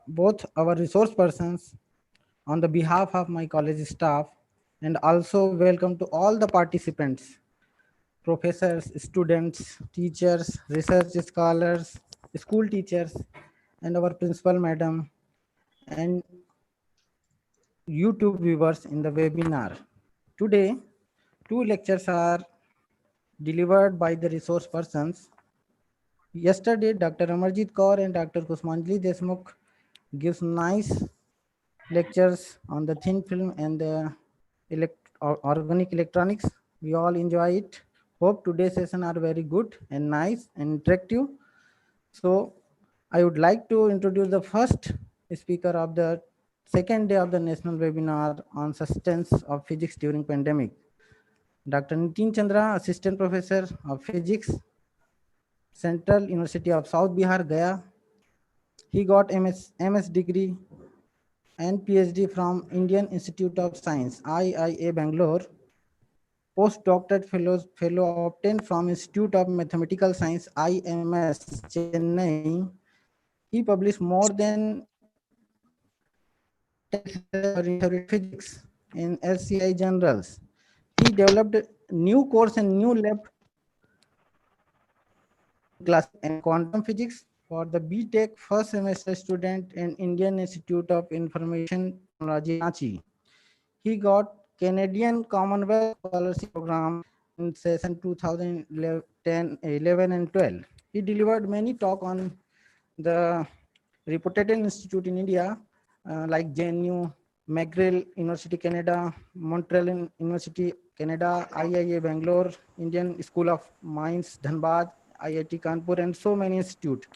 both our resource persons on the behalf of my college staff, and also welcome to all the participants, professors, students, teachers, research scholars, school teachers, and our principal madam, and YouTube viewers in the webinar. Today, two lectures are delivered by the resource persons. Yesterday, Dr. Amarjit Kaur and Dr. Kusmanjali Deshmukh gives nice lectures on the thin film and the organic electronics. We all enjoy it. Hope today's session are very good and nice and interactive. So I would like to introduce the first speaker of the second day of the national webinar on sustenance of physics during pandemic. Dr. Nitin Chandra, Assistant Professor of Physics, Central University of South Bihar, Gaya. He got MS degree and PhD from Indian Institute of Science, IIA Bangalore. Postdoctoral fellow obtained from Institute of Mathematical Science, IMS, Chennai. He published more than 10 research papers in theoretical physics in SCI journals. He developed new course and new lab in classical and quantum physics for the BTech first semester student in Indian Institute of Information Technology, Ranchi. He got Canadian Commonwealth Scholarship Program in session 2010, 11 and 12. He delivered many talk on the reputed institute in India like JNU, McGill University Canada, Montreal University Canada, IIA Bangalore, Indian School of Mines, Dhanbad, IIT Kanpur, and so many institutes.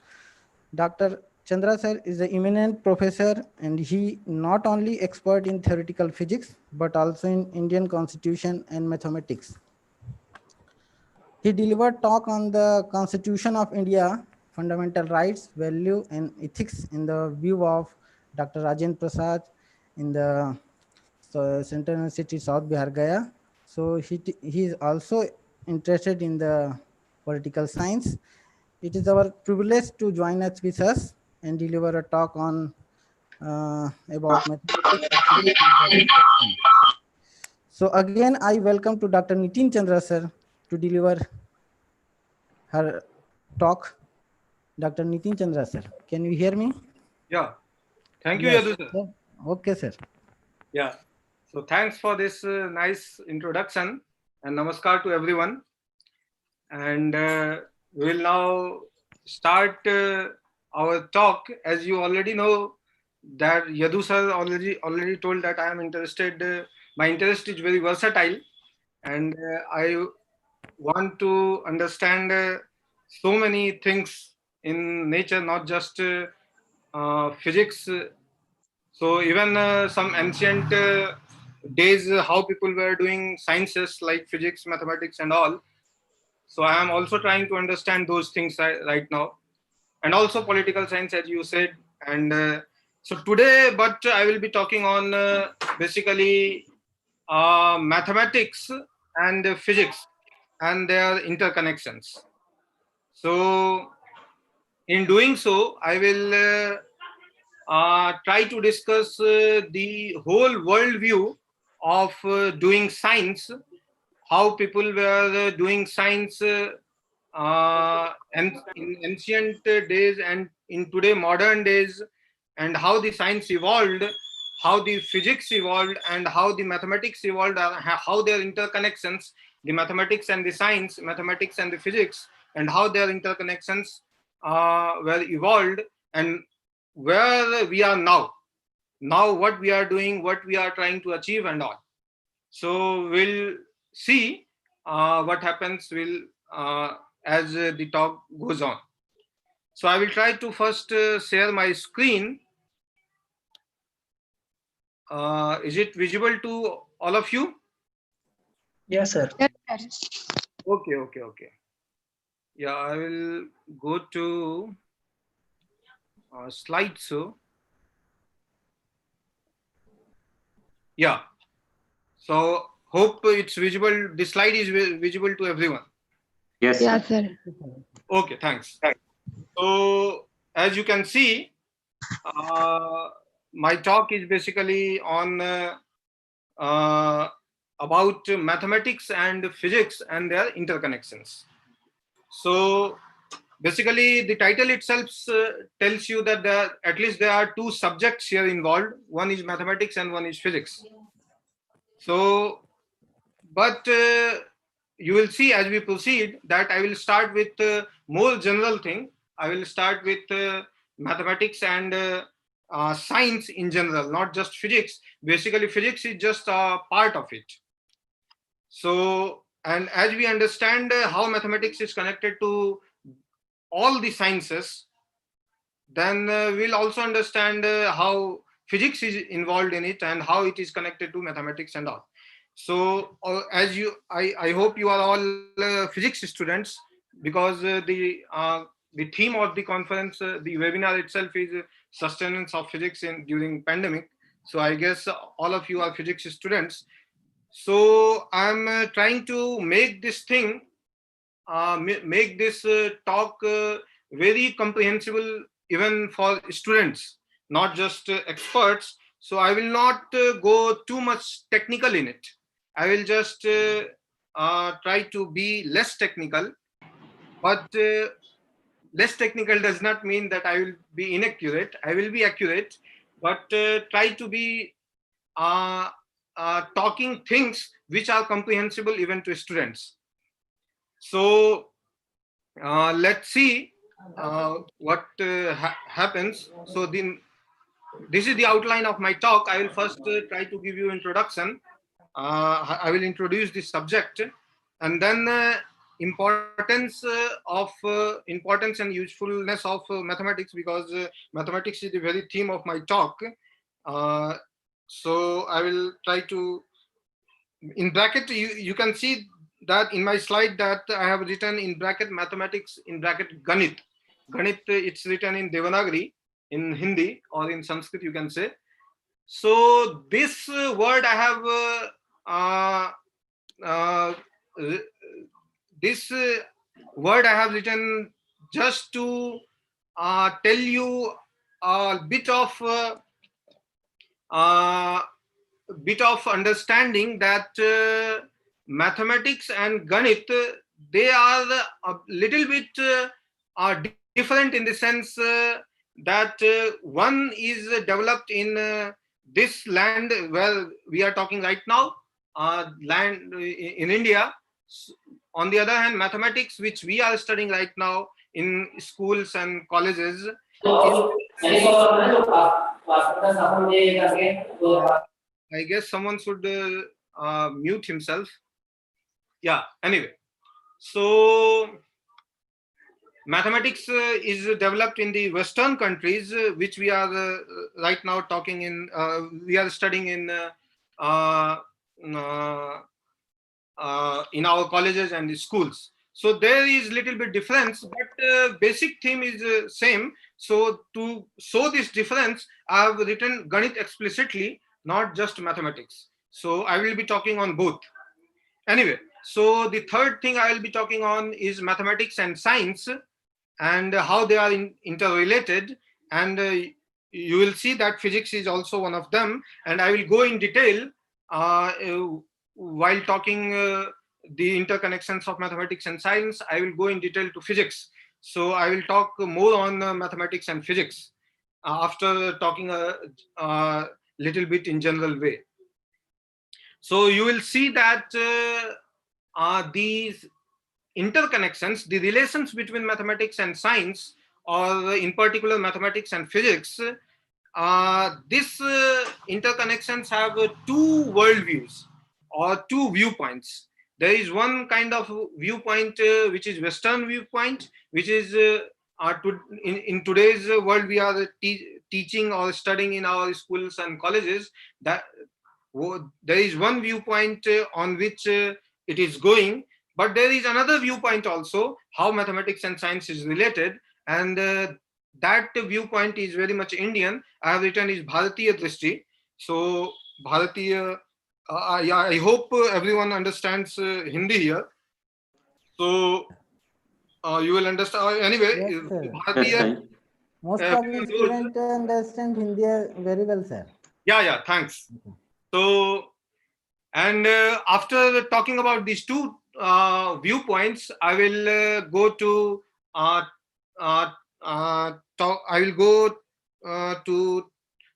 Dr. Chandra sir is an eminent professor, and he not only expert in theoretical physics but also in Indian constitution and mathematics. He delivered talk on the Constitution of India, fundamental rights, value, and ethics in the view of Dr. Rajendra Prasad in the Central University South Bihar Gaya. So he is also interested in the political science. It is our privilege to join us with us and deliver a talk on about mathematics and physics in the discussion. So again, I welcome to Dr. Nitin Chandra sir to deliver her talk. Dr. Nitin Chandra sir, can you hear me? Yeah. Thank you, Yes. Yadu sir. Okay, sir. Yeah. So thanks for this nice introduction and namaskar to everyone. And we will now start our talk. As you already know, that Yadu sir already told that I am interested. My interest is very versatile, and I want to understand so many things in nature, not just physics. So even some ancient days, how people were doing sciences like physics, mathematics, and all. So I am also trying to understand those things right now, and also political science, as you said. And so today, but I will be talking on basically mathematics and physics and their interconnections. So in doing so, I will try to discuss the whole worldview of doing science, how people were doing science and in ancient days and in today modern days, and how the science evolved, how the physics evolved, and how the mathematics evolved, how their interconnections, the mathematics and the science, mathematics and the physics, and how their interconnections were evolved, and where we are now what we are doing, what we are trying to achieve, and all. So we'll see what happens will as the talk goes on. So I will try to first share my screen. Is it visible to all of you? Yes, sir. Okay. Yeah, I will go to slideshow. Yeah. So hope it's visible. The slide is visible to everyone. Yes, sir. Okay, thanks. So as you can see, my talk is basically on uh, about mathematics and physics and their interconnections. So basically, the title itself tells you that at least there are two subjects here involved. One is mathematics and one is physics. So, but you will see as we proceed that I will start with more general thing. I will start with mathematics and science in general, not just physics. Basically, physics is just a part of it. So, and as we understand how mathematics is connected to all the sciences, then we'll also understand how physics is involved in it and how it is connected to mathematics and all. So as I hope you are all physics students, because the theme of the conference, the webinar itself is sustenance of physics in during pandemic. So I guess all of you are physics students. So I'm trying to make this thing, make this talk very comprehensible even for students, not just experts. So I will not go too much technical in it. I will just try to be less technical, but less technical does not mean that I will be inaccurate. I will be accurate, but try to be uh, talking things which are comprehensible even to students. So let's see what happens. So this is the outline of my talk. I will first try to give you introduction. I will introduce the subject, and then importance and usefulness of mathematics, because mathematics is the very theme of my talk. Uh, so I will try to, in bracket, you can see that in my slide that I have written in bracket mathematics in bracket ganit. Ganit, it's written in Devanagari, in Hindi, or in Sanskrit you can say. So this word I have uh, uh, this word I have written just to tell you a uh, bit of understanding that mathematics and ganit, they are a little bit different in the sense that one is developed in this land where we are talking right now, land in India. On the other hand, mathematics which we are studying right now in schools and colleges is, I guess someone should mute himself. Yeah, anyway. So, mathematics is developed in the Western countries, which we are right now talking in, we are studying uh, uh, in our colleges and schools. So there is little bit difference, but basic theme is same. So to show this difference, I have written Ganit explicitly, not just mathematics. So I will be talking on both. Anyway, so the third thing I will be talking on is mathematics and science, and how they are interrelated. And you will see that physics is also one of them. And I will go in detail while talking the interconnections of mathematics and science. I will go in detail to physics. So I will talk more on mathematics and physics after talking a little bit in general way. So you will see that these interconnections, the relations between mathematics and science, or in particular mathematics and physics, these interconnections have two worldviews or two viewpoints. There is one kind of viewpoint which is Western viewpoint, which is in today's world we are teaching or studying in our schools and colleges. That there is one viewpoint on which it is going, but there is another viewpoint also, how mathematics and science is related, and that viewpoint is very much Indian. I have written is Bharatiya Drishti. So Bharatiya, yeah, I hope everyone understands Hindi here. So you will understand. Anyway, Yes, sir. Bharatiya, Most of the everyone knows. students understand Hindi very well, sir. Yeah, thanks. So, and after talking about these two viewpoints, I will go to uh, uh, I will go to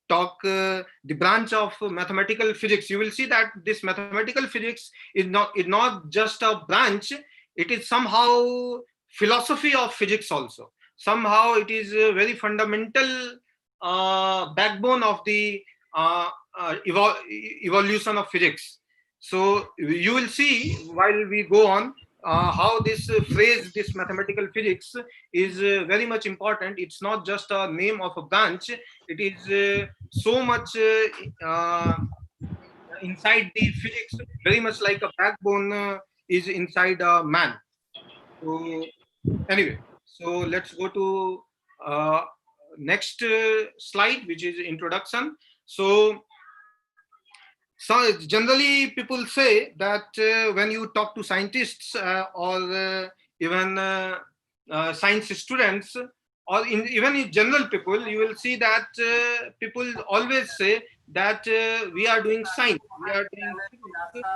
talk the branch of mathematical physics. You will see that this mathematical physics is not just a branch. It is somehow philosophy of physics also. Somehow it is a very fundamental backbone of the uh, evolution of physics. So you will see while we go on how this phrase, this mathematical physics, is very much important. It's not just a name of a branch. It is so much inside the physics, very much like a backbone is inside a man. So anyway, so let's go to uh, next slide, which is introduction. So generally, people say that when you talk to scientists or even science students, or even in general people, you will see that people always say that we are doing science, we are doing physics,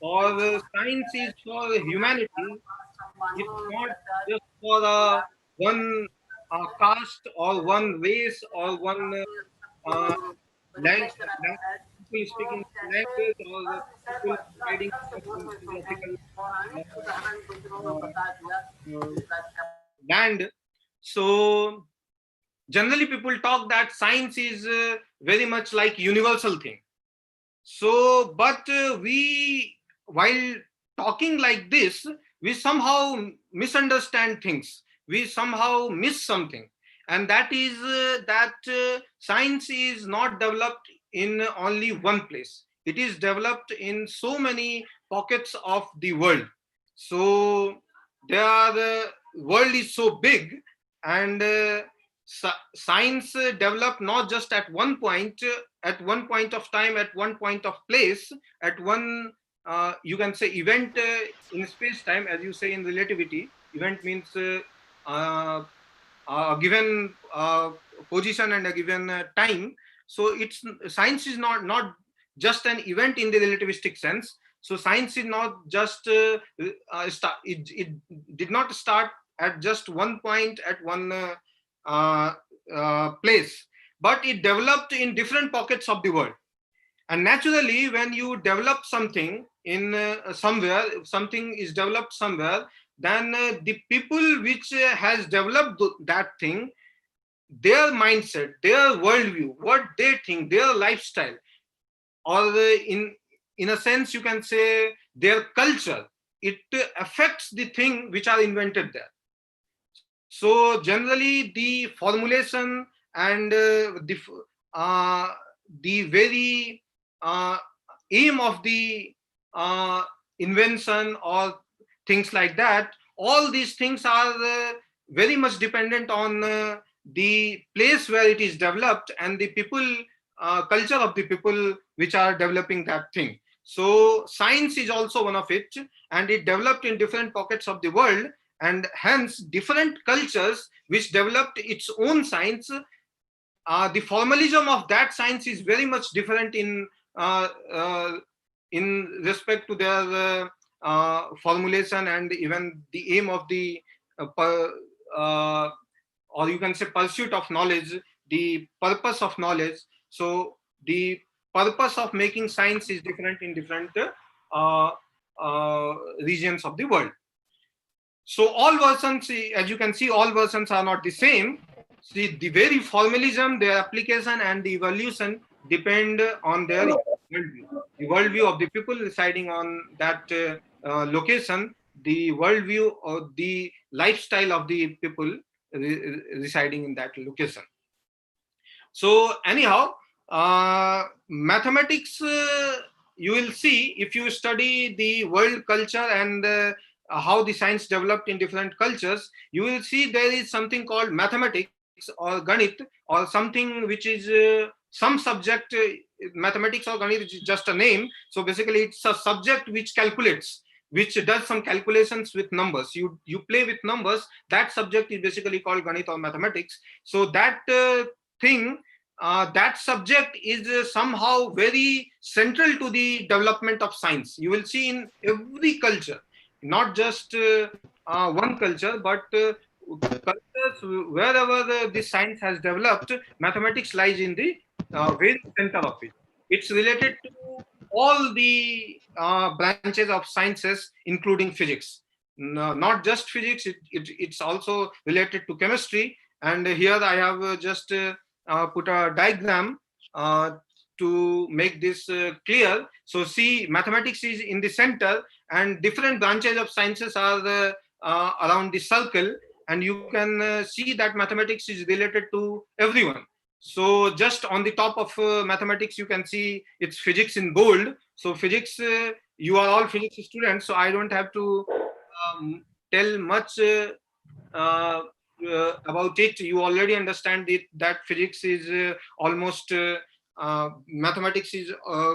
or science is for humanity. It's not just for one caste or one race or one uh, people speaking language or the people residing in geographical land. So generally people talk that science is very much like universal thing. So, but we, while talking like this, we somehow misunderstand things. We somehow miss something, and that is that science is not developed in only one place. It is developed in so many pockets of the world. So, the world is so big, and science developed not just at one point of time, at one point of place, at one you can say event in space time, as you say in relativity. Event means uh, a given position and a given time. So it's science is not just an event in the relativistic sense. So science is not just it did not start at just one point, at one uh, place, but it developed in different pockets of the world. And naturally, when you develop something in somewhere, if something is developed somewhere, then the people which has developed that thing, their mindset, their worldview, what they think, their lifestyle, or in a sense you can say their culture, it affects the thing which are invented there. So generally the formulation and uh, the very aim of the invention or things like that, all these things are very much dependent on the place where it is developed and the people, culture of the people which are developing that thing. So science is also one of it, and it developed in different pockets of the world, and hence different cultures which developed its own science, the formalism of that science is very much different uh, uh, in respect to their formulation and even the aim of the uh, or you can say pursuit of knowledge, the purpose of knowledge. So the purpose of making science is different in different uh, regions of the world. So all versions, as you can see, all versions are not the same. See, the very formalism, their application, and the evolution depend on their worldview. The worldview of the people residing on that location, the worldview or the lifestyle of the people residing in that location. So anyhow, mathematics, you will see if you study the world culture and how the science developed in different cultures, you will see there is something called mathematics or ganit, or something which is some subject. Mathematics or ganit is just a name. So basically, it's a subject which calculates. which does some calculations with numbers. You play with numbers. That subject is basically called Ganit or mathematics. So that thing, that subject is somehow very central to the development of science. You will see in every culture, not just one culture, but cultures wherever this science has developed, mathematics lies in the very center of it. It's related to all the branches of sciences, including physics. No, not just physics, it's also related to chemistry. And here I have just put a diagram to make this clear. So see, mathematics is in the center, and different branches of sciences are around the circle, and you can see that mathematics is related to everyone. So just on the top of mathematics, you can see it's physics in bold. So physics, you are all physics students, so I don't have to tell much uh, about it. You already understand it, that physics is almost mathematics is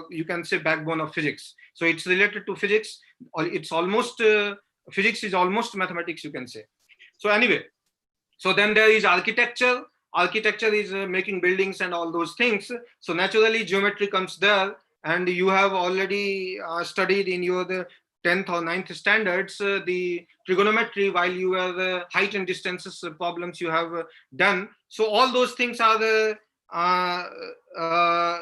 you can say backbone of physics. So it's related to physics. It's almost physics is almost mathematics, you can say. So anyway, so then there is architecture. Architecture is making buildings and all those things. So naturally geometry comes there, and you have already studied in your the 10th or 9th standards the trigonometry while you were the height and distances problems you have done. So all those things are uh,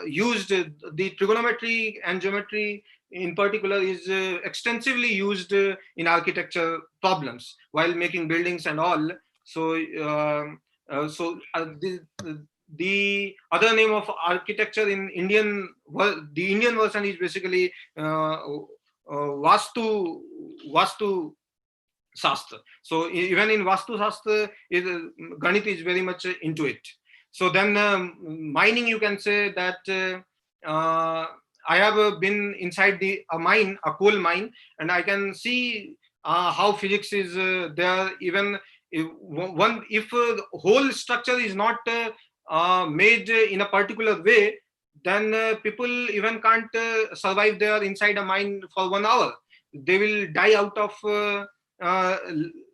used. The trigonometry and geometry in particular is extensively used in architecture problems while making buildings and all. So, the other name of architecture in the Indian version is basically Vastu Shastra. So even in Vastu Shastra, Ganit is very much into it. So then mining, you can say that I have been inside a mine, a coal mine, and I can see how physics is there. Even if the whole structure is not made in a particular way, then people even can't survive there inside a mine for 1 hour. They will die out of uh,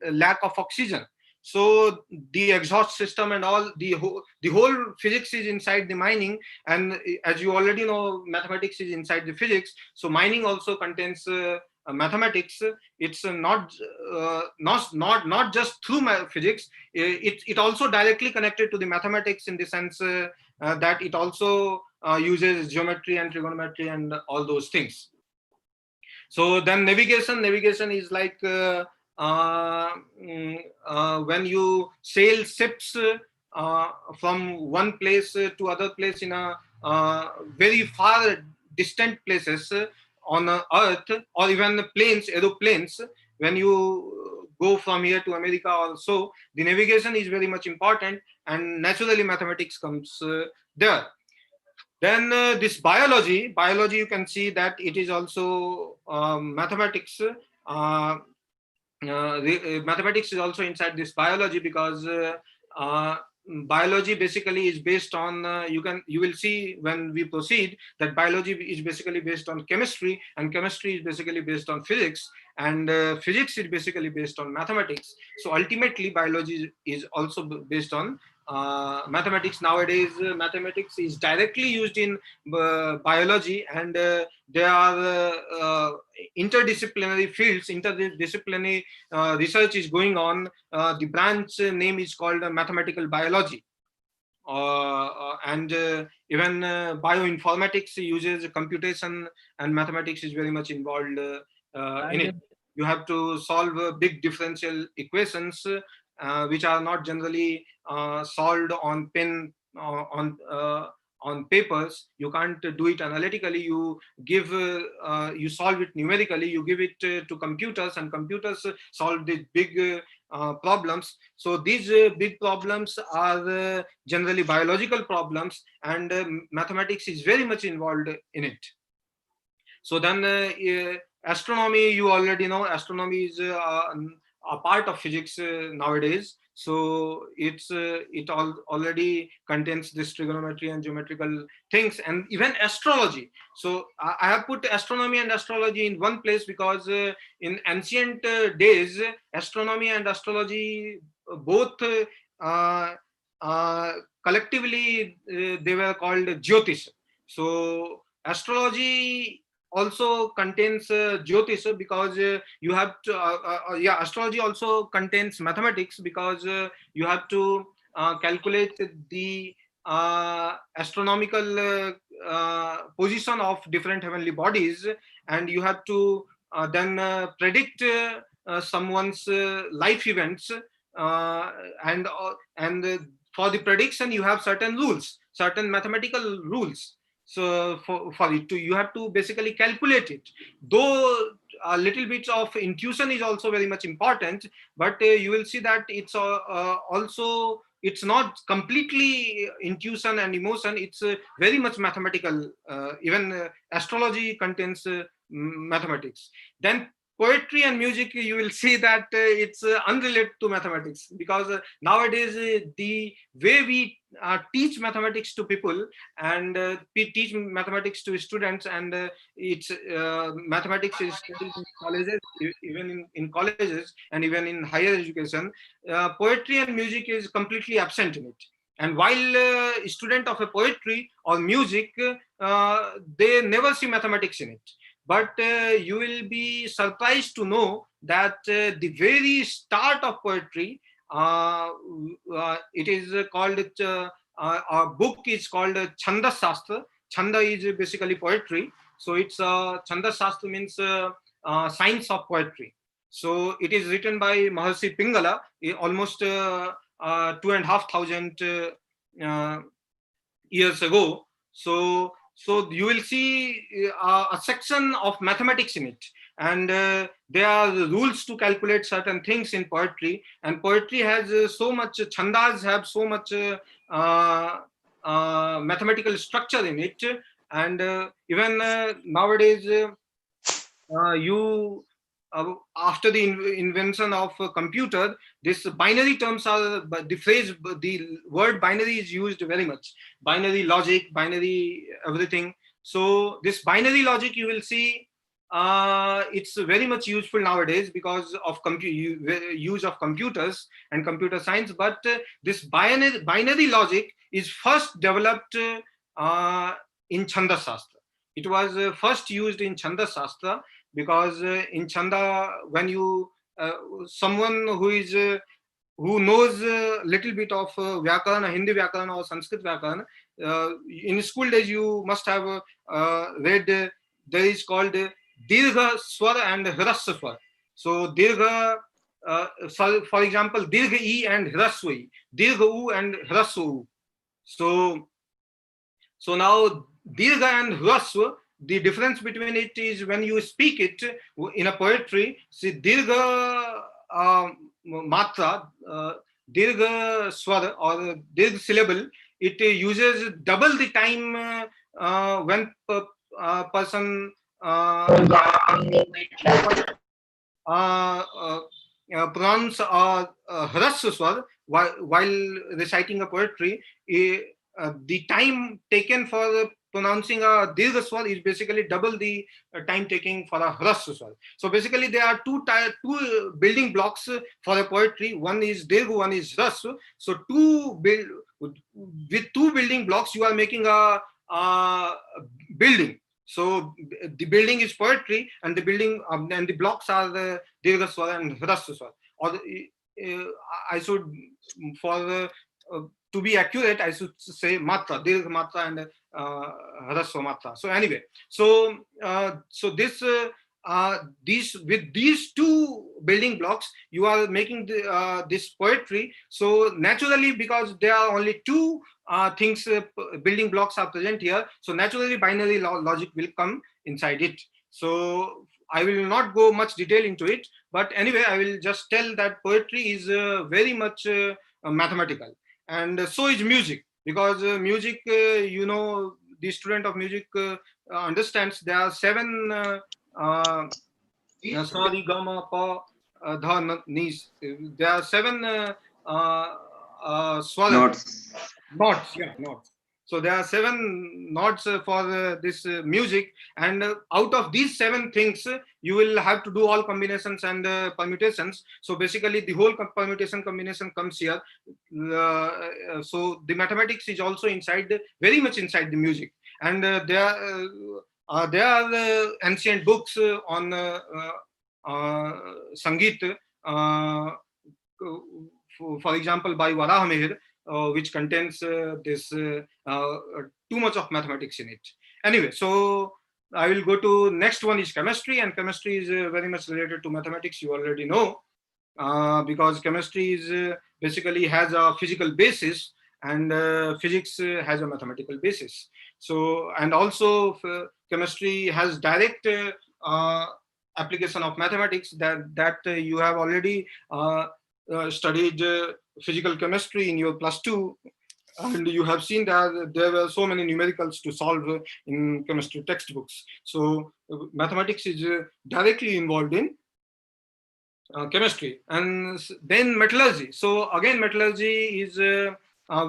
lack of oxygen. So the exhaust system and all, the whole physics is inside the mining. And as you already know, mathematics is inside the physics. So mining also contains mathematics. It's not just through physics. It also directly connected to the mathematics in the sense that it also uses geometry and trigonometry and all those things. So then navigation is like when you sail ships from one place to other place in a very far distant places on earth, or even planes, aeroplanes. When you go from here to America also, the navigation is very much important, and naturally mathematics comes there. Then this biology, you can see that it is also mathematics. Mathematics is also inside this biology, because uh, biology basically is based on you will see when we proceed that biology is basically based on chemistry, and chemistry is basically based on physics, and physics is basically based on mathematics. So ultimately biology is also based on mathematics. Nowadays mathematics is directly used in biology, and there are interdisciplinary fields, interdisciplinary research is going on. The branch name is called mathematical biology. And even bioinformatics uses computation, and mathematics is very much involved in it. You have to solve big differential equations, which are not generally solved on pen, on papers. You can't do it analytically. You give you solve it numerically. You give it to computers, and computers solve the big problems. So these big problems are generally biological problems, and mathematics is very much involved in it. So then astronomy, you already know, astronomy is a part of physics nowadays. So it already contains this trigonometry and geometrical things, and even astrology. So I have put astronomy and astrology in one place because in ancient days, astronomy and astrology both uh, uh, collectively they were called Jyotish. So astrology also contains Jyotish because you have to yeah, astrology also contains mathematics because you have to calculate the astronomical position of different heavenly bodies, and you have to then predict someone's life events, and for the prediction you have certain rules, certain mathematical rules. So for it to, you have to basically calculate it, though a little bit of intuition is also very much important, but you will see that it's also, it's not completely intuition and emotion, it's very much mathematical. Even astrology contains mathematics. Then poetry and music, you will see that it's unrelated to mathematics, because nowadays the way we teach mathematics to people, and we teach mathematics to students, and it's mathematics is studied in colleges, even in colleges and even in higher education. Poetry and music is completely absent in it. And while a student of a poetry or music, they never see mathematics in it. But you will be surprised to know that the very start of poetry, it is called, our book is called Chandas Shastra. Chanda is basically poetry. So it's Chandas Shastra means science of poetry. So it is written by Maharshi Pingala, almost 2,500 uh, years ago. So you will see a section of mathematics in it, and there are rules to calculate certain things in poetry. And poetry has so much, chandas have so much mathematical structure in it. And even nowadays, you after the invention of computer, this binary terms are, but the phrase, the word binary is used very much. Binary logic, binary everything. So this binary logic, you will see it's very much useful nowadays because of use of computers and computer science. But this binary logic is first developed in Chanda Shastra. It was first used in Chanda Shastra, because in Chanda, when you someone who knows a little bit of Vyakarana, Hindi Vyakarana or Sanskrit Vyakarana, in school days you must have read, there is called Dirgha Swar and Hraswa Swar. So Dirgha, for example, Dirgha E and Hraswa E, Dirgha U and Hraswa U. So now Dirgha and Hraswa, the difference between it is when you speak it in a poetry, see Dirgha matra, Dirgha swar or Dirgha syllable, it uses double the time when person uh, uh, pronounce Hraswa swar while reciting a poetry. The time taken for pronouncing a Dirgha swar is basically double the time taking for a Hraswa swar. So basically there are two building blocks for a poetry. One is Dirgha, one is Hraswa. So with two building blocks you are making a building. So the building is poetry, and the building and the blocks are the Dirgha swar and Hraswa swar. Or I should, for to be accurate, I should say matra, Dirgha matra and Hraswa matra. So anyway, so this these, with these two building blocks, you are making this poetry. So naturally, because there are only two things, building blocks are present here, so naturally binary logic will come inside it. So I will not go much detail into it, but anyway, I will just tell that poetry is very much mathematical, and so is music, because music, the student of music understands there are seven sorry, gamma, pa, dha, nis. There are seven swaras. Notes. Nods, yeah, nods. So there are 7 nods for this music, and out of these 7 things, you will have to do all combinations and permutations. So basically, the whole permutation combination comes here. So the mathematics is also inside, very much inside the music, and there are ancient books on Sangeet. For example, by Varahamihir, which contains this too much of mathematics in it. Anyway, so I will go to next one is chemistry, and chemistry is very much related to mathematics. You already know, because chemistry is basically has a physical basis, and physics has a mathematical basis. So, and also chemistry has direct application of mathematics, that you have already studied physical chemistry in your +2, and you have seen that there were so many numericals to solve in chemistry textbooks. So mathematics is directly involved in chemistry. And then metallurgy. So again, metallurgy is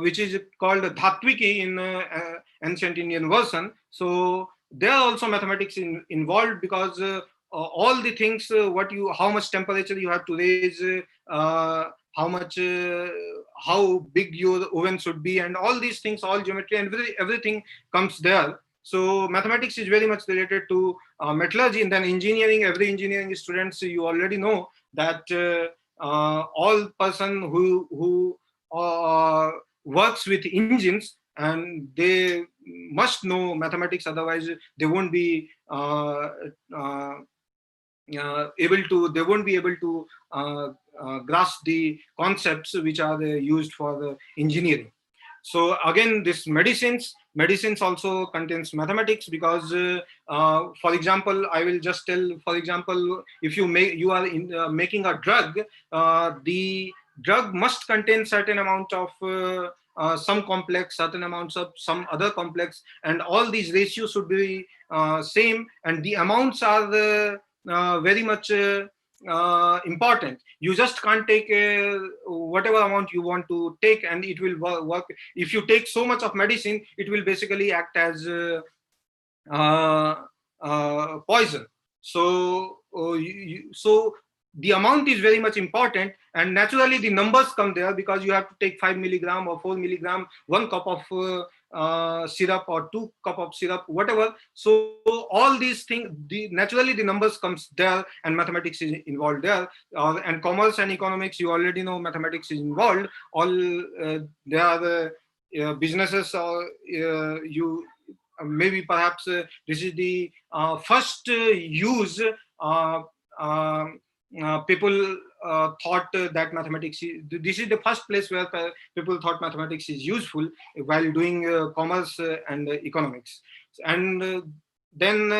which is called Dhatwiki in ancient Indian version. So there are also mathematics involved, because all the things, how much temperature you have to raise, how much, how big your oven should be, and all these things, all geometry and everything comes there. So mathematics is very much related to metallurgy. And then engineering, every engineering students, you already know that all person who works with engines, and they must know mathematics, otherwise they won't be they won't be able to grasp the concepts which are used for the engineering. So again, this medicines also contains mathematics, because for example, I will just tell, for example, if you are making a drug, the drug must contain certain amount of some complex, certain amounts of some other complex, and all these ratios should be same, and the amounts are very much important. You just can't take whatever amount you want to take, and it will work. If you take so much of medicine, it will basically act as uh, poison. So so the amount is very much important, and naturally the numbers come there, because you have to take 5 milligram or 4 milligram, 1 cup of syrup, or 2 cup of syrup, whatever. So all these things, naturally the numbers comes there, and mathematics is involved there. And commerce and economics, you already know mathematics is involved. All there are businesses, or you maybe perhaps this is the first use people thought that mathematics this is the first place where people thought mathematics is useful while doing commerce and economics. And then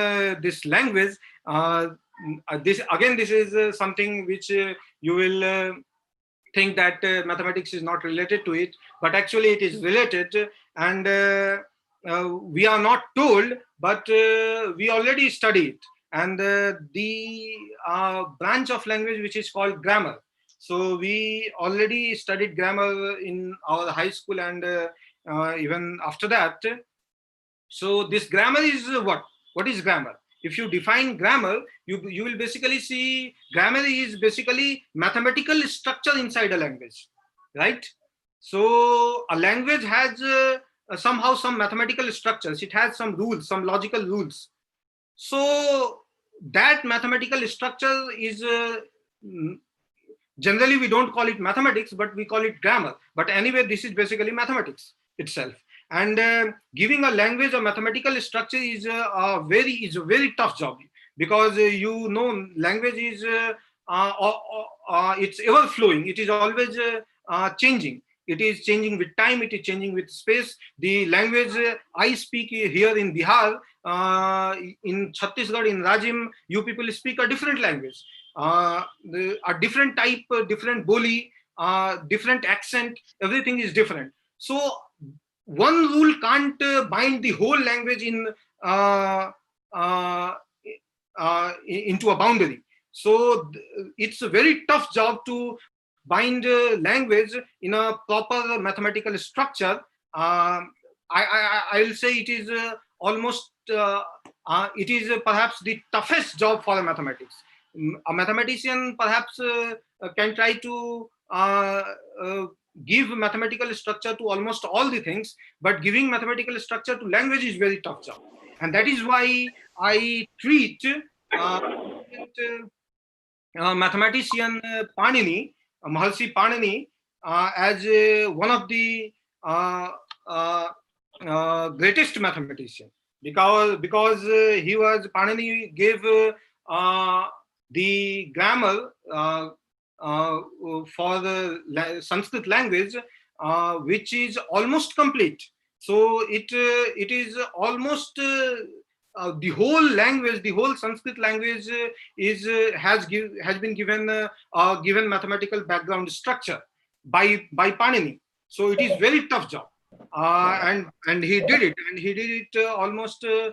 this language, this is something which you will think that mathematics is not related to it, but actually it is related. And we are not told, but we already study it. And the branch of language which is called grammar. So we already studied grammar in our high school, and even after that. So this grammar is what? What is grammar? If you define grammar, you will basically see grammar is basically mathematical structure inside a language, right? So a language has somehow some mathematical structures. It has some rules, some logical rules. So that mathematical structure is generally we don't call it mathematics, but we call it grammar. But anyway, this is basically mathematics itself. And giving a language a mathematical structure is a very tough job, because language is it's ever flowing. It is always changing. It is changing with time. It is changing with space. The language I speak here in Bihar, in Chhattisgarh, in Rajim, you people speak a different language, a different type, different boli, different accent. Everything is different. So one rule can't bind the whole language uh, uh, into a boundary. So it's a very tough job to bind language in a proper mathematical structure, I will say it is almost it is perhaps the toughest job for a mathematics. A mathematician perhaps can try to give mathematical structure to almost all the things, but giving mathematical structure to language is very tough job. And that is why I treat mathematician Panini, Maharshi Panini, as one of the uh, uh, greatest mathematician, because he was Panini gave the grammar for the Sanskrit language, which is almost complete. So it is almost the whole language, the whole Sanskrit language has been given given mathematical background structure by Panini. So it is very tough job, and he did it, and he did it almost 2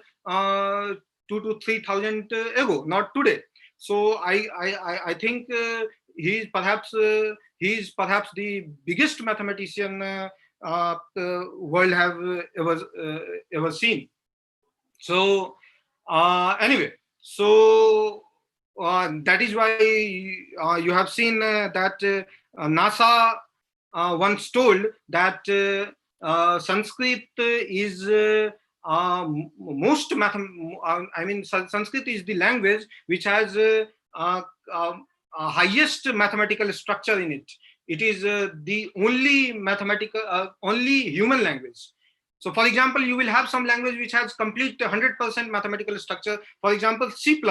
to 3 thousand ago, not today. So I think he is perhaps the biggest mathematician the world have ever seen. So anyway, so that is why you have seen that NASA once told that Sanskrit is Sanskrit is the language which has highest mathematical structure in it. It is the only mathematical, only human language. So, for example, you will have some language which has complete 100% mathematical structure. For example, C++.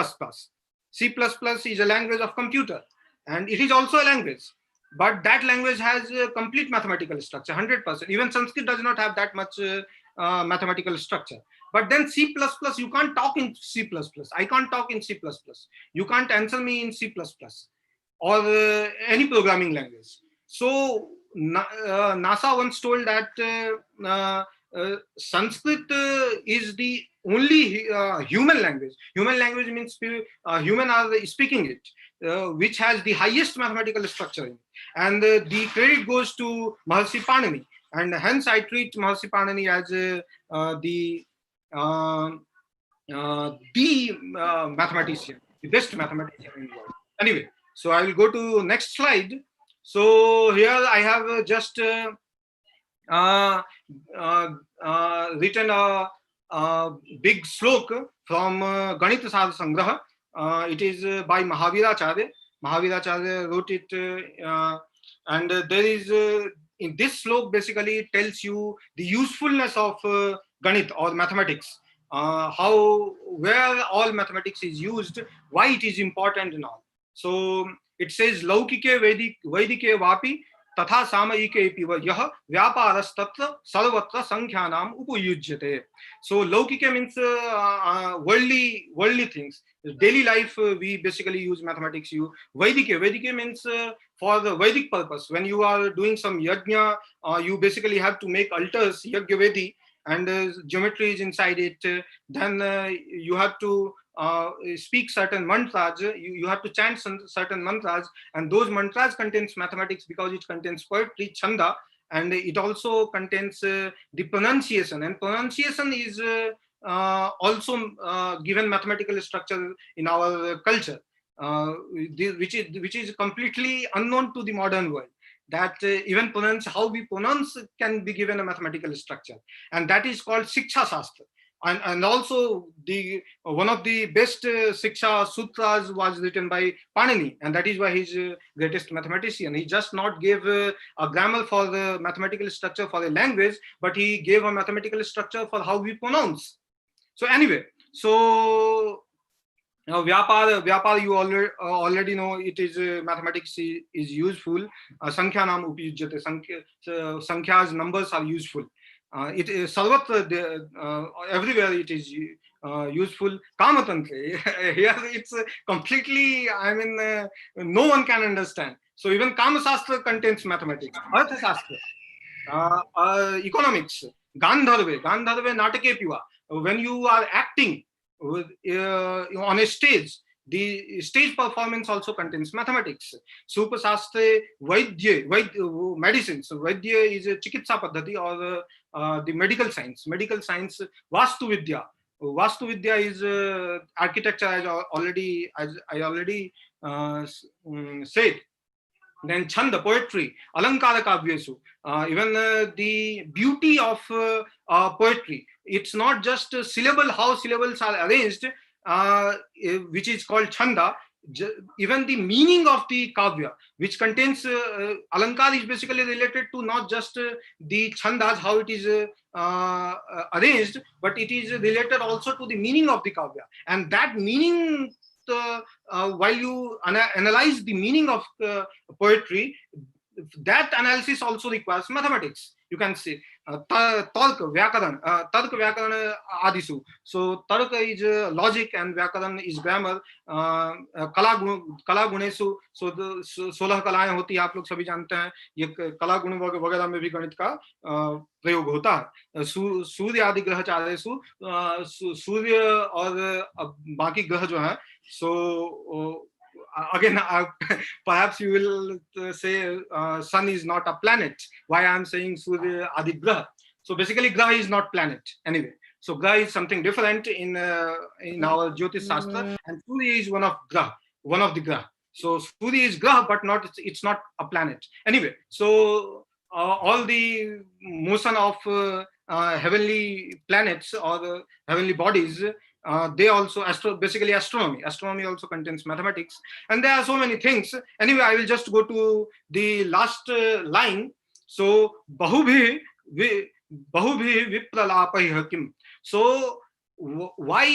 C++ is a language of computer, and it is also a language. But that language has a complete mathematical structure, 100%. Even Sanskrit does not have that much mathematical structure. But then C++, you can't talk in C++. I can't talk in C++. You can't answer me in C++ or any programming language. So NASA once told that Sanskrit is the only human language. Human language means human are speaking it, which has the highest mathematical structure in it. And the credit goes to Maharshi Panini. And hence I treat Maharshi Panini as the mathematician, the best mathematician in the world. Anyway, so I will go to next slide. So here I have just written a big slok from Ganita Sadha Sangraha. It is by Mahaviracharya. Mahaviracharya wrote it, and there is in this slok basically tells you the usefulness of Ganit or mathematics, where all mathematics is used, why it is important and all. So it says Laukike Vedike Vapi तथा सामयिके यह व्यापारस्तत्र सर्वत्र संख्यानाम उपयुज्यते. So laukike means worldly things, daily life. We basically use mathematics. Vedike means for the Vedic purpose. When you are doing some yajna, you basically have to make altars, yajna vedi, and geometry is inside it. Then you have to speak certain mantras, you have to chant certain mantras, and those mantras contains mathematics because it contains poetry, chanda, and it also contains the pronunciation, and pronunciation is also given mathematical structure in our culture, which is completely unknown to the modern world. That even how we pronounce can be given a mathematical structure, and that is called Shiksha Shastra. And also the one of the best Shiksha Sutras was written by Panini, and that is why he's greatest mathematician. He just not gave a grammar for the mathematical structure for the language, but he gave a mathematical structure for how we pronounce. So anyway, so Vyapar you already know it is mathematics is useful. Sankhyanam upyujyate. Sankhya's numbers are useful. It is sarvatra, everywhere it is useful. Kamatantre, here it's completely, no one can understand. So even Kama Shastra contains mathematics. Artha Shastra, economics, Gandharve Natake Piva. When you are acting with, on a stage, The stage performance also contains mathematics. Supasastre Vaidya, medicines. Vaidya is a chikitsa paddhati, or the medical science. Medical science, Vastu Vidya. Vastu Vidya is architecture, as I already said. Then Chanda, poetry, Alankara Kavyesu, even the beauty of poetry. It's not just syllable, how syllables are arranged, which is called Chanda. Even the meaning of the Kavya, which contains Alankar, is basically related to not just the Chandas, how it is arranged, but it is related also to the meaning of the Kavya. And that meaning, while you analyze the meaning of poetry, that analysis also requires mathematics. You can say Tark, Vyakaran, Tark, Vyakaran, Adisu. So Tark is logic and Vyakaran is grammar. कला गुणेशु, सो 16 कलाएं होती है, आप लोग सभी जानते हैं. ये कला गुण वगैरह में भी गणित का प्रयोग होता है. सूर्य आदि ग्रह चारेसु, सूर्य और बाकी ग्रह जो है, so again, perhaps you will say sun is not a planet. Why I am saying Surya Adi Graha? So basically, Graha is not planet anyway. So Graha is something different in our Jyotish Shastra, and Surya is one of the Graha. So Surya is Graha, but it's not a planet anyway. So all the motion of heavenly planets or the heavenly bodies, they also basically astronomy also contains mathematics, and there are so many things. Anyway, I will just go to the last line. So bahubhi vipralapaiha kim. So why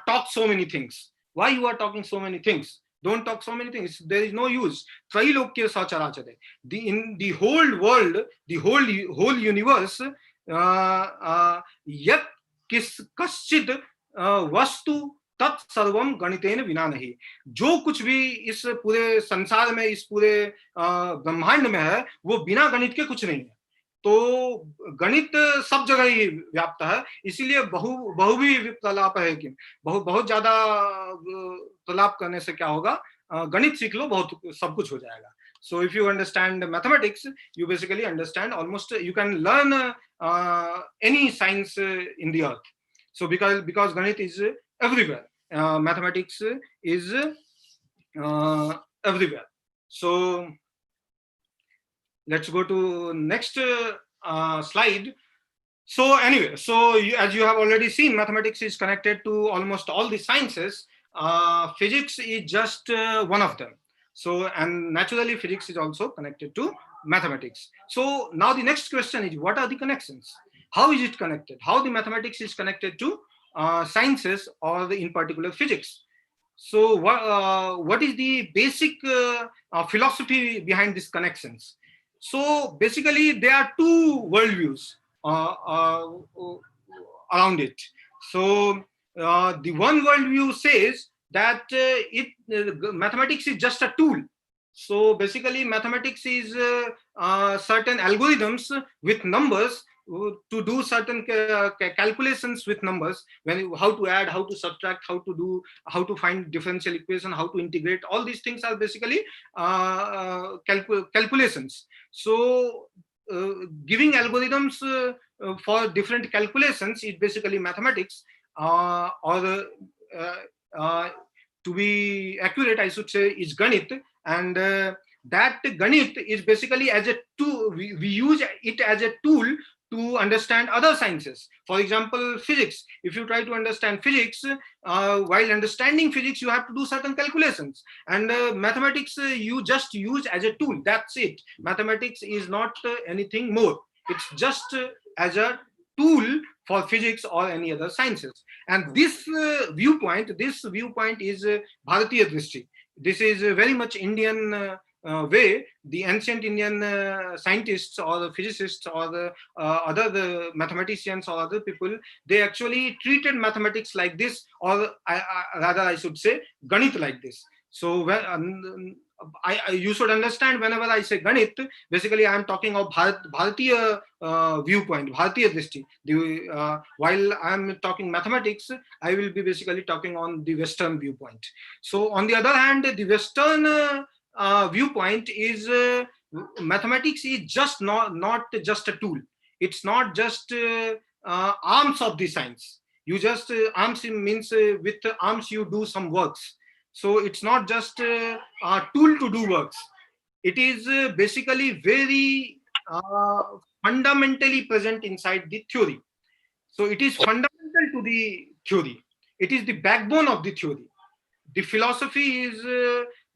talk so many things? Why you are talking so many things? Don't talk so many things. There is no use. Trailokya sacharachare. In the whole world, the whole universe, yat kaschid वस्तु तत्सर्वम गणितेन विना नहीं. जो कुछ भी इस पूरे संसार में, इस पूरे ब्रह्मांड में है, वो बिना गणित के कुछ नहीं है. तो गणित सब जगह ही व्याप्त है. इसीलिए बहुभी प्रलाप है कि बहुत ज्यादा प्रलाप करने से क्या होगा, गणित सीख लो, बहुत सब कुछ हो जाएगा. So if you understand mathematics, you basically understand almost, you can learn any science in the earth. So because Ganit is everywhere, mathematics is everywhere. So let's go to next slide. So anyway, as you have already seen, mathematics is connected to almost all the sciences. Physics is just one of them. So, and naturally physics is also connected to mathematics. So now the next question is, what are the connections? How is it connected? How the mathematics is connected to sciences, or in particular physics? So what is the basic philosophy behind these connections? So basically there are two worldviews around it. So the one worldview says that mathematics is just a tool. So basically mathematics is certain algorithms with numbers to do certain calculations with numbers, how to add, how to subtract, how to find differential equation, how to integrate. All these things are basically calculations. So giving algorithms for different calculations is basically mathematics, or to be accurate, I should say, is Ganit. And that Ganit is basically as a tool. We use it as a tool to understand other sciences. For example, physics. If you try to understand physics, while understanding physics, you have to do certain calculations. And mathematics, you just use as a tool. That's it. Mathematics is not anything more. It's just as a tool for physics or any other sciences. And this viewpoint is Bharatiya Drishti. This is very much Indian way. The ancient Indian scientists or the physicists or the other mathematicians or other people, they actually treated mathematics like this, or rather I should say Ganit like this. So you should understand, whenever I say Ganit, basically I am talking of Bharatiya viewpoint, Bharatiya Drishti. While I am talking mathematics, I will be basically talking on the Western viewpoint. So on the other hand, the Western viewpoint is mathematics is just not just a tool. It's not just arms of the science. You just arms means with arms you do some works. So it's not just a tool to do works. It is basically very fundamentally present inside the theory. So it is fundamental to the theory. It is the backbone of the theory. The philosophy is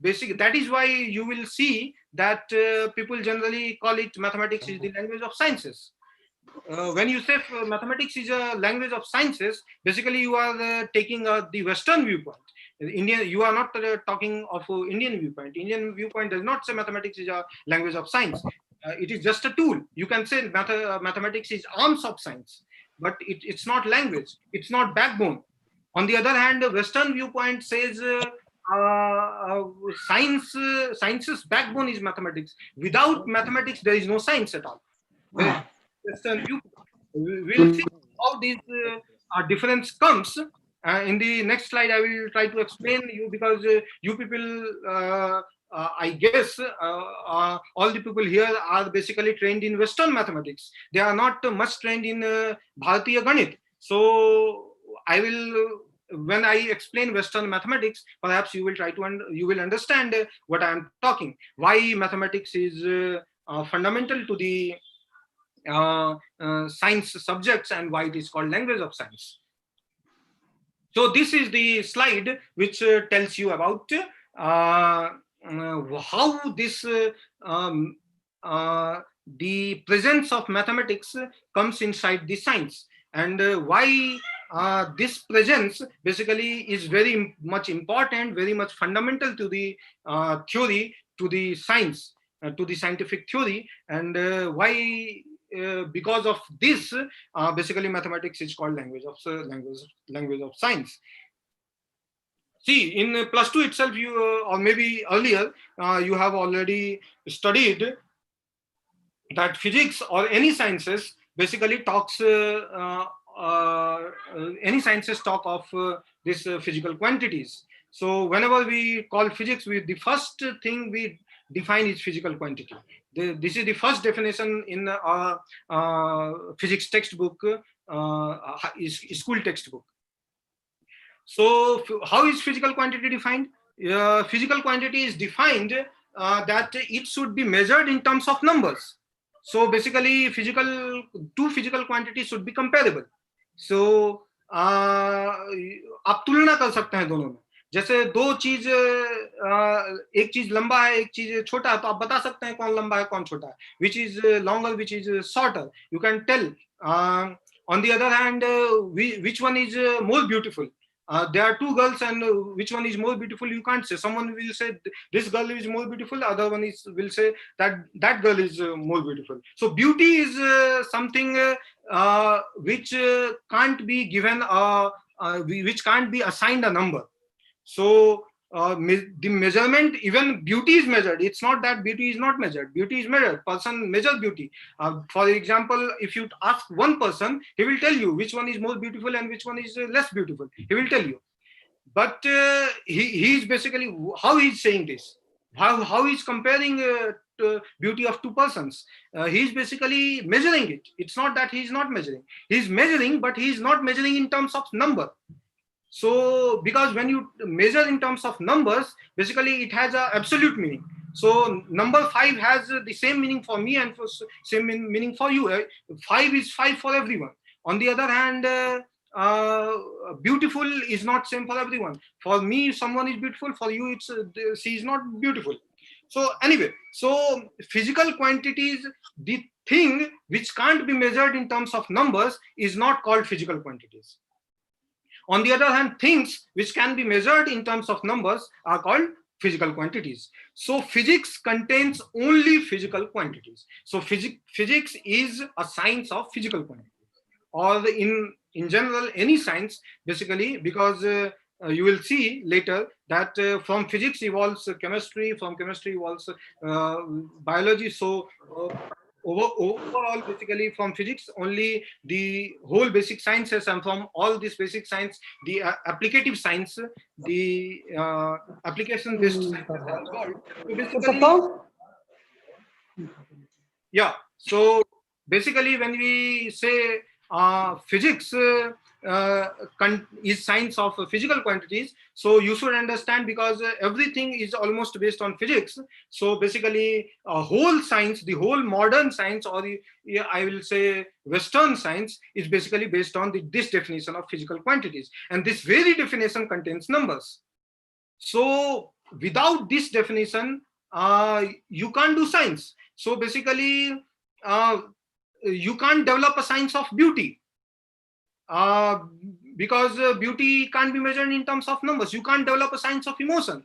basic. That is why you will see that people generally call it mathematics is the language of sciences. When you say mathematics is a language of sciences, basically you are taking the Western viewpoint. Indian, you are not talking of Indian viewpoint. Indian viewpoint does not say mathematics is a language of science. It is just a tool. You can say mathematics is arms of science, but it's not language. It's not backbone. On the other hand, the Western viewpoint says science's backbone is mathematics. Without mathematics, there is no science at all. Western viewpoint. We'll see how this difference comes. In the next slide, I will try to explain you, because you people, I guess, all the people here are basically trained in Western mathematics. They are not much trained in Bharatiya Ganit. So I will, when I explain Western mathematics, perhaps you will try to you will understand what I am talking. Why mathematics is fundamental to the science subjects and why it is called language of science. So this is the slide which tells you about how this the presence of mathematics comes inside the science, and why this presence basically is very much important, very much fundamental to the theory, to the science, to the scientific theory, and why because of this, basically mathematics is called language of science. See, in +2 itself, you or maybe earlier, you have already studied that physics or any sciences basically talks. Any sciences talk of this physical quantities. So whenever we call physics, the first thing we define is physical quantity. This is the first definition in our physics textbook, school textbook. So how is physical quantity defined? Physical quantity is defined that it should be measured in terms of numbers. So basically two physical quantities should be comparable. So आप तुलना कर सकते हैं दोनों में. जैसे दो चीज, एक चीज लंबा है, एक चीज छोटा है, तो आप बता सकते हैं कौन लंबा है कौन छोटा है. Which is longer, which is shorter. You can tell. On the other hand, which one is more beautiful? There are two girls, and which one is more beautiful? You can't say. Someone will say this girl is more beautiful. Other one will say that girl is more beautiful. So beauty is something which can't be given, which can't be assigned a number. So the measurement, even beauty is measured. It's not that beauty is not measured. Beauty is measured. Person measure beauty. For example, if you ask one person, he will tell you which one is more beautiful and which one is less beautiful. He will tell you. But he is basically, how he is saying this? How he is comparing beauty of two persons? He is basically measuring it. It's not that he is not measuring. He is measuring, but he is not measuring in terms of number. So because when you measure in terms of numbers, basically it has an absolute meaning. So number 5 has the same meaning for me and for same meaning for you. 5 is 5 for everyone. On the other hand, beautiful is not same for everyone. For me, someone is beautiful. For you, she is not beautiful. So anyway, so physical quantities, the thing which can't be measured in terms of numbers, is not called physical quantities. On the other hand, things which can be measured in terms of numbers are called physical quantities. So physics contains only physical quantities. So physics is a science of physical quantities, or in general any science, basically, because you will see later that from physics evolves chemistry, from chemistry evolves biology. So overall, basically from physics only the whole basic sciences, and from all this basic science, the applicative science, the application based sciences has evolved. So basically, yeah. So basically, when we say physics is science of physical quantities, so you should understand, because everything is almost based on physics. So basically, whole science, the whole modern science, or the, yeah, I will say Western science, is basically based on this definition of physical quantities, and this very definition contains numbers. So without this definition, you can't do science. So basically, uh, you can't develop a science of beauty, uh, because beauty can't be measured in terms of numbers. You can't develop a science of emotion.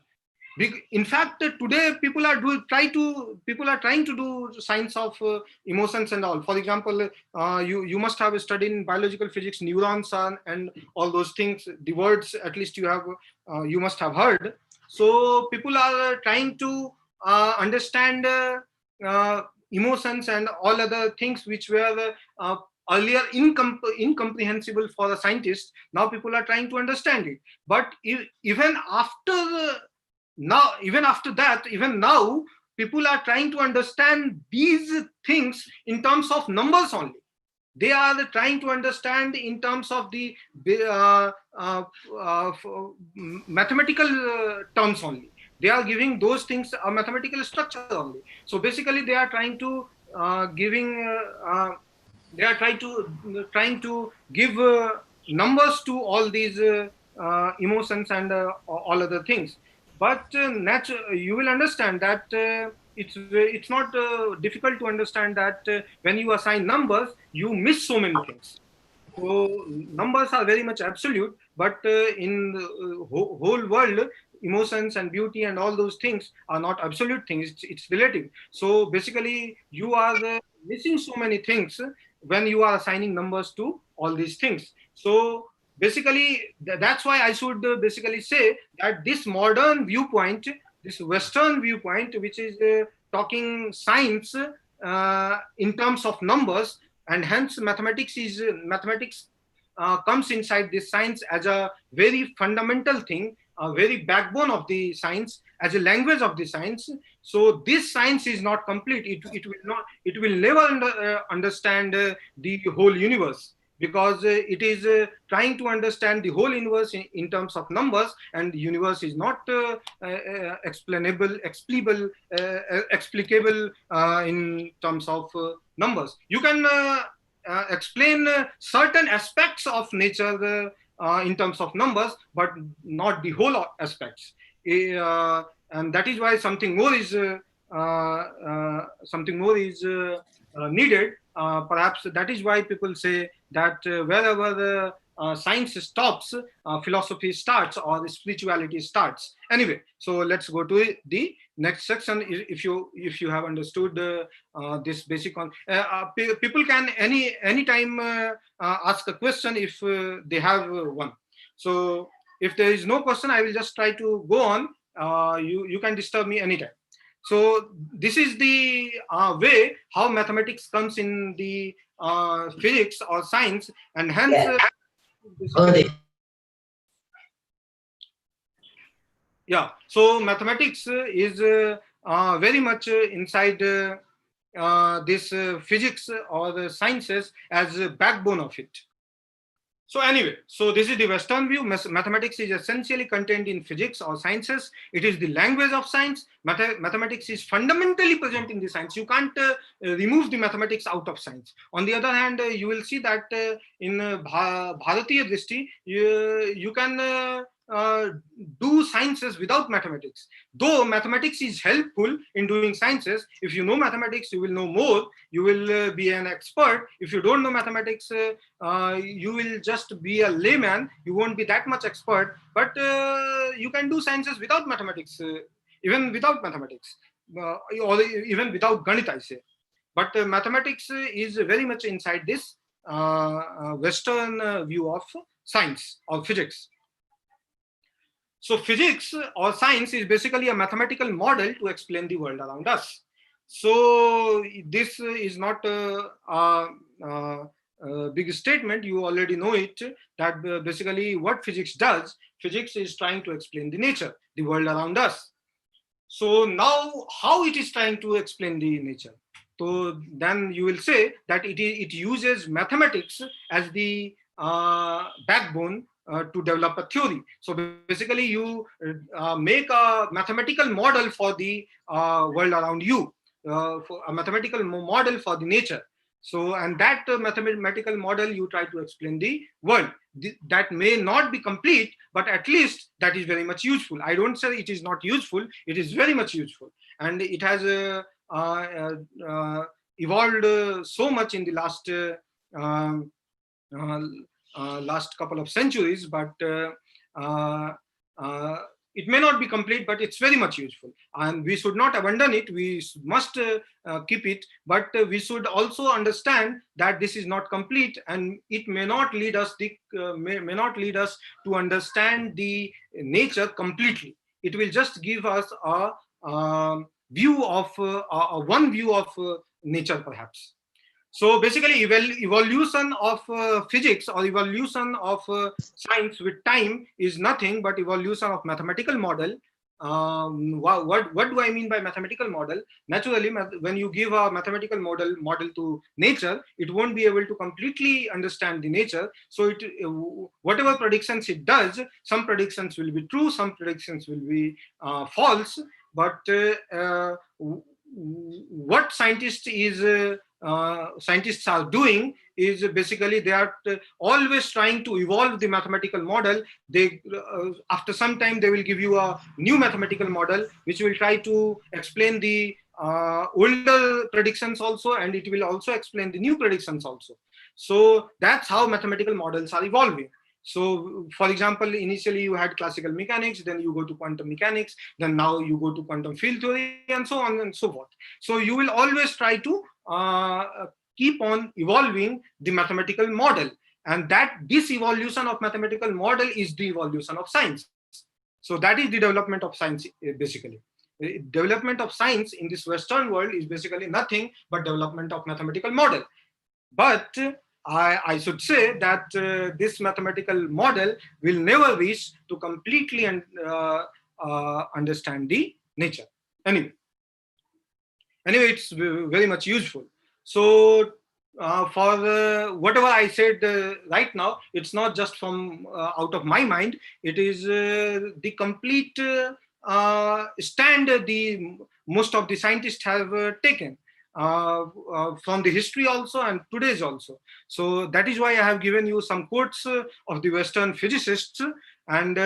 In fact, today people are trying to do science of emotions and all. For example, you must have studied in biological physics neurons and all those things. The words, at least you must have heard. So people are trying to understand uh, emotions and all other things which were earlier incomprehensible for the scientists. Now people are trying to understand it. But even after even after that, even now, people are trying to understand these things in terms of numbers only. They are trying to understand in terms of the mathematical terms only. They are giving those things a mathematical structure only. So basically, they are trying to giving they are trying to give numbers to all these emotions and all other things. But you will understand that it's not difficult to understand that when you assign numbers, you miss so many things. So numbers are very much absolute, but in the whole world, emotions and beauty and all those things are not absolute things. It's relative. So basically, you are missing so many things when you are assigning numbers to all these things. So basically, that's why I should basically say that this modern viewpoint, this Western viewpoint, which is talking science in terms of numbers, and hence mathematics comes inside this science as a very fundamental thing, a very backbone of the science, as a language of the science. So this science is not complete. It will never understand the whole universe, because it is trying to understand the whole universe in terms of numbers, and the universe is not explicable in terms of numbers. You can explain certain aspects of nature in terms of numbers, but not the whole aspects. And that is why something more is needed. Perhaps that is why people say that wherever the science stops, philosophy starts, or spirituality starts. Anyway, so let's go to the next section. If you have understood this basic one, people can any time ask a question if they have one. So if there is no question, I will just try to go on. You can disturb me anytime. So this is the way how mathematics comes in the physics or science, and hence basically, yeah. So mathematics is very much inside this physics or the sciences as a backbone of it. So anyway, so this is the Western view. Mathematics is essentially contained in physics or sciences. It is the language of science. Mathematics is fundamentally present in the science. You can't remove the mathematics out of science. On the other hand, you will see that in Bharatiya Drishti, you can do sciences without mathematics. Though mathematics is helpful in doing sciences, if you know mathematics, you will know more. You will be an expert. If you don't know mathematics, you will just be a layman. You won't be that much expert, but you can do sciences without mathematics, even without mathematics, or even without Ganit, I say. But mathematics is very much inside this Western view of science or physics. So physics or science is basically a mathematical model to explain the world around us. So this is not a big statement. You already know it, that basically what physics does, physics is trying to explain the nature, the world around us. So now how it is trying to explain the nature? So then you will say that it uses mathematics as the backbone to develop a theory. So basically you make a mathematical model for the world around you, for a mathematical model for the nature. So, and that mathematical model you try to explain the world. That may not be complete, but at least that is very much useful. I don't say it is not useful, it is very much useful. And it has uh, uh, evolved so much in the um, uh, last couple of centuries, but uh, uh, it may not be complete, but it's very much useful, and we should not abandon it. We must keep it, but we should also understand that this is not complete, and it may not lead us may not lead us to understand the nature completely. It will just give us a view of one view of nature, perhaps. So basically, evolution of physics or evolution of science with time is nothing but evolution of mathematical model. What do I mean by mathematical model? Naturally, when you give a mathematical model to nature, it won't be able to completely understand the nature. So it whatever predictions it does, some predictions will be true, some predictions will be false. But what scientists are doing is basically they are always trying to evolve the mathematical model. They after some time they will give you a new mathematical model which will try to explain the older predictions also, and it will also explain the new predictions also. So that's how mathematical models are evolving. So, for example, initially you had classical mechanics, then you go to quantum mechanics, then now you go to quantum field theory, and so on and so forth. So you will always try to keep on evolving the mathematical model, and that this evolution of mathematical model is the evolution of science. So that is the development of science, basically. Development of science in this Western world is basically nothing but development of mathematical model. But I should say that this mathematical model will never reach to completely understand the nature. Anyway, it's very much useful. So for whatever I said right now, it's not just from out of my mind. It is the complete stand the most of the scientists have taken from the history also and today's also. So that is why I have given you some quotes of the Western physicists, and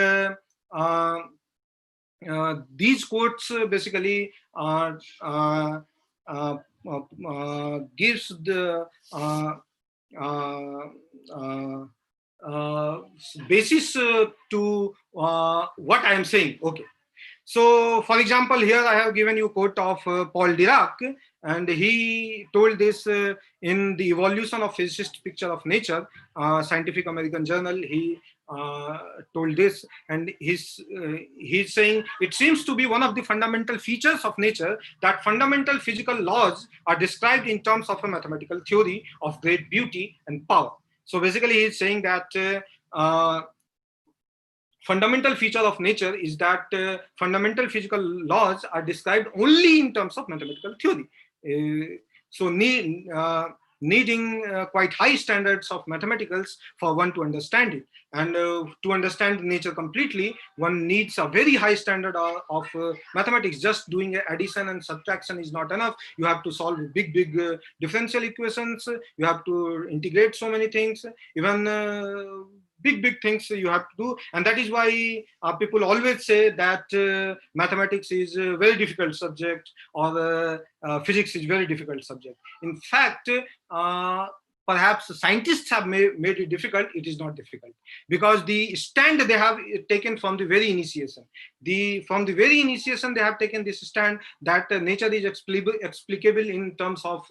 these quotes basically gives the uh, uh, uh, basis to what I am saying. Okay. So, for example, here I have given you a quote of Paul Dirac, and he told this in the Evolution of Physicist Picture of Nature, Scientific American Journal. He told this, and he's saying it seems to be one of the fundamental features of nature that fundamental physical laws are described in terms of a mathematical theory of great beauty and power. So basically, he's saying that. Fundamental feature of nature is that fundamental physical laws are described only in terms of mathematical theory. So needing quite high standards of mathematics for one to understand it. And to understand nature completely, one needs a very high standard of mathematics. Just doing addition and subtraction is not enough. You have to solve big differential equations. You have to integrate so many things. Even big things you have to do, and that is why people always say that mathematics is a very difficult subject, or physics is very difficult subject. In fact, perhaps scientists have made it difficult. It is not difficult, because the stand they have taken from the very initiation. From the very initiation they have taken this stand that nature is explicable in terms of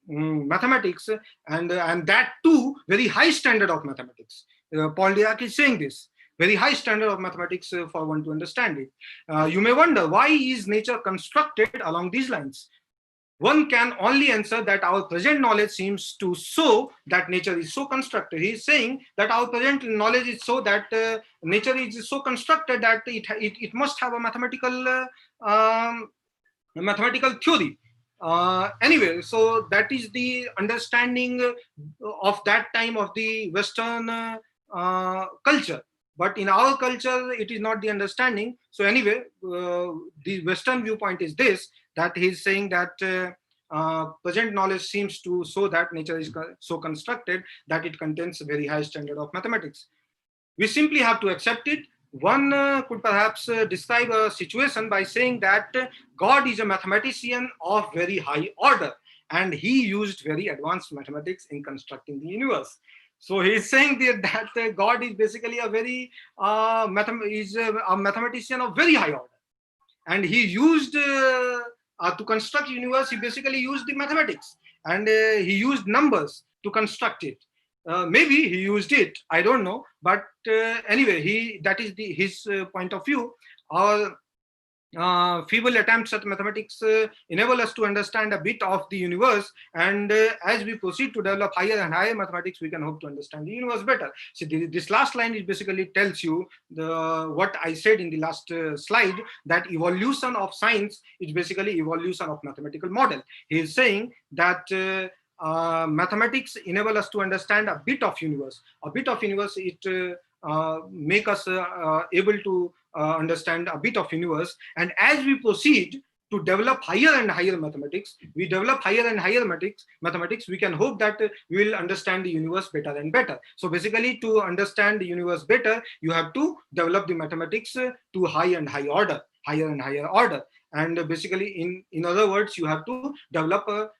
mathematics, and that too very high standard of mathematics. Paul Dirac is saying this. very high standard of mathematics for one to understand it. You may wonder, why is nature constructed along these lines? One can only answer that our present knowledge seems to show that nature is so constructed. He is saying that our present knowledge is so that nature is so constructed that it must have a mathematical theory. Anyway, so that is the understanding of that time of the Western culture. But in our culture, it is not the understanding. So anyway, the Western viewpoint is this, that he is saying that present knowledge seems to show that nature is so constructed that it contains a very high standard of mathematics. We simply have to accept it. One could perhaps describe a situation by saying that God is a mathematician of very high order, and he used very advanced mathematics in constructing the universe. So he is saying that God is basically a very a mathematician of very high order, and he used to construct universe. He basically used the mathematics, and he used numbers to construct it. Maybe he used it, I don't know, but anyway, that is his point of view. Our feeble attempts at mathematics enable us to understand a bit of the universe, and as we proceed to develop higher and higher mathematics, we can hope to understand the universe better. So this last line, it basically tells you what I said in the last slide, that evolution of science is basically evolution of mathematical model. He is saying that mathematics enable us to understand a bit of universe. A bit of universe, it make us able to understand a bit of universe. And as we proceed to develop higher and higher mathematics, we develop higher and higher mathematics, we can hope that we will understand the universe better and better. So basically, to understand the universe better, you have to develop the mathematics to higher and higher order. And basically, in other words, you have to develop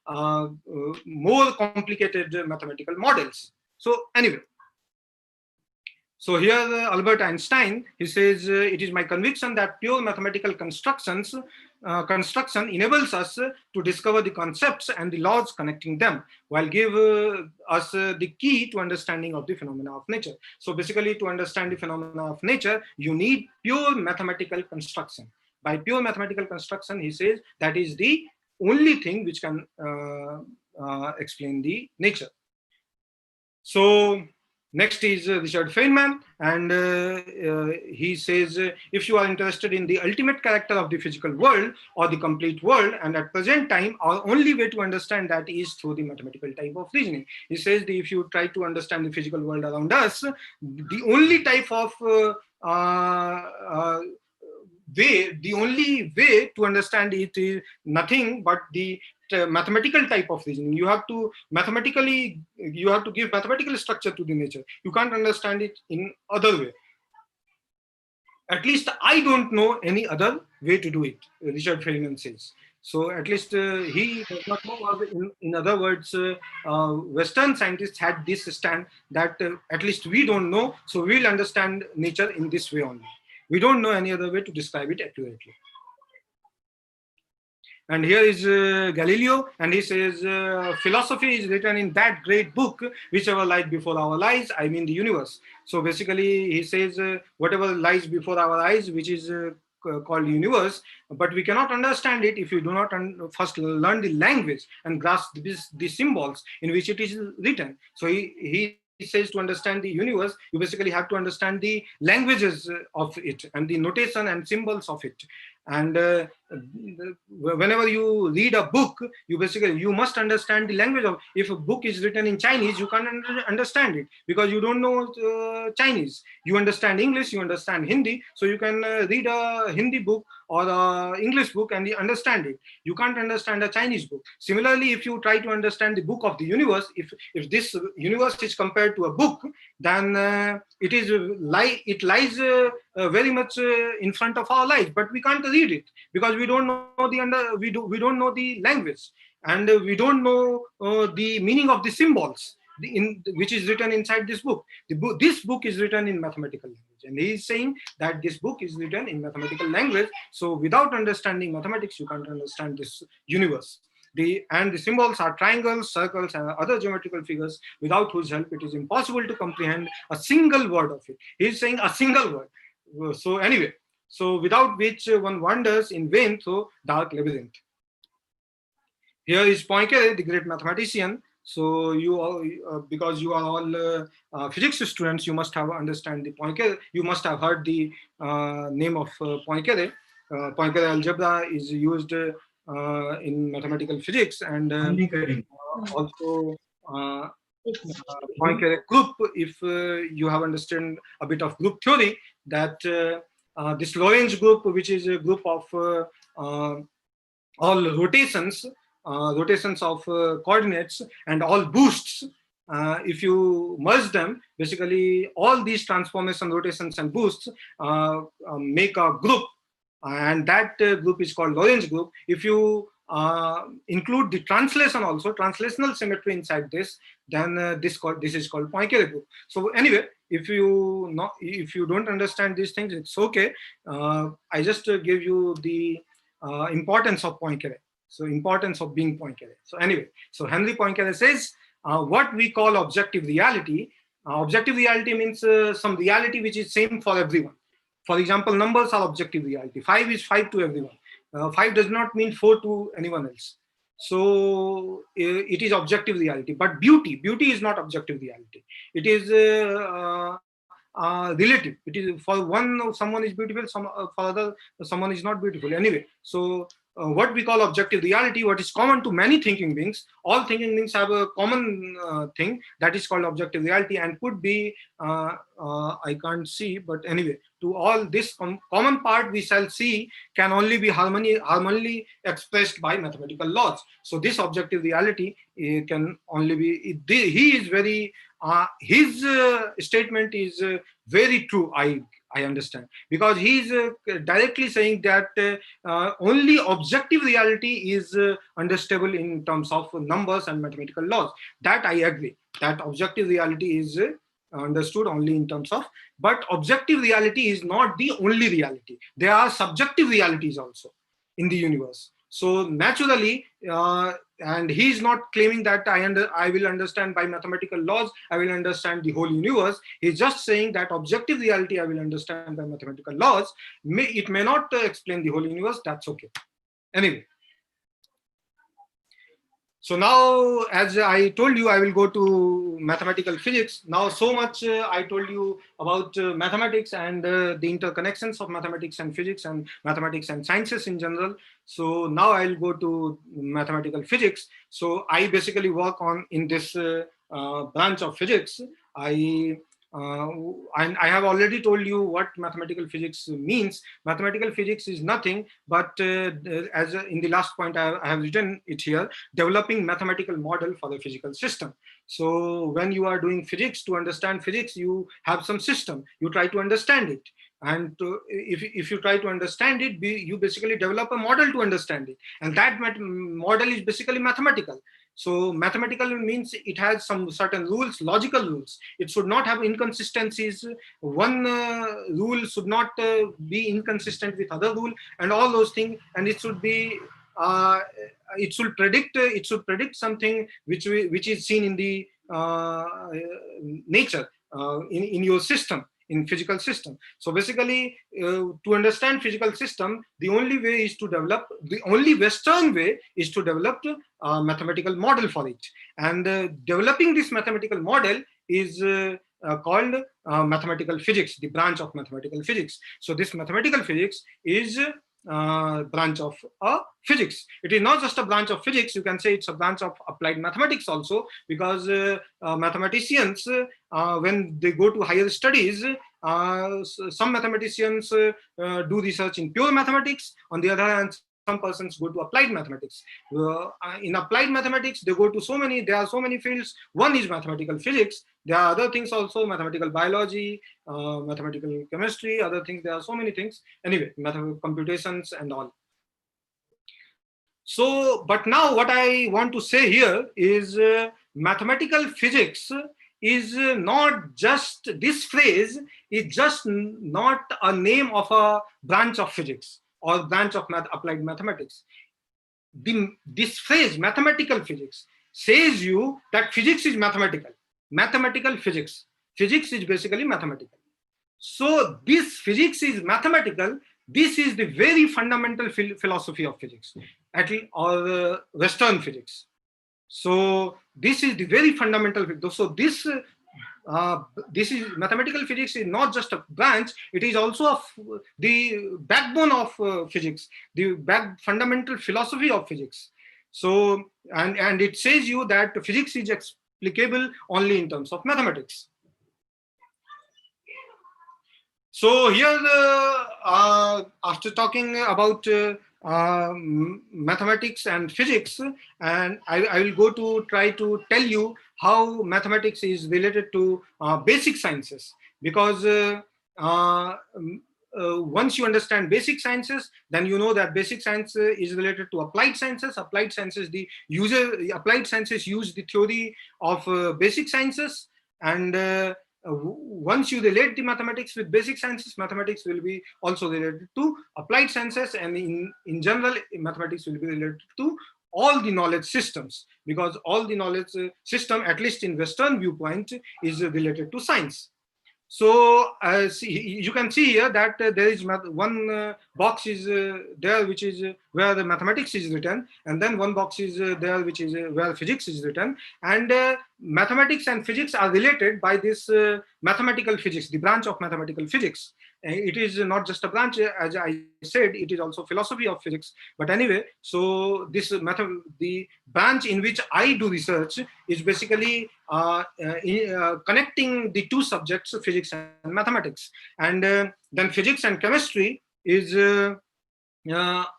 more complicated mathematical models. So anyway, so here Albert Einstein, he says, it is my conviction that pure mathematical construction enables us to discover the concepts and the laws connecting them, while give us the key to understanding of the phenomena of nature. So basically, to understand the phenomena of nature, you need pure mathematical construction. By pure mathematical construction, he says, that is the only thing which can explain the nature. So next is Richard Feynman, and he says, if you are interested in the ultimate character of the physical world or the complete world, and at present time, our only way to understand that is through the mathematical type of reasoning. He says that if you try to understand the physical world around us, the only type of the only way to understand it is nothing but the mathematical type of reasoning. You have to give mathematical structure to the nature. You can't understand it in other way. At least I don't know any other way to do it, Richard Feynman says. So at least he does not know. In other words, Western scientists had this stand that at least we don't know, so we'll understand nature in this way only. We don't know any other way to describe it accurately. And here is Galileo, and he says, philosophy is written in that great book, whichever lies before our eyes, I mean the universe. So basically, he says, whatever lies before our eyes, which is called universe, but we cannot understand it if we do not first learn the language and grasp the symbols in which it is written. So he says, to understand the universe, you basically have to understand the languages of it and the notation and symbols of it. And whenever you read a book, you must understand the language of. If a book is written in Chinese, you can't understand it because you don't know Chinese. You understand English, you understand Hindi, so you can read a Hindi book or a English book and you understand it. You can't understand a Chinese book. Similarly, if you try to understand the book of the universe, if this universe is compared to a book, then it lies very much in front of our lives, but we can't read it because we don't know we don't know the language, and we don't know the meaning of the symbols which is written inside this book. This book is written in mathematical language, and he is saying that this book is written in mathematical language. So without understanding mathematics, you can't understand this universe. The symbols are triangles, circles, and other geometrical figures without whose help it is impossible to comprehend a single word of it. He is saying a single word. So anyway, so without which one wanders in vain through dark labyrinth. Here is Poincaré, the great mathematician. So you all, because you are all physics students, you must have understand the Poincaré. You must have heard the name of Poincaré. Poincaré algebra is used in mathematical physics, and also Poincaré group. If you have understood a bit of group theory, that this Lorentz group, which is a group of all rotations, rotations of coordinates and all boosts, if you merge them, basically all these transformation, rotations and boosts make a group, and that group is called Lorentz group. If you include the translation also, translational symmetry inside this, then this is called Poincaré group. So anyway, if you don't understand these things, it's okay. I just give you the importance of Poincaré. So importance of being Poincaré. So anyway, so Henry Poincaré says what we call objective reality. Objective reality means some reality which is same for everyone. For example, numbers are objective reality. 5 is 5 to everyone. 5 does not mean 4 to anyone else. So it is objective reality. But beauty is not objective reality. It is relative. It is for one, someone is beautiful, for other, someone is not beautiful. Anyway, so what we call objective reality, what is common to many thinking beings, all thinking beings have a common thing that is called objective reality, and could be, I can't see, but anyway, to all this common part we shall see can only be harmoniously expressed by mathematical laws. So this objective reality can only be, he is very, his statement is very true, I understand, because he's directly saying that only objective reality is understandable in terms of numbers and mathematical laws. That I agree, that objective reality is understood only in terms of, but objective reality is not the only reality. There are subjective realities also in the universe. So naturally, and he is not claiming that I will understand by mathematical laws, I will understand the whole universe. He's just saying that objective reality I will understand by mathematical laws. It may not explain the whole universe, that's okay. Anyway. So now, as I told you, I will go to mathematical physics. Now, so much I told you about mathematics and the interconnections of mathematics and physics and mathematics and sciences in general. So now I'll go to mathematical physics. So I basically work on in this branch of physics. And I have already told you what mathematical physics means. Mathematical physics is nothing but, as in the last point I have written it here, developing mathematical model for the physical system. So when you are doing physics, to understand physics, you have some system, you try to understand it. And if you try to understand it, you basically develop a model to understand it. And that model is basically mathematical. So mathematical means it has some certain rules, logical rules. It should not have inconsistencies. One rule should not be inconsistent with other rule, and all those things. And it should be, it should predict something which is seen in the nature, in your system, in physical system. So basically, to understand physical system, the only way is to develop, the only Western way is to develop a mathematical model for it. And developing this mathematical model is called mathematical physics, the branch of mathematical physics. So this mathematical physics is branch of physics. It is not just a branch of physics, you can say it's a branch of applied mathematics also, because mathematicians, when they go to higher studies, some mathematicians do research in pure mathematics. On the other hand, some persons go to applied mathematics. In applied mathematics, they go to there are so many fields. One is mathematical physics. There are other things also, mathematical biology, mathematical chemistry, other things. There are so many things. Anyway, mathematical computations and all. So, but now what I want to say here is mathematical physics is not just, this phrase is just not a name of a branch of physics or branch of applied mathematics. this phrase mathematical physics says you that physics is mathematical. Mathematical physics. Physics is basically mathematical. So this physics is mathematical. This is the very fundamental philosophy of physics, at least, or Western physics. So this is the very fundamental. So this is mathematical physics is not just a branch, it is also the backbone of physics, the fundamental philosophy of physics. So and it says you that physics is explicable only in terms of mathematics. So here after talking about mathematics and physics, and I will go to try to tell you how mathematics is related to basic sciences, because once you understand basic sciences, then you know that basic science is related to applied sciences. Applied sciences use the theory of basic sciences, and once you relate the mathematics with basic sciences, mathematics will be also related to applied sciences, and in general, mathematics will be related to all the knowledge systems, because all the knowledge system, at least in Western viewpoint, is related to science. So you can see here that there is one box is there, which is where the mathematics is written, and then one box is there, which is where physics is written. And mathematics and physics are related by this mathematical physics, the branch of mathematical physics. It is not just a branch, as I said, it is also philosophy of physics. But anyway, so the branch in which I do research is basically connecting the two subjects, physics and mathematics. And then physics and chemistry is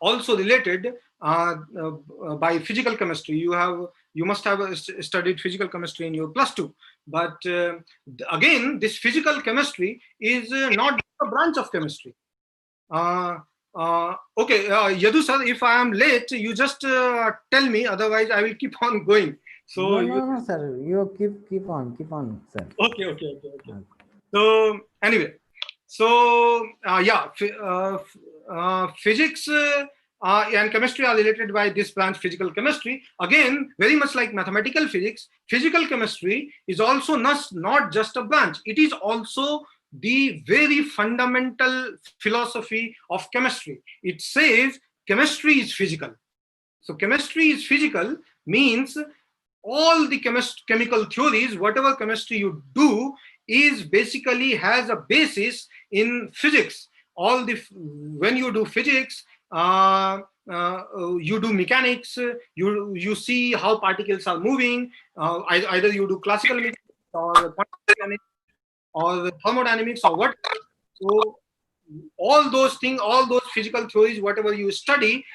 also related by physical chemistry. You must have studied physical chemistry in your +2, but again, this physical chemistry is not a branch of chemistry. Okay, Yadu sir, if I am late, you just tell me, otherwise I will keep on going. So no, sir, you keep on, sir. Okay. So anyway, so physics and chemistry are related by this branch, physical chemistry. Again, very much like mathematical physics, physical chemistry is also not just a branch. It is also the very fundamental philosophy of chemistry. It says chemistry is physical. So chemistry is physical means all the chemical theories, whatever chemistry you do, is basically has a basis in physics. When you do physics, you do mechanics, you see how particles are moving. Either you do classical mechanics or quantum mechanics or thermodynamics or what. So all those things, all those physical theories, whatever you study,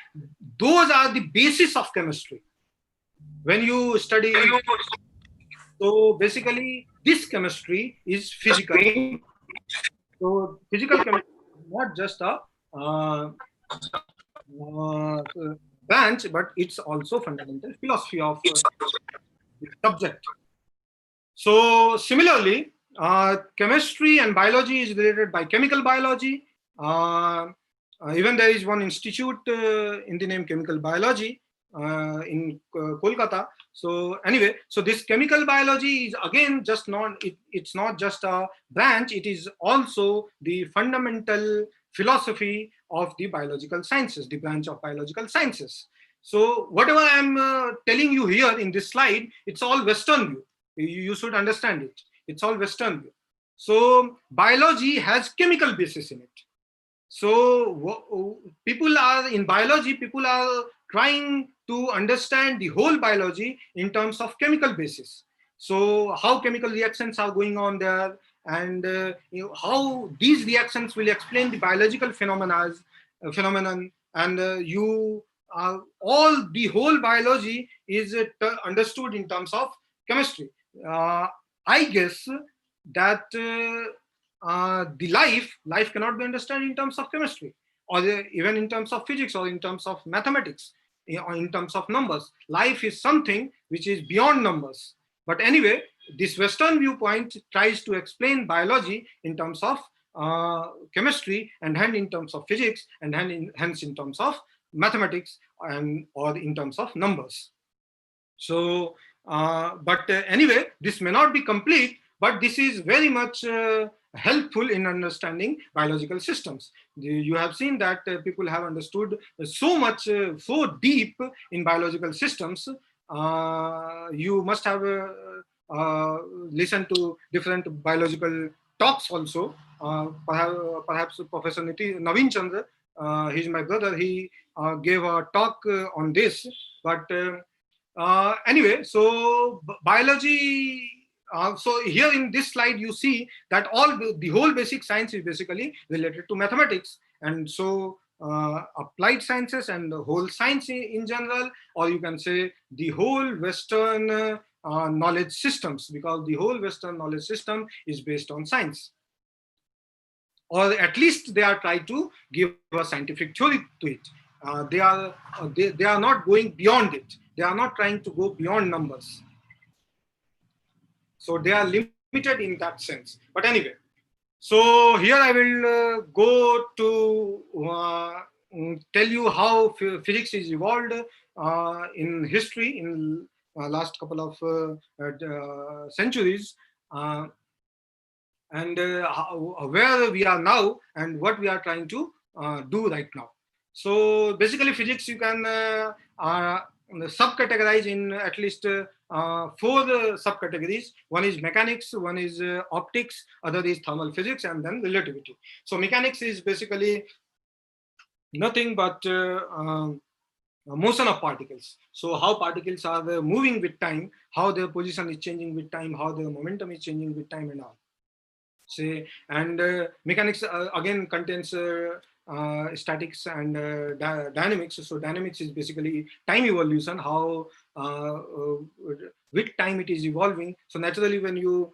those are the basis of chemistry. When you study, so basically this chemistry is physical. So physical chemistry is not just a branch, but it's also fundamental philosophy of the subject. So similarly, chemistry and biology is related by chemical biology. Even there is one institute in the name chemical biology in Kolkata. So anyway, so this chemical biology is again just it's not just a branch, it is also the fundamental philosophy of the biological sciences, the branch of biological sciences. So whatever I'm telling you here in this slide, it's all Western view. You should understand it. It's all Western view. So biology has chemical basis in it. So people are in biology, people are trying to understand the whole biology in terms of chemical basis. So how chemical reactions are going on there, and how these reactions will explain the biological phenomenon, and all the whole biology is understood in terms of chemistry. I guess that the life cannot be understood in terms of chemistry, or even in terms of physics, or in terms of mathematics, or in terms of numbers. Life is something which is beyond numbers. But anyway, this Western viewpoint tries to explain biology in terms of chemistry, and hence in terms of physics, and hence in terms of mathematics and or in terms of numbers. So, but anyway, this may not be complete, but this is very much helpful in understanding biological systems. You have seen that people have understood so much, so deep in biological systems. You must have listened to different biological talks also. Perhaps Professor Naveen Chandra, he's my brother, he gave a talk on this. But anyway, so biology. So here in this slide, you see that the whole basic science is basically related to mathematics, and so applied sciences and the whole science in general, or you can say the whole Western knowledge systems, because the whole Western knowledge system is based on science, or at least they are trying to give a scientific theory to it. They are not going beyond it. They are not trying to go beyond numbers. So they are limited in that sense. But anyway, so here I will go to tell you how physics is evolved in history in last couple of centuries. And where we are now and what we are trying to do right now. So basically physics you can subcategorize in at least four subcategories. One is mechanics, one is optics, other is thermal physics, and then relativity. So mechanics is basically nothing but motion of particles. So how particles are moving with time, how their position is changing with time, how their momentum is changing with time and all. Say, and mechanics again contains statics and dynamics. So dynamics is basically time evolution, how with time it is evolving. So naturally when you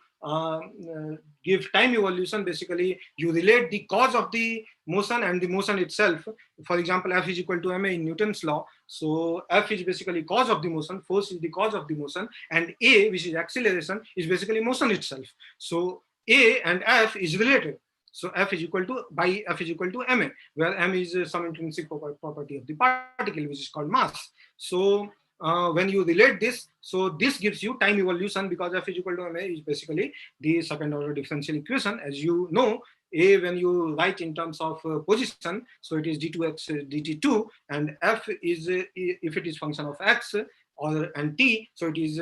give time evolution, basically you relate the cause of the motion and the motion itself. For example, F is equal to ma in Newton's law. So F is basically cause of the motion, force is the cause of the motion, and A, which is acceleration, is basically motion itself. So A and F is related. So F is equal to ma, where m is some intrinsic property of the particle, which is called mass. So when you relate this, so this gives you time evolution, because F is equal to ma is basically the second order differential equation. As you know, A, when you write in terms of position, so it is d2x dt2, and F is if it is function of x or and t, so it is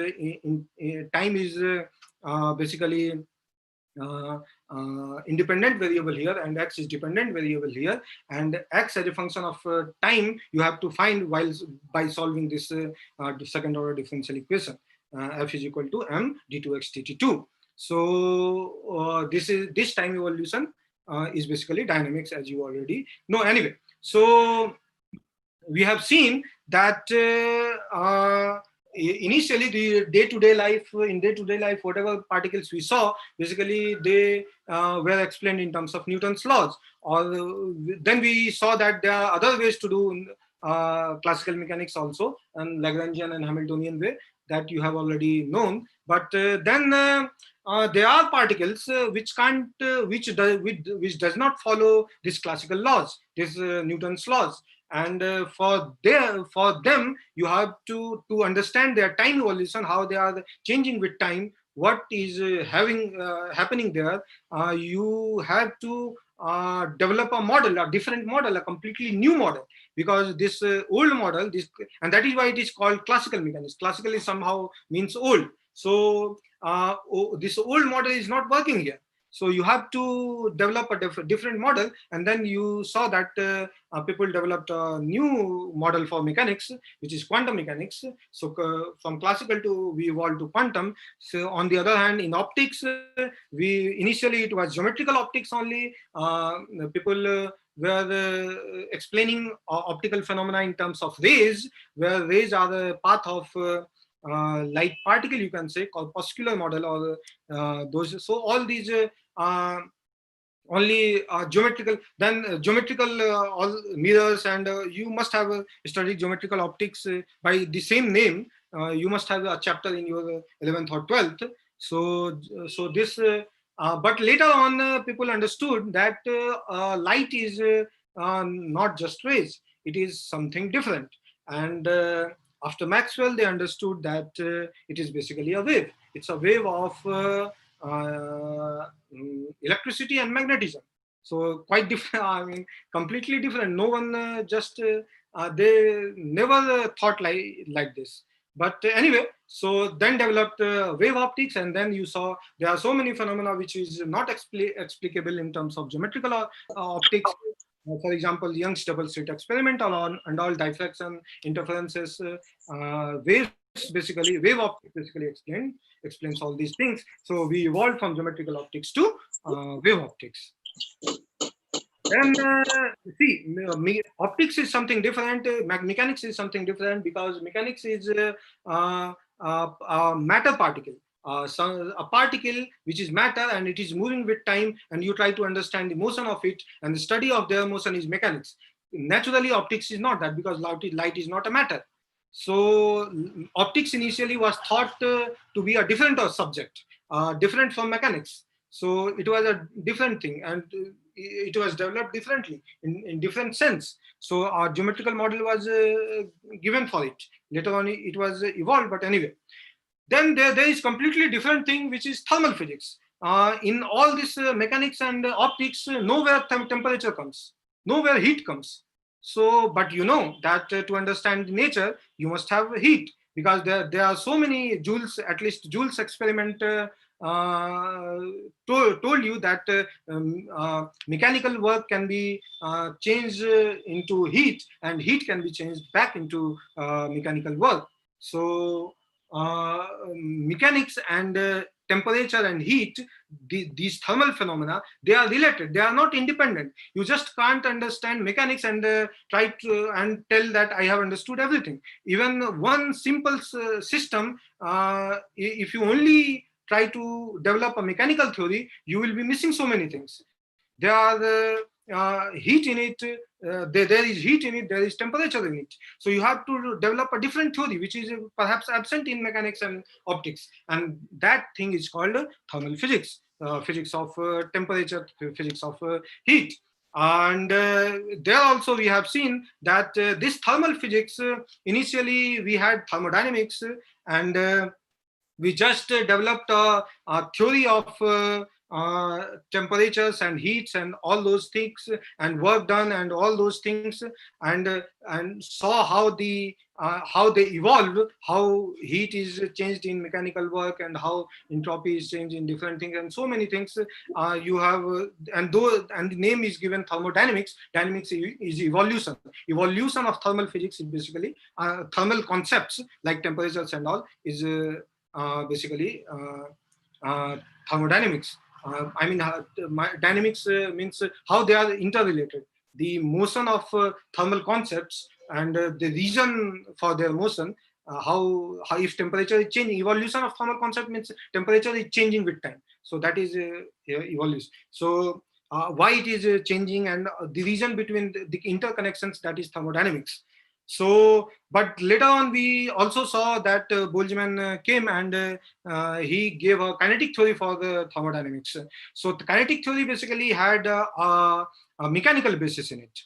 time is basically independent variable here, and x is dependent variable here, and x as a function of time you have to find while by solving this second order differential equation. F is equal to m d2x dt2. So this time evolution is basically dynamics, as you already know. Anyway, so we have seen that initially the day-to-day life, whatever particles we saw, basically they were explained in terms of Newton's laws. Or then we saw that there are other ways to do classical mechanics also, and Lagrangian and Hamiltonian way that you have already known. But then there are particles which can't, which does not follow this classical laws, this Newton's laws. And for them you have to understand their time evolution, how they are changing with time, what is happening there. You have to develop a model, a different model, a completely new model, because this old model, and that is why it is called classical mechanics. Classical is somehow means old. So this old model is not working here. So you have to develop a different model, and then you saw that people developed a new model for mechanics, which is quantum mechanics. So from classical we evolved to quantum. So on the other hand, in optics, we initially it was geometrical optics only. People were explaining optical phenomena in terms of rays, where rays are the path of light particle, you can say, corpuscular model, or those. So all these only geometrical, then geometrical all mirrors, and you must have studied geometrical optics by the same name. You must have a chapter in your 11th or 12th. So this but later on people understood that light is not just rays. it is something different. And after Maxwell, they understood that it is basically a wave. It's a wave of electricity and magnetism. So quite different. I mean, completely different. No one they never thought like this. But anyway, so then developed wave optics, and then you saw there are so many phenomena which is not explicable in terms of geometrical optics. For example, Young's double slit experiment and all diffraction, interferences, waves basically, wave optics basically explains all these things. So we evolved from geometrical optics to wave optics. Then optics is something different. Mechanics is something different, because mechanics is a matter particle. A particle which is matter and it is moving with time, and you try to understand the motion of it, and the study of their motion is mechanics. Naturally, optics is not that, because light is not a matter. So optics initially was thought to be a different subject, different from mechanics. So it was a different thing, and it was developed differently in different sense. So our geometrical model was given for it. Later on, it was evolved. But anyway, then there is completely different thing, which is thermal physics. In all this mechanics and optics, nowhere temperature comes, nowhere heat comes. So, but you know that to understand nature, you must have heat, because there are so many joules. At least Joule's experiment told you that mechanical work can be changed into heat, and heat can be changed back into mechanical work. So mechanics and temperature and heat, these thermal phenomena, they are related, they are not independent. You just can't understand mechanics and try to and tell that I have understood everything. Even one simple system, if you only try to develop a mechanical theory, you will be missing so many things. There are heat in it, there is heat in it, there is temperature in it. So you have to develop a different theory, which is perhaps absent in mechanics and optics. And that thing is called thermal physics, physics of temperature, physics of heat. And there also we have seen that this thermal physics, initially we had thermodynamics, and we just developed a theory of temperatures and heats and all those things, and work done and all those things, and saw how they evolve, how heat is changed in mechanical work, and how entropy is changed in different things, and so many things. You have and the name is given thermodynamics. Dynamics is evolution of thermal physics. Is basically thermal concepts like temperatures and all is basically thermodynamics. I mean, dynamics means how they are interrelated. The motion of thermal concepts and the reason for their motion. How if temperature is changing, evolution of thermal concept means temperature is changing with time. So that is evolution. So why it is changing, and the reason between the interconnections, that is thermodynamics. So, but later on we also saw that Boltzmann came and he gave a kinetic theory for the thermodynamics. So the kinetic theory basically had a mechanical basis in it.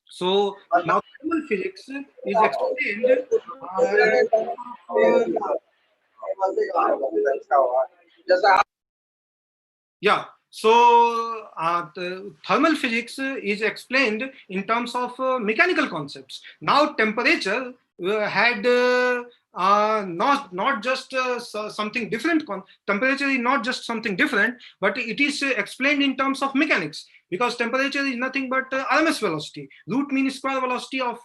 So now thermal physics is explained yeah. So the thermal physics is explained in terms of mechanical concepts. Now temperature had not just something different. Temperature is not just something different, but it is explained in terms of mechanics, because temperature is nothing but RMS velocity, root mean square velocity of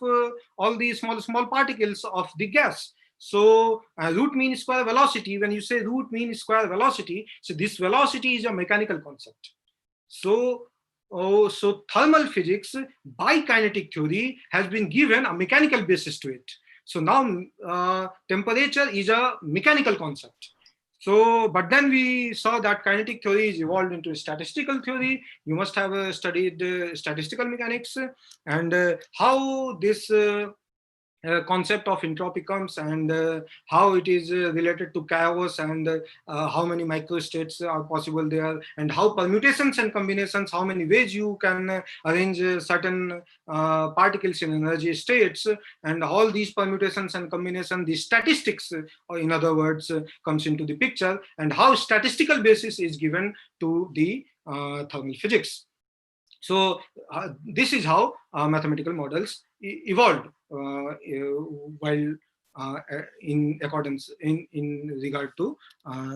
all the small particles of the gas. So root mean square velocity, when you say root mean square velocity, so this velocity is a mechanical concept. So so thermal physics by kinetic theory has been given a mechanical basis to it. So now temperature is a mechanical concept. So, but then we saw that kinetic theory is evolved into statistical theory. You must have studied statistical mechanics, and how this concept of entropy comes, and how it is related to chaos, and how many microstates are possible there, and how permutations and combinations, how many ways you can arrange certain particles in energy states, and all these permutations and combinations, the statistics, or in other words, comes into the picture, and how statistical basis is given to the thermal physics. So this is how mathematical models evolved while in accordance in regard to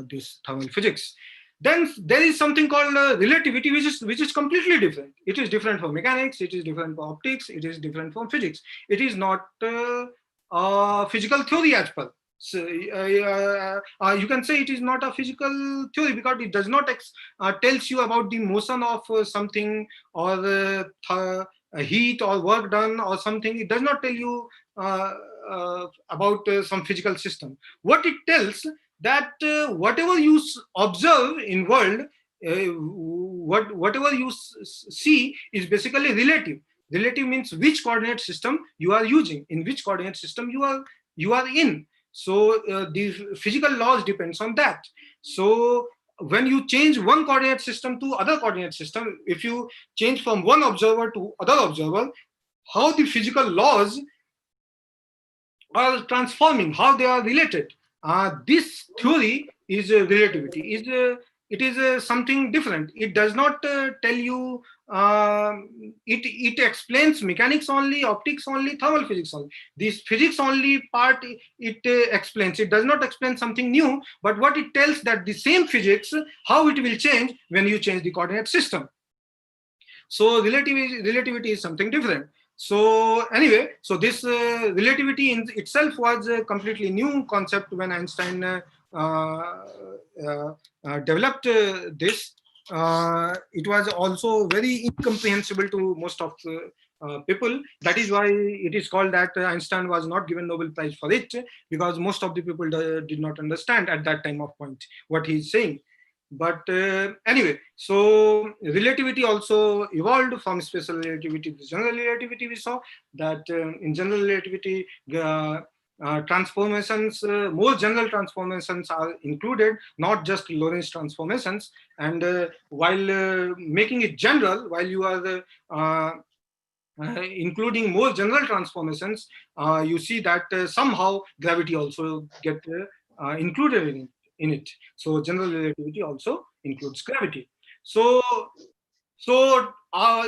this thermal physics. Then there is something called relativity, which is completely different. It is different from mechanics. It is different from optics. It is different from physics. It is not physical theory as per. So, you can say it is not a physical theory because it does not tells you about the motion of something, or heat or work done or something. It does not tell you about some physical system. What it tells, that whatever you observe in world, whatever you see is basically relative. Relative means which coordinate system you are using, in which coordinate system you are in. So the physical laws depends on that. So when you change one coordinate system to other coordinate system, if you change from one observer to other observer, how the physical laws are transforming, how they are related. This theory is relativity. It is something different. It does not tell you. It explains mechanics only, optics only, thermal physics only. This physics only part it explains. It does not explain something new. But what it tells, that the same physics, how it will change when you change the coordinate system. So relativity is something different. So anyway, so this relativity in itself was a completely new concept when Einstein developed this. It was also very incomprehensible to most of people. That is why it is called that Einstein was not given Nobel Prize for it, because most of the people did not understand at that time of point what he is saying. But anyway, so relativity also evolved from special relativity to general relativity. We saw that in general relativity, transformations, more general transformations are included, not just Lorentz transformations. And while making it general, while you are including more general transformations, you see that somehow gravity also get included in it. So general relativity also includes gravity. So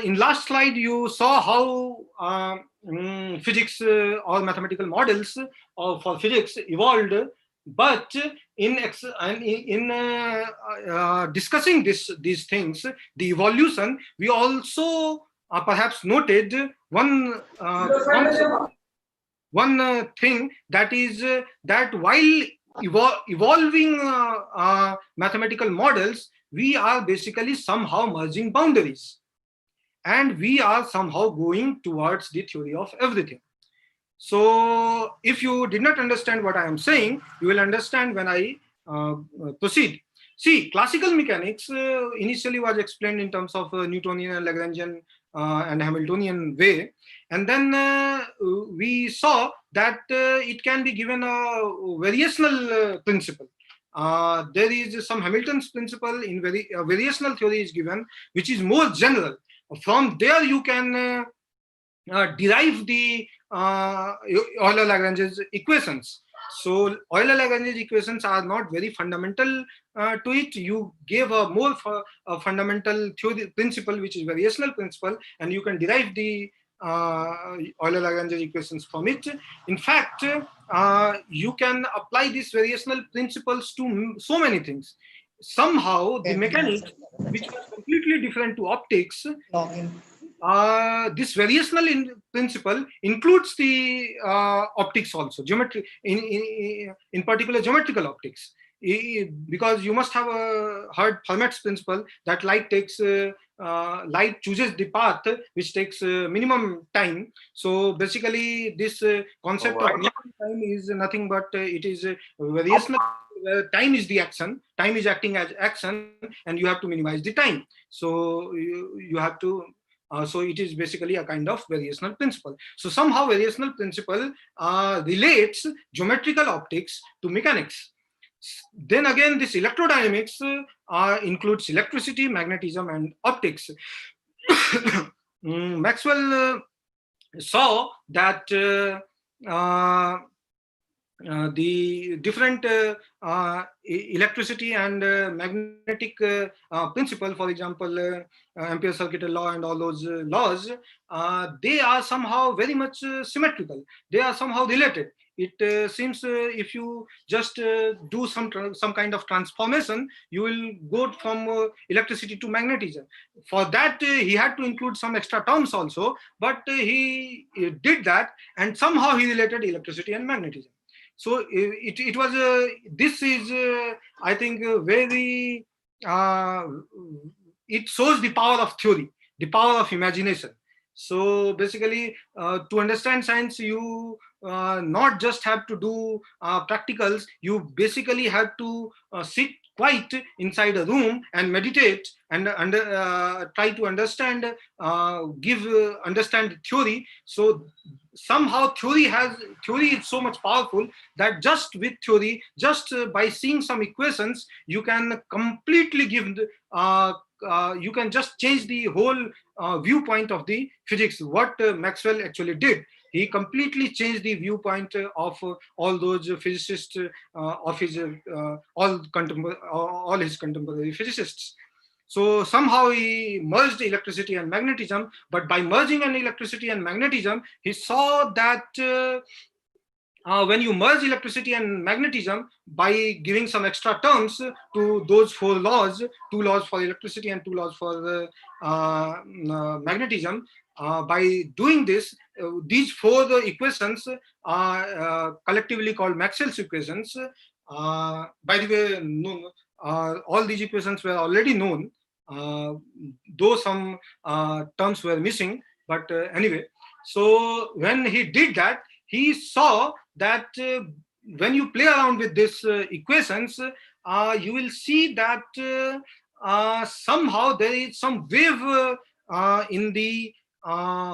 in last slide you saw how physics or mathematical models for physics evolved. But in discussing these things, the evolution, we also perhaps noted one concept, one thing, that is that while evolving mathematical models, we are basically somehow merging boundaries, and we are somehow going towards the theory of everything. So if you did not understand what I am saying, you will understand when I proceed. See, classical mechanics initially was explained in terms of Newtonian and Lagrangian and Hamiltonian way. And then we saw that it can be given a variational principle. There is some Hamilton's principle in variational theory is given, which is more general. From there, you can derive the Euler-Lagrange's equations. So Euler-Lagrange's equations are not very fundamental to it. You gave a more fundamental theory principle, which is variational principle, and you can derive the Euler-Lagrange's equations from it. In fact, you can apply these variational principles to so many things. Somehow, the mechanics, which was completely different to optics, this variational principle includes the optics also, geometry, in particular geometrical optics. Because you must have heard Fermat's principle that light chooses the path which takes minimum time. So basically, this concept of minimum time is nothing but it is variational. Time is the action, time is acting as action, and you have to minimize the time. So you have to So it is basically a kind of variational principle. So somehow variational principle relates geometrical optics to mechanics. Then again, this electrodynamics includes electricity, magnetism, and optics. Maxwell saw that the different electricity and magnetic principle, for example, Ampere's circuital law and all those laws, they are somehow very much symmetrical. They are somehow related. It seems if you just do some kind of transformation, you will go from electricity to magnetism. For that, he had to include some extra terms also, but he did that, and somehow he related electricity and magnetism. So it was this is I think very uh, it shows the power of theory, the power of imagination. So basically, to understand science, you not just have to do practicals. You basically have to sit quiet inside a room and meditate and try to understand, understand theory. So somehow theory is so much powerful that just with theory, just by seeing some equations, you can completely give you can just change the whole viewpoint of the physics. What Maxwell actually did, he completely changed the viewpoint of all those physicists of his all his contemporary physicists. So somehow he merged electricity and magnetism, but by merging an electricity and magnetism, he saw that when you merge electricity and magnetism by giving some extra terms to those four laws, two laws for electricity and two laws for magnetism, by doing this, these four equations are collectively called Maxwell's equations. By the way, no, all these equations were already known, though some terms were missing. But anyway, so when he did that, he saw that when you play around with these equations, you will see that somehow there is some wave in the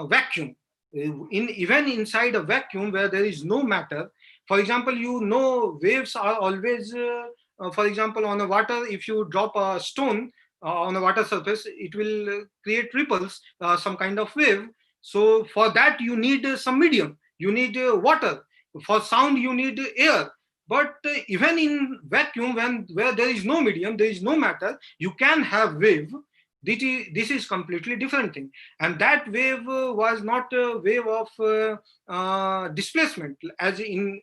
vacuum. Even inside a vacuum where there is no matter, for example, you know, waves are always, for example, on a water, if you drop a stone on a water surface, it will create ripples, some kind of wave. So for that, you need some medium, you need water. For sound, you need air. But even in vacuum, where there is no medium, there is no matter, you can have wave. This is completely different thing, and that wave was not a wave of displacement, as in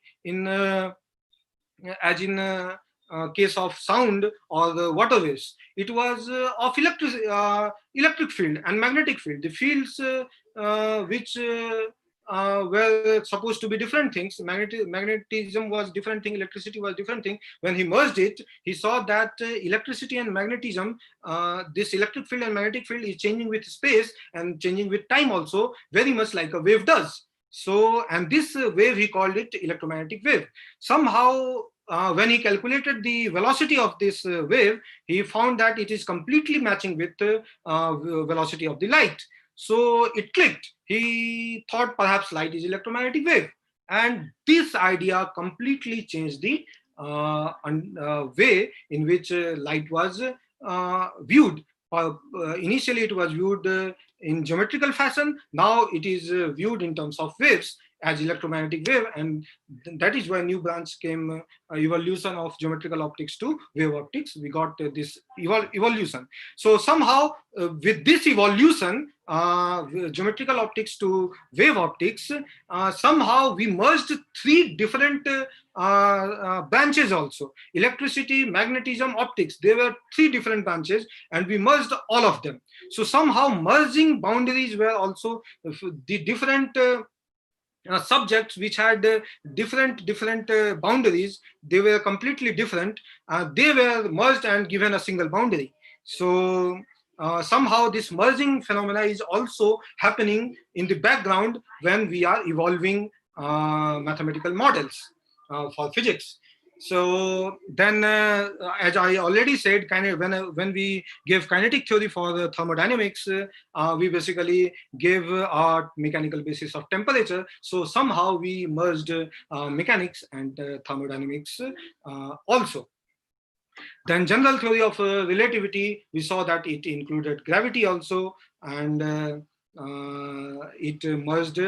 case of sound or the water waves. It was of electric field and magnetic field. The fields which were supposed to be different things. Magnetism was different thing, electricity was different thing. When he merged it, he saw that electricity and magnetism, this electric field and magnetic field is changing with space and changing with time also, very much like a wave does. So, and this wave, he called it electromagnetic wave. Somehow, when he calculated the velocity of this wave, he found that it is completely matching with the velocity of the light. So it clicked. He thought perhaps light is electromagnetic wave. And this idea completely changed the way in which light was viewed. Initially, it was viewed in geometrical fashion. Now it is viewed in terms of waves as electromagnetic wave, and that is why new branch came, evolution of geometrical optics to wave optics. We got this evolution. So somehow with this evolution, geometrical optics to wave optics, somehow we merged three different branches also: electricity, magnetism, optics. There were three different branches, and we merged all of them. So somehow merging boundaries were also the different subjects which had different boundaries. They were completely different. They were merged and given a single boundary. So somehow this merging phenomena is also happening in the background when we are evolving mathematical models for physics. So then, as I already said, when we give kinetic theory for the thermodynamics, we basically give our mechanical basis of temperature. So somehow we merged mechanics and thermodynamics also. Then general theory of relativity, we saw that it included gravity also, and it merged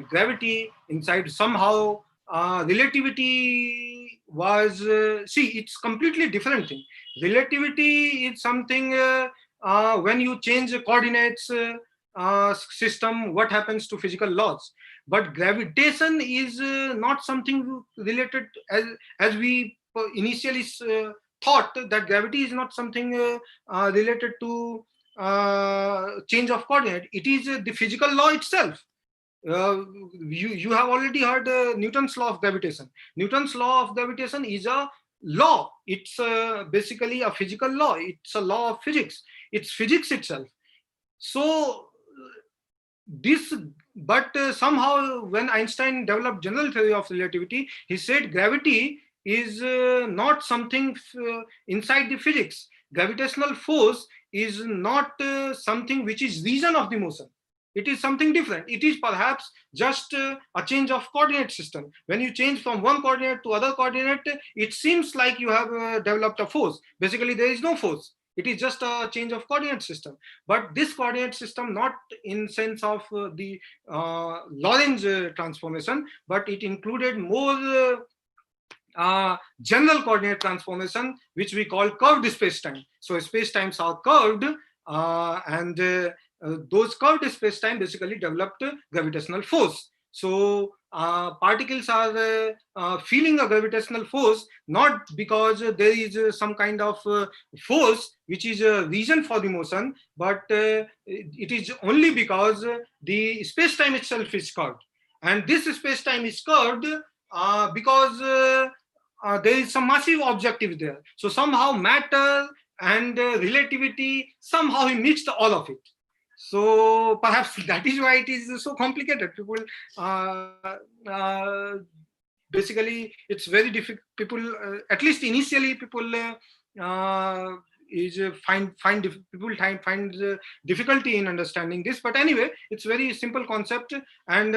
gravity inside somehow. Relativity was, see, it's completely different thing. Relativity is something, when you change the coordinates system, what happens to physical laws. But gravitation is not something related, as we initially thought that gravity is not something related to change of coordinate. It is the physical law itself. uh, you have already heard Newton's law of gravitation. Newton's law of gravitation is a law. It's basically a physical law. It's a law of physics. It's physics itself. So this, but somehow when Einstein developed general theory of relativity, he said gravity is not something inside the physics. Gravitational force is not something which is reason of the motion. It is something different. It is perhaps just a change of coordinate system. When you change from one coordinate to other coordinate, it seems like you have developed a force. Basically there is no force. It is just a change of coordinate system. But this coordinate system, not in sense of the Lorentz transformation, but it included more general coordinate transformation, which we call curved space-time. So space-times are curved, and those curved space-time basically developed gravitational force. So particles are feeling a gravitational force, not because there is some kind of force which is a reason for the motion, but it is only because the space-time itself is curved. And this space-time is curved because there is some massive objective there. So somehow matter and relativity, somehow he mixed all of it. So perhaps that is why it is so complicated. People, uh, uh, basically, it's very difficult. People, at least initially, people is people find difficulty in understanding this. But anyway, it's very simple concept, and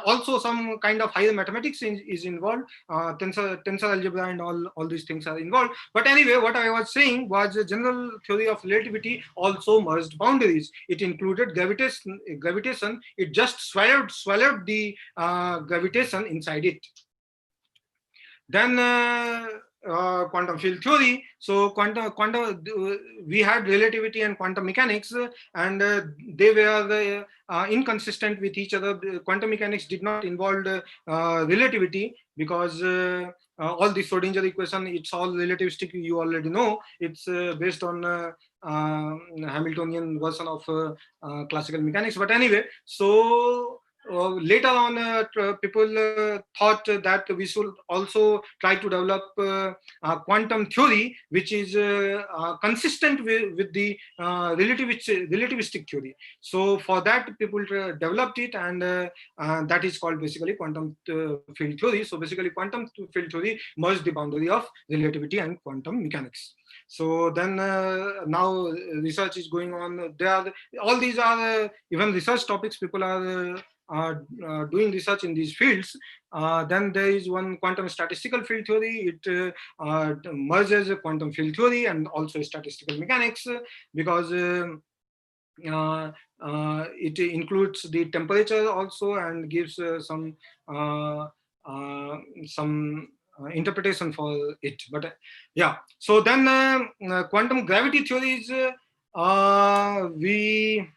also some kind of higher mathematics is involved. Tensor algebra and all these things are involved. But anyway, what I was saying was the general theory of relativity also merged boundaries. It included gravitation. It just swallowed the gravitation inside it. Then quantum field theory. So quantum we had relativity and quantum mechanics, and they were inconsistent with each other. Quantum mechanics did not involve relativity, because all the Schrodinger equation, it's all relativistic. You already know it's based on Hamiltonian version of classical mechanics. But anyway, so later on, people thought that we should also try to develop quantum theory, which is consistent with the relativistic theory. So for that, people developed it, and that is called basically quantum field theory. So basically, quantum field theory merged the boundary of relativity and quantum mechanics. So then now research is going on. There are all these are even research topics. People are doing research in these fields. Then there is one quantum statistical field theory. It merges quantum field theory and also statistical mechanics, because it includes the temperature also, and gives uh, some interpretation for it. But yeah, so then quantum gravity theories, we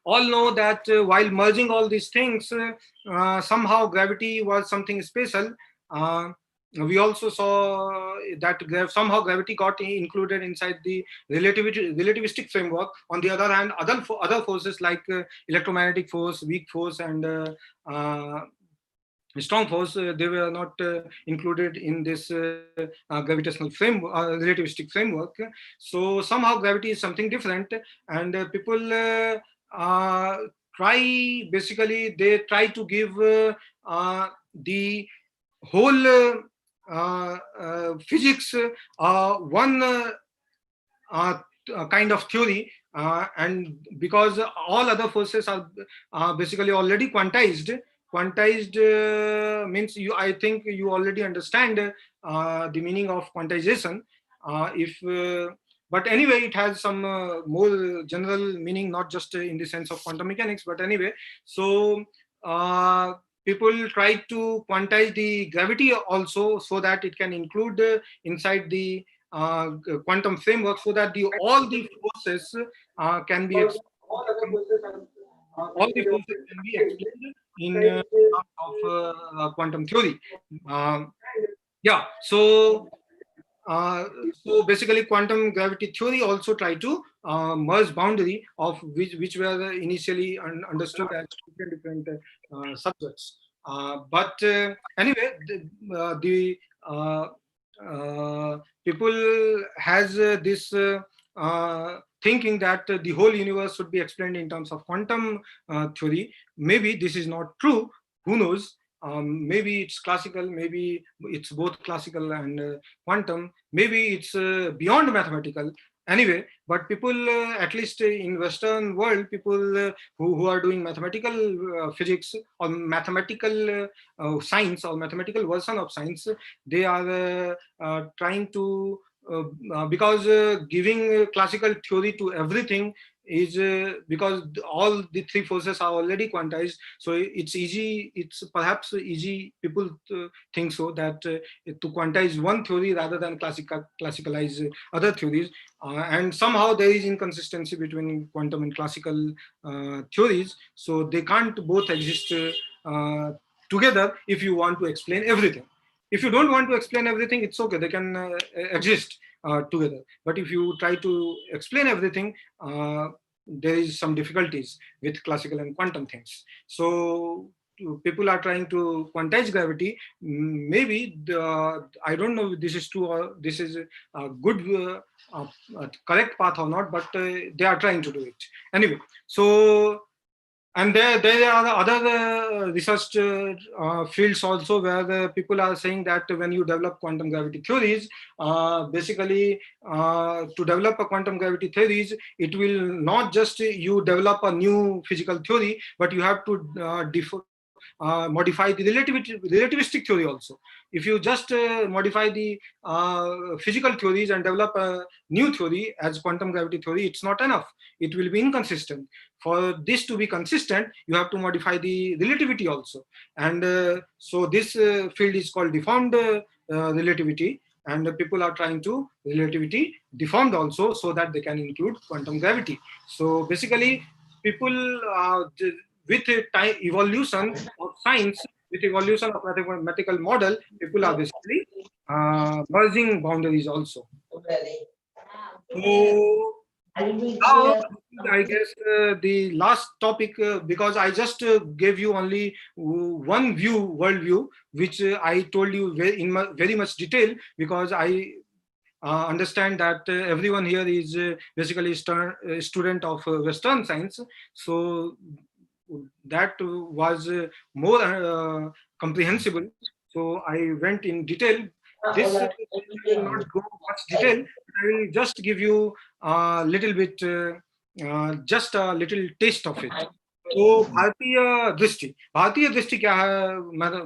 all know that while merging all these things, somehow gravity was something special. Uh, we also saw that somehow gravity got included inside the relativistic framework. On the other hand, other forces like electromagnetic force, weak force, and strong force, they were not included in this gravitational relativistic framework. So somehow gravity is something different, and people they try to give the whole physics one kind of theory, and because all other forces are basically already quantized. Quantized means you. I think you already understand the meaning of quantization. If But anyway, it has some more general meaning, not just in the sense of quantum mechanics. But anyway, so uh, people try to quantize the gravity also, so that it can include inside the quantum framework, so that all the forces can be all the forces can be explained in terms of quantum theory. Um, yeah, so basically, quantum gravity theory also try to merge boundary of which were initially understood as different subjects. But anyway, the people has this thinking that the whole universe should be explained in terms of quantum theory. Maybe this is not true. Who knows? Maybe it's classical. Maybe it's both classical and quantum. Maybe it's beyond mathematical. Anyway, but people, at least in Western world, people who are doing mathematical physics or mathematical science or mathematical version of science, they are trying to because giving classical theory to everything is because all the three forces are already quantized, so it's easy, it's perhaps easy, people think so, that to quantize one theory rather than classicalize other theories, and somehow there is inconsistency between quantum and classical theories, so they can't both exist together if you want to explain everything. If you don't want to explain everything, it's okay, they can exist together. But if you try to explain everything, there is some difficulties with classical and quantum things. So people are trying to quantize gravity. Maybe I don't know if this is true or this is a good correct path or not, but they are trying to do it anyway. So, and there are other research fields also, where the people are saying that when you develop quantum gravity theories, basically to develop a quantum gravity theories, it will not just you develop a new physical theory, but you have to modify the relativistic theory also. If you just modify the physical theories and develop a new theory as quantum gravity theory, it's not enough. It will be inconsistent. For this to be consistent, you have to modify the relativity also. And so this field is called deformed relativity, and people are trying to relativity deformed also, so that they can include quantum gravity. So basically, people with time evolution of science, with evolution of mathematical model, people are basically merging boundaries also. So now, I guess the last topic, because I just gave you only one world view, which I told you very much detail, because I understand that everyone here is basically a student of Western science. So that was more comprehensible. So I went in detail. This I will not go much detail. I will just give you a little bit, just a little taste of it. तो भारतीय दृष्टि क्या है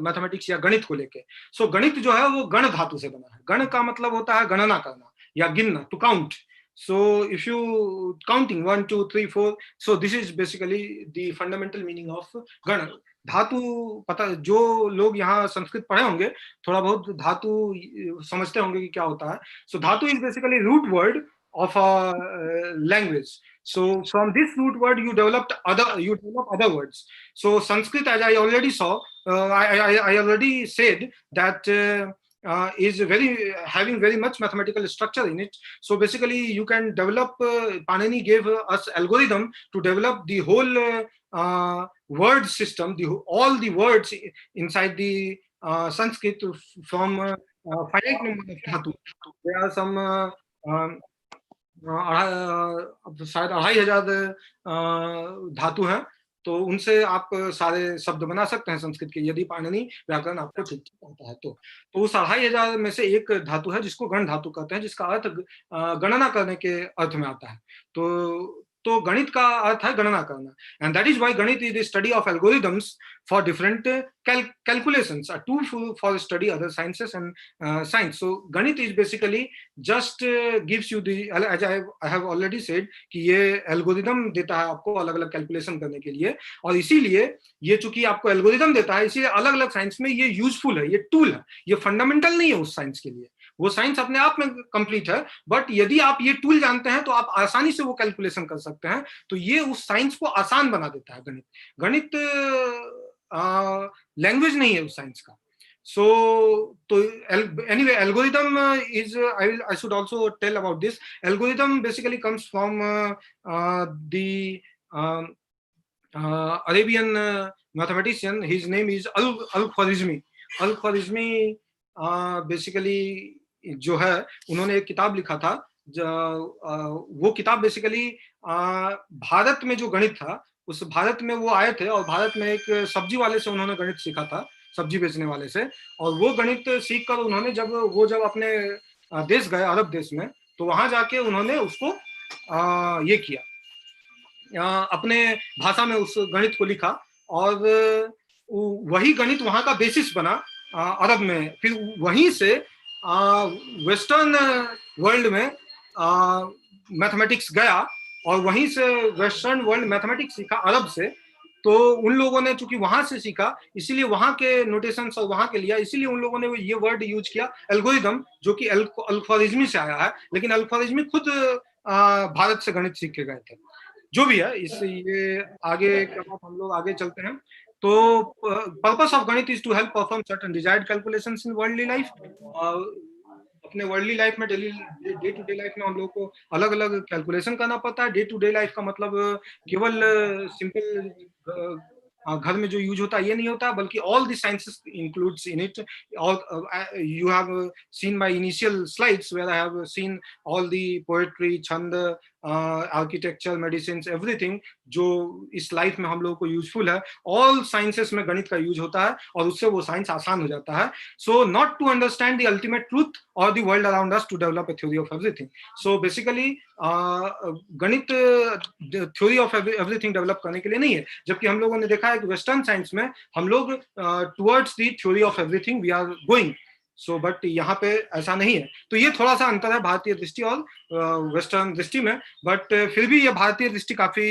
mathematics या गणित को लेके? सो गणित जो है वो गण धातु से बना है. गण का मतलब होता है गणना करना या गिनना, to count. So if you counting 1 2 3 4, so this is basically the fundamental meaning of गण. धातु, पता जो लोग यहाँ संस्कृत पढ़े होंगे, थोड़ा बहुत धातु समझते होंगे कि क्या होता है. So धातु is basically root word of a language. So from this root word you develop other words. So Sanskrit, as I already saw, I already said that is having very much mathematical structure in it. So basically you can develop, Panini gave us algorithm to develop the whole word system, all the words inside the Sanskrit from finite number of dhatu. There are some शायद 2500 धातु हैं. तो उनसे आप सारे शब्द बना सकते हैं संस्कृत के, यदि पाणिनि व्याकरण आपको ठीक ठीक आता है तो उस 2500 में से एक धातु है जिसको गण धातु कहते हैं, जिसका अर्थ गणना करने के अर्थ में आता है। तो गणित का अर्थ है गणना करना, एंड दैट इज व्हाई गणित is the study of algorithms for different calculations, a tool for study other sciences and science. So गणित is basically just gives you the, as I have already said, कि ये algorithm देता है आपको अलग अलग calculation करने के लिए, और इसीलिए ये चूंकि आपको एल्गोरिदम देता है इसीलिए अलग अलग साइंस में ये यूजफुल है, ये टूल है, ये फंडामेंटल नहीं है उस साइंस के लिए। वो साइंस अपने आप में कंप्लीट है, बट यदि आप ये टूल जानते हैं तो आप आसानी से वो कैलकुलेशन कर सकते हैं, तो ये उस साइंस को आसान बना देता है गणित। गणित लैंग्वेज नहीं है उस साइंस का। So, anyway, algorithm is, I should also tell about this. Algorithm basically comes from the Arabian mathematician. His name is Al-Khwarizmi. Al-Khwarizmi basically जो है उन्होंने एक किताब लिखा था, वो किताब बेसिकली भारत में जो गणित था उस भारत में वो आए थे, और भारत में एक सब्जी वाले से उन्होंने गणित सीखा था, सब्जी बेचने वाले से, और वो गणित सीख कर उन्होंने जब अपने देश गए, अरब देश में, तो वहां जाके उन्होंने उसको ये किया, अपने भाषा में उस गणित को लिखा, और वही गणित वहां का बेसिस बना अरब में। फिर वहीं से वेस्टर्न वर्ल्ड में मैथमेटिक्स गया, और वहीं से वेस्टर्न वर्ल्ड मैथमेटिक्स सीखा अरब से। तो उन लोगों ने चूंकि वहां से सीखा, इसीलिए वहां के नोटेशंस और वहां के लिया, इसीलिए उन लोगों ने ये वर्ड यूज किया एल्गोरिदम, जो कि अल-ख्वारिज़मी से आया है, लेकिन अल-ख्वारिज़मी खुद भारत से गणित सीख के गए थे। जो भी है, इस ये आगे के बाद हम लोग आगे चलते हैं। तो पर्पस ऑफ गणित is to help perform certain desired calculations in worldly life. अपने वर्ल्डली लाइफ में, daily day to day life में हम लोग को अलग अलग कैलकुलेशन करना पड़ता है। डे टू डे लाइफ का मतलब केवल सिंपल घर में जो यूज होता है ये नहीं होता, बल्कि all the sciences includes in it. You have seen my initial slides where I have seen all the poetry, छंद, आर्किटेक्चर, मेडिसिन, एवरीथिंग जो इस लाइफ में हम लोगों को यूजफुल है, ऑल साइंसेस में गणित का यूज होता है, और उससे वो साइंस आसान हो जाता है। So not to understand the ultimate truth और the world around us, to develop a theory of everything. So basically गणित थ्योरी ऑफ एवरीथिंग डेवलप करने के लिए नहीं है, जबकि हम लोगों ने देखा है कि वेस्टर्न साइंस में हम लोग towards the theory of everything we are going. So but यहाँ पे ऐसा नहीं है। तो ये थोड़ा सा अंतर है भारतीय दृष्टि और वेस्टर्न दृष्टि में, बट फिर भी ये भारतीय दृष्टि काफी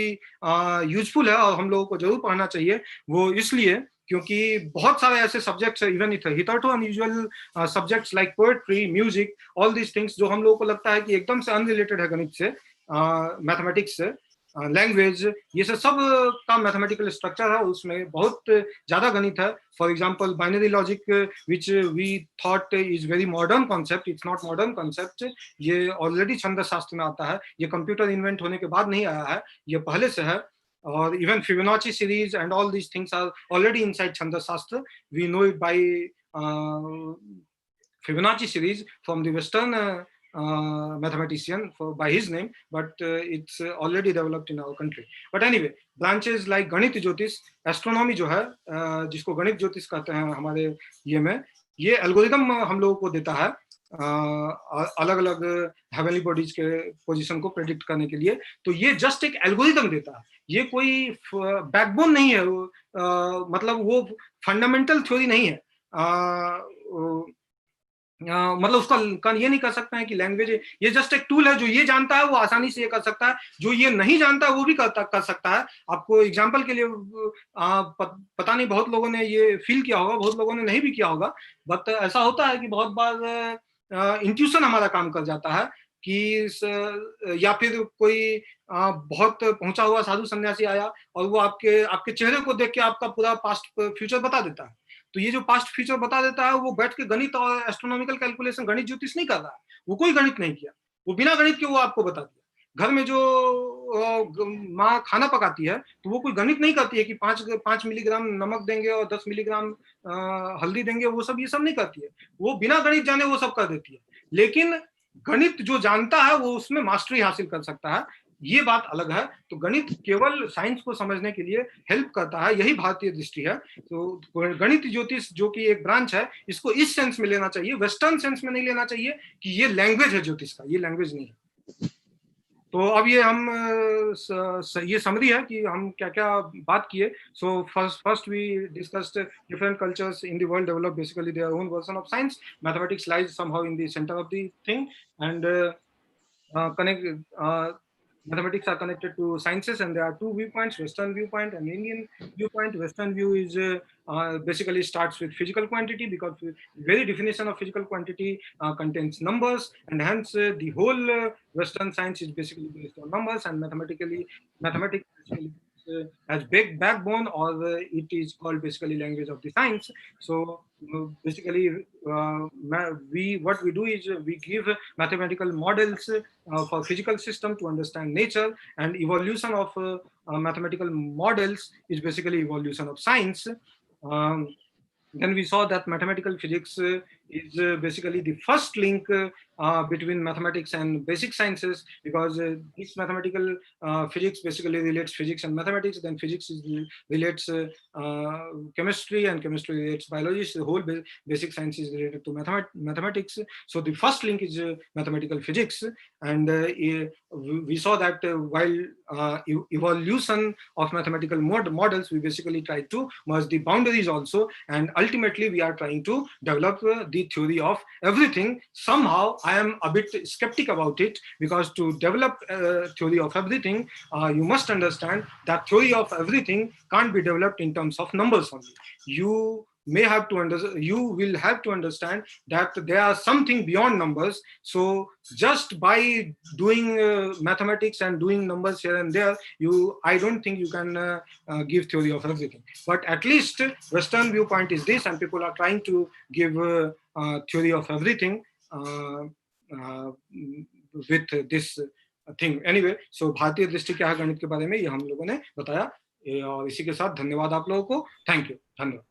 यूजफुल है और हम लोगों को जरूर पढ़ना चाहिए। वो इसलिए क्योंकि बहुत सारे ऐसे subjects, even hitherto unusual subjects like poetry, music, all these things, जो हम लोगों को लगता है कि एकदम से अनरिलेटेड है गणित से, मैथमेटिक्स से, लैंग्वेज, ये सब का मैथमेटिकल स्ट्रक्चर है, उसमें बहुत ज्यादा गणित है। For example binary logic, which we thought is very modern concept, it's not modern concept, ये ऑलरेडी छंद शास्त्र में आता है, ये कंप्यूटर इन्वेंट होने के बाद नहीं आया है, ये पहले से है। और even Fibonacci series and all these things are already inside छंद शास्त्र, we know it by Fibonacci series from the Western mathematician by his name, but it's already developed in our country. But anyway, branches like गणित ज्योतिष, astronomy जो है, जिसको गणित ज्योतिष कहते हैं हमारे ये में, ये एल्गोरिदम हम लोगों को देता है अलग अलग हेवनली बॉडीज के पोजीशन को प्रेडिक्ट करने के लिए। तो ये जस्ट एक एल्गोरिदम देता है, ये कोई बैकबोन नहीं है, मतलब वो फंडामेंटल थ्योरी नहीं है। मतलब उसका ये नहीं कर सकते हैं कि लैंग्वेज, ये जस्ट एक टूल है, जो ये जानता है वो आसानी से ये कर सकता है, जो ये नहीं जानता है वो भी कर सकता है। आपको एग्जांपल के लिए पता नहीं, बहुत लोगों ने ये फील किया होगा, बहुत लोगों ने नहीं भी किया होगा, बट ऐसा होता है कि बहुत बार इंट्यूशन हमारा काम कर जाता है कि या फिर कोई बहुत पहुंचा हुआ साधु सन्यासी आया और वो आपके चेहरे को देख के आपका पूरा पास्ट फ्यूचर बता देता है। तो ये जो पास्ट फ्यूचर बता देता है, वो बैठ के गणित और एस्ट्रोनॉमिकल कैलकुलेशन, गणित ज्योतिष नहीं कर रहा है, वो कोई गणित नहीं किया, वो बिना गणित के वो आपको बता दिया। घर में जो माँ खाना पकाती है तो वो कोई गणित नहीं करती है कि 5 मिलीग्राम नमक देंगे और 10 मिलीग्राम हल्दी देंगे, वो सब ये सब नहीं करती है, वो बिना गणित जाने वो सब कर देती है। लेकिन गणित जो जानता है वो उसमें मास्टरी हासिल कर सकता है, ये बात अलग है। तो गणित केवल साइंस को समझने के लिए हेल्प करता है, यही भारतीय दृष्टि है। तो गणित ज्योतिष जो कि एक ब्रांच है, इसको इस सेंस में लेना चाहिए, वेस्टर्न सेंस में नहीं लेना चाहिए कि ये लैंग्वेज है ज्योतिष का, ये लैंग्वेज नहीं है। तो अब ये हम ये समरी है कि हम क्या क्या बात किए। So first we discussed different cultures in the world develop basically their own version of science. Mathematics lies somehow in the centre of the thing, and connect mathematics are connected to sciences, and there are two viewpoints, Western viewpoint and Indian viewpoint. Western view is basically starts with physical quantity, because the very definition of physical quantity contains numbers, and hence the whole Western science is basically based on numbers. And mathematics basically has big backbone, or it is called basically language of the science. So basically what we do is we give mathematical models for physical system to understand nature, and evolution of mathematical models is basically evolution of science. Then we saw that mathematical physics is basically the first link between mathematics and basic sciences, because this mathematical physics basically relates physics and mathematics. Then physics relates chemistry, and chemistry relates biology. So the whole basic science is related to mathematics. So the first link is mathematical physics. And we saw that while evolution of mathematical models, we basically try to merge the boundaries also, and ultimately we are trying to develop the theory of everything. Somehow I am a bit skeptic about it, because to develop theory of everything, you must understand that theory of everything can't be developed in terms of numbers only. You will have to understand that there are something beyond numbers. So just by doing mathematics and doing numbers here and there, I don't think you can give theory of everything. But at least Western viewpoint is this, and people are trying to give theory of everything with this thing. Anyway, so भारतीय दृष्टि क्या है गणित के बारे में, ये हम लोगों ने बताया, और इसी के साथ धन्यवाद आप लोगों को. थैंक यू, धन्यवाद.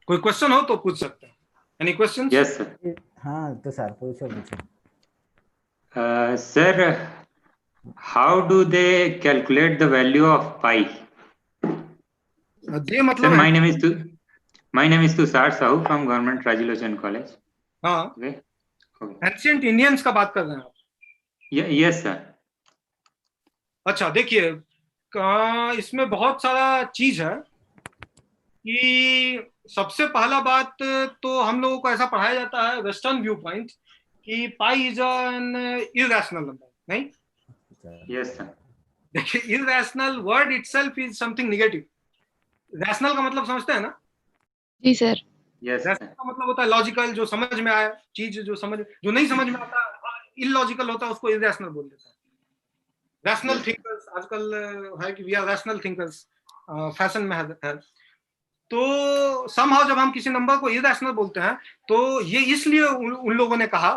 कोई क्वेश्चन हो तो पूछ सकते हैं. Any questions? Yes sir. हाँ तो सर पूछो. Sir, how do they calculate the value of pi? ये मतलब sir, my name is Tushar Sahu from Government Rajalochana College. हाँ, Okay. एंशिएंट इंडियंस का बात कर रहे हैं आप? Yes sir. अच्छा, देखिए इसमें बहुत सारा चीज है कि सबसे पहला बात तो हम लोगों को ऐसा पढ़ाया जाता है वेस्टर्न व्यू पॉइंट कि pi is an irrational number. नहीं? Yes sir. देखिए, irrational word itself is something negative. Rational का मतलब समझते हैं ना? जी सर. Yes rational sir. का मतलब होता है लॉजिकल, जो समझ में आए चीज, जो नहीं समझ में आता, इलॉजिकल होता है, उसको इरैशनल बोल देता है. रैशनल थिंकर्स आजकल है कि we are rational thinkers, fashion में है. तो समहाउ जब हम किसी नंबर को इरैशनल बोलते हैं, तो ये इसलिए उन लोगों ने कहा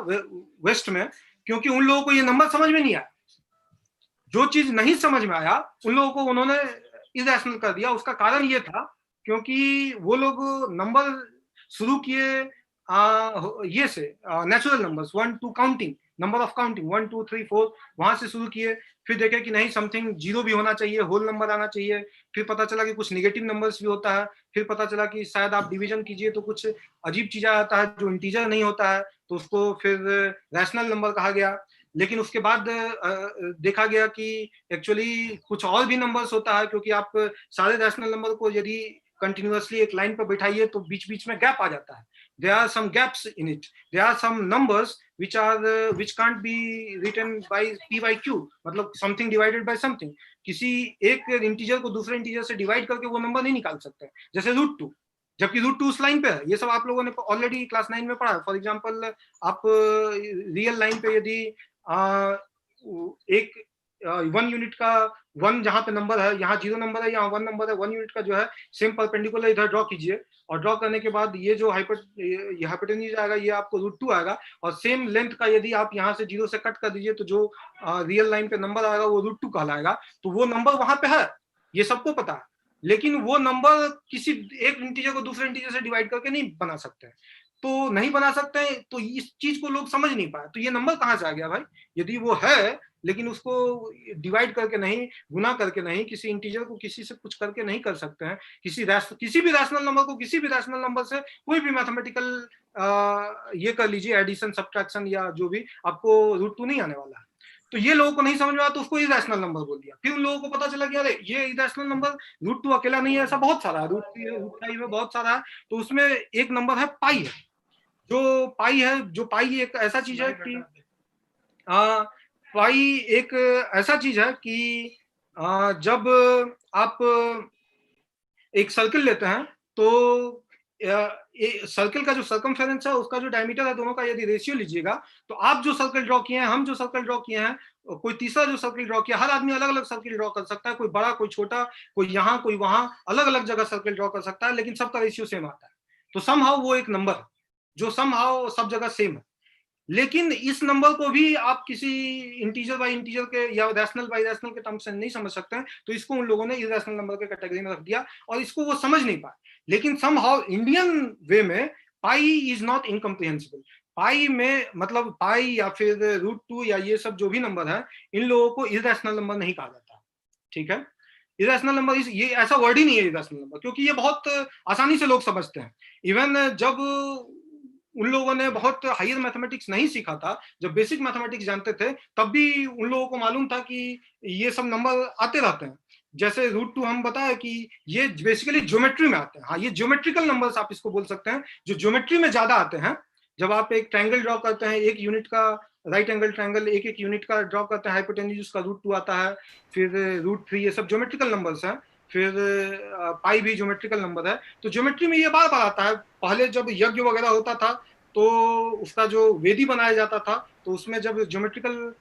वेस्ट में, क्योंकि उन लोगों को ये नंबर समझ में नहीं आया. जो चीज नहीं समझ में आया, उन लोगों को उन्होंने इरैशनल कर दिया. उसका कारण ये था क्योंकि वो लोग नंबर शुरू किए ये से natural numbers, 1 2 counting, number of counting 1 2 3 4, वहां से शुरू किए. फिर देखे कि नहीं, समथिंग जीरो भी होना चाहिए, होल नंबर आना चाहिए. फिर पता चला कि कुछ नेगेटिव नंबर्स भी होता है. फिर पता चला कि शायद आप डिवीजन कीजिए तो कुछ अजीब चीज आता है जो इंटीजर नहीं होता है, तो उसको फिर रैशनल नंबर कहा गया. लेकिन उसके बाद देखा गया कि एक्चुअली कुछ और भी नंबर्स होता है, क्योंकि आप सारे रैशनल नंबर को यदि कंटिन्यूअसली एक लाइन पर बैठाइए तो बीच बीच में गैप आ जाता है. there are some gaps in it. There are some numbers which can't be written by p by q, मतलब something divided by something. किसी एक इंटीजर को दूसरे इंटीजर से डिवाइड करके वो नंबर नहीं निकाल सकते, जैसे √2, जबकि √2 उस लाइन पे है. ये सब आप लोगों ने ऑलरेडी क्लास 9 में पढ़ा है. फॉर एग्जांपल, आप रियल लाइन पे यदि एक 1 यूनिट का 1 जहां पे नंबर है, यहाँ 0 नंबर है, यहाँ 1 नंबर है, 1 यूनिट का जो है सेम परपेंडिकुलर इधर ड्रॉ कीजिए, और ड्रॉ करने के बाद ये जो हाइपोटेन्यूज आएगा, ये आपको √2 आएगा. और सेम लेंथ का यदि आप यहाँ से 0 से कट कर दीजिए तो जो रियल लाइन पे नंबर आएगा वो √2 कहलाएगा. तो वो नंबर वहां पे है, ये सबको पता है. लेकिन वो नंबर किसी एक इंटीजर को दूसरे इंटीजर से डिवाइड करके नहीं बना सकते हैं. तो नहीं बना सकते हैं, तो इस चीज को लोग समझ नहीं पाए. तो ये नंबर कहाँ से आ गया भाई? यदि वो है लेकिन उसको डिवाइड करके नहीं, गुना करके नहीं, किसी इंटीजर को किसी से कुछ करके नहीं कर सकते हैं। किसी भी रैशनल नंबर को किसी भी रैशनल नंबर से कोई भी मैथमेटिकल ये कर लीजिए, एडिशन सब्ट्रैक्शन या जो भी, आपको √2 नहीं आने वाला है। तो ये लोगों को नहीं समझ में आया तो उसको इरेशनल नंबर बोल दिया। फिर उन लोगों को पता चला कि अरे ये इरेशनल नंबर √2 अकेला नहीं है, ऐसा बहुत सारा है, √3 में बहुत सारा है। तो उसमें एक नंबर है पाई है, जो पाई एक ऐसा चीज है कि पाई एक ऐसा चीज है कि जब आप एक सर्किल लेते हैं तो सर्किल का जो सर्कमफेरेंस है उसका जो डायमीटर है दोनों का यदि रेशियो लीजिएगा, तो आप जो सर्किल ड्रॉ किए हैं, हम जो सर्किल ड्रॉ किए हैं, कोई तीसरा जो सर्किल ड्रॉ किया, हर आदमी अलग अलग सर्किल ड्रॉ कर सकता है, कोई बड़ा कोई छोटा, कोई यहाँ कोई वहां, अलग अलग जगह सर्किल ड्रॉ कर सकता है, लेकिन सबका रेशियो सेम आता है। तो समहाउ वो एक नंबर जो समहाउ सब जगह सेम है। लेकिन इस नंबर को भी आप किसी इंटीजर बाय इंटीजर के या रैशनल बाय रैशनल के टर्म्स से नहीं समझ सकते हैं, तो इसको उन लोगों ने इरेशनल नंबर के कैटेगरी में रख दिया और इसको वो समझ नहीं पाए। लेकिन समहाउ इंडियन वे में पाई इज नॉट इनकम्प्रिहेंसिबल। पाई में मतलब पाई या फिर √2 या ये सब जो भी नंबर है, इन लोगों को इरेशनल नंबर नहीं कहा जाता। ठीक है, इरेशनल नंबर ये ऐसा वर्ड ही नहीं है इरेशनल नंबर, क्योंकि ये बहुत आसानी से लोग समझते हैं। इवन जब उन लोगों ने बहुत हायर मैथमेटिक्स नहीं सीखा था, जब बेसिक मैथमेटिक्स जानते थे, तब भी उन लोगों को मालूम था कि ये सब नंबर आते रहते हैं। जैसे √2 हम बताया कि ये बेसिकली ज्योमेट्री में आते हैं। हाँ, ये ज्योमेट्रिकल नंबर्स आप इसको बोल सकते हैं, जो ज्योमेट्री में ज्यादा आते हैं। जब आप एक ट्रायंगल ड्रॉ करते हैं, एक यूनिट का राइट एंगल ट्रायंगल एक यूनिट का ड्रॉ करते हैं, हाइपोटेन्यूज उसका √2 आता है, फिर √3, ये सब ज्योमेट्रिकल नंबर्स हैं। फिर पाई भी ज्योमेट्रिकल नंबर है। तो ज्योमेट्री में ये बार बार आता है। पहले जब यज्ञ वगैरह होता था तो उसका जो वेदी बनाया जाता था, तो उसमें जब ज्योमेट्रिकल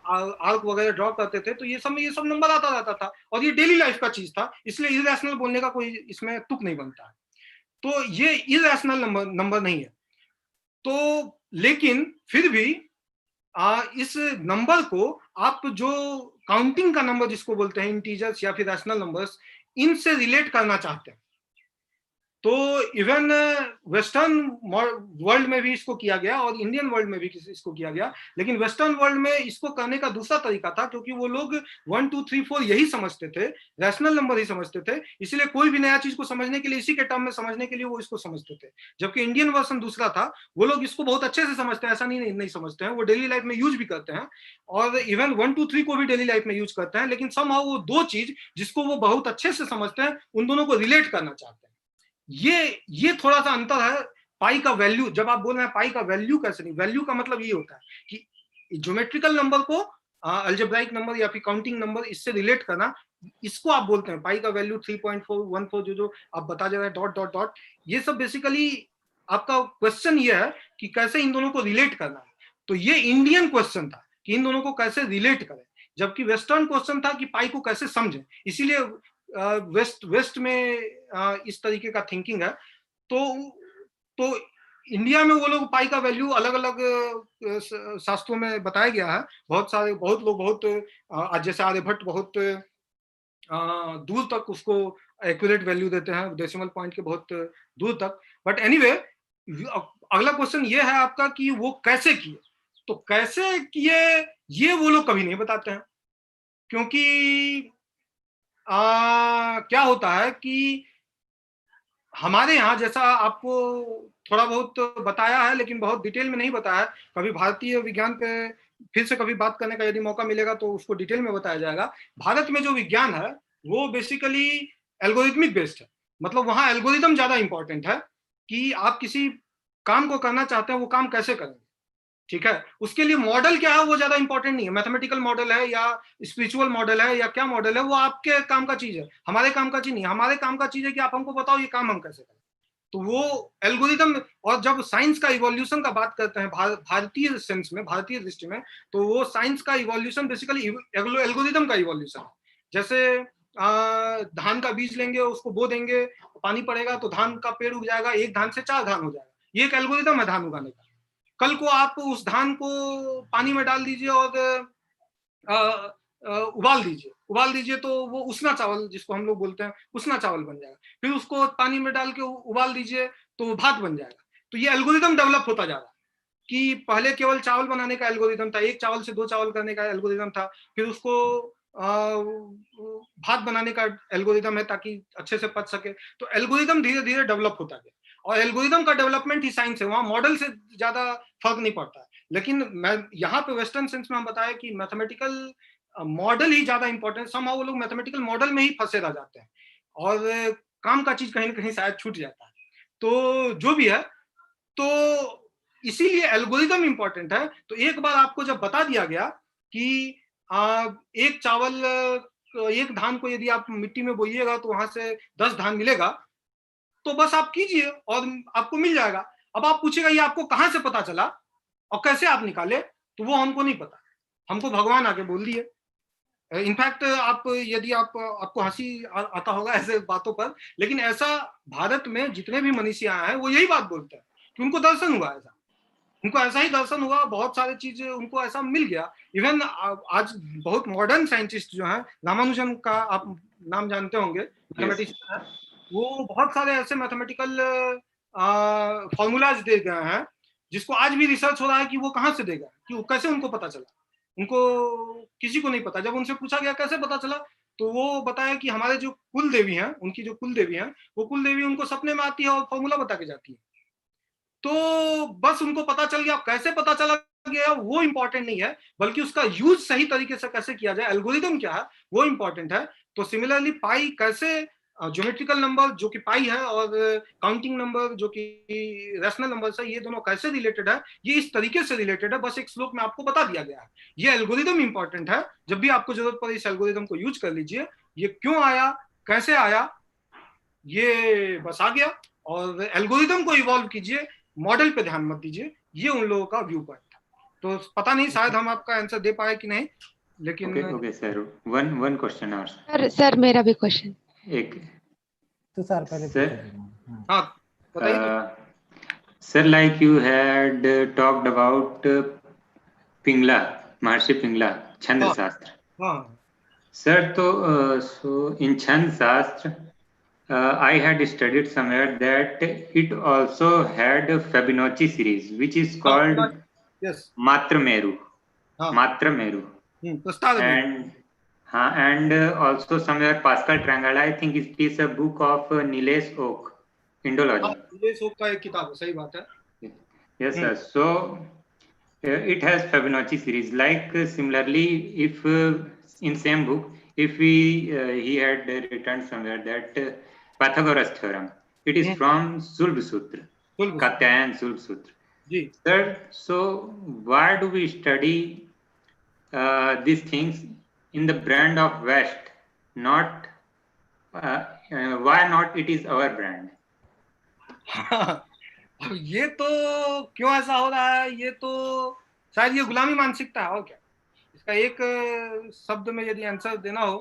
आर्क वगैरह ड्रॉ करते थे, तो ये सब नंबर आता रहता था और ये डेली लाइफ का चीज था, इसलिए इरेशनल बोलने का कोई इसमें तुक नहीं बनता है। तो ये इरेशनल नंबर नहीं है। तो लेकिन फिर भी इस नंबर को आप जो काउंटिंग का नंबर जिसको बोलते हैं, इंटीजर्स या फिर रैशनल नंबर्स, इनसे रिलेट करना चाहते हैं। तो इवन वेस्टर्न वर्ल्ड में भी इसको किया गया और इंडियन वर्ल्ड में भी इसको किया गया। लेकिन वेस्टर्न वर्ल्ड में इसको करने का दूसरा तरीका था, क्योंकि वो लोग 1 2 3 4 यही समझते थे, रैशनल नंबर ही समझते थे, इसलिए कोई भी नया चीज को समझने के लिए, इसी के टर्म में समझने के लिए वो इसको समझते थे। जबकि इंडियन वर्जन दूसरा था, वो लोग इसको बहुत अच्छे से समझते हैं, ऐसा नहीं समझते हैं, वो डेली लाइफ में यूज भी करते हैं और इवन 1 2 3 को भी डेली लाइफ में यूज करते हैं। लेकिन समहाउ वो दो चीज जिसको वो बहुत अच्छे से समझते हैं, उन दोनों को रिलेट करना चाहते हैं। ये थोड़ा सा अंतर है। पाई का वैल्यू, जब आप बोल रहे हैं पाई का वैल्यू कैसे नहीं, वैल्यू का मतलब ये होता है कि ज्योमेट्रिकल नंबर को अलजेब्राइक नंबर या फिर काउंटिंग नंबर इससे रिलेट करना, इसको आप बोलते हैं पाई का वैल्यू 3.414 जो आप बता जा रहे हैं डॉट डॉट डॉट। ये सब बेसिकली आपका क्वेश्चन ये है कि कैसे इन दोनों को रिलेट करना है। तो ये इंडियन क्वेश्चन था कि इन दोनों को कैसे रिलेट करें, जबकि वेस्टर्न क्वेश्चन था कि पाई को कैसे समझें। इसीलिए वेस्ट में इस तरीके का थिंकिंग है। तो इंडिया में वो लोग पाई का वैल्यू अलग अलग शास्त्रों में बताया गया है। बहुत लोग बहुत जैसे आर्यभट्ट बहुत दूर तक उसको एक्यूरेट वैल्यू देते हैं, डेसिमल पॉइंट के बहुत दूर तक। बट एनीवे, अगला क्वेश्चन ये है आपका कि वो कैसे किए। तो कैसे किए ये वो लोग कभी नहीं बताते हैं, क्योंकि क्या होता है कि हमारे यहाँ, जैसा आपको थोड़ा बहुत बताया है लेकिन बहुत डिटेल में नहीं बताया है, कभी भारतीय विज्ञान पे फिर से कभी बात करने का यदि मौका मिलेगा तो उसको डिटेल में बताया जाएगा। भारत में जो विज्ञान है वो बेसिकली एल्गोरिथमिक बेस्ड है। मतलब वहां एल्गोरिथम ज्यादा इंपॉर्टेंट है कि आप किसी काम को करना चाहते हैं वो काम कैसे करेंगे। ठीक है, उसके लिए मॉडल क्या है वो ज्यादा इंपॉर्टेंट नहीं है, मैथमेटिकल मॉडल है या स्पिरिचुअल मॉडल है या क्या मॉडल है, वो आपके काम का चीज है, हमारे काम का चीज नहीं। हमारे काम का चीज है कि आप हमको बताओ ये काम हम कैसे करें। तो वो एल्गोरिदम, और जब साइंस का इवोल्यूशन का बात करते हैं भारतीय सेंस में, भारतीय दृष्टि में, तो वो साइंस का इवोल्यूशन बेसिकली एल्गोरिदम का इवोल्यूशन है। जैसे धान का बीज लेंगे, उसको बो देंगे, पानी पड़ेगा तो धान का पेड़ उग जाएगा, एक धान से 4 धान हो जाएगा। ये एक एल्गोरिदम है धान उगाने का। कल को आप उस धान को पानी में डाल दीजिए और उबाल दीजिए तो वो उसना चावल, जिसको हम लोग बोलते हैं उसना चावल बन जाएगा। फिर उसको पानी में डाल के उबाल दीजिए तो वो भात बन जाएगा। तो ये एल्गोरिदम डेवलप होता जा रहा है। कि पहले केवल चावल बनाने का एल्गोरिदम था, एक चावल से 2 चावल करने का एल्गोरिदम था, फिर उसको भात बनाने का एल्गोरिदम है ताकि अच्छे से पच सके। तो एल्गोरिदम धीरे धीरे डेवलप होता गया और एल्गोरिदम का डेवलपमेंट ही साइंस है, वहां मॉडल से ज्यादा फर्क नहीं पड़ता है। लेकिन मैं यहाँ पे वेस्टर्न सेंस में हम बताया कि मैथमेटिकल मॉडल ही ज्यादा इंपॉर्टेंट, सम वो लोग मैथमेटिकल मॉडल में ही फंसे रह जाते हैं और काम का चीज कहीं ना कहीं शायद छूट जाता है। तो जो भी है, तो इसीलिए एल्गोरिदम इंपॉर्टेंट है। तो एक बार आपको जब बता दिया गया कि एक चावल, एक धान को यदि आप मिट्टी में बोइएगा तो वहां से 10 धान मिलेगा, तो बस आप कीजिए और आपको मिल जाएगा। अब आप पूछेगा ये आपको कहां से पता चला और कैसे आप निकाले, तो वो हमको नहीं पता, हमको भगवान आके बोल दिए। इनफैक्ट आप यदि आपको हंसी आता होगा ऐसे बातों पर, लेकिन ऐसा भारत में जितने भी मनीषी आए हैं वो यही बात बोलते हैं कि उनको दर्शन हुआ, ऐसा उनको ऐसा ही दर्शन हुआ, बहुत सारी चीज उनको ऐसा मिल गया। इवन आज बहुत मॉडर्न साइंटिस्ट जो हैं, रामानुजन का आप नाम जानते होंगे, मैथमेटिशियन है, वो बहुत सारे ऐसे मैथमेटिकल फॉर्मूलाज दे गए हैं जिसको आज भी रिसर्च हो रहा है कि वो कहाँ से देगा, कि वो कैसे उनको पता चला, उनको किसी को नहीं पता। जब उनसे पूछा गया कैसे पता चला, तो वो बताया कि हमारे जो कुल देवी हैं, उनकी जो कुल देवी हैं, वो कुल देवी उनको सपने में आती है और फॉर्मूला बता के जाती है। तो बस उनको पता चल गया, कैसे पता चला गया वो इंपॉर्टेंट नहीं है, बल्कि उसका यूज सही तरीके से कैसे किया जाए, एल्गोरिदम क्या है वो इंपॉर्टेंट है। तो सिमिलरली पाई कैसे, ज्योमेट्रिकल नंबर जो कि पाई है और काउंटिंग नंबर जो कि रैशनल नंबर है, ये दोनों कैसे रिलेटेड है, ये इस तरीके से रिलेटेड है, बस एक श्लोक में आपको बता दिया गया है। ये एल्गोरिदम इंपॉर्टेंट है, जब भी आपको जरूरत पड़े इस एल्गोरिदम को यूज कर लीजिए। ये क्यों आया, कैसे आया, ये बस आ गया, और एल्गोरिदम को इवॉल्व कीजिए, मॉडल पे ध्यान मत दीजिए। ये उन लोगों का व्यू पॉइंट था। तो पता नहीं शायद हम आपका आंसर दे पाए कि नहीं, लेकिन Okay, sir. One question और सर मेरा भी क्वेश्चन। एक तो सर पहले Sir, हाँ बताइए। sir, like you had talked about Pingla, Mahर्षि Pingla, छंद हाँ शास्त्र. हाँ Sir, so in छंद शास्त्र, I had studied somewhere that it also had a Fibonacci series, which is called yes Matrameru. हाँ Matrameru. प्रस्ताव में And also somewhere Pascal Triangle. I think it is a book of Nilesh Oak, Indology. ये शोक का एक किताब है, सही बात है। Yes, sir. So it has Fibonacci series. Like similarly, if in same book, if he had written somewhere that Pythagoras theorem, it is from Sulb Sutra, Katyayan Sulb Sutra. Ji Sir, so why do we study these things in the brand of West? Not why not? It is our brand. अब ये तो क्यों ऐसा हो रहा है, ये तो शायद ये गुलामी मानसिकता है, और क्या। इसका एक शब्द में यदि आंसर देना हो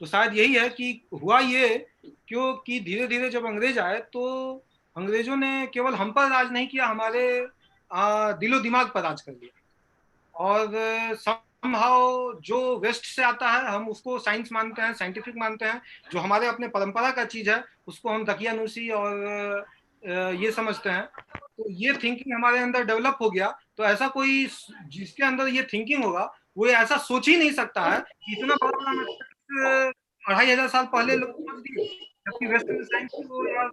तो शायद यही है कि हुआ ये क्योंकि धीरे धीरे जब अंग्रेज आए तो अंग्रेजों ने केवल हम पर राज नहीं किया, हमारे दिलो दिमाग पर राज कर लिया। और समहाउ जो वेस्ट से आता है हम उसको साइंस मानते हैं, साइंटिफिक मानते हैं, जो हमारे अपने परंपरा का चीज है उसको हम दकियानुसी और ये समझते हैं। तो ये थिंकिंग हमारे अंदर डेवलप हो गया। तो ऐसा कोई जिसके अंदर ये थिंकिंग होगा वो ऐसा सोच ही नहीं सकता है कि इतना बड़ा 2500 साल पहले लोग समझ दिए, जबकि वेस्टर्न साइंस को यार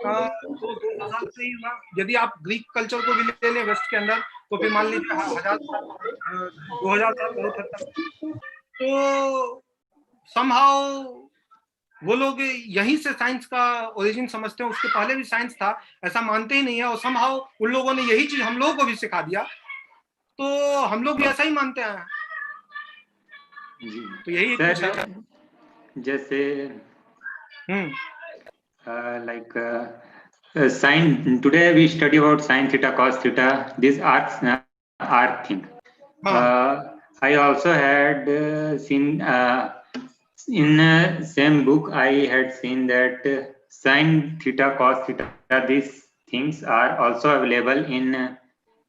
200 साल से ही हुआ। यदि आप ग्रीक कल्चर को भी ले लें वेस्ट के अंदर तो फिर मान लीजिए 1000 साल बहुत हद तक। तो समहाउ वो लोग यहीं से साइंस का ओरिजिन समझते हैं, उसके पहले भी साइंस था ऐसा मानते ही नहीं है, और समहाउ उन लोगों ने यही चीज हम लोगों को भी सिखा दिया, तो हम लोग भी ऐसा ही मानते हैं। तो यही कुछ है। जैसे like sine, today we study about sine theta cos theta, this arc thing. I also had seen in same book I had seen that sine theta cos theta, these things are also available in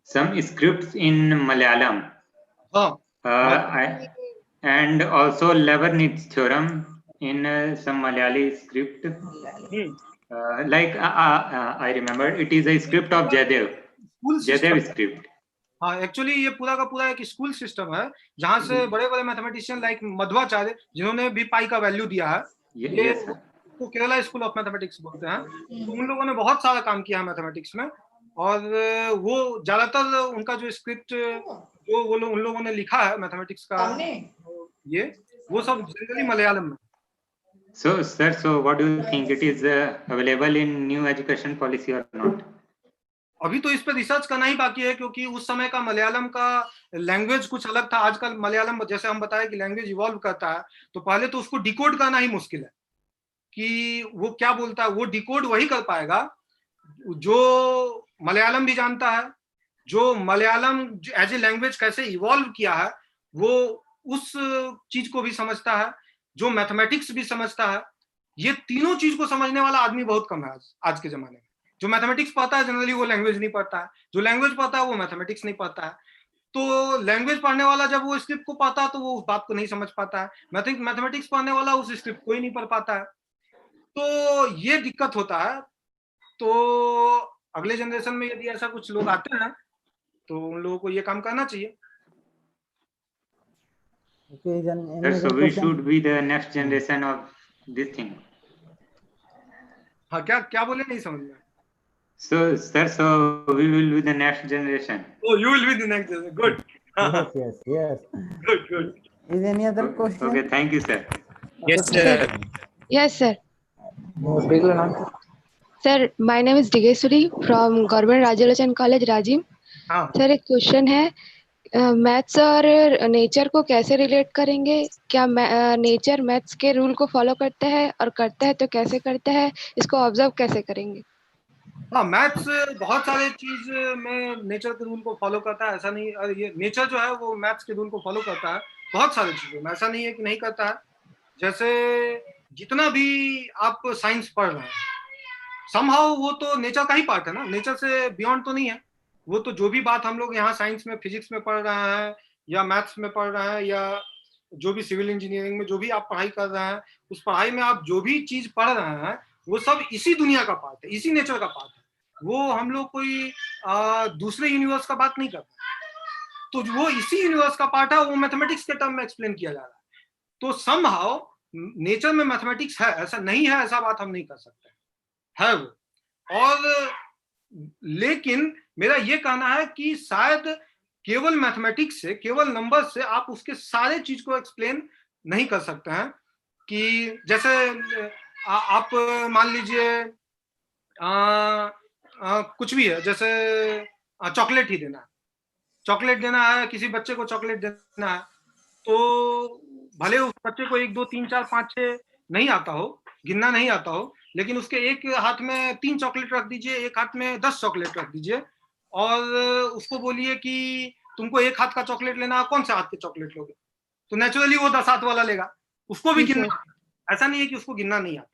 some scripts in Malayalam. And also Leibniz theorem in some Malayali script. Like I remember, it is a script of Jadev script. हाँ, actually ये पूरा का पूरा एक school system है जहाँ से बड़े बड़े मैथमेटिशियन लाइक मध्वाचार्य, जिन्होंने भी पाई का वैल्यू दिया है, ये Yes, sir. को केरला स्कूल ऑफ मैथमेटिक्स बोलते हैं। तो उन लोगों ने बहुत सारा काम किया है मैथमेटिक्स में, और वो ज्यादातर उनका जो स्क्रिप्ट जो उन लोगों ने लिखा है मैथमेटिक्स का, ये वो सब जनरली मलयालम में। So, sir, so what do you think? It is available in new education policy or not? अभी तो इस पे रिसर्च करना ही बाकी है, क्योंकि उस समय का मलयालम का लैंग्वेज कुछ अलग था। आजकल मलयालम जैसे हम बताया कि लैंग्वेज इवॉल्व करता है, तो पहले तो उसको डिकोड करना ही मुश्किल है कि वो क्या बोलता है। वो डिकोड वही कर पाएगा जो मलयालम भी जानता है, जो मलयालम एज ए लैंग्वेज कैसे इवॉल्व किया है वो उस चीज को भी समझता है, जो मैथमेटिक्स भी समझता है। ये तीनों चीज को समझने वाला आदमी बहुत कम है आज के जमाने में। जो मैथमेटिक्स पढ़ता है जनरली वो लैंग्वेज नहीं पढ़ता है, जो लैंग्वेज पढ़ता है वो मैथमेटिक्स नहीं पढ़ता है। तो लैंग्वेज पढ़ने वाला जब वो स्क्रिप्ट को पढ़ता है तो वो उस बात को नहीं समझ पाता है, मैथमेटिक्स पढ़ने वाला उस स्क्रिप्ट को ही नहीं पढ़ पाता है। तो ये दिक्कत होता है। तो अगले जनरेशन में यदि ऐसा कुछ लोग आते हैं तो उन लोगों को ये काम करना चाहिए। Okay, then any Sir, other so we question? should be the next generation of this thing. हाँ, क्या क्या बोले, नहीं समझ में। So, sir, so we will be the next generation. Oh, you will be the next generation. Good. Yes, yes, yes. Good, good. Is any other question? Okay, thank you, sir. Yes, sir. Yes, sir. Sir, my name is Digeswari from Government Rajalochana College, Rajiv. हाँ, sir एक question है, maths और nature को कैसे relate करेंगे? क्या nature maths के rule को फॉलो करता है, और करता है तो कैसे करता है, इसको ऑब्जर्व कैसे करेंगे? हाँ, मैथ्स बहुत सारे चीज में नेचर के रूल को फॉलो करता है। ऐसा नहीं, ये नेचर जो है वो मैथ्स के रूल को फॉलो करता है बहुत सारी चीजों में। ऐसा नहीं है कि नहीं करता है। जैसे जितना भी आप साइंस पढ़ रहे हैं, समहाउ वो तो नेचर का ही पार्ट है ना, नेचर से बियॉन्ड तो नहीं है। वो तो जो भी बात हम लोग यहाँ साइंस में, फिजिक्स में पढ़ रहे हैं, या मैथ्स में पढ़ रहे हैं, या जो भी सिविल इंजीनियरिंग में जो भी आप पढ़ाई कर रहे हैं, उस पढ़ाई में आप जो भी चीज पढ़ रहे हैं वो सब इसी दुनिया का पार्ट है, इसी नेचर का पार्ट है। वो हम लोग कोई दूसरे यूनिवर्स का बात नहीं करते। तो वो इसी यूनिवर्स का पार्ट है, वो मैथमेटिक्स के टर्म में एक्सप्लेन किया जा रहा है। तो समहाउ नेचर में मैथमेटिक्स है, ऐसा नहीं है ऐसा बात हम नहीं कर सकते, है वो। और लेकिन मेरा ये कहना है कि शायद केवल मैथमेटिक्स से, केवल नंबर से आप उसके सारे चीज को एक्सप्लेन नहीं कर सकते हैं। कि जैसे आप मान लीजिए कुछ भी है, जैसे चॉकलेट ही देना है, चॉकलेट देना है, किसी बच्चे को चॉकलेट देना है, तो भले उस बच्चे को 1 2 3 4 5 6 नहीं आता हो, गिनना नहीं आता हो, लेकिन उसके एक हाथ में 3 चॉकलेट रख दीजिए, एक हाथ में 10 चॉकलेट रख दीजिए, और उसको बोलिए कि तुमको एक हाथ का चॉकलेट लेना है, कौन से हाथ के चॉकलेट लोगे? तो नेचुरली वो 10 हाथ वाला लेगा। उसको भी गिनना, ऐसा नहीं है कि उसको गिनना नहीं आता।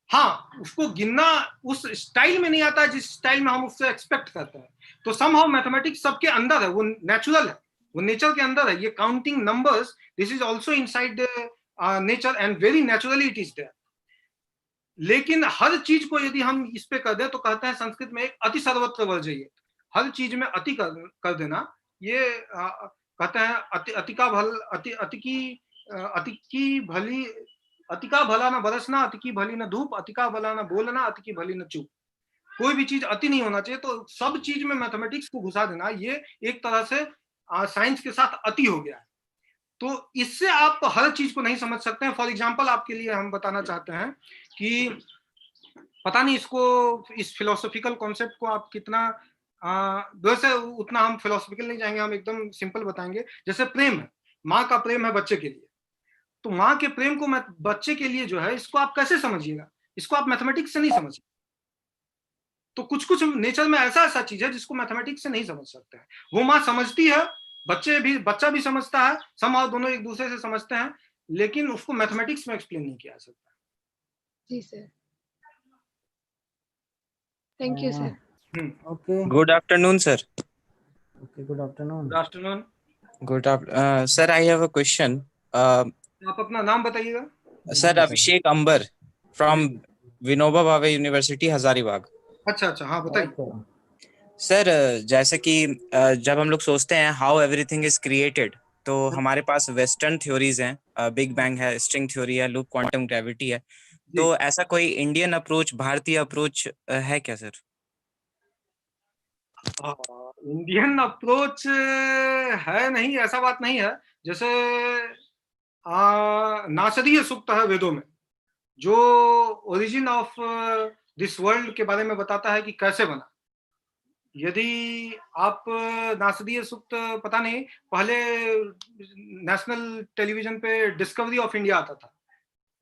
हाँ, उसको गिनना उस स्टाइल में नहीं आता जिस स्टाइल में हम उससे एक्सपेक्ट करते हैं। तो समहाउ मैथमेटिक्स सबके अंदर है, वो नेचुरल है, वो नेचर के अंदर है। ये counting numbers, this is also inside nature and very naturally it is there. लेकिन हर चीज को यदि हम इस पे कर दे तो कहते हैं संस्कृत में एक अति सर्वत्र वर्जयेत। हर चीज में अति कर देना, ये कहते हैं अति का भली, अति का भला ना बरसना, अति की भली ना धूप, अति का भला ना बोलना, अति की भली ना चूप। कोई भी चीज अति नहीं होना चाहिए। तो सब चीज में मैथमेटिक्स को घुसा देना, ये एक तरह से साइंस के साथ अति हो गया है। तो इससे आप हर चीज को नहीं समझ सकते हैं। फॉर एग्जाम्पल आपके लिए हम बताना चाहते हैं कि पता नहीं इसको, इस फिलोसॉफिकल कॉन्सेप्ट को आप कितना, वैसे उतना हम फिलोसॉफिकल नहीं जाएंगे, हम एकदम सिंपल बताएंगे। जैसे प्रेम है, माँ का प्रेम है बच्चे के लिए, तो माँ के प्रेम को बच्चे के लिए जो है, इसको आप कैसे समझिएगा? इसको आप मैथमेटिक्स से नहीं समझ। तो कुछ कुछ नेचर में ऐसा चीज है जिसको मैथमेटिक्स से नहीं समझ सकते हैं। वो माँ समझती है, बच्चा भी समझता है, समहाउ दोनों एक दूसरे से समझते हैं, लेकिन उसको मैथमेटिक्स में एक्सप्लेन नहीं किया जा सकता। जी sir, thank you sir. Okay. Good afternoon, sir. Okay, good afternoon. Good afternoon. Sir, I have a question. आप अपना नाम बताइएगा। Sir, Abhishek Ambar from Vinoba Bhave University, Hazaribagh. अच्छा, हाँ बताइए। Okay. सर जैसे कि जब हम लोग सोचते हैं हाउ एवरीथिंग इज क्रिएटेड, तो हमारे पास वेस्टर्न थ्योरीज हैं, बिग बैंग है, स्ट्रिंग थ्योरी है, लूप क्वांटम ग्रेविटी है। जी। तो ऐसा कोई इंडियन अप्रोच, भारतीय अप्रोच है क्या सर? इंडियन अप्रोच है नहीं, ऐसा बात नहीं है। जैसे नासदीय सूक्त है वेदों में, जो ओरिजिन ऑफ दिस वर्ल्ड के बारे में बताता है कि कैसे बना। यदि आप नासदीय सूक्त, पता नहीं, पहले नेशनल टेलीविजन पे डिस्कवरी ऑफ इंडिया आता था,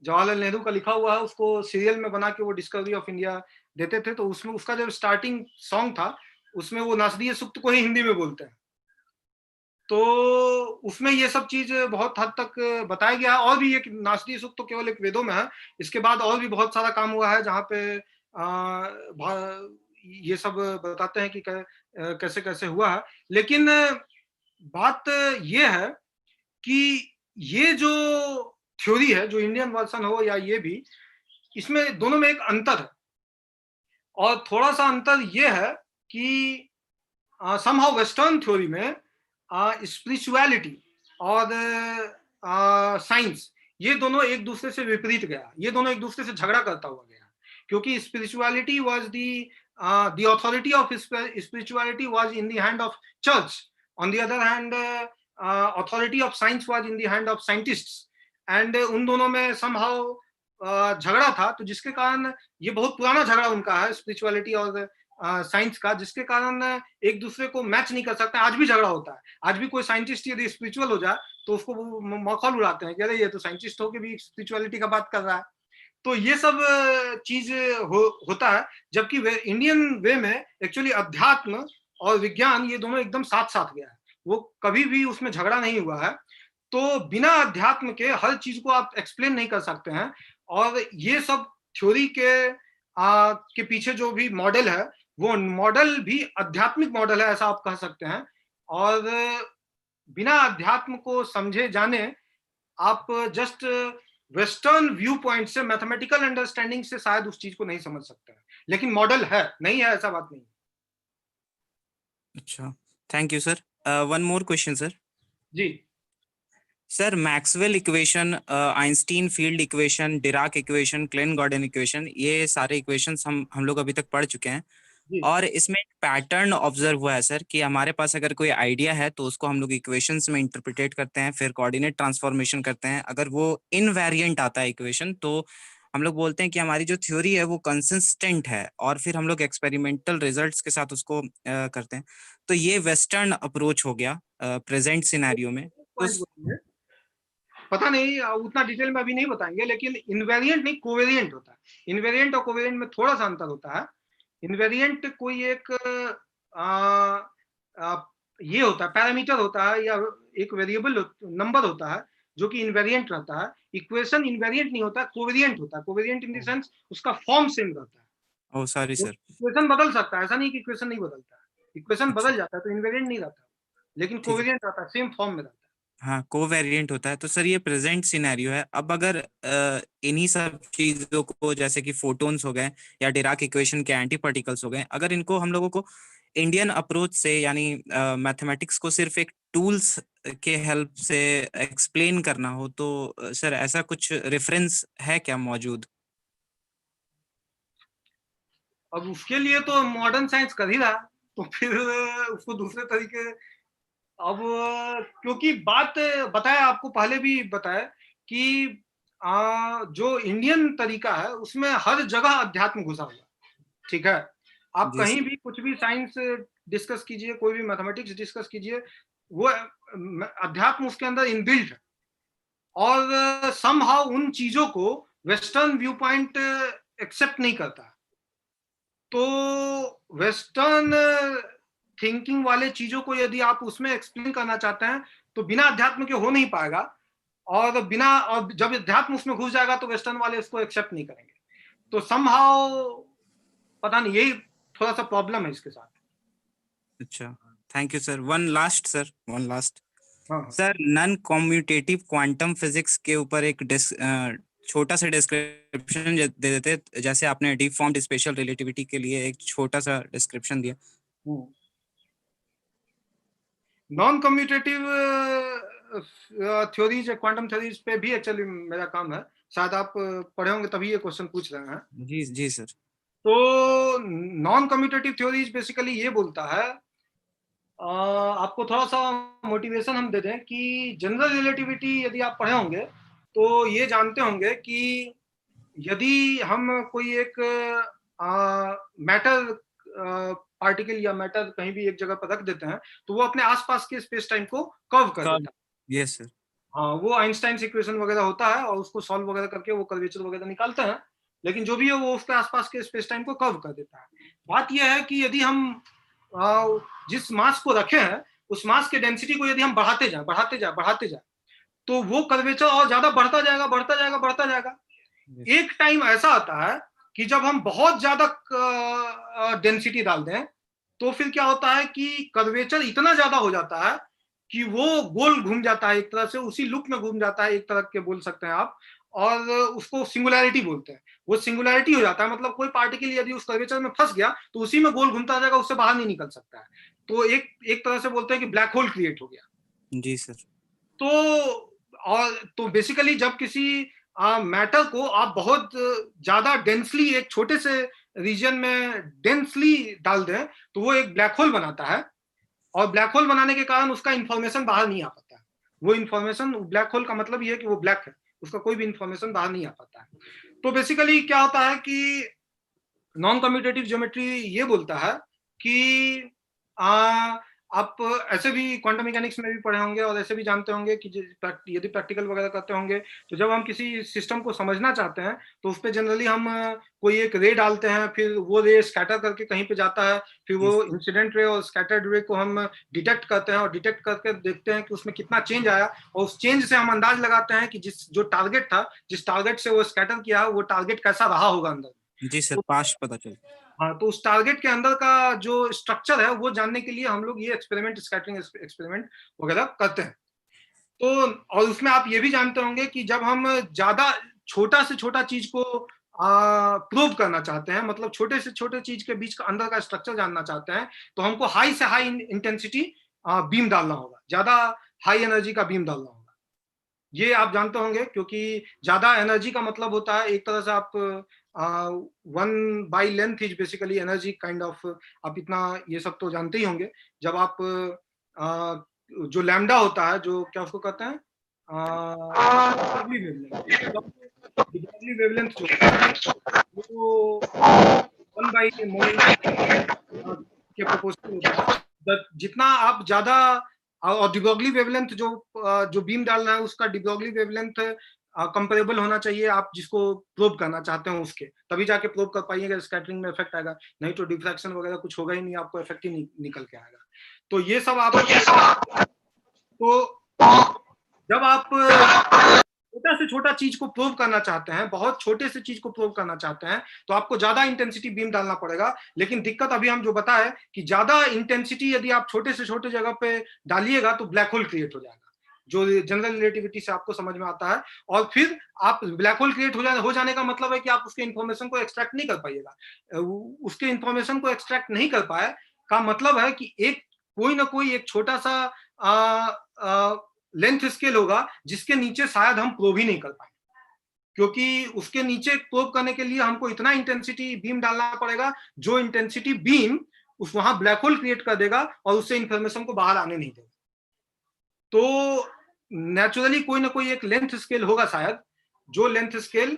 जवाहरलाल नेहरू का लिखा हुआ है, उसको सीरियल में बना के वो डिस्कवरी ऑफ इंडिया देते थे। तो उसमें उसका जो स्टार्टिंग सॉन्ग था, उसमें वो नासदीय सूक्त को ही हिंदी में बोलते हैं। तो उसमें ये सब चीज बहुत हद तक बताया गया है। और भी एक नासदीय सूक्त तो केवल एक वेदों में है, इसके बाद और भी बहुत सारा काम हुआ है जहाँ पे ये सब बताते हैं कि कैसे कैसे हुआ है। लेकिन बात ये है कि ये जो थ्योरी है, जो इंडियन वर्सन हो या ये भी, इसमें दोनों में एक अंतर है। और थोड़ा सा अंतर ये है कि समहाउ वेस्टर्न थ्योरी में स्पिरिचुअलिटी और साइंस, ये दोनों एक दूसरे से विपरीत गया, ये दोनों एक दूसरे से झगड़ा करता हुआ गया। क्योंकि spirituality was the authority of spirituality was in the hand of church, on the other hand authority of science was in the hand of scientists. And उन दोनों में समहाउ झगड़ा था, तो जिसके कारण ये बहुत पुराना झगड़ा उनका है, स्पिरिचुअलिटी और साइंस का, जिसके कारण एक दूसरे को मैच नहीं कर सकते। आज भी झगड़ा होता है, आज भी कोई साइंटिस्ट यदि स्पिरिचुअल हो जाए तो उसको मौका उड़ाते हैं कि अरे ये तो साइंटिस्ट होके भी स्पिरिचुअलिटी का बात कर रहा है। तो ये सब चीज होता है। जबकि इंडियन वे में एक्चुअली अध्यात्म और विज्ञान ये दोनों एकदम साथ साथ गया है, वो कभी भी उसमें झगड़ा नहीं हुआ है। तो बिना अध्यात्म के हर चीज को आप एक्सप्लेन नहीं कर सकते हैं। और ये सब थ्योरी के पीछे जो भी मॉडल है, वो मॉडल भी आध्यात्मिक मॉडल है, ऐसा आप कह सकते हैं। और बिना अध्यात्म को समझे जाने आप जस्ट वेस्टर्न व्यू पॉइंट से, मैथमेटिकल अंडरस्टैंडिंग से शायद उस चीज को नहीं समझ सकते हैं। लेकिन मॉडल है, नहीं है ऐसा बात नहीं। अच्छा, thank you sir. One more question sir. जी sir, Maxwell equation, Einstein field equation, Dirac equation, Klein Gordon equation, ये सारे इक्वेशंस हम लोग अभी तक पढ़ चुके हैं। जी और इसमें एक पैटर्न ऑब्जर्व हुआ है सर कि हमारे पास अगर कोई आइडिया है तो उसको हम लोग इक्वेशंस में इंटरप्रिटेट करते हैं, फिर कोऑर्डिनेट ट्रांसफॉर्मेशन करते हैं। अगर वो इनवेरिएंट आता है इक्वेशन, तो हम लोग बोलते हैं कि हमारी जो थ्योरी है वो कंसिस्टेंट है, और फिर हम लोग एक्सपेरिमेंटल रिजल्ट्स के साथ उसको करते हैं। तो ये वेस्टर्न अप्रोच हो गया प्रेजेंट सिनेरियो में। तो पॉइंट बोलेंगे, पता नहीं उतना डिटेल में अभी नहीं बताएंगे, लेकिन इनवेरिएंट नहीं, कोवेरिएंट होता है। इनवेरिएंट और कोवेरिएंट में थोड़ा सा अंतर होता है। इनवेरिएंट कोई एक आ, आ, ये होता है, पैरामीटर होता है या एक वेरिएबल नंबर होता है जो कि इनवेरिएंट रहता है। इक्वेशन इनवेरिएंट नहीं होता, कोवेरिएंट होता है। कोवेरिएंट इन द सेंस उसका फॉर्म सेम रहता है। ओ सॉरी सर। इक्वेशन बदल सकता है, ऐसा नहीं कि इक्वेशन नहीं बदलता है। इक्वेशन अच्छा, बदल जाता है तो इनवेरिएंट नहीं रहता, लेकिन ठीक है। कोवेरिएंट रहता है, सेम फॉर्म में रहता है। हाँ, कोवेरिएंट होता है। तो सर ये प्रेजेंट सिनेरियो है। अब अगर इन्हीं सब चीजों को, जैसे कि फोटोन्स हो गए या डिराक इक्वेशन के एंटी पार्टिकल्स हो गए, अगर इनको हम लोगों को इंडियन अप्रोच से, यानी मैथमेटिक्स को सिर्फ एक टूल्स के हेल्प से एक्सप्लेन करना हो, तो सर ऐसा कुछ रेफरेंस है क्या मौजूद? अब उसके लिए तो मॉडर्न साइंस कर ही रहा, तो फिर उसको दूसरे तरीके। अब क्योंकि बात बताया, आपको पहले भी बताया कि जो इंडियन तरीका है उसमें हर जगह अध्यात्म घुसा हुआ। ठीक है, आप जी कहीं सर। भी कुछ भी साइंस डिस्कस कीजिए, कोई भी मैथमेटिक्स डिस्कस कीजिए, वो अध्यात्म उसके अंदर इनबिल्ट है। और समहाउ उन चीजों को वेस्टर्न व्यू पॉइंट एक्सेप्ट नहीं करता। तो वेस्टर्न थिंकिंग वाले चीजों को यदि आप उसमें एक्सप्लेन करना चाहते हैं तो बिना अध्यात्म के हो नहीं पाएगा। और जब अध्यात्म उसमें घुस जाएगा तो वेस्टर्न वाले इसको एक्सेप्ट नहीं करेंगे। तो समहाउ पता नहीं, यही थोड़ा सा प्रॉब्लम है इसके साथ। अच्छा, thank you sir. One last sir, one last. हाँ हाँ। Sir, non commutative quantum physics के ऊपर एक छोटा सा डिस्क्रिप्शन दे देते, जैसे आपने डीप फॉर्म्ड स्पेशल रिलेटिविटी के लिए एक छोटा सा डिस्क्रिप्शन दिया। Non commutative theories, quantum theories पे भी एक्चुअली मेरा काम है, शायद आप पढ़े होंगे तभी ये क्वेश्चन पूछ रहे हैं। जी जी सर। तो नॉन कम्यूटेटिव थ्योरीज बेसिकली ये बोलता है, आपको थोड़ा सा मोटिवेशन हम दे दें कि जनरल रिलेटिविटी यदि आप पढ़े होंगे तो ये जानते होंगे कि यदि हम कोई एक मैटर पार्टिकल या मैटर कहीं भी एक जगह पर रख देते हैं तो वो अपने आसपास के स्पेस टाइम को कर्व कर देता है। Yes sir. हाँ, वो आइंस्टाइन इक्वेशन वगैरह होता है और उसको सॉल्व वगैरह करके वो कर्वेचर वगैरह निकालते हैं, लेकिन जो भी है वो उसके आसपास के स्पेस टाइम को कर्व कर देता है। बात यह है कि यदि हम जिस मास को रखे हैं उस मास के डेंसिटी को यदि हम बढ़ाते जाए तो वो कर्वेचर और ज्यादा बढ़ता जाएगा। एक टाइम ऐसा आता है कि जब हम बहुत ज्यादा डेंसिटी डाल दें तो फिर क्या होता है कि कर्वेचर इतना ज्यादा हो जाता है कि वो गोल घूम जाता है, एक तरह से उसी लूप में घूम जाता है, एक तरह के बोल सकते हैं आप, और उसको सिंगुलैरिटी बोलते हैं। वो सिंगुलैरिटी हो जाता है, मतलब कोई पार्टिकल यदि उस कर्वेचर में फंस गया तो उसी में गोल घूमता जाएगा, उससे बाहर नहीं निकल सकता है। तो एक तरह से बोलते हैं कि ब्लैक होल क्रिएट हो गया। जी सर। तो बेसिकली जब किसी मैटर को आप बहुत ज्यादा डेंसली एक छोटे से रीजन में डेंसली डाल दें तो वो एक ब्लैक होल बनाता है, और ब्लैक होल बनाने के कारण उसका इंफॉर्मेशन बाहर नहीं आ पाता है। वो इंफॉर्मेशन, ब्लैक होल का मतलब ये है कि वो ब्लैक है, उसका कोई भी इंफॉर्मेशन बाहर नहीं आ पाता है। तो बेसिकली क्या होता है कि नॉन कम्यूटेटिव ज्योमेट्री ये बोलता है कि आप ऐसे भी क्वांटम मैकेनिक्स में भी पढ़े होंगे और ऐसे भी जानते होंगे कि यदि प्रैक्टिकल वगैरह करते होंगे तो जब हम किसी सिस्टम को समझना चाहते हैं तो उस पर जनरली हम कोई एक रे डालते हैं, फिर वो रे स्कैटर करके कहीं पे जाता है, फिर वो इंसिडेंट रे और स्कैटर्ड रे को हम डिटेक्ट करते हैं और डिटेक्ट करके देखते हैं कि उसमें कितना चेंज आया, और उस चेंज से हम अंदाज लगाते हैं कि जो टारगेट था, जिस टारगेट से वो स्कैटर किया वो टारगेट कैसा रहा होगा अंदर। जी सर, पास पता चल। हाँ, तो उस टारगेट के अंदर का जो स्ट्रक्चर है वो जानने के लिए हम लोग ये एक्सपेरिमेंट, स्कैटरिंग एक्सपेरिमेंट वगैरह करते हैं। तो और उसमें आप ये भी जानते होंगे कि जब हम ज्यादा छोटा से छोटा चीज को प्रूव करना चाहते हैं, मतलब छोटे से छोटे चीज के बीच का अंदर का स्ट्रक्चर जानना चाहते हैं, तो हमको हाई से हाई इंटेंसिटी बीम डालना होगा, ज्यादा हाई एनर्जी का बीम डालना होगा। ये आप जानते होंगे क्योंकि ज्यादा एनर्जी का मतलब होता है एक तरह से आप 1 by length is basically energy kind of, आप इतना ये सब तो जानते ही होंगे। जब आप जो लैम्डा होता है, जो क्या उसको कहते हैं, वेवलेंथ जो वो 1/मोमेंट के प्रोपोर्शनल होता है। जितना आप ज्यादा, और डिब्रोगली वेवलेंथ जो बीम डालना है उसका डिब्रोगली वेवलेंथ कंपेरेबल होना चाहिए आप जिसको प्रोब करना चाहते हो उसके, तभी जाके प्रोब कर पाइएगा, स्कैटरिंग में इफेक्ट आएगा, नहीं तो डिफ्रैक्शन वगैरह कुछ होगा ही नहीं, आपको इफेक्ट ही निकल के आएगा। तो ये सब आप तो जब आप छोटा से छोटा चीज को प्रूव करना चाहते हैं, बहुत छोटे से चीज को प्रूव करना चाहते हैं, तो आपको ज्यादा इंटेंसिटी बीम डालना पड़ेगा। लेकिन दिक्कत अभी हम जो बताए कि ज्यादा इंटेंसिटी यदि आप छोटे से छोटे जगह पे डालिएगा तो ब्लैक होल क्रिएट हो जाएगा, जो जनरल रिलेटिविटी से आपको समझ में आता है। और फिर आप ब्लैक होल क्रिएट हो जाने का मतलब है कि आप उसके इंफॉर्मेशन को एक्सट्रैक्ट नहीं कर पाइएगा। उसके इंफॉर्मेशन को एक्सट्रैक्ट नहीं कर पाए का मतलब है कि कोई ना कोई एक छोटा सा लेंथ स्केल होगा जिसके नीचे शायद हम प्रोब ही नहीं कर पाए, क्योंकि उसके नीचे प्रोब करने के लिए हमको इतना इंटेंसिटी बीम डालना पड़ेगा जो इंटेंसिटी बीम उस वहां ब्लैक होल क्रिएट कर देगा और उससे इंफॉर्मेशन को बाहर आने नहीं देगा। तो नेचुरली कोई ना कोई एक लेंथ स्केल होगा शायद, जो लेंथ स्केल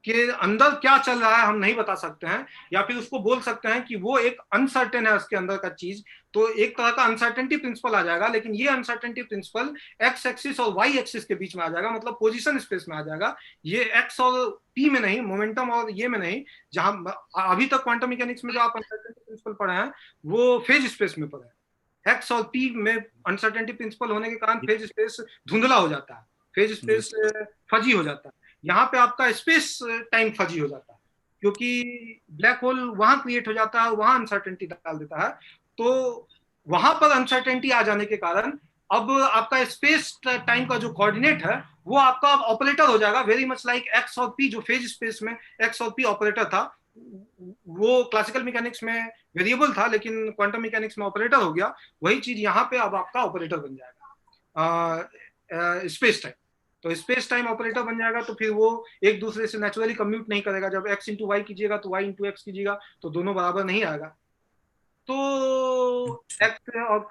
के अंदर क्या चल रहा है हम नहीं बता सकते हैं, या फिर उसको बोल सकते हैं कि वो एक अनसर्टेन है उसके अंदर का चीज। तो एक तरह का अनसर्टेनिटी प्रिंसिपल आ जाएगा, लेकिन ये अनसर्टेनिटी प्रिंसिपल एक्स एक्सिस और वाई एक्सिस के बीच में आ जाएगा, मतलब पोजीशन स्पेस में आ जाएगा। ये एक्स और पी में नहीं, मोमेंटम और ये में नहीं, जहां अभी तक क्वांटम मैकेनिक्स में जो आप अनसर्टेनिटी प्रिंसिपल पढ़े हैं वो फेज स्पेस में पढ़े हैं। एक्स और पी में अनसर्टेनिटी प्रिंसिपल होने के कारण फेज स्पेस धुंधला हो जाता है, फेज स्पेस फजी हो जाता है। यहाँ पे आपका स्पेस टाइम फजी हो जाता है, क्योंकि ब्लैक होल वहां क्रिएट हो जाता है, वहां अनसर्टेनिटी डाल देता है। तो वहां पर अनसर्टेनिटी आ जाने के कारण अब आपका स्पेस टाइम का जो कोऑर्डिनेट है वो आपका ऑपरेटर हो जाएगा, वेरी मच लाइक एक्स और पी, जो फेज स्पेस में एक्स और पी ऑपरेटर था वो क्लासिकल मैकेनिक्स में वेरिएबल था लेकिन क्वांटम मैकेनिक्स में ऑपरेटर हो गया, वही चीज यहाँ पे अब आपका ऑपरेटर बन जाएगा स्पेस टाइम। तो स्पेस टाइम ऑपरेटर बन जाएगा, तो फिर वो एक दूसरे से नेचुरली कम्यूट नहीं करेगा। जब x इंटू वाई कीजिएगा तो y इंटू एक्स कीजिएगा तो दोनों बराबर नहीं आएगा। तो x और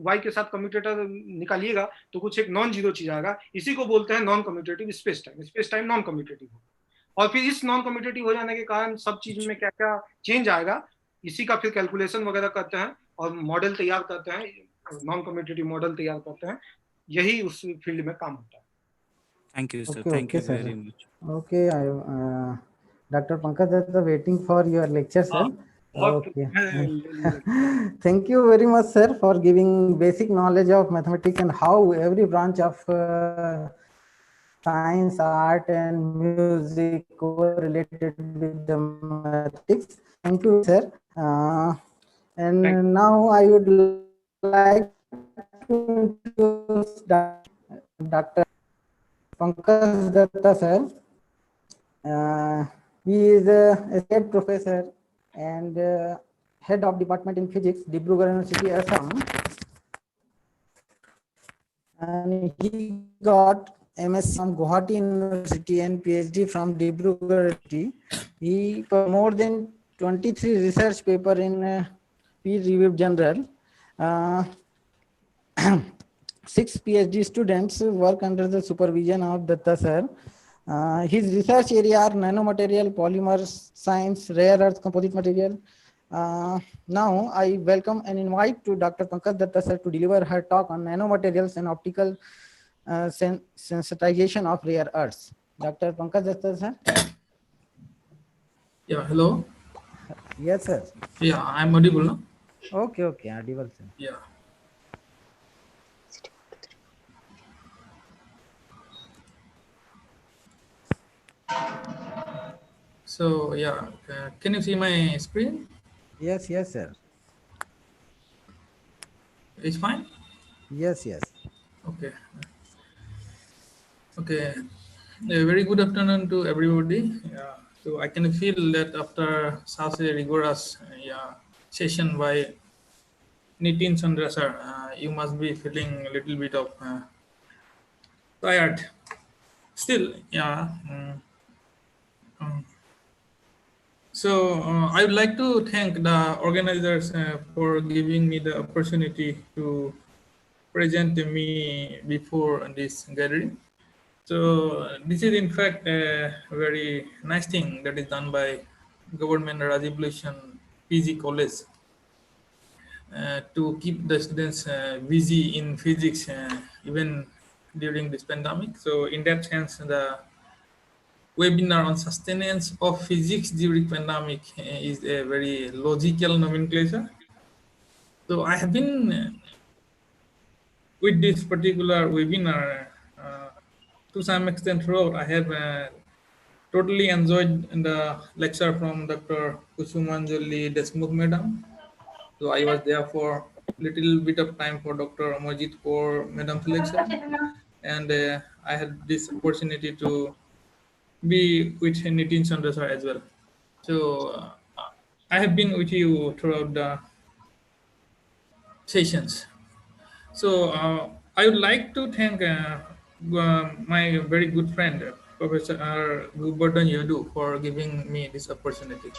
y के साथ कम्यूटेटर निकालिएगा तो कुछ एक नॉन जीरो चीज आएगा। इसी को बोलते हैं non commutative space time. Space time non commutative होगा, और फिर इस नॉन कम्यूटेटिव हो जाने के कारण सब चीज में क्या क्या चेंज आएगा, इसी का फिर कैलकुलेशन वगैरह करते हैं और मॉडल तैयार करते हैं, नॉन कम्यूटेटिव मॉडल तैयार करते हैं। यही उस फील्ड में काम होता है। Thank you, sir. Okay, Thank okay, you sir. very much. Okay, Dr. Pankaj Datta waiting for your lecture, sir. Okay. Thank you very much, sir, for giving basic knowledge of mathematics and how every branch of science, art, and music correlated with the mathematics. Thank you, sir. And now I would like to introduce Dr. Pankaj Datta, sir. He is a state professor and head of department in physics, Dibrugarh University, Assam. And he got MSc from Guwahati University and PhD from Dibrugarh University. He published more than 23 research paper in peer-reviewed journal. 6 PhD students work under the supervision of Datta sir. His research area are nanomaterial, polymers, science, rare earth composite material. Now I welcome and invite to Dr. Pankaj Datta sir to deliver her talk on nanomaterials and optical sensitization of rare earths. Dr. Pankaj Datta sir. Yeah, hello. Yes, sir. Yeah, I'm audible, no? Okay, okay, audible, sir. Yeah. So, yeah, can you see my screen? Yes, yes, sir. It's fine? Yes, yes. Okay. Okay. A very good afternoon to everybody. Yeah. So I can feel that after such a rigorous session by Nitin Chandra sir, you must be feeling a little bit of tired. Still, yeah. So I would like to thank the organizers for giving me the opportunity to present me before this gathering. So this is in fact a very nice thing that is done by Government Rajiv Bhushan PG College to keep the students busy in physics even during this pandemic. So in that sense, the webinar on sustenance of physics during pandemic is a very logical nomenclature. So I have been with this particular webinar to some extent throughout. I have totally enjoyed the lecture from Dr. Kusumanjali Desmukh Madam. So I was there for little bit of time for Dr. Amajit Kaur Madam's lecture, and I had this opportunity to be with Nitin Chandra sir as well. So I have been with you throughout the sessions. So I would like to thank my very good friend, Professor Gubardhan Yadu, for giving me this opportunity.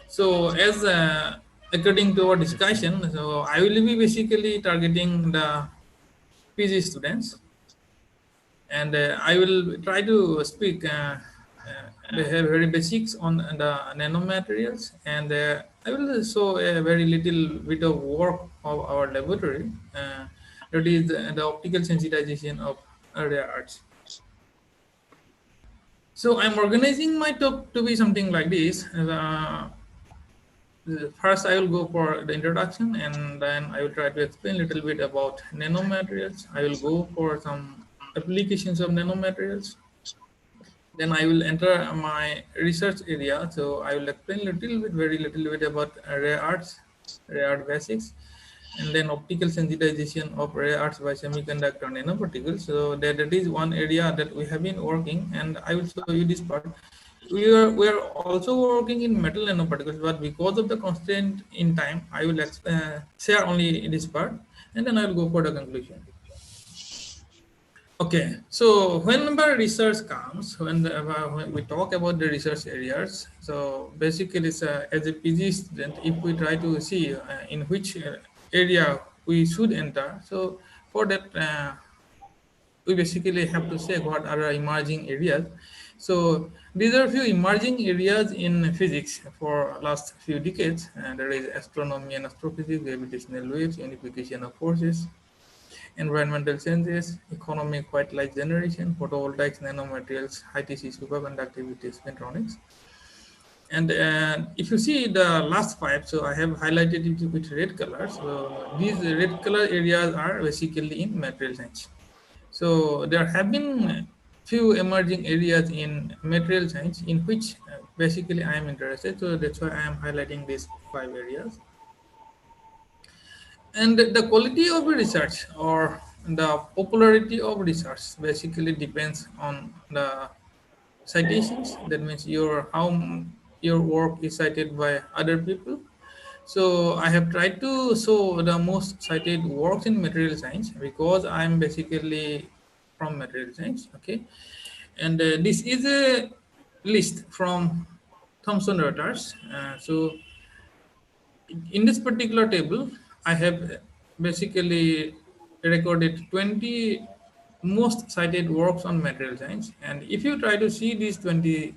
So as according to our discussion, so I will be basically targeting the PG students, and I will try to speak the very basics on the nanomaterials, and I will show a very little bit of work of our laboratory, that is the optical sensitization of rare earths. So I'm organizing my talk to be something like this. First, I will go for the introduction, and then I will try to explain a little bit about nanomaterials. I will go for some applications of nanomaterials. Then I will enter my research area. So I will explain very little bit about rare earths, rare earth basics, and then optical sensitization of rare earths by semiconductor nanoparticles. So that is one area that we have been working, and I will show you this part. we are also working in metal nanoparticles, but because of the constraint in time, I will share only this part, and then I will go for the conclusion. Okay, so whenever research comes, when we talk about the research areas, so basically, it's, as a PG student, if we try to see in which area we should enter, so for that, we basically have to say what are our emerging areas. So these are few emerging areas in physics for last few decades, and there is astronomy and astrophysics, gravitational waves, unification of forces, environmental changes, economic white light generation, photovoltaics, nanomaterials, high TC superconductivity, spintronics. And if you see the last five, so I have highlighted it with red colors. So these red color areas are basically in material science. So there have been few emerging areas in material science in which basically I am interested. So that's why I am highlighting these five areas. And the quality of research or the popularity of research basically depends on the citations. That means your work is cited by other people. So I have tried to show the most cited works in material science because I'm basically from material science. Okay, and this is a list from Thomson Reuters. So in this particular table, I have basically recorded 20 most cited works on material science. And if you try to see these 20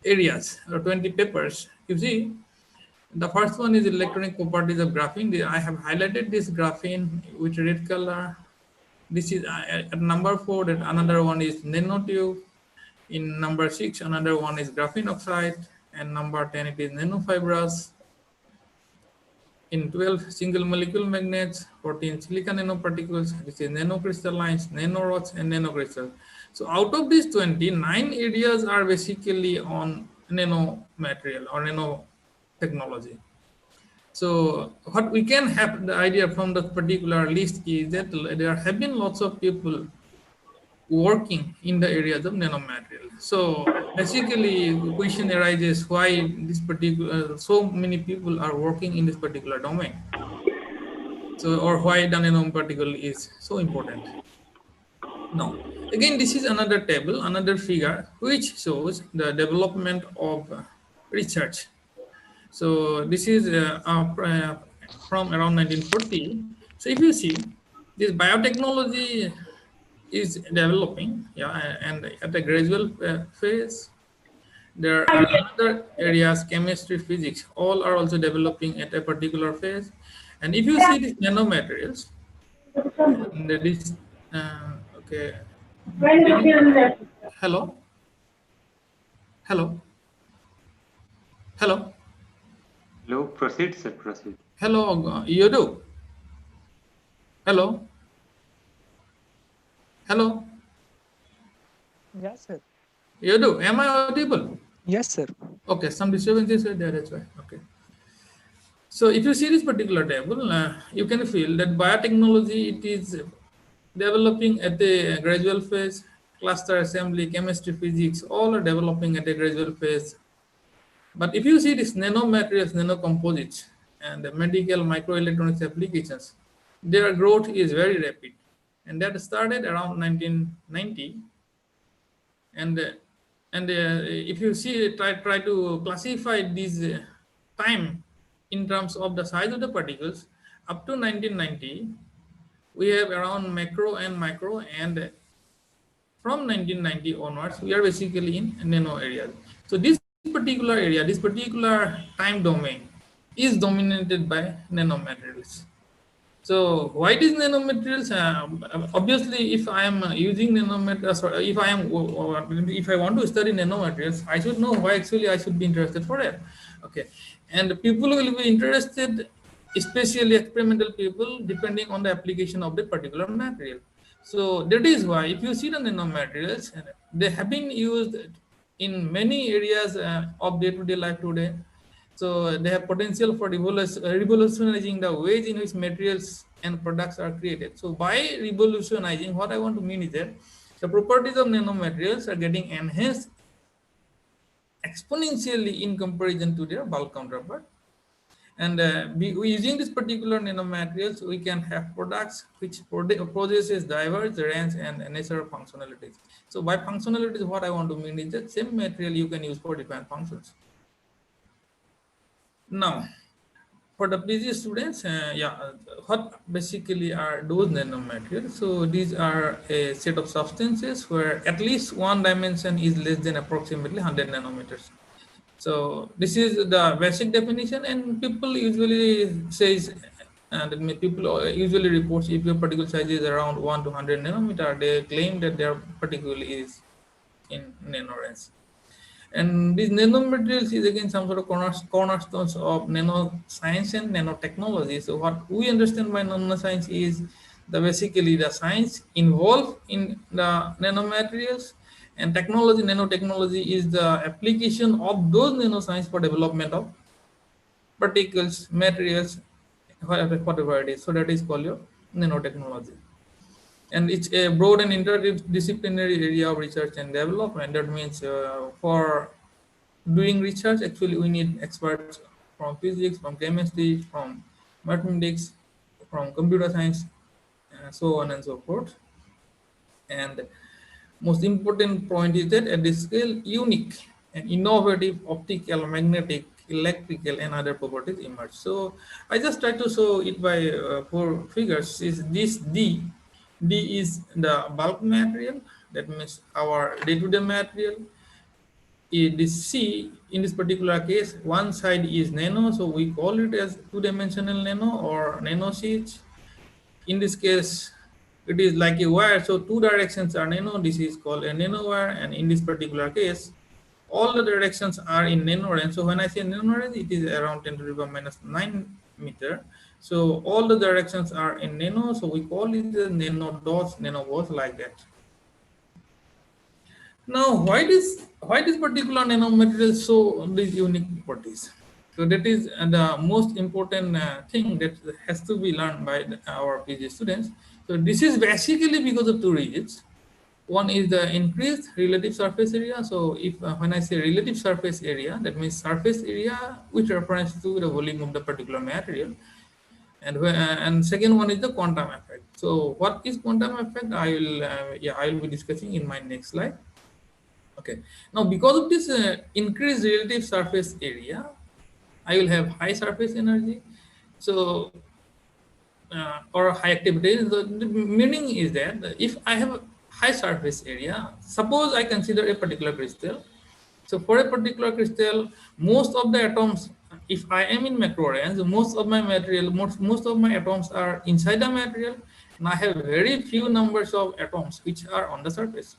areas or 20 papers, you see the first one is electronic properties of graphene. I have highlighted this graphene with red color. This is at number 4. That another one is nanotube. In number 6, another one is graphene oxide, and number 10 it is nanofibrous. In 12, single molecule magnets. 14, silicon nanoparticles. This is nanocrystallines, nanorods, and nanocrystal. So out of these 29 areas are basically on nanomaterial or nanotechnology. So what we can have the idea from that particular list is that there have been lots of people working in the areas of nanomaterial. So basically, the question arises why this particular so many people are working in this particular domain. So, or why the nanoparticle is so important. Now, again, this is another table, another figure which shows the development of research. So this is from around 1940. So if you see, this biotechnology is developing, yeah, and at a gradual phase. There are other areas, chemistry, physics, all are also developing at a particular phase. And if you see these nanomaterials, and this, okay, hello, hello, hello, Hello, proceed, sir, proceed. hello, Yodo, hello, hello, Yes, sir. Yodo, am I audible? Yes, sir. Okay, some disturbances are there, that's why. Okay. So if you see this particular table, you can feel that biotechnology, it is developing at a gradual phase. Cluster assembly, chemistry, physics, all are developing at a gradual phase. But if you see these nanomaterials, nanocomposites, and the medical microelectronics applications, their growth is very rapid. And that started around 1990. And if you see, try to classify this time in terms of the size of the particles, up to 1990, we have around macro and micro, and from 1990 onwards, we are basically in nano areas. So this particular area, this particular time domain is dominated by nanomaterials. So why these nanomaterials? Obviously, if I am using nanomaterials, or if I want to study nanomaterials, I should know why actually I should be interested for it. Okay, and people will be interested, especially experimental people, depending on the application of the particular material. So that is why, if you see the nanomaterials, they have been used in many areas of day-to-day life today. So they have potential for revolutionizing the ways in which materials and products are created. So by revolutionizing, what I want to mean is that the properties of nanomaterials are getting enhanced exponentially in comparison to their bulk counterpart. And using this particular nanomaterials, we can have products which possesses diverse range and natural functionalities. So by functionalities, what I want to mean is that same material you can use for different functions. Now, for the PG students, what basically are those nanomaterials? So these are a set of substances where at least one dimension is less than approximately 100 nanometers. So this is the basic definition, and people usually says, and people usually reports if your particle size is around 1 to 100 nanometer, they claim that their particle is in nano range. And these nanomaterials is again some sort of cornerstones of nanoscience and nanotechnology. So what we understand by nanoscience is basically the science involved in the nanomaterials, and technology, nanotechnology is the application of those nanoscience for development of particles, materials, whatever it is. So that is called your nanotechnology. And it's a broad and interdisciplinary area of research and development. That means for doing research, actually we need experts from physics, from chemistry, from mathematics, from computer science, so on and so forth. And most important point is that at this scale, unique and innovative optical, magnetic, electrical, and other properties emerge. So I just try to show it by 4 figures. Is this D? D is the bulk material, that means our day-to-day material. This C, in this particular case, one side is nano, so we call it as 2-dimensional nano or nano sheets. In this case, it is like a wire, so 2 directions are nano. This is called a nanowire, and in this particular case, all the directions are in nano range. So when I say nano range, it is around 10 to the power minus 9 meter. So all the directions are in nano, so we call it the nano dots, nano balls, like that. Now, why this particular nanomaterial show these unique properties? So that is the most important thing that has to be learned by our PG students. So this is basically because of 2 reasons. One is the increased relative surface area. So if when I say relative surface area, that means surface area with reference to the volume of the particular material. And second one is the quantum effect. So what is quantum effect? I will be discussing in my next slide. Okay. Now, because of this increased relative surface area, I will have high surface energy. So, or high activity. The meaning is that if I have a high surface area, suppose I consider a particular crystal. So for a particular crystal, most of the atoms, if I am in macro range, most of my material, most of my atoms are inside the material, and I have very few numbers of atoms which are on the surface.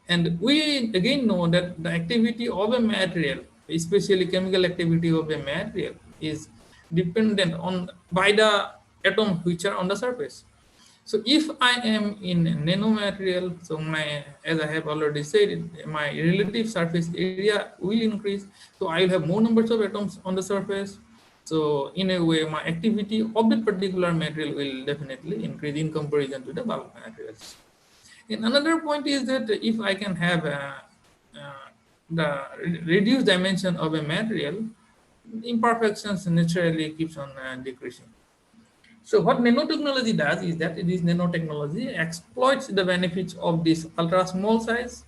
And we again know that the activity of a material, especially chemical activity of a material, is dependent on by the atoms which are on the surface. So if I am in nanomaterial, so as I have already said, my relative surface area will increase. So I will have more numbers of atoms on the surface. So in a way, my activity of that particular material will definitely increase in comparison to the bulk materials. And another point is that if I can have the reduced dimension of a material, imperfections naturally keeps on decreasing. So what nanotechnology does is that this nanotechnology exploits the benefits of this ultra small size,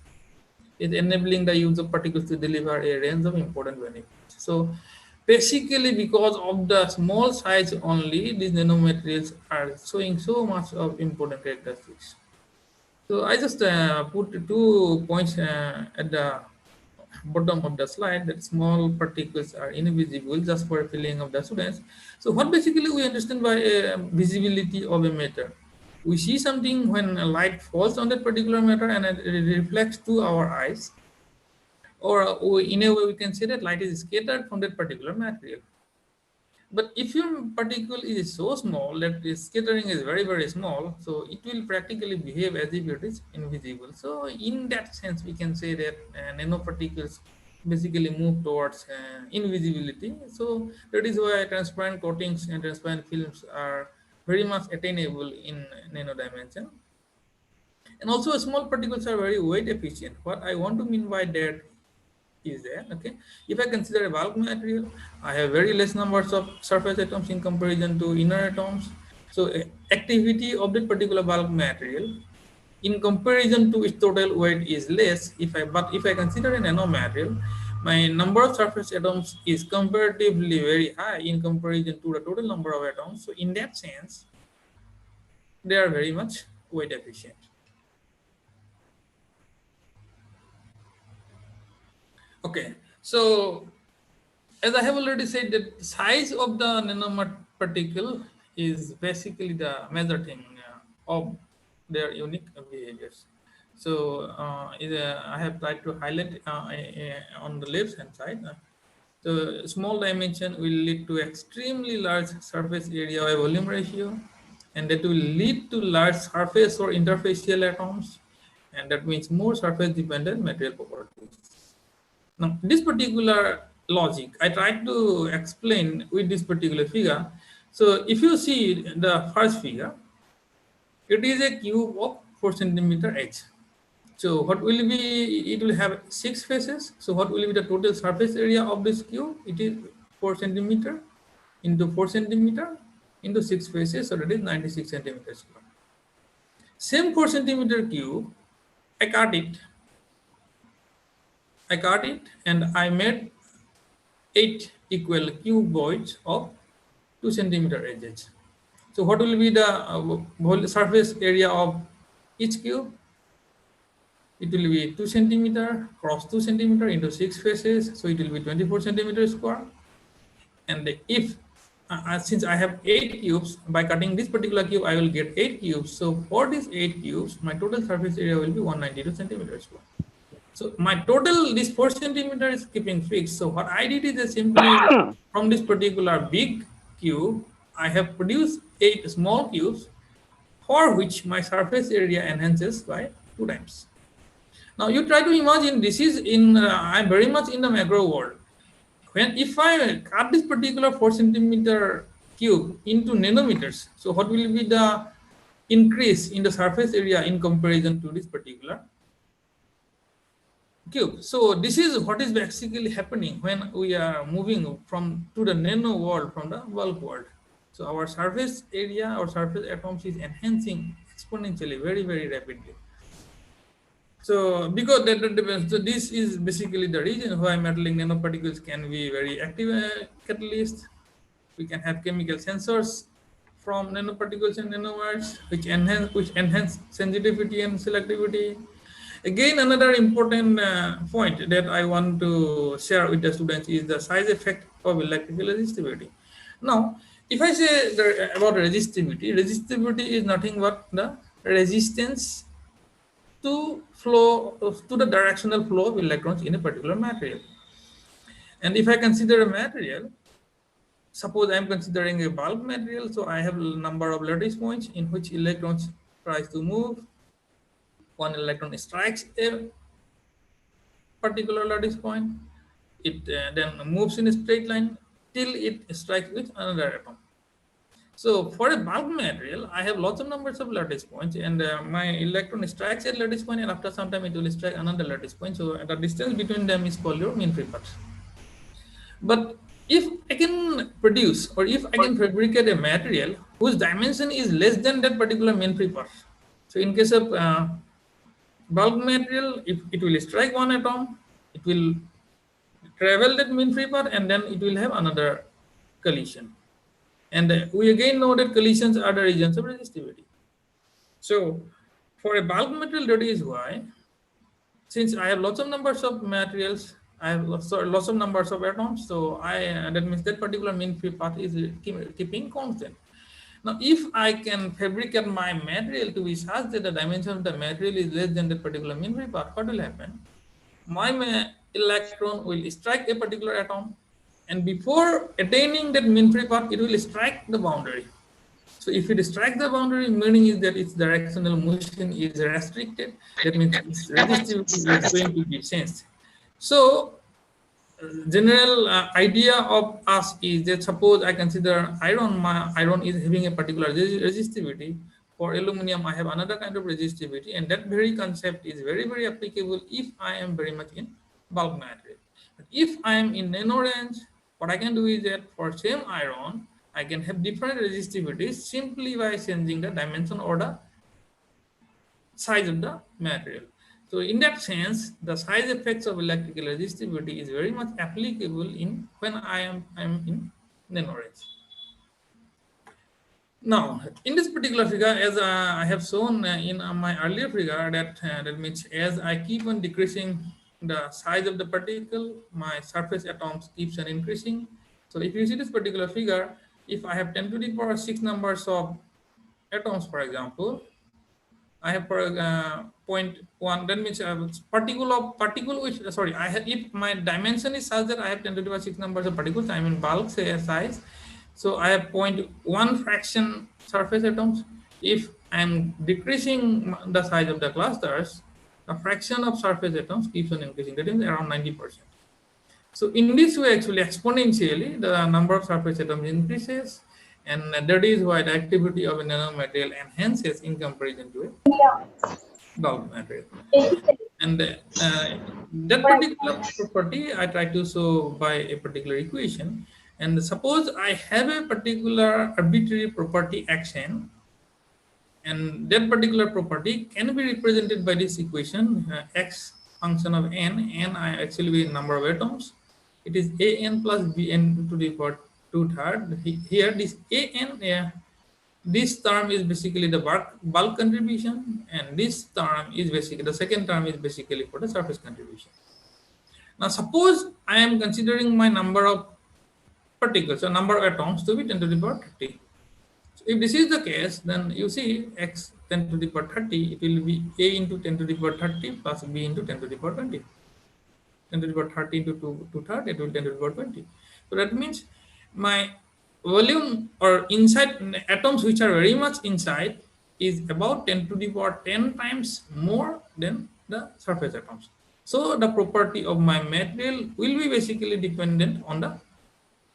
is enabling the use of particles to deliver a range of important benefits. So basically, because of the small size only, these nanomaterials are showing so much of important characteristics. So I just put 2 points at the bottom of the slide, that small particles are invisible, just for feeling of the students. So what basically we understand by visibility of a matter? We see something when a light falls on that particular matter and it reflects to our eyes, or in a way we can say that light is scattered from that particular material. But if your particle is so small that the scattering is very, very small, so it will practically behave as if it is invisible. So in that sense, we can say that nanoparticles basically move towards invisibility. So that is why transparent coatings and transparent films are very much attainable in nano dimension. And also small particles are very weight efficient. What I want to mean by that is there. Okay, if I consider a bulk material, I have very less numbers of surface atoms in comparison to inner atoms. So activity of that particular bulk material in comparison to its total weight is less. But if I consider a nanomaterial, my number of surface atoms is comparatively very high in comparison to the total number of atoms. So in that sense, they are very much weight efficient. Okay, so as I have already said, that the size of the nanoparticle is basically the major thing of their unique behaviors. So I have tried to highlight on the left hand side. The small dimension will lead to extremely large surface area by volume ratio, and that will lead to large surface or interfacial atoms, and that means more surface dependent material properties. Now, this particular logic, I tried to explain with this particular figure. So if you see the first figure, it is a cube of 4 centimeter edge. So what will be, it will have 6 faces. So what will be the total surface area of this cube? It is 4 centimeter into 4 centimeter into 6 faces, so that is 96 centimeters square. Same 4 centimeter cube, I cut it and I made 8 equal cuboids of 2 centimeter edges. So what will be the whole surface area of each cube? It will be 2 centimeter cross 2 centimeter into 6 faces, so it will be 24 centimeters square. And if since I have 8 cubes, by cutting this particular cube, I will get 8 cubes. So for these 8 cubes, my total surface area will be 192 centimeters square. So my total, this 4 centimeter is keeping fixed. So what I did is simply from this particular big cube, I have produced 8 small cubes for which my surface area enhances by 2 times. Now you try to imagine this is in, I'm very much in the macro world. If I cut this particular 4 centimeter cube into nanometers, so what will be the increase in the surface area in comparison to this particular cube? So this is what is basically happening when we are moving from to the nano world from the bulk world. So our surface area or surface atoms is enhancing exponentially, very, very rapidly. So because that depends, so this is basically the reason why metallic nanoparticles can be very active catalyst. We can have chemical sensors from nanoparticles and nanowires, which enhance sensitivity and selectivity. Again, another important point that I want to share with the students is the size effect of electrical resistivity. Now, if I say about resistivity is nothing but the resistance to flow, to the directional flow of electrons in a particular material. And if I consider a material, suppose I am considering a bulk material, so I have a number of lattice points in which electrons tries to move. One electron strikes a particular lattice point, it then moves in a straight line till it strikes with another atom. So for a bulk material, I have lots of numbers of lattice points, and my electron strikes a lattice point, and after some time it will strike another lattice point. So the distance between them is called your mean free path. But if I can produce, or if I can fabricate a material whose dimension is less than that particular mean free path, so in case of bulk material, if it will strike one atom, it will travel that mean free path, and then it will have another collision. And we again know that collisions are the regions of resistivity. So for a bulk material, that is why, since I have lots of numbers of materials, I have lots of numbers of atoms, so that means that particular mean free path is keeping constant. Now, if I can fabricate my material to be such that the dimension of the material is less than that particular mean free path, what will happen? My electron will strike a particular atom, and before attaining that mean free path, it will strike the boundary. So if it strikes the boundary, meaning is that its directional motion is restricted. That means its resistivity is going to be changed. So general idea of us is that suppose I consider iron, my iron is having a particular resistivity. For aluminum, I have another kind of resistivity, and that very concept is very, very applicable if I am very much in bulk material. If I am in nano range, what I can do is that for same iron, I can have different resistivities simply by changing the dimension or the size of the material. So in that sense, the size effects of electrical resistivity is very much applicable in when I am in nano range. Now, in this particular figure, as I have shown in my earlier figure, that means as I keep on decreasing the size of the particle, my surface atoms keeps on increasing. So if you see this particular figure, if I have 10 to the power 6 numbers of atoms, for example, I have for point one. That means particle which sorry. I have if my dimension is such that I have 10 to the power 6 numbers of particles. I mean bulk say size. So I have 0.1 fraction surface atoms. If I am decreasing the size of the clusters, the fraction of surface atoms keeps on increasing. That is around 90%. So in this way, actually exponentially, the number of surface atoms increases, and that is why the activity of a nanomaterial enhances in comparison to a bulk material. And that particular property I try to show by a particular equation. And suppose I have a particular arbitrary property xn, and that particular property can be represented by this equation x function of n I actually be number of atoms. It is an plus bn to the power 2/3. Here this an this term is basically the bulk contribution, and this term is basically the second term is basically for the surface contribution. Now suppose I am considering my number of particles, so number of atoms to be 10 to the power 30. So if this is the case, then you see x 10 to the power 30, it will be a into 10 to the power 30 plus b into 10 to the power 20. 10 to the power 30 into 2/3, it will 10 to the power 20. So that means my volume or inside atoms which are very much inside is about 10 to the power 10 times more than the surface atoms. So the property of my material will be basically dependent on the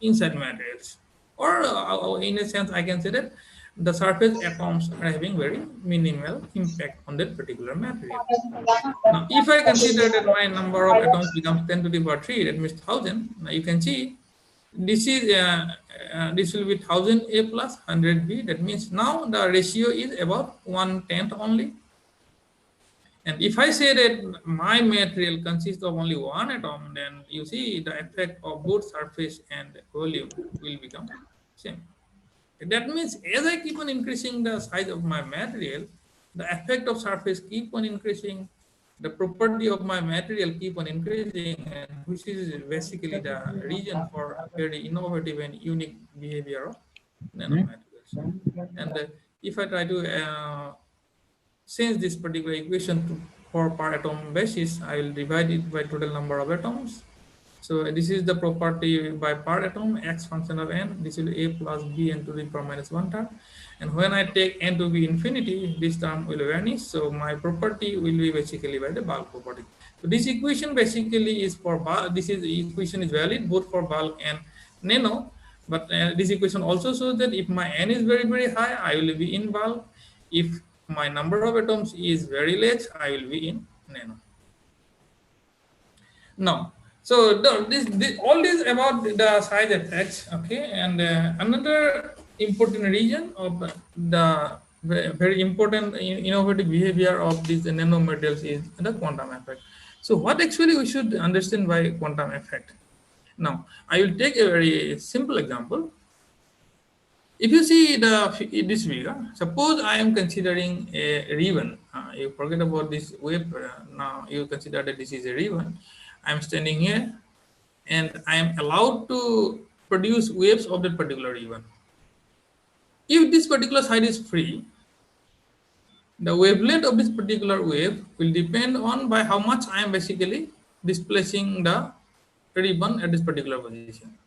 inside materials, or in a sense I can say that the surface atoms are having very minimal impact on that particular material. Now if I consider that my number of atoms becomes 10 to the power 3, that means 1000. Now you can see this is this will be 1000 a plus 100 b. That means now the ratio is about 1/10 only. And if I say that my material consists of only one atom, then you see the effect of both surface and volume will become same. That means as I keep on increasing the size of my material, the effect of surface keep on increasing, the property of my material keep on increasing, and which is basically the reason for very innovative and unique behavior of nanomaterials. And if I try to change this particular equation to for per atom basis, I will divide it by total number of atoms. So this is the property by per atom, x function of n. This will a plus b n to the power minus 1 term. And when I take n to be infinity, this term will vanish. So my property will be basically by the bulk property. So this equation basically is for bulk. This is equation is valid both for bulk and nano. But this equation also shows that if my n is very, very high, I will be in bulk. If my number of atoms is very less, I will be in nano. Now, so all this about the side effects, okay, and another important region of the very important innovative behavior of these nanomaterials is the quantum effect. So what actually we should understand by quantum effect? Now, I will take a very simple example. If you see this figure, suppose I am considering a ribbon. You forget about this wave. Now you consider that this is a ribbon. I am standing here, and I am allowed to produce waves of that particular ribbon. If this particular side is free, the wavelength of this particular wave will depend on by how much I am basically displacing the ribbon at this particular position.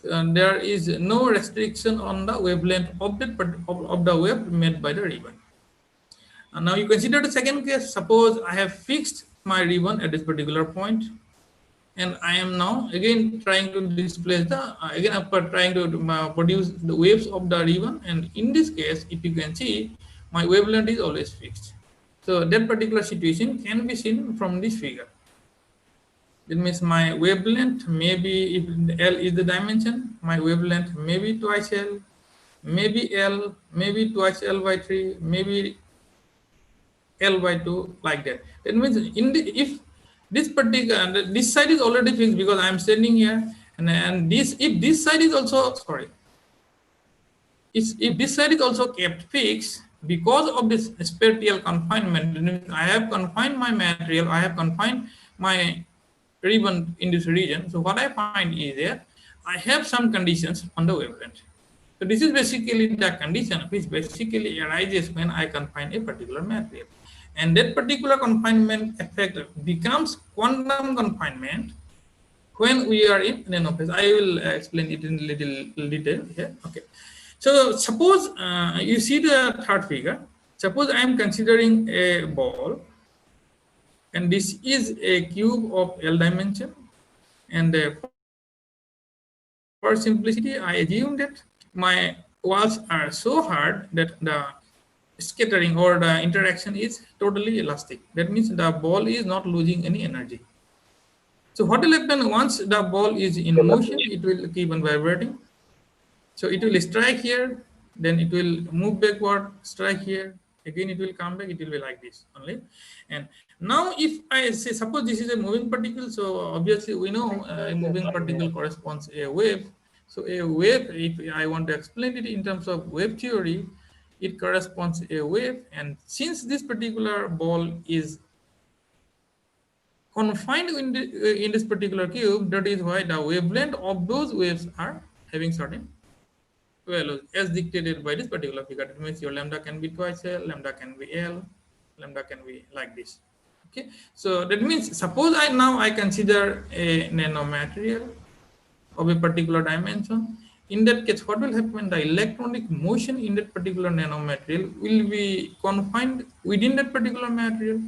There is no restriction on the wavelength of the wave made by the ribbon. And now you consider the second case. Suppose I have fixed my ribbon at this particular point, and I am now again trying to displace the trying to produce the waves of the ribbon. And in this case, if you can see, my wavelength is always fixed. So that particular situation can be seen from this figure. It means my wavelength maybe, if L is the dimension, my wavelength maybe twice L, maybe L, maybe twice L by 3, maybe L by 2, like that. That means if this particular, this side is already fixed because I am standing here, and this, if this side is also, sorry, if this side is also kept fixed because of this spatial confinement, I have confined my material, I have confined my ribbon in this region. So what I find is that I have some conditions on the wavelength. So this is basically the condition which basically arises when I confine a particular material. And that particular confinement effect becomes quantum confinement when we are in nanophase. I will explain it in little detail here. Okay. So suppose you see the third figure. Suppose I am considering a ball, and this is a cube of L dimension. And for simplicity, I assume that my walls are so hard that the scattering or the interaction is totally elastic. That means the ball is not losing any energy. So what will happen once the ball is in motion? It will keep on vibrating. So it will strike here, then it will move backward, strike here, again it will come back, it will be like this only. And now if I say, suppose this is a moving particle, so obviously we know a moving particle corresponds to a wave. So a wave, if I want to explain it in terms of wave theory, it corresponds to a wave. And since this particular ball is confined in this particular cube, that is why the wavelength of those waves are having certain values as dictated by this particular figure. It means your lambda can be twice L, lambda can be L, lambda can be like this. Okay, so that means suppose I consider a nanomaterial of a particular dimension. In that case, what will happen? The electronic motion in that particular nanomaterial will be confined within that particular material.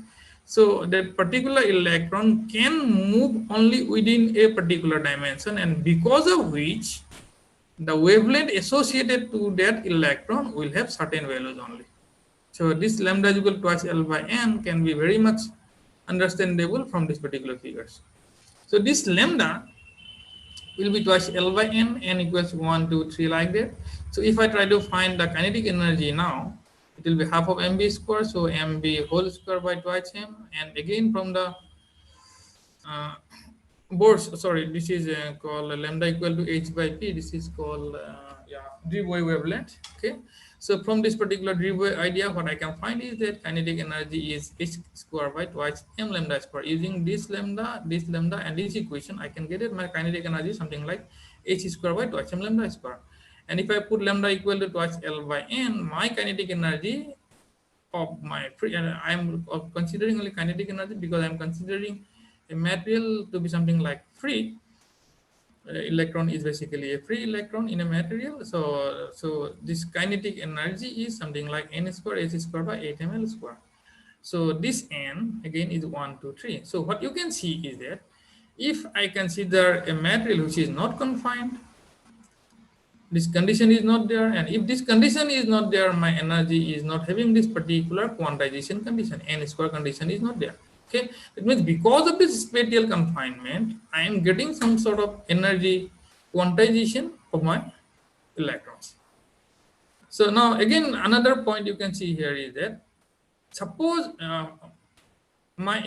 So that particular electron can move only within a particular dimension, and because of which the wavelength associated to that electron will have certain values only. So this lambda is equal to twice L by n can be very much understandable from these particular figures. So this lambda will be twice L by n equals 1, 2, 3 like that. So if I try to find the kinetic energy now, it will be half of mv square, so mv whole square by twice m, and again from the uh, sorry, this is called lambda equal to h by p. This is called Debye wavelength. Okay, so from this particular Debye idea, what I can find is that kinetic energy is h square by twice m lambda square. Using this lambda, and this equation, I can get it. My kinetic energy something like h square by twice m lambda square. And if I put lambda equal to twice L by n, my kinetic energy of my free, and I'm considering only kinetic energy because I'm considering a material to be something like free. Electron is basically a free electron in a material. So this kinetic energy is something like n square h square by 8 ml square. So this n again is 1, 2, 3. So what you can see is that if I consider a material which is not confined, this condition is not there, and if this condition is not there, my energy is not having this particular quantization condition, n square condition is not there. Okay, it means because of this spatial confinement, I am getting some sort of energy quantization of my electrons. So now again, another point you can see here is that suppose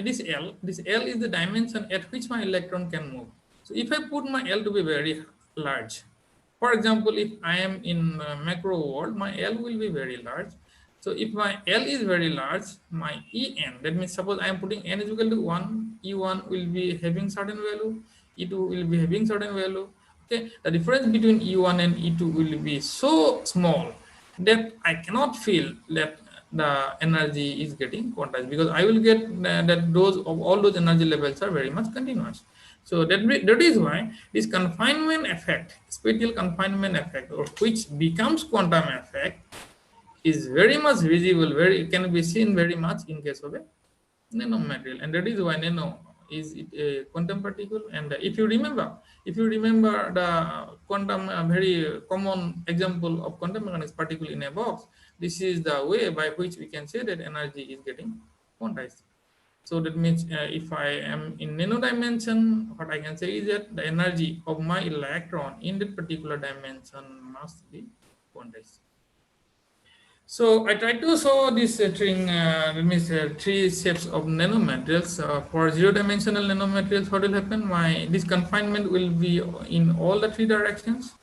this L is the dimension at which my electron can move. So if I put my L to be very large, for example, if I am in macro world, my L will be very large. So if my L is very large, my En, that means suppose I am putting n is equal to 1, E1 will be having certain value, E2 will be having certain value. Okay, the difference between E1 and E2 will be so small that I cannot feel that the energy is getting quantized, because I will get that those of all those energy levels are very much continuous. So that is why this confinement effect, spatial confinement effect, or which becomes quantum effect, is very much visible, can be seen very much in case of a nanomaterial, and that is why nano is a quantum particle. And if you remember the quantum, very common example of quantum mechanics particle in a box, this is the way by which we can say that energy is getting quantized. So that means if I am in nano dimension, what I can say is that the energy of my electron in that particular dimension must be quantized. So I try to show this that means three shapes of nanomaterials. For zero-dimensional nanomaterials, what will happen? This confinement will be in all the three directions.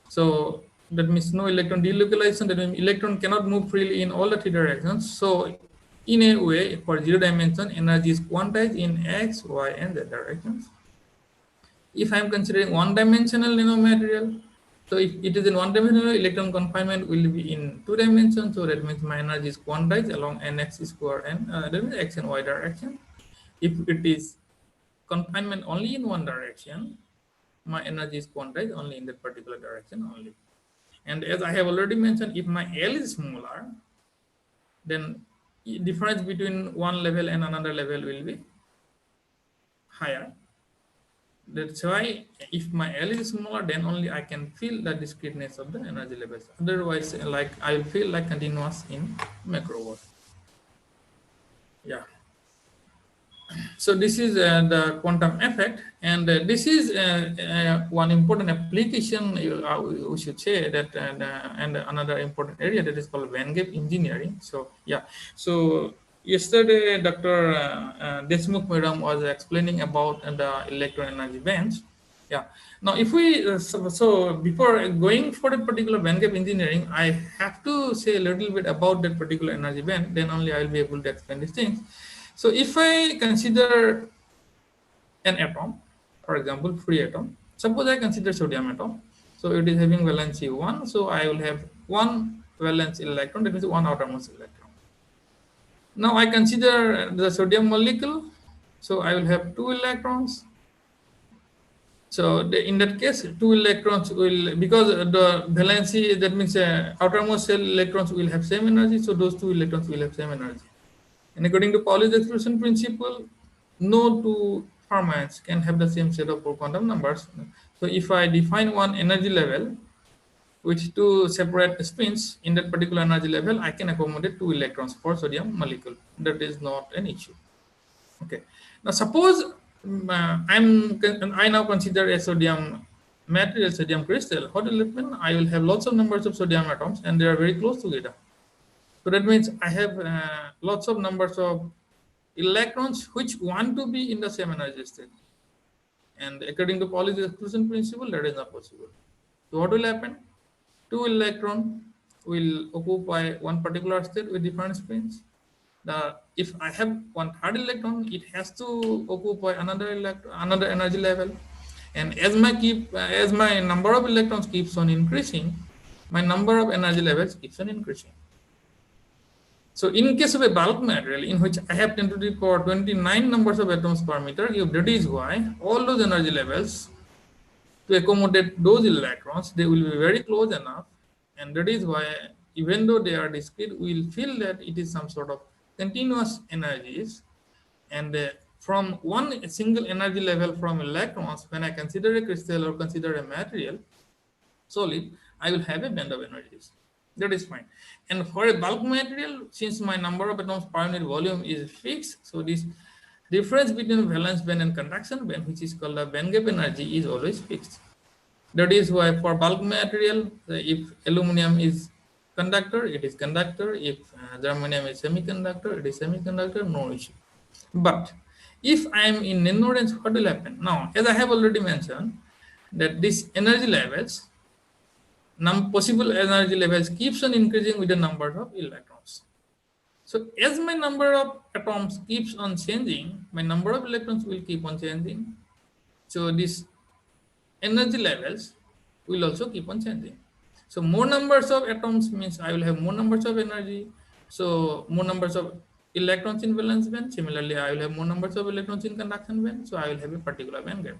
So that means no electron delocalization. That means electron cannot move freely in all the three directions. So in a way, for zero dimension, energy is quantized in x, y, and z directions. If I am considering one-dimensional nanomaterial, so if it is in one-dimensional, electron confinement will be in two dimensions. So that means my energy is quantized along nx square and that means x and y direction. If it is confinement only in one direction, my energy is quantized only in that particular direction only. And as I have already mentioned, if my L is smaller, then difference between one level and another level will be higher. That's why if my L is smaller, then only I can feel the discreteness of the energy levels. Otherwise, like I will feel like continuous in macro world. Yeah. So this is the quantum effect, and this is one important application we should say that, and another important area that is called band gap engineering. So yeah, so yesterday Dr. Deshmukh Madam was explaining about the electron energy bands. Yeah. Now, if we so before going for that particular band gap engineering, I have to say a little bit about that particular energy band. Then only I will be able to explain these things. So if I consider an atom, for example, free atom, suppose I consider sodium atom. So it is having valency 1. So I will have one valence electron, that means one outermost electron. Now I consider the sodium molecule. So I will have two electrons. So in that case, two electrons will, because the valency, that means outermost cell electrons will have same energy. So those two electrons will have same energy. And according to Pauli's exclusion principle, no two fermions can have the same set of quantum numbers. So if I define one energy level with two separate spins in that particular energy level, I can accommodate two electrons for sodium molecule. That is not an issue. Okay. Now suppose I now consider a sodium material, sodium crystal. What will happen? I will have lots of numbers of sodium atoms, and they are very close together. So that means I have lots of numbers of electrons which want to be in the same energy state. And according to Pauli's exclusion principle, that is not possible. So what will happen? Two electrons will occupy one particular state with different spins. If I have one third electron, it has to occupy another energy level. And as my number of electrons keeps on increasing, my number of energy levels keeps on increasing. So in case of a bulk material in which I have 10 to the power 29 numbers of atoms per meter cube, that is why all those energy levels to accommodate those electrons, they will be very close enough. And that is why even though they are discrete, we will feel that it is some sort of continuous energies. And from one single energy level from electrons, when I consider a crystal or consider a material solid, I will have a band of energies. That is fine. And for a bulk material, since my number of atoms per unit volume is fixed, so this difference between valence band and conduction band, which is called the band gap energy, is always fixed. That is why for bulk material, if aluminum is conductor, it is conductor. If germanium is semiconductor, it is semiconductor, no issue. But if I am in nano range, what will happen? Now, as I have already mentioned, that these energy levels, possible energy levels keeps on increasing with the number of electrons. So as my number of atoms keeps on changing, my number of electrons will keep on changing. So these energy levels will also keep on changing. So more numbers of atoms means I will have more numbers of energy. So more numbers of electrons in valence band. Similarly, I will have more numbers of electrons in conduction band. So I will have a particular band gap.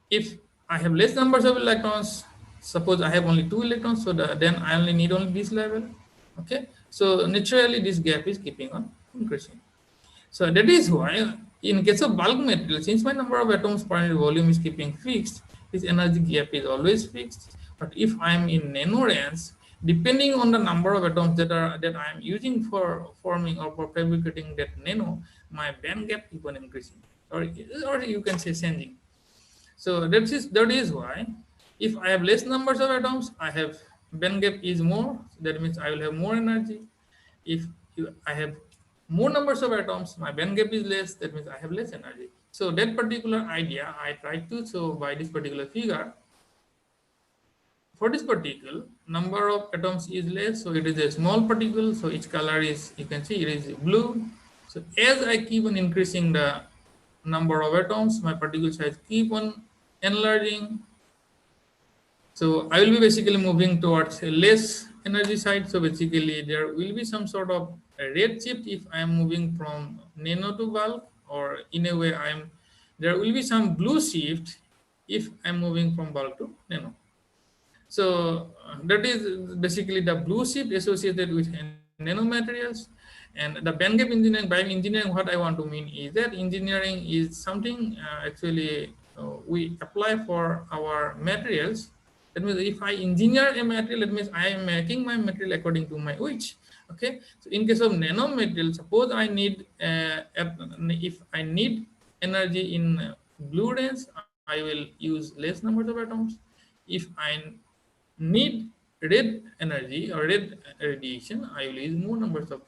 If I have less numbers of electrons, suppose I have only two electrons, so then I only need only this level. Okay, so naturally this gap is keeping on increasing. So that is why in case of bulk material, since my number of atoms per unit volume is keeping fixed, this energy gap is always fixed. But if I am in nano range, depending on the number of atoms that I am using for forming or for fabricating that nano, my band gap keep on increasing, or you can say changing. So that is why if I have less numbers of atoms, I have band gap is more. That means I will have more energy. If I have more numbers of atoms, my band gap is less. That means I have less energy. So that particular idea I tried to show by this particular figure. For this particle, number of atoms is less, so it is a small particle. So its color is, you can see, it is blue. So as I keep on increasing the number of atoms, my particle size keep on enlarging. So I will be basically moving towards a less energy side. So basically there will be some sort of a red shift if I am moving from nano to bulk, or in a way there will be some blue shift if I'm moving from bulk to nano. So that is basically the blue shift associated with nanomaterials. And the band gap engineering, by engineering, what I want to mean is that engineering is something actually we apply for our materials. That means if I engineer a material, that means I am making my material according to my wish. Okay. So in case of nanomaterial, suppose I need, if I need energy in blue range, I will use less numbers of atoms. If I need red energy or red radiation, I will use more numbers of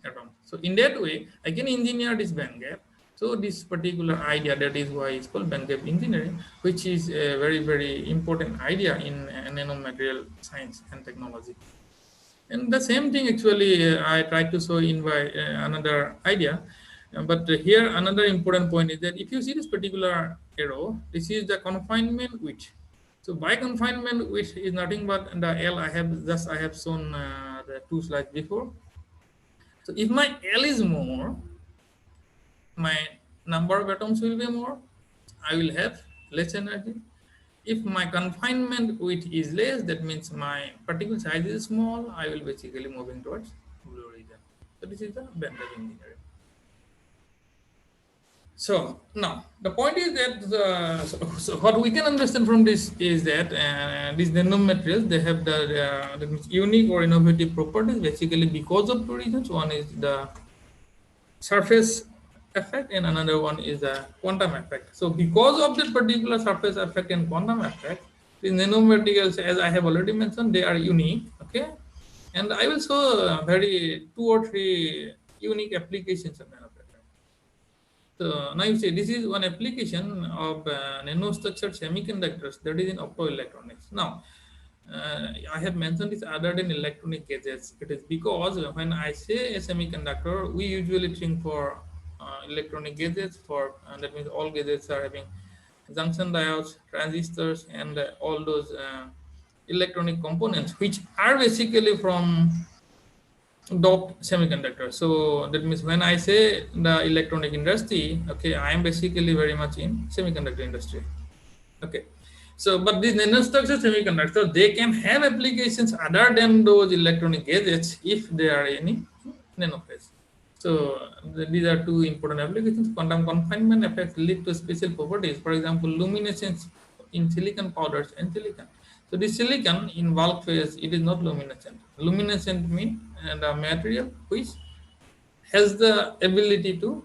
atoms. So in that way, I can engineer this band gap. So this particular idea, that is why it's called band gap engineering, which is a very, very important idea in nanomaterial science and technology. And the same thing actually I tried to show in by another idea. But here another important point is that if you see this particular arrow, this is the confinement width. So by confinement width is nothing but the L I have shown the two slides before. So if my L is more, my number of atoms will be more. I will have less energy. If my confinement width is less, that means my particle size is small. I will basically moving towards blue region. So this is the band gap engineering. So now the point is that so what we can understand from this is that these nanomaterials, they have the unique or innovative properties basically because of two reasons. One is the surface effect and another one is the quantum effect. So because of that particular surface effect and quantum effect, the nanomaterials, as I have already mentioned, they are unique. Okay, and I will show very 2 or 3 unique applications of nanomaterials. So now you see this is one application of nanostructured semiconductors, that is in optoelectronics. Now I have mentioned this other than electronic gadgets. It is because when I say a semiconductor, we usually think for electronic gadgets. For that means all gadgets are having junction diodes, transistors, and all those electronic components, which are basically from doped semiconductor. So that means when I say the electronic industry, okay, I am basically very much in semiconductor industry. Okay. So, but these nanostructured semiconductors, they can have applications other than those electronic gadgets if they are any nanophase. So these are 2 important applications. Quantum confinement effects lead to special properties. For example, luminescence in silicon powders and silicon. So this silicon in bulk phase, it is not luminescent. Luminescent means the material which has the ability to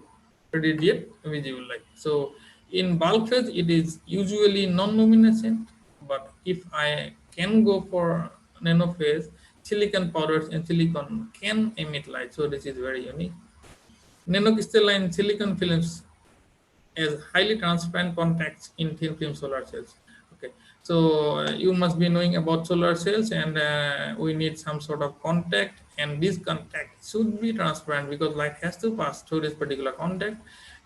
radiate visible light. So in bulk phase, it is usually non-luminescent. But if I can go for nano phase, silicon powders and silicon can emit light. So this is very unique. Nanocrystalline silicon films as highly transparent contacts in thin film solar cells. Okay, so you must be knowing about solar cells, and we need some sort of contact, and this contact should be transparent because light has to pass through this particular contact,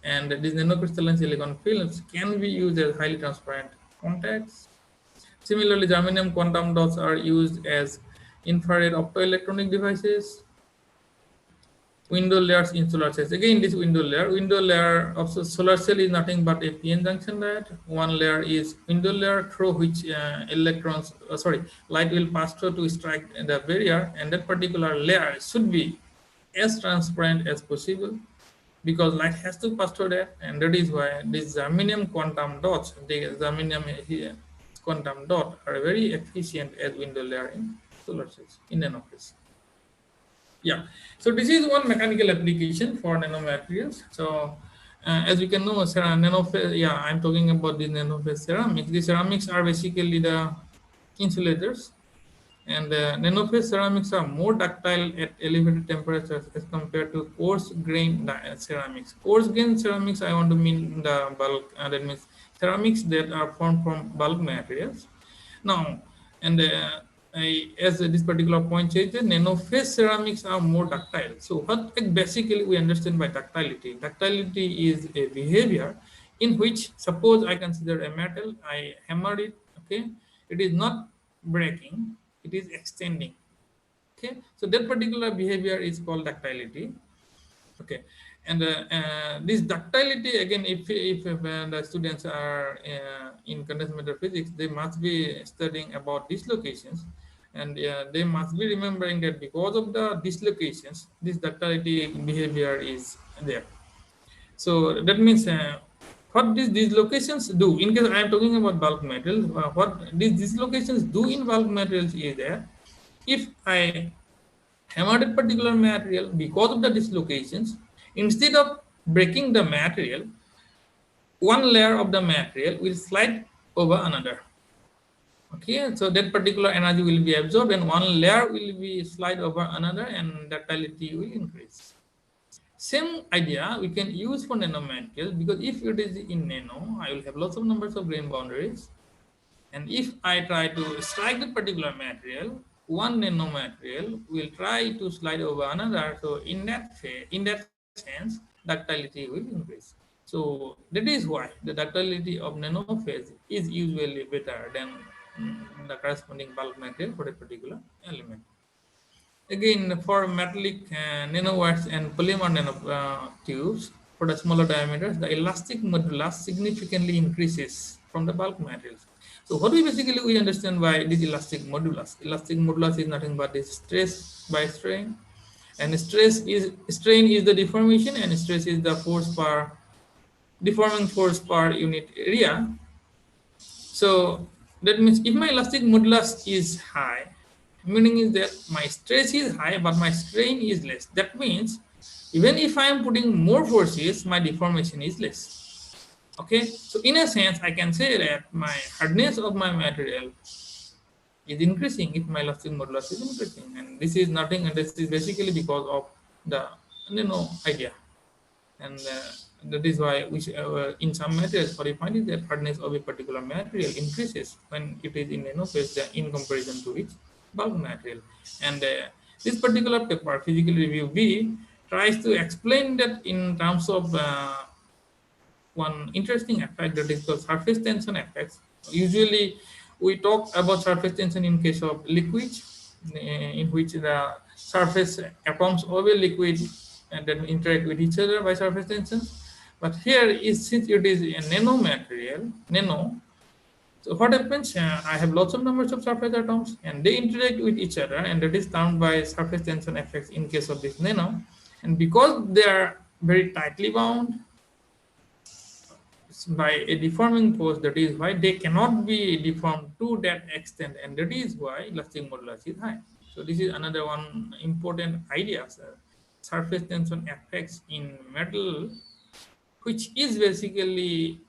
and these nanocrystalline silicon films can be used as highly transparent contacts. Similarly, germanium quantum dots are used as infrared optoelectronic devices. Window layers in solar cells. Again, this window layer of solar cell is nothing but a p-n junction diode. One layer is window layer through which light will pass through to strike the barrier, and that particular layer should be as transparent as possible because light has to pass through that, and that is why these germanium quantum dots, the germanium quantum dot, are very efficient as window layering solar cells in nanophase. Yeah, so this is one mechanical application for nanomaterials. So as we can know, nanophase, yeah, I'm talking about the nanophase ceramics. The ceramics are basically the insulators, and nanophase ceramics are more ductile at elevated temperatures as compared to coarse grain ceramics. Coarse grain ceramics, I want to mean the bulk, that means ceramics that are formed from bulk materials. Now, and as this particular point says, the nanophase ceramics are more ductile. So what basically we understand by ductility? Ductility is a behavior in which, suppose I consider a metal, I hammer it, okay, it is not breaking, it is extending. Okay, so that particular behavior is called ductility. Okay, and this ductility, again, if the students are in condensed matter physics, they must be studying about dislocations, and they must be remembering that because of the dislocations, this ductility behavior is there. So that means what these dislocations do, in case I am talking about bulk materials, what these dislocations do in bulk materials is that if I hammer that particular material, because of the dislocations, instead of breaking the material, one layer of the material will slide over another. Okay, so that particular energy will be absorbed and one layer will be slide over another and ductility will increase. Same idea we can use for nanomaterials, because if it is in nano, I will have lots of numbers of grain boundaries. And if I try to strike that particular material, one nanomaterial will try to slide over another. So in that sense, ductility will increase. So that is why the ductility of nanophase is usually better than the corresponding bulk material for a particular element. Again, for metallic nanowires and polymer nanotubes, for the smaller diameters, the elastic modulus significantly increases from the bulk materials. So what we understand by this elastic modulus. Elastic modulus is nothing but the stress by strain, and strain is the deformation, and stress is the force per deforming force per unit area. So that means if my elastic modulus is high, meaning is that my stress is high but my strain is less. That means even if I am putting more forces, my deformation is less. Okay, so in a sense, I can say that my hardness of my material is increasing if my elastic modulus is increasing, and this is nothing, and this is basically because of the idea. And that is why in some materials what you find is that hardness of a particular material increases when it is in nanophase in comparison to its bulk material. And this particular paper, Physical Review B, tries to explain that in terms of one interesting effect that is called surface tension effects. Usually we talk about surface tension in case of liquid, in which the surface atoms of a liquid and then interact with each other by surface tension. But here is, since it is a nanomaterial, so what happens? I have lots of numbers of surface atoms and they interact with each other, and that is termed by surface tension effects in case of this nano. And because they are very tightly bound by a deforming force, that is why they cannot be deformed to that extent, and that is why elastic modulus is high. So this is another one important idea, surface tension effects in metal, which is basically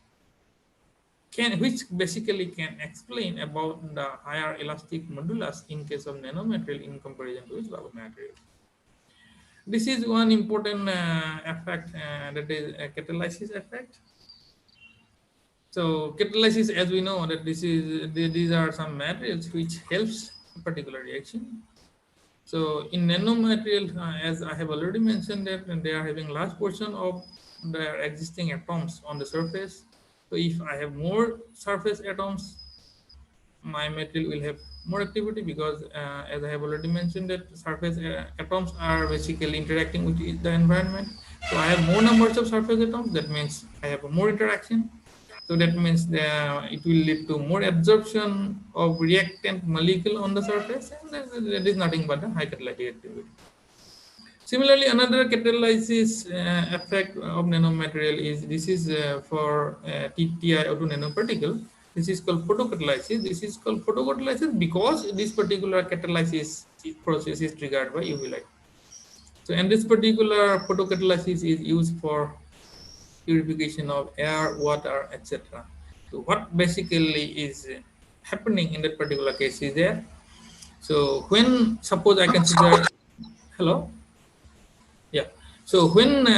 can explain about the higher elastic modulus in case of nanomaterial in comparison to its bulk material. This is one important effect, that is a catalysis effect. So catalysis, as we know, that these are some materials which helps a particular reaction. So in nanomaterial, as I have already mentioned, that they are having large portion of their existing atoms on the surface. So if I have more surface atoms, my material will have more activity, because as I have already mentioned, that surface atoms are basically interacting with the environment. So I have more numbers of surface atoms, that means I have more interaction. So that means it will lead to more absorption of reactant molecule on the surface, and that is nothing but a high catalytic activity. Similarly, another catalysis effect of nanomaterial is, this is for TTI auto nanoparticle. This is called photocatalysis. This is called photocatalysis because this particular catalysis process is triggered by UV light. So, and this particular photocatalysis is used for purification of air, water, etc. So, what basically is happening in that particular case is that, so when suppose I consider, hello, yeah. So when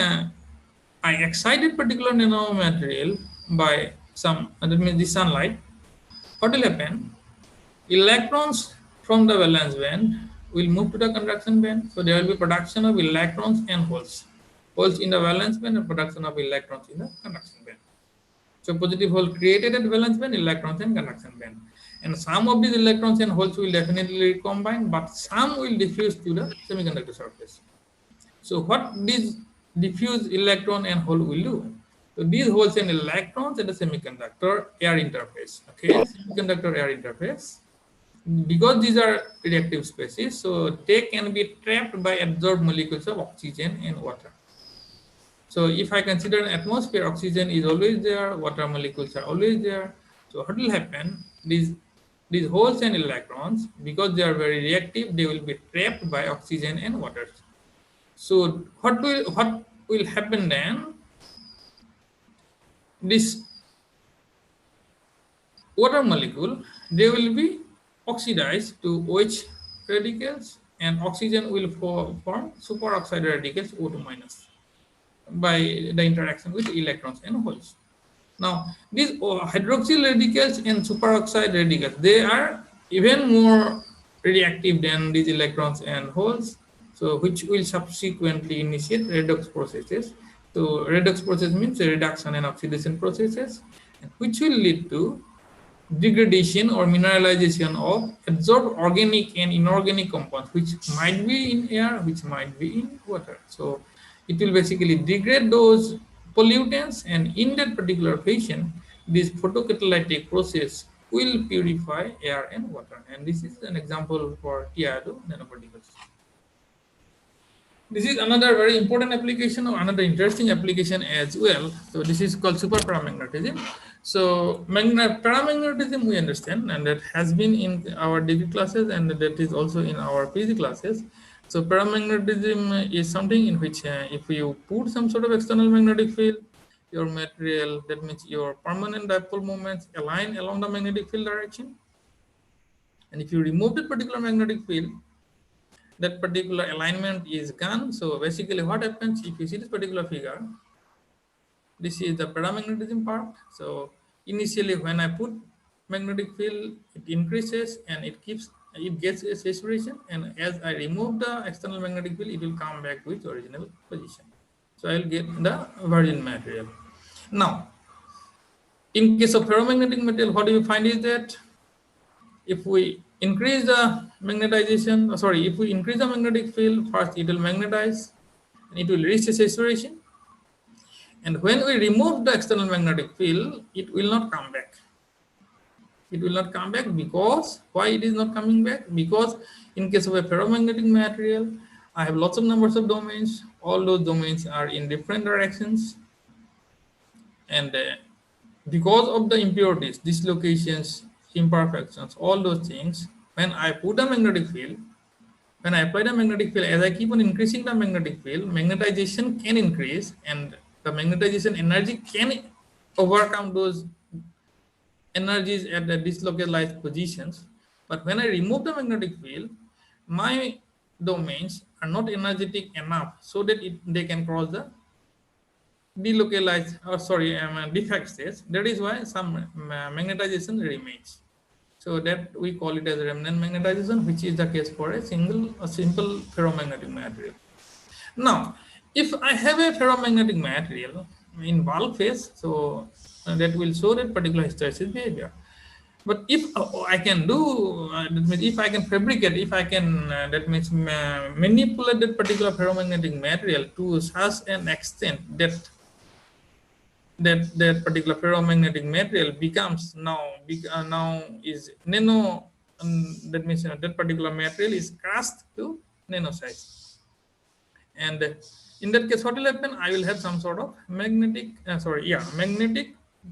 I excited particular nanomaterial by some, that means the sunlight, what will happen? Electrons from the valence band will move to the conduction band. So there will be production of electrons and holes. Holes in the valence band and production of electrons in the conduction band. So positive hole created at valence band, electrons and conduction band. And some of these electrons and holes will definitely recombine, but some will diffuse to the semiconductor surface. So what this diffuse electron and hole will do? So these holes and electrons at the semiconductor air interface, okay, semiconductor air interface. Because these are reactive species, so they can be trapped by absorbed molecules of oxygen and water. So if I consider an atmosphere, oxygen is always there, water molecules are always there. So what will happen? These holes and electrons, because they are very reactive, they will be trapped by oxygen and water. So what will happen then? This water molecule, they will be oxidized to OH radicals, and oxygen will form superoxide radicals O2 minus by the interaction with electrons and holes. Now, these hydroxyl radicals and superoxide radicals, they are even more reactive than these electrons and holes, so which will subsequently initiate redox processes. So redox process means reduction and oxidation processes, and which will lead to degradation or mineralization of absorbed organic and inorganic compounds, which might be in air, which might be in water. So it will basically degrade those pollutants, and in that particular fashion, this photocatalytic process will purify air and water. And this is an example for TiO2 nanoparticles. This is another very important application or another interesting application as well. So this is called super paramagnetism. So paramagnetism we understand, and that has been in our degree classes, and that is also in our PG classes. So paramagnetism is something in which if you put some sort of external magnetic field, your material, that means your permanent dipole moments align along the magnetic field direction. And if you remove that particular magnetic field, that particular alignment is gone. So basically what happens, if you see this particular figure, this is the paramagnetism part. So initially when I put magnetic field, it increases and it gets a saturation, and as I remove the external magnetic field, it will come back to its original position. So I'll get the virgin material. Now, in case of ferromagnetic material, what do you find is that if we increase the magnetization, if we increase the magnetic field, first it will magnetize and it will reach a saturation. And when we remove the external magnetic field, it will not come back. It will not come back because, why it is not coming back? Because in case of a ferromagnetic material, I have lots of numbers of domains. All those domains are in different directions. And because of the impurities, dislocations, imperfections, all those things, when I put a magnetic field, when I apply the magnetic field, as I keep on increasing the magnetic field, magnetization can increase, and the magnetization energy can overcome those energies at the dislocalized positions. But when I remove the magnetic field, my domains are not energetic enough so that they can cross the delocalized, defect states. That is why some magnetization remains. So that we call it as remnant magnetization, which is the case for a simple ferromagnetic material. Now, if I have a ferromagnetic material in bulk phase, so that will show that particular hysteresis behavior. But if I can do, that means if I can fabricate, if I can, that means manipulate that particular ferromagnetic material to such an extent that that particular ferromagnetic material becomes now is nano, that means that particular material is cast to nano size. And in that case, what will happen? I will have some sort of magnetic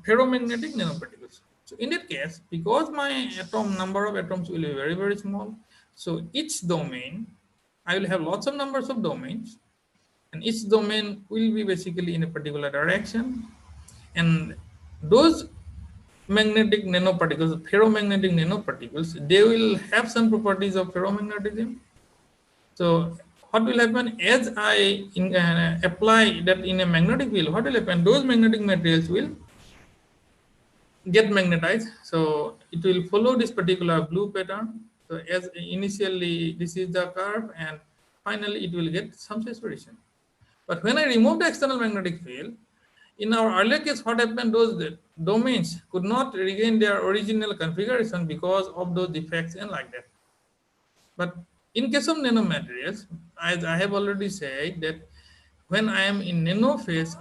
ferromagnetic nanoparticles. So in that case, because my number of atoms will be very, very small, so each domain, I will have lots of numbers of domains, and each domain will be basically in a particular direction, and those magnetic nanoparticles, ferromagnetic nanoparticles, they will have some properties of ferromagnetism. So what will happen as I apply that in a magnetic field? What will happen? Those magnetic materials will get magnetized. So it will follow this particular blue pattern. So as initially this is the curve, and finally it will get some saturation. But when I remove the external magnetic field, in our earlier case, what happened? Those domains could not regain their original configuration because of those defects and like that. But in case of nanomaterials, as I have already said, that when I am in nano phase,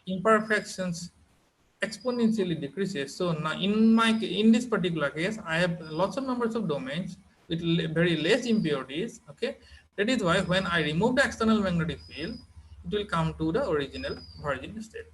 imperfections exponentially decreases. So now in this particular case, I have lots of numbers of domains with very less impurities. Okay, that is why when I remove the external magnetic field, it will come to the original virgin state.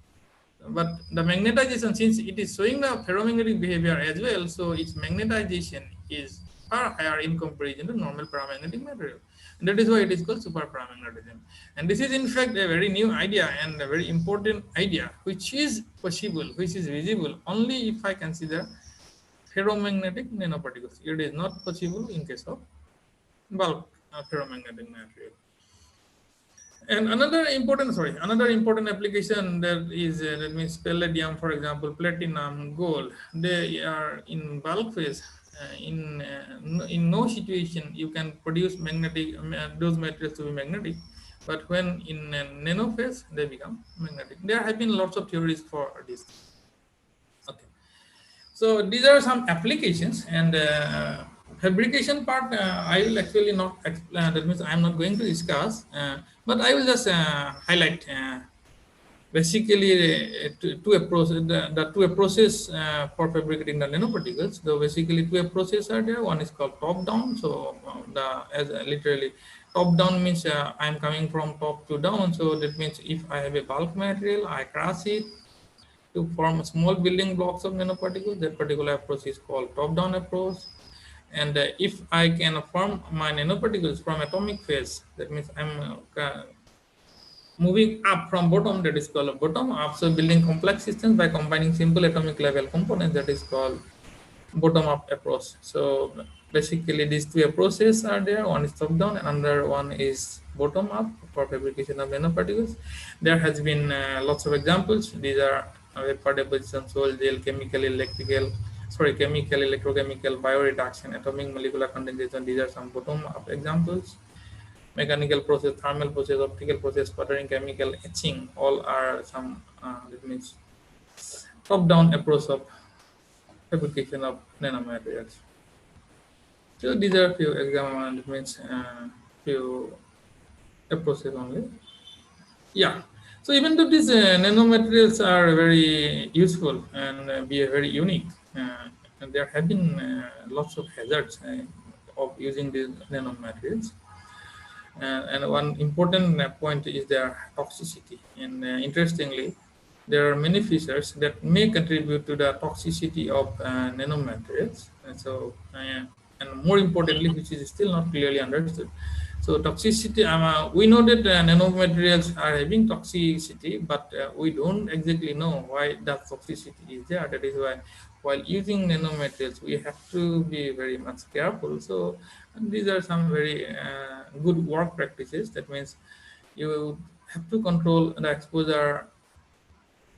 But the magnetization, since it is showing the ferromagnetic behavior as well, so its magnetization is far higher in comparison to normal paramagnetic material. And that is why it is called super paramagnetism. And this is in fact a very new idea and a very important idea, which is possible, which is visible only if I consider ferromagnetic nanoparticles. It is not possible in case of bulk ferromagnetic material. And another important application that is that means palladium, for example, platinum, gold. They are in bulk phase. In no situation you can produce magnetic those materials to be magnetic, but when in nano phase they become magnetic. There have been lots of theories for this. Okay. So these are some applications, and fabrication part I will actually not explain. That means I am not going to discuss, but I will just highlight basically two approaches. The two approaches for fabricating the nanoparticles. So basically two approaches are there. One is called top down. So literally top down means I am coming from top to down. So that means if I have a bulk material, I crush it to form small building blocks of nanoparticles. That particular approach is called top-down approach. And if I can form my nanoparticles from atomic phase, that means I'm moving up from bottom, that is called bottom up. So building complex systems by combining simple atomic level components, that is called bottom-up approach. So basically these two approaches are there. One is top-down and another one is bottom-up for fabrication of nanoparticles. There has been lots of examples. These are vapor deposition, soil gel, chemical, electrochemical, bioreduction, atomic molecular condensation. These are some bottom-up examples. Mechanical process, thermal process, optical process, sputtering, chemical, etching, all are some that means top-down approach of fabrication of nanomaterials. So these are few examples, that means few approaches only. Yeah. So even though these nanomaterials are very useful and be very unique, and there have been lots of hazards of using these nanomaterials. And one important point is their toxicity. And interestingly, there are many features that may contribute to the toxicity of nanomaterials. And more importantly, which is still not clearly understood. So toxicity, we know that nanomaterials are having toxicity, but we don't exactly know why that toxicity is there. That is why while using nanomaterials, we have to be very much careful. So these are some very good work practices. That means you have to control the exposure.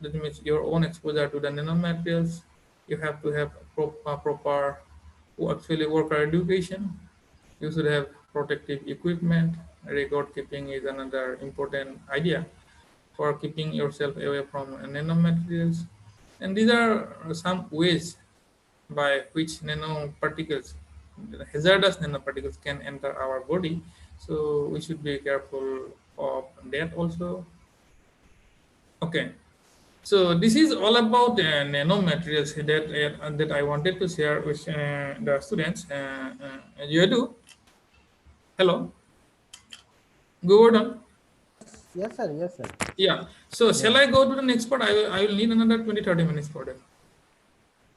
That means your own exposure to the nanomaterials. You have to have proper actually worker education. You should have protective equipment. Record keeping is another important idea for keeping yourself away from nanomaterials. And these are some ways by which nanoparticles, hazardous nanoparticles, can enter our body. So we should be careful of that also. Okay. So this is all about nanomaterials that I wanted to share with the students. You do? Hello, Gordon. Yes, sir. Yes, sir. Yeah. So shall Yeah. I go to the next part? I will need another 20-30 minutes for that.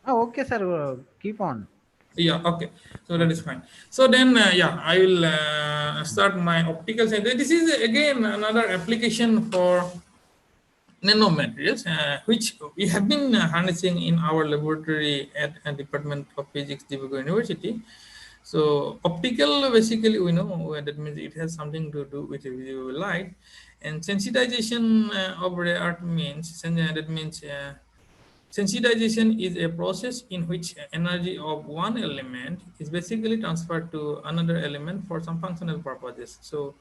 Oh, okay, sir. Keep on. Yeah, okay. So that is fine. So then, yeah, I will start my optical sensor. This is again another application for nanomaterials, which we have been harnessing in our laboratory at Department of Physics, Dibrugad University. So optical, basically, we know that means it has something to do with visible light, and sensitization of rare earth means that means. Sensitization is a process in which energy of one element is basically transferred to another element for some functional purposes. So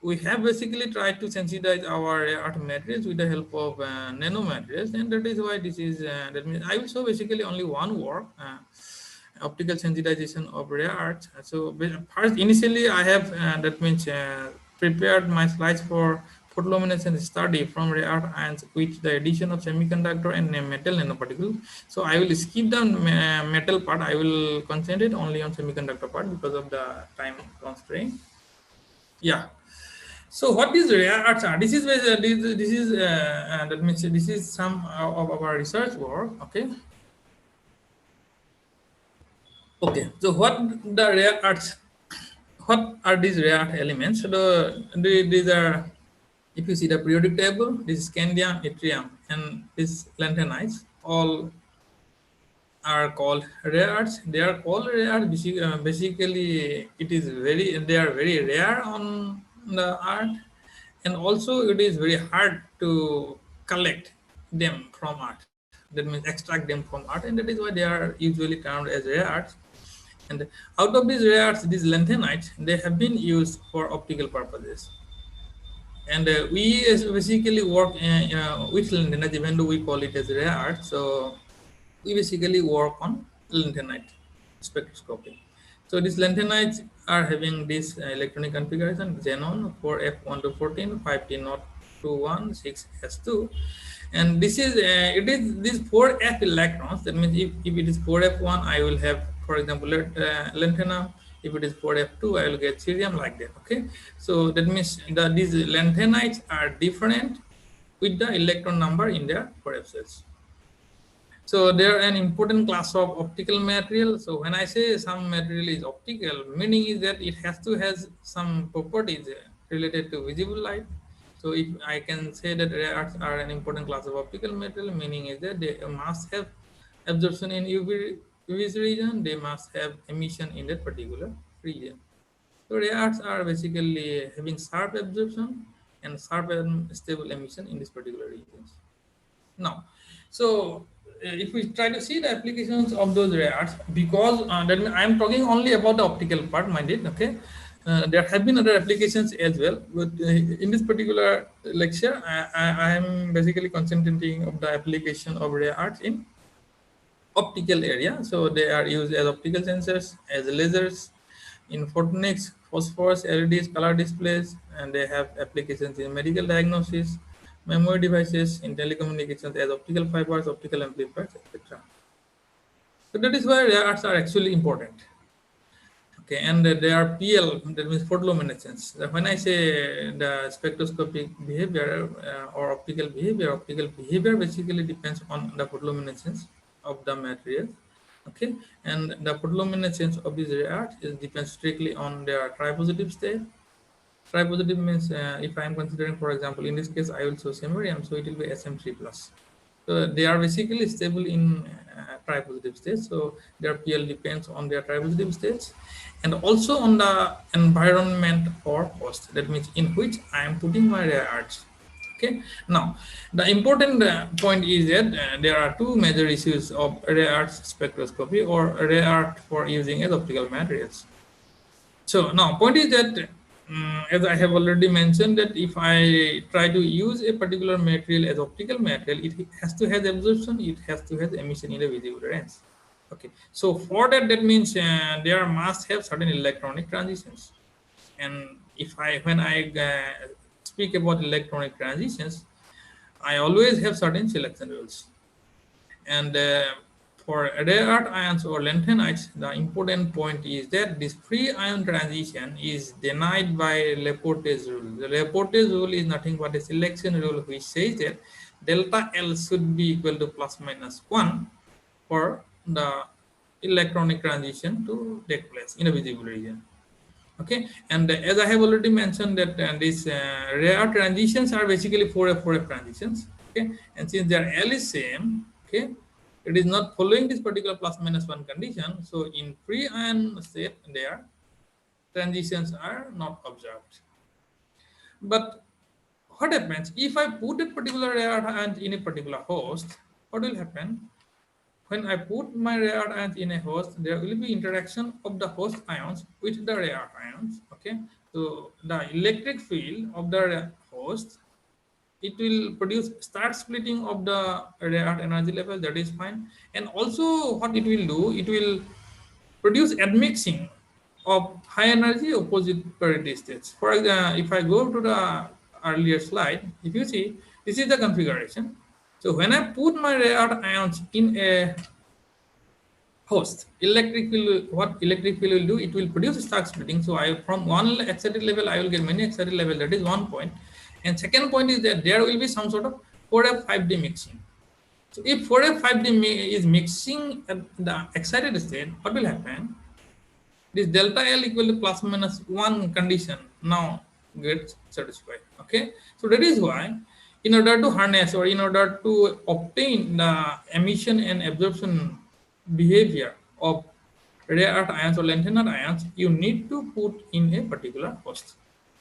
we have basically tried to sensitize our art materials with the help of nanomaterials, and that is why this is that means I will show basically only one work, optical sensitization of rare earths. So first, initially, I have that means prepared my slides for photoluminescence study from rare earth ions with the addition of semiconductor and metal nanoparticles. So I will skip the metal part. I will concentrate only on semiconductor part because of the time constraint. Yeah. So what is rare earths are? This is this is that means this is some of our research work. Okay. Okay. So what the rare earths? What are these rare earth elements? So these are, if you see the periodic table, this is scandium, yttrium, and this lanthanides. All are called rare earths. They are called rare earths. Basically, it is very they are very rare on the earth, and also it is very hard to collect them from earth. That means extract them from earth, and that is why they are usually termed as rare earths. And out of these rare earths, these lanthanides, they have been used for optical purposes. And we basically work with lanthanide, even though we call it as rare earth. So we basically work on lanthanide spectroscopy. So these lanthanides are having this electronic configuration: xenon 4f1 to 14, 5t not 21, 6s2. And this is it is these 4f electrons. That means if it is 4f1, I will have, for example, lanthanum. If it is 4f2, I will get cerium, like that. Okay, so that means that these lanthanides are different with the electron number in their 4f cells. So they're an important class of optical material. So when I say some material is optical, meaning is that it has to has some properties related to visible light. So if I can say that rare earths are an important class of optical material, meaning is that they must have absorption in UV region, they must have emission in that particular region. So rare earths are basically having sharp absorption and sharp and stable emission in these particular regions. Now, so if we try to see the applications of those rare earths, because that means I'm talking only about the optical part, minded. Okay, there have been other applications as well, but in this particular lecture, I am basically concentrating on the application of rare earths in optical area. So they are used as optical sensors, as lasers, in photonics, phosphors, LEDs, color displays, and they have applications in medical diagnosis, memory devices, in telecommunications as optical fibers, optical amplifiers, etc. So that is why rare earths are actually important. Okay, and they are PL, that means photoluminescence. When I say the spectroscopic behavior optical behavior basically depends on the photoluminescence of the material. Okay, and the photoluminescence of these rare earths depends strictly on their tripositive state. Tripositive means if I am considering, for example, in this case, I will show samarium, so it will be SM3 plus. So they are basically stable in tripositive states. So their PL depends on their tripositive states, and also on the environment or host. That means in which I am putting my rare earths. Okay. Now, the important point is that there are two major issues of rare earth spectroscopy or rare earth for using as optical materials. So now, point is that as I have already mentioned, that if I try to use a particular material as optical material, it has to have absorption, it has to have emission in a visible range. Okay, so for that, that means there must have certain electronic transitions. And if I, when I speak about electronic transitions, I always have certain selection rules. And for rare earth ions or lanthanides, the important point is that this free ion transition is denied by Laporte's rule. The Laporte's rule is nothing but a selection rule which says that delta L should be equal to plus minus 1 for the electronic transition to take place in a visible region. Okay, and as I have already mentioned that these rare transitions are basically 4F transitions. Okay, and since their L is same, okay, it is not following this particular plus minus one condition. So in free ion state, their transitions are not observed. But what happens if I put a particular rare ion in a particular host? What will happen? When I put my rare ions in a host, there will be interaction of the host ions with the rare ions. Okay, so the electric field of the host, it will produce start splitting of the rare energy level. That is fine. And also, what it will do, it will produce admixing of high energy opposite parity states. For example, if I go to the earlier slide, if you see, this is the configuration. So when I put my rare ions in a host, electric field, what electric field will do, it will produce Stark splitting. So I, from one excited level, I will get many excited level. That is one point. And second point is that there will be some sort of 4F 5D mixing. So if 4F 5D is mixing at the excited state, what will happen? This delta L equal to plus minus one condition now gets satisfied. Okay, so that is why in order to harness or in order to obtain the emission and absorption behavior of rare earth ions or lanthanide ions, you need to put in a particular host.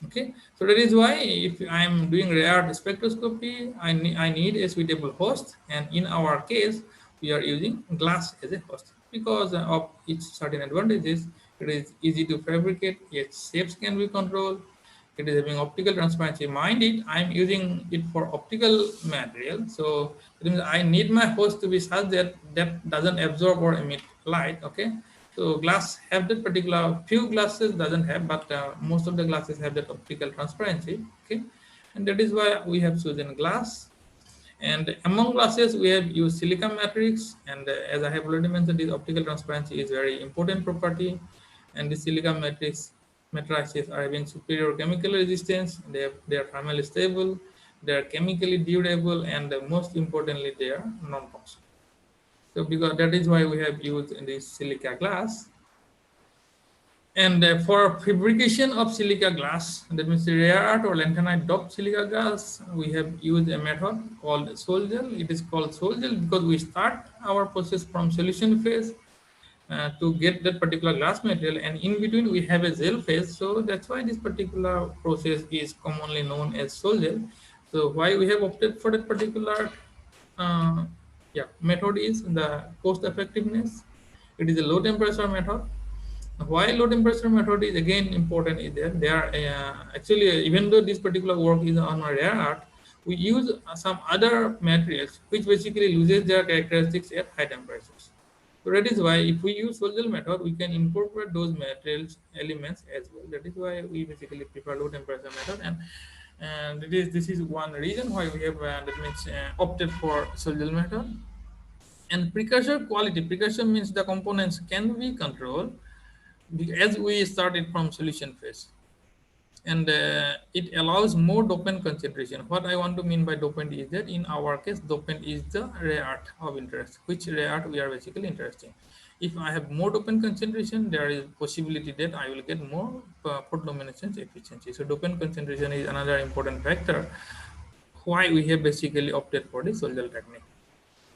Okay, so that is why if I am doing rare earth spectroscopy, I need a suitable host, and in our case, we are using glass as a host because of its certain advantages. It is easy to fabricate, its shapes can be controlled, it is having optical transparency. Mind it, I'm using it for optical material. So it means I need my host to be such that that doesn't absorb or emit light. Okay. So glass have that particular, few glasses doesn't have, but most of the glasses have that optical transparency. Okay. And that is why we have chosen glass. And among glasses, we have used silica matrix. And as I have already mentioned, this optical transparency is very important property. And the silica matrices are having superior chemical resistance. They are thermally stable. They are chemically durable, and most importantly, they are non-toxic. So because that is why we have used this silica glass. And for fabrication of silica glass, that means the rare earth or lanthanide doped silica glass, we have used a method called sol gel. It is called sol gel because we start our process from solution phase to get that particular glass material, and in between we have a gel phase. So that's why this particular process is commonly known as sol gel. So why we have opted for that particular uh, method is the cost effectiveness. It is a low temperature method. Why low temperature method is again important is that they are actually, even though this particular work is on a rare earth, we use some other materials which basically loses their characteristics at high temperatures. So that is why if we use Sol-Gel method, we can incorporate those materials elements as well. That is why we basically prefer low temperature method, and this is one reason why we have that means opted for Sol-Gel method. And precursor quality, precursor means the components can be controlled as we started from solution phase, and it allows more dopant concentration. What I want to mean by dopant is that in our case, dopant is the rare earth of interest, which rare earth we are basically interested in. If I have more dopant concentration, there is possibility that I will get more photoluminescence efficiency. So dopant concentration is another important factor why we have basically opted for the Sol-Gel technique.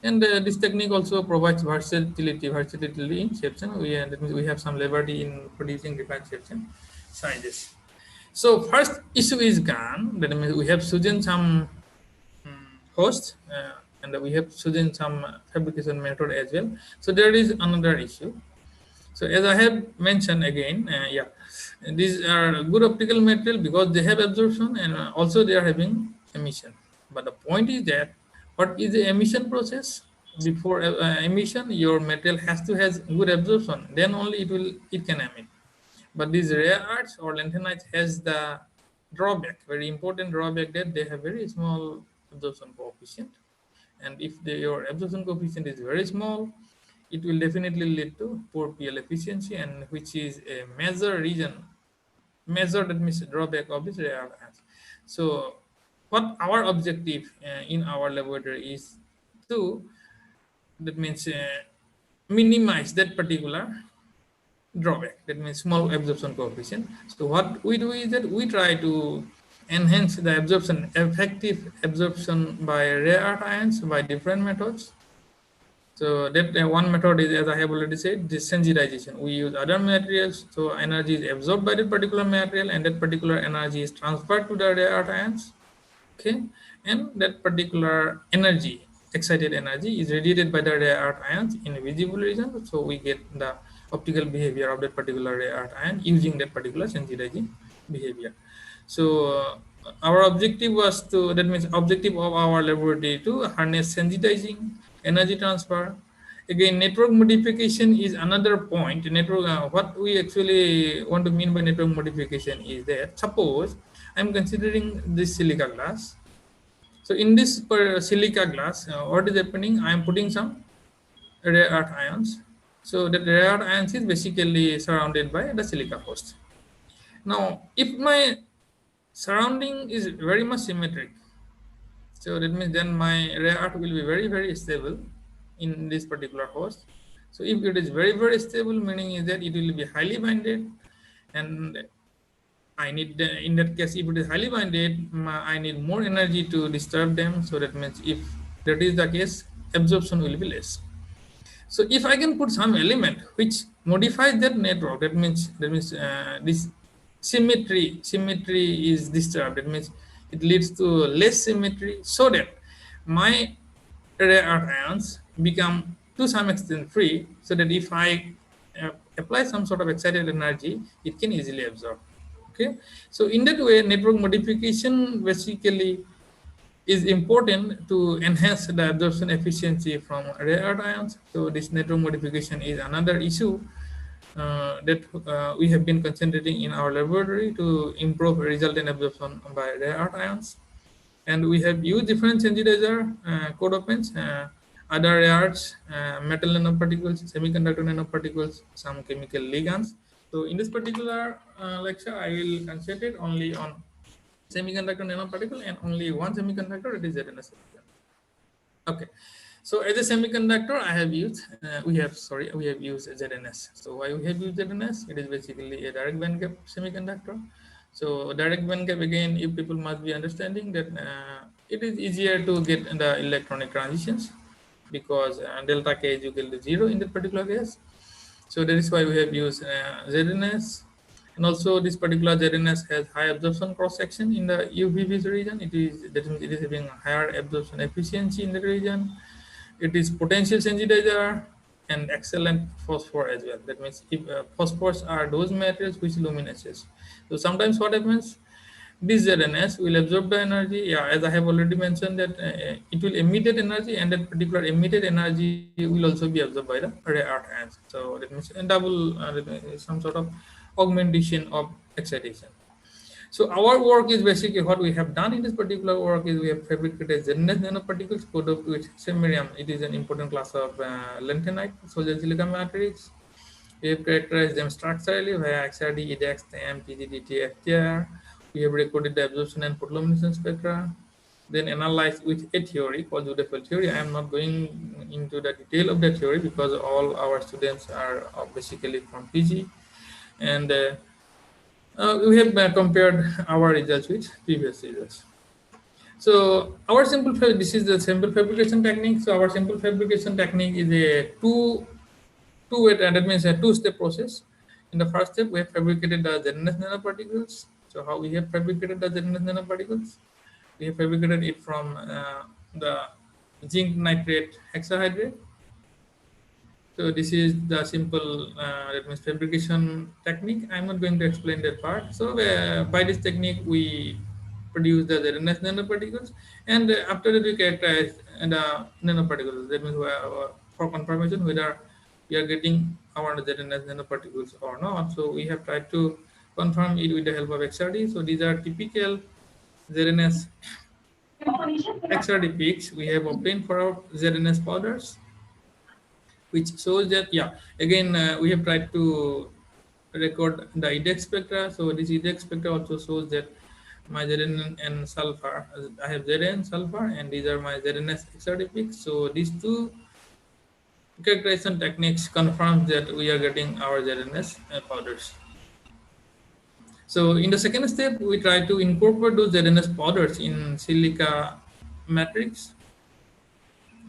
And this technique also provides versatility in shapes. That means we have some liberty in producing different shapes and sizes. So first issue is gone. That means we have chosen some host, and we have chosen some fabrication method as well. So there is another issue. So as I have mentioned again, these are good optical material because they have absorption, and also they are having emission. But the point is that what is the emission process? Before emission, your material has to has good absorption. Then only it can emit. But these rare earths or lanthanides has the drawback, very important drawback, that they have very small absorption coefficient. And if your absorption coefficient is very small, it will definitely lead to poor PL efficiency, and which is a major reason, major that means drawback of this rare earth. So what our objective in our laboratory is to, that means minimize that particular drawback. That means small absorption coefficient. So what we do is that we try to enhance the absorption, effective absorption by rare earth ions by different methods. So that one method is, as I have already said, this sensitization. We use other materials, so energy is absorbed by that particular material, and that particular energy is transferred to the rare earth ions. Okay, and that particular energy, excited energy, is radiated by the rare earth ions in a visible region. So we get the optical behavior of that particular rare earth ion using that particular sensitizing behavior. So our objective was to, that means objective of our laboratory to harness sensitizing energy transfer. Again, network modification is another point. Network, what we actually want to mean by network modification is that suppose I'm considering this silica glass. So in this silica glass, what is happening? I am putting some rare earth ions. So that rare earth ions is basically surrounded by the silica host. Now, if my surrounding is very much symmetric, so that means then my rare earth will be very, very stable in this particular host. So if it is very, very stable, meaning is that it will be highly binded, and I need, in that case, if it is highly binded, I need more energy to disturb them. So that means if that is the case, absorption will be less. So if I can put some element which modifies that network, that means this symmetry is disturbed. That means it leads to less symmetry, so that my rare earth ions become to some extent free, so that if I apply some sort of excited energy, it can easily absorb. Okay, so in that way, network modification basically is important to enhance the absorption efficiency from rare earth ions. So this network modification is another issue that we have been concentrating in our laboratory to improve resultant absorption by rare earth ions. And we have used different sensitizer co-dopants, other rare earths, metal nanoparticles, semiconductor nanoparticles, some chemical ligands. So in this particular lecture, I will concentrate only on semiconductor nanoparticle and only one semiconductor, it is ZNS. Okay, so as a semiconductor, we have used ZNS. So why we have used ZNS? It is basically a direct band gap semiconductor. So direct band gap, again, if people must be understanding that it is easier to get the electronic transitions, because delta K is equal to 0 in that particular case. So that is why we have used ZNS. And also this particular ZNS has high absorption cross section in the UV region. That means it is having higher absorption efficiency in the region. It is potential sensitizer and excellent phosphor as well. That means if phosphors are those materials which luminesces. So sometimes what happens, this ZNS will absorb the energy. Yeah, as I have already mentioned that it will emit that energy, and that particular emitted energy will also be absorbed by the rare earth ions. So that means a double, some sort of augmentation of excitation. So our work is basically, what we have done in this particular work is we have fabricated ZNS nanoparticles co-doped with samarium. It is an important class of lanthanide, solid silicon matrix. We have characterized them structurally via XRD, EDX, TM, PGDT, FTR. We have recorded the absorption and photoluminescence spectra, then analyzed with a theory called Woodefeld theory. I am not going into the detail of the theory because all our students are basically from PG, and we have compared our results with previous results. So our this is the simple fabrication technique. So our simple fabrication technique is a two-way, that means a two-step process. In the first step, we have fabricated the ZNS nanoparticles. So how we have fabricated the ZNS nanoparticles? We have fabricated it from the zinc nitrate hexahydrate. So this is the simple that means fabrication technique. I'm not going to explain that part. So by this technique, we produce the ZNS nanoparticles, and after that we characterize the nanoparticles. That means for confirmation whether we are getting our ZNS nanoparticles or not. So we have tried to confirm it with the help of XRD. So these are typical ZNS XRD peaks we have obtained for our ZNS powders, which shows that, yeah, again, we have tried to record the EDX spectra. So this EDX spectra also shows that my Zn and sulfur, I have Zn sulfur, and these are my ZNS XRD peaks. So these two characterization techniques confirms that we are getting our ZNS powders. So in the second step, we try to incorporate those ZNS powders in silica matrix,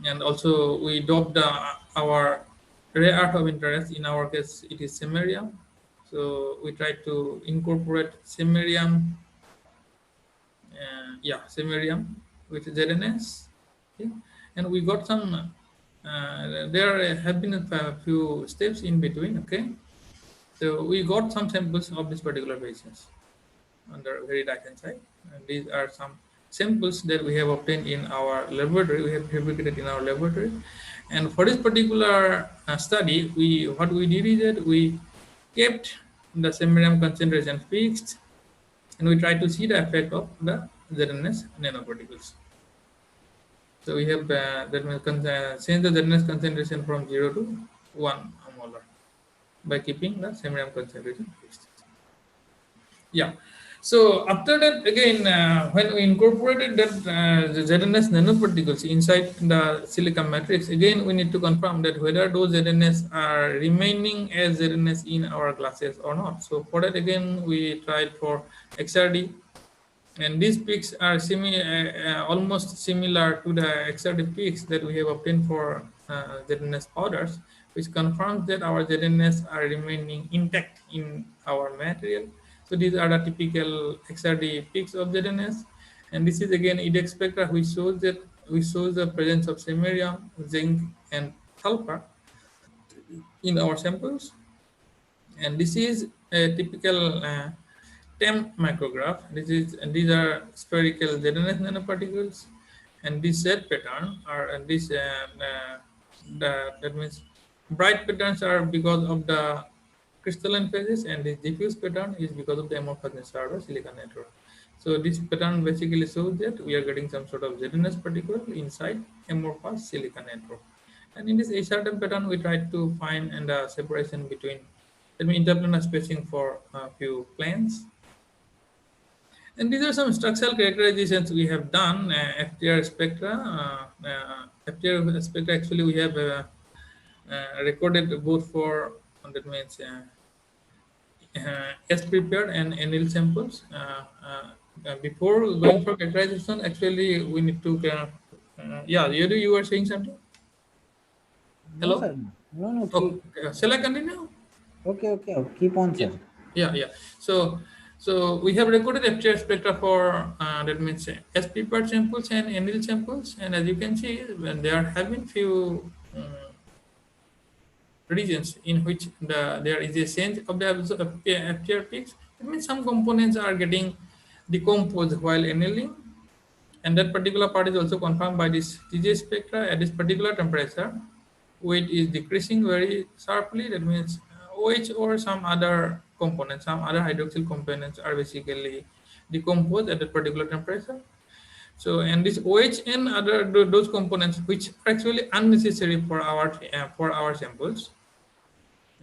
and also we dope our rare earth of interest. In our case, it is samarium. So we try to incorporate samarium, samarium with ZNS. Okay. And we got some. There have been a few steps in between. Okay, so we got some samples of this particular basis on the very right hand side. And these are some samples that we have obtained in our laboratory. We have fabricated in our laboratory. And for this particular study, what we did is that we kept the samarium concentration fixed, and we tried to see the effect of the ZNS nanoparticles. So we have that means change the ZNS concentration from 0 to 1 molar by keeping the samarium concentration fixed. Yeah. So after that, again, when we incorporated that the ZNS nanoparticles inside the silicon matrix, again we need to confirm that whether those ZNS are remaining as ZNS in our glasses or not. So for that, again, we tried for XRD, and these peaks are almost similar to the XRD peaks that we have obtained for ZNS powders, which confirms that our ZNS are remaining intact in our material. So these are the typical XRD peaks of ZNS, and this is again EDX spectra, which shows the presence of samarium, zinc, and sulfur in our samples. And this is a typical TEM micrograph. These are spherical ZNS nanoparticles, and this Z pattern are that means bright patterns are because of the crystalline phases, and this diffuse pattern is because of the amorphous nature of the silicon network. So this pattern basically shows that we are getting some sort of ZNS particle inside amorphous silicon network. And in this HRTM pattern, we try to find the separation between, interplanar spacing for a few planes. And these are some structural characterizations we have done. FTR spectra. FTR spectra, actually, we have recorded both for, that means S prepared and anneal samples. Before going for characterization, actually, we need to, Yadu, you were saying something? No, Hello? sir. No. Okay. Shall I continue? Okay. Keep on, sir. Yeah. So we have recorded FTR spectra for that means S prepared samples and anneal samples, and as you can see, when there have been few regions in which there is a change of the FTR peaks. It means some components are getting decomposed while annealing, and that particular part is also confirmed by this TJ spectra at this particular temperature. Weight is decreasing very sharply. That means OH or some other components, some other hydroxyl components are basically decomposed at that particular temperature. So, and this OH and other those components which are actually unnecessary for our samples,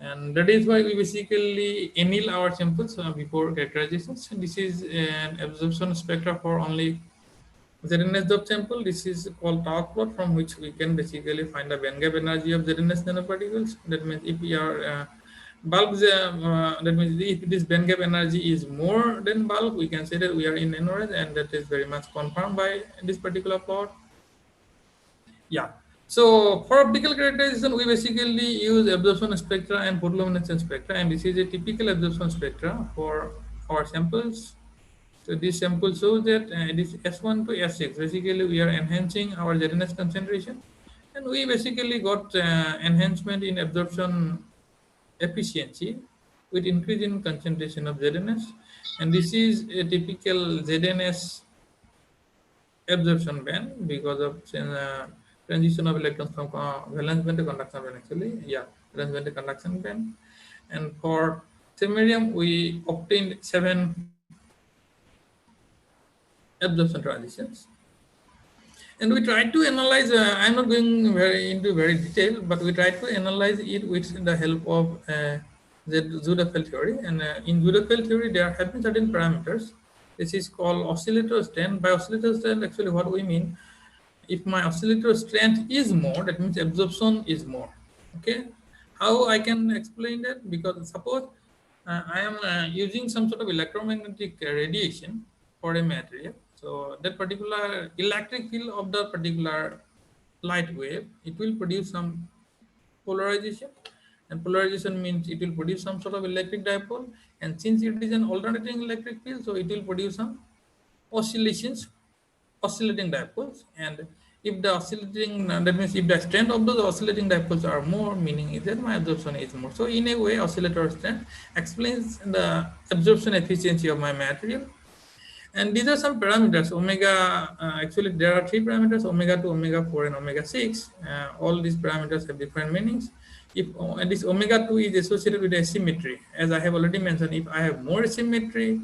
and that is why we basically anneal our samples before characterizations. This is an absorption spectra for only ZNS dot sample. This is called tau plot, from which we can basically find the band gap energy of ZNS nanoparticles. That means if we are bulk, that means if this band gap energy is more than bulk, we can say that we are in NORAD, and that is very much confirmed by this particular plot. Yeah. So for optical characterization, we basically use absorption spectra and photoluminescence spectra, and this is a typical absorption spectra for our samples. So this sample shows that it is S1 to S6. Basically, we are enhancing our ZNS concentration, and we basically got enhancement in absorption efficiency with increase in concentration of ZNS, and this is a typical ZNS absorption band because of transition of electrons from valence band to conduction band. Valence band to conduction band. And for samarium, we obtained 7 absorption transitions. And we tried to analyze, I'm not going into very detail, but we tried to analyze it with the help of the Zudafel theory. And in Zudafel theory, there have been certain parameters. This is called oscillator strength. By oscillator strength, actually what we mean, if my oscillator strength is more, that means absorption is more. Okay, how I can explain that? Because suppose I am using some sort of electromagnetic radiation for a material. So that particular electric field of the particular light wave, it will produce some polarization, and polarization means it will produce some sort of electric dipole, and since it is an alternating electric field, so it will produce some oscillations, oscillating dipoles. And if the oscillating, that means if the strength of those oscillating dipoles are more, meaning is that my absorption is more. So in a way, oscillator strength explains the absorption efficiency of my material. And these are some parameters. Omega, actually, there are three parameters: omega 2, omega 4, and omega 6. All these parameters have different meanings. If and this omega 2 is associated with asymmetry, as I have already mentioned, if I have more asymmetry,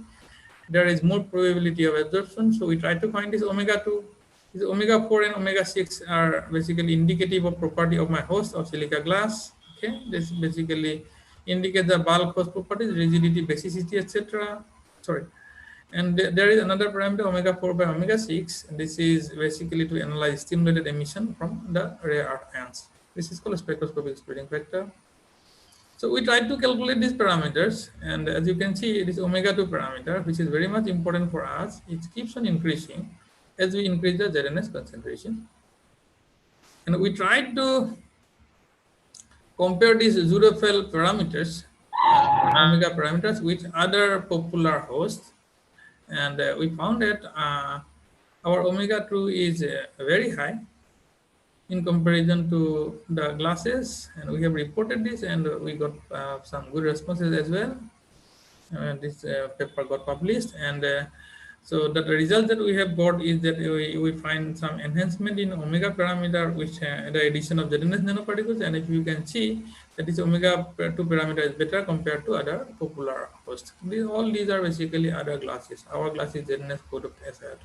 there is more probability of absorption. So we try to find this omega 2. This omega 4 and omega 6 are basically indicative of property of my host of silica glass. Okay, this basically indicates the bulk host properties, rigidity, basicity, etc. Sorry. And there is another parameter, omega 4 by omega 6. And this is basically to analyze stimulated emission from the rare earth ions. This is called spectroscopic spreading factor. So we tried to calculate these parameters, and as you can see, it is omega 2 parameter, which is very much important for us. It keeps on increasing as we increase the ZNS concentration. And we tried to compare these Zurefel parameters, omega parameters, with other popular hosts. And we found that our omega 2 is very high in comparison to the glasses, and we have reported this, and we got some good responses as well. This paper got published, and so the result that we have got is that we find some enhancement in omega parameter, which the addition of ZNS nanoparticles, and if you can see that this omega 2 parameter is better compared to other popular hosts. All these are basically other glasses. Our glass is ZNS product SiO2.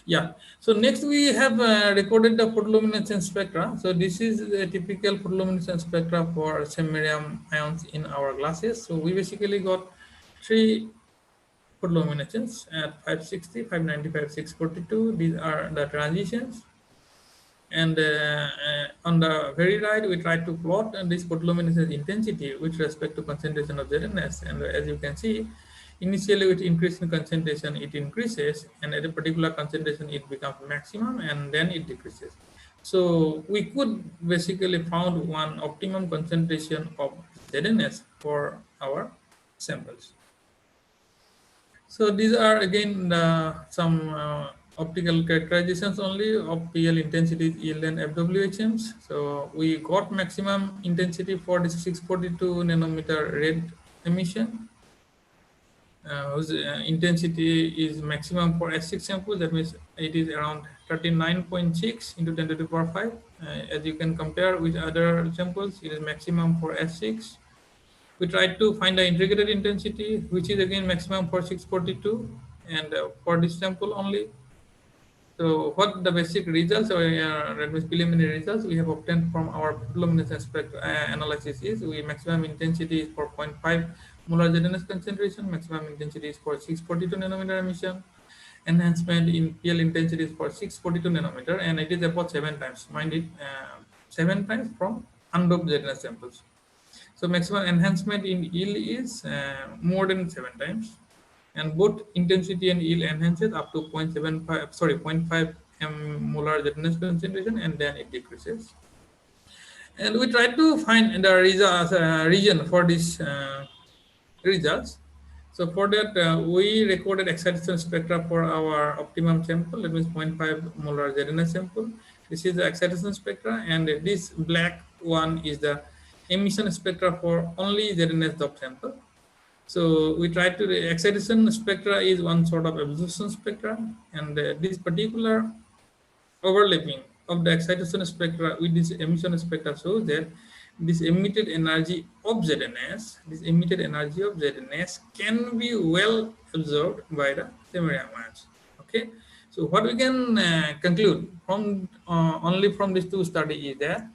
Yeah. So next we have recorded the photoluminescence spectra. So this is a typical photoluminescence spectra for samarium ions in our glasses. So we basically got three photoluminescence at 560, 595, 642. These are the transitions. And on the very right, we try to plot this photoluminescence intensity with respect to concentration of ZNS. And as you can see, initially with increase in concentration, it increases, and at a particular concentration, it becomes maximum, and then it decreases. So we could basically found one optimum concentration of ZNS for our samples. So these are again some optical characterizations only of PL intensities, yield, and FWHMs. So we got maximum intensity for this 642 nanometer red emission, whose intensity is maximum for S6 samples. That means it is around 39.6 into 10 to the power 5. As you can compare with other samples, it is maximum for S6. We tried to find the integrated intensity, which is again maximum for 642, and for this sample only. So what the basic results, or that means preliminary results, we have obtained from our photoluminescence analysis is we maximum intensity is for 0.5 molar ZNS concentration, maximum intensity is for 642 nanometer emission, enhancement in PL intensity is for 642 nanometer, and it is about 7 times, mind it, 7 times from undoped ZNS samples. So maximum enhancement in yield is more than 7 times, and both intensity and yield enhances up to 0.75, sorry, 0.5 molar ZNS concentration, and then it decreases. And we try to find the region for these results. So for that, we recorded excitation spectra for our optimum sample, that means 0.5 molar ZNS sample. This is the excitation spectra, and this black one is the emission spectra for only ZNS doped sample. So we try to, the excitation spectra is one sort of absorption spectra, and this particular overlapping of the excitation spectra with this emission spectra shows that this emitted energy of ZNS, can be well absorbed by the samarium ions. Okay, so what we can conclude from only from these two studies is that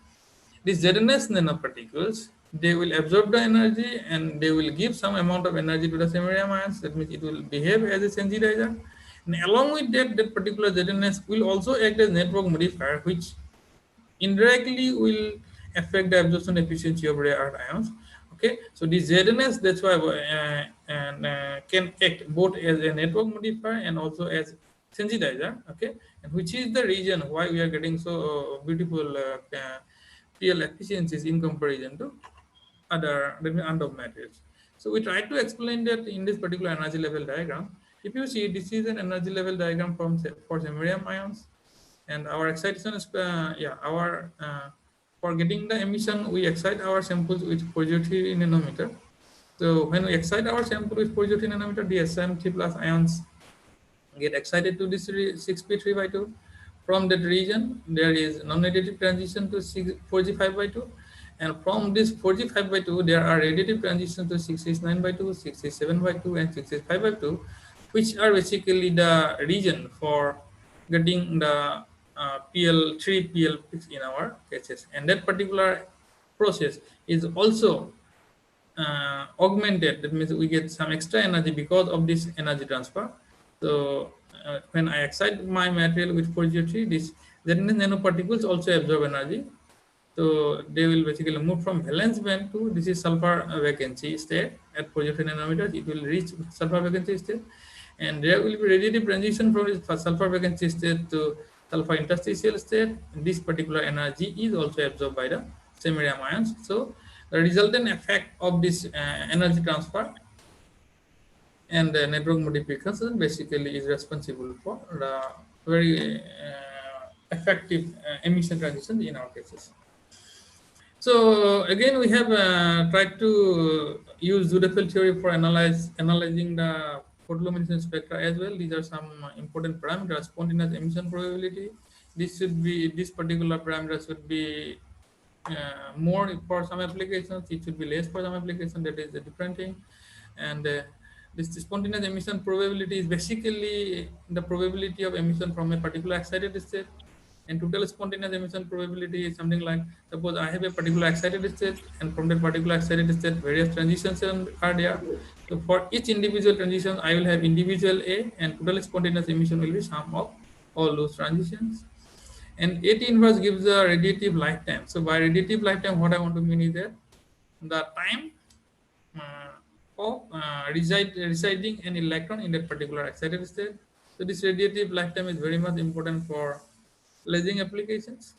these ZNS nanoparticles, they will absorb the energy and they will give some amount of energy to the samarium ions. That means it will behave as a sensitizer. And along with that, that particular ZNS will also act as network modifier, which indirectly will affect the absorption efficiency of rare earth ions. Okay, so the ZNS, that's why can act both as a network modifier and also as sensitizer. Okay, and which is the reason why we are getting so beautiful PL efficiencies in comparison to other undocked materials. So we try to explain that in this particular energy level diagram. If you see, this is an energy level diagram for samarium ions, and our excitation is for getting the emission, we excite our samples with 403 nanometer. So when we excite our sample with 403 nanometer, the SMT plus ions get excited to this 6p3 by 2. From that region, there is non-radiative transition to 4g5 by 2. And from this 4g5 by 2, there are radiative transitions to 6h9 by 2, 6h7 by 2, and 6h5 by 2, which are basically the region for getting the PL3, PL6 in our cases. And that particular process is also augmented. That means we get some extra energy because of this energy transfer. So when I excite my material with 403, this then nanoparticles also absorb energy. So they will basically move from valence band to this is sulfur vacancy state at 403 nanometers. It will reach sulfur vacancy state, and there will be radiative transition from this sulfur vacancy state to sulfur interstitial state. This particular energy is also absorbed by the samarium ions. So the resultant effect of this energy transfer and the network modification basically is responsible for the very effective emission transition in our cases. So again, we have tried to use Zudefeld theory for analyzing the photoluminescence spectra as well. These are some important parameters. Spontaneous emission probability. This particular parameter should be more for some applications. It should be less for some applications. That is a different thing. And this spontaneous emission probability is basically the probability of emission from a particular excited state. And total spontaneous emission probability is something like, suppose I have a particular excited state, and from that particular excited state, various transitions are there. So for each individual transition, I will have individual A, and total spontaneous emission will be sum of all those transitions. And AT inverse gives the radiative lifetime. So by radiative lifetime, what I want to mean is that the time of residing an electron in that particular excited state. So this radiative lifetime is very much important for lasing applications.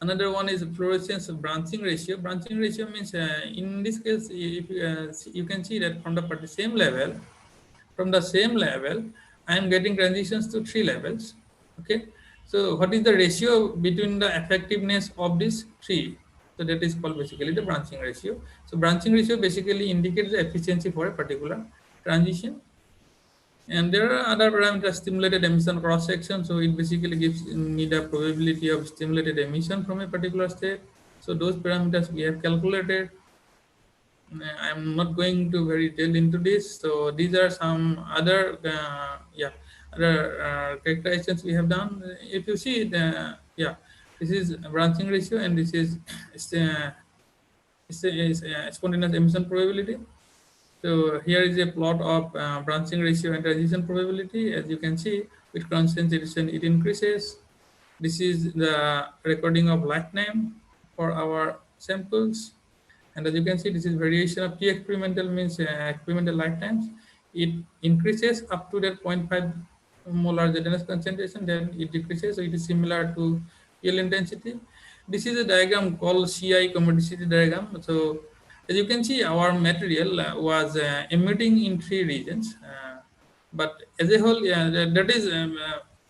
Another one is fluorescence branching ratio. Branching ratio means in this case, if you can see that from the same level, I am getting transitions to 3 levels. Okay, so what is the ratio between the effectiveness of these 3? So that is called basically the branching ratio. So branching ratio basically indicates the efficiency for a particular transition. And there are other parameters, stimulated emission cross section. So it basically gives me the probability of stimulated emission from a particular state. So those parameters we have calculated. I'm not going to very detail into this. So these are some other characterizations we have done. If you see this is branching ratio, and this is spontaneous emission probability. So here is a plot of branching ratio and transition probability. As you can see, with concentration it increases. This is the recording of lifetime for our samples. And as you can see, this is variation of T experimental means experimental lifetimes. It increases up to that zero 0.5 molar ZNS concentration, then it decreases. So it is similar to PL intensity. This is a diagram called CI commodity diagram. So as you can see, our material was emitting in 3 regions. But as a whole, that is,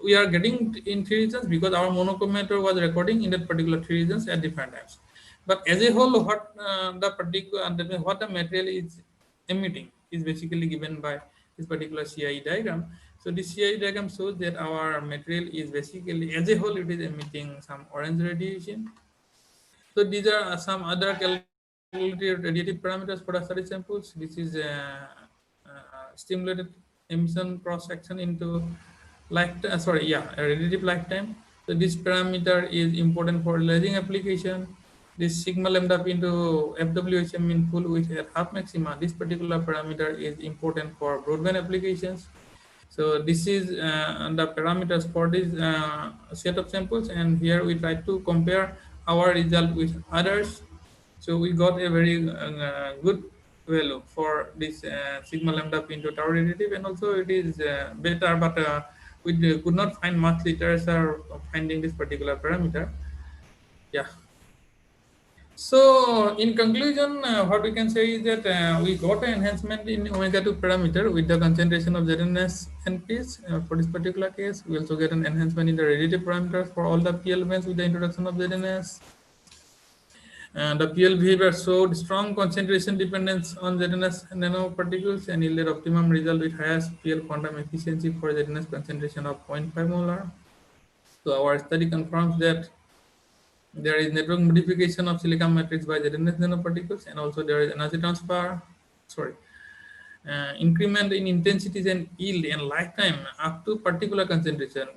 we are getting in 3 regions because our monochromator was recording in that particular 3 regions at different times. But as a whole, what the material is emitting is basically given by this particular CIE diagram. So this CIE diagram shows that our material is basically, as a whole, it is emitting some orange radiation. So these are some other calculated radiative parameters for the study samples. This is stimulated emission cross section into radiative lifetime. So this parameter is important for lasing application. This sigma lambda into FWHM mean full width at half maxima. This particular parameter is important for broadband applications. So this is the parameters for this set of samples, and here we try to compare our result with others. So we got a very good value for this sigma lambda p into tau relative, and also it is better, but we could not find much literature of finding this particular parameter. Yeah. So in conclusion, what we can say is that we got an enhancement in omega 2 parameter with the concentration of ZNS and Ps for this particular case. We also get an enhancement in the relative parameters for all the P elements with the introduction of ZNS. And the PL behavior showed strong concentration dependence on ZNS nanoparticles and yielded optimum result with highest PL quantum efficiency for ZNS concentration of 0.5 molar. So our study confirms that there is network modification of silicon matrix by ZNS nanoparticles, and also there is energy transfer, increment in intensities and yield and lifetime up to particular concentration,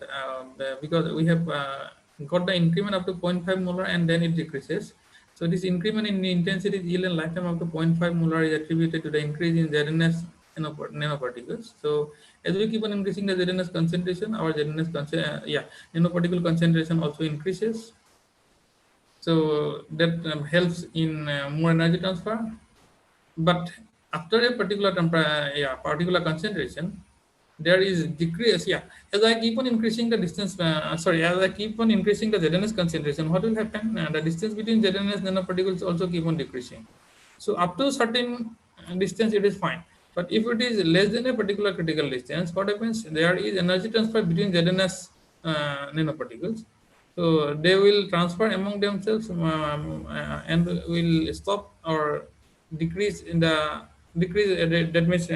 because we have got the increment up to 0.5 molar and then it decreases. So this increment in the intensity, yield and lifetime up to 0.5 molar is attributed to the increase in ZNS nanoparticles. So as we keep on increasing the ZNS concentration, our ZNS nanoparticle concentration also increases. So that helps in more energy transfer. But after a particular concentration, there is decrease. Yeah, as I keep on increasing the distance, as I keep on increasing the ZNS concentration, what will happen? The distance between ZNS nanoparticles also keep on decreasing. So up to certain distance, it is fine. But if it is less than a particular critical distance, what happens? There is energy transfer between ZNS nanoparticles. So they will transfer among themselves and will stop or decrease in the that means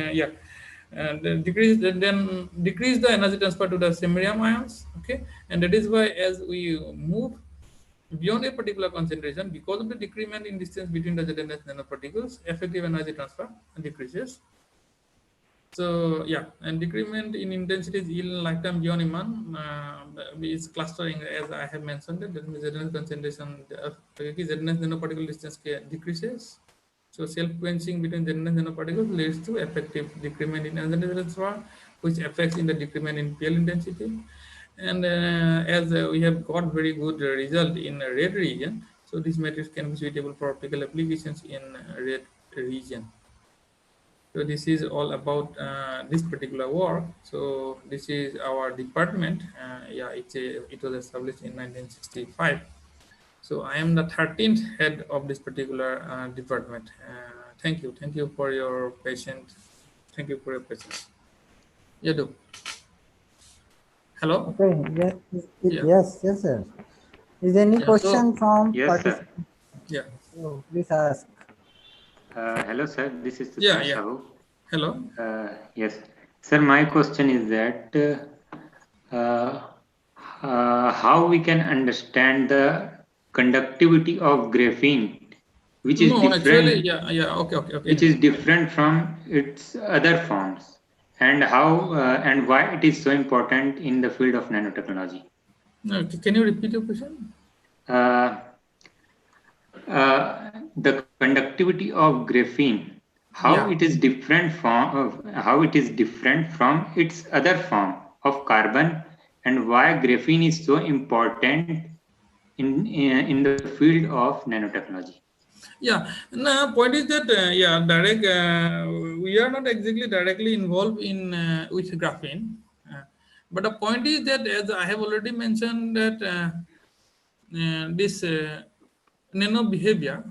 decrease the energy transfer to the samarium ions. Okay, and that is why as we move beyond a particular concentration, because of the decrement in distance between the ZNS nanoparticles, effective energy transfer decreases. So yeah, and decrement in intensity is yield lifetime beyond Iman is clustering, as I have mentioned. That means ZNS concentration, ZNS nanoparticle distance decreases. So self-quenching between ZNS nanoparticles leads to effective decrement in energy transfer, which affects in the decrement in PL intensity. And as we have got very good result in red region, so this matrix can be suitable for optical applications in red region. So this is all about this particular work. So this is our department. It was established in 1965. So I am the 13th head of this particular department. Thank you for your patience. Thank you for your patience. Yadu. Hello. Okay. Yeah. Yes, sir. Is there any Yeah, so- question from Yes, sir. participants? Yeah. Oh, please ask. Hello, sir. This is Yeah. Sustenance Sahu. Hello. Yes, sir. My question is that how we can understand the conductivity of graphene, which is different. Okay. Which is different from its other forms, and how and why it is so important in the field of nanotechnology. No, can you repeat your question? The conductivity of graphene, how it is different from its other form of carbon, and why graphene is so important in the field of nanotechnology. Yeah, no, point is that we are not exactly directly involved in with graphene, but the point is that, as I have already mentioned, that this nano behavior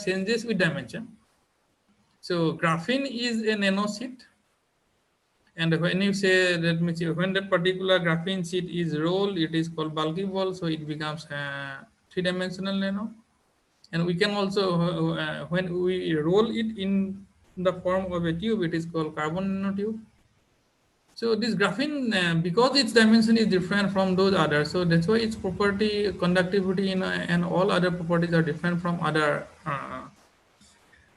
changes with dimension. So graphene is a nano sheet, and when you say that means when that particular graphene sheet is rolled, it is called bulky ball, so it becomes three-dimensional nano. And we can also, when we roll it in the form of a tube, it is called carbon nanotube. So this graphene, because its dimension is different from those others, so that's why its property, conductivity, and all other properties are different from other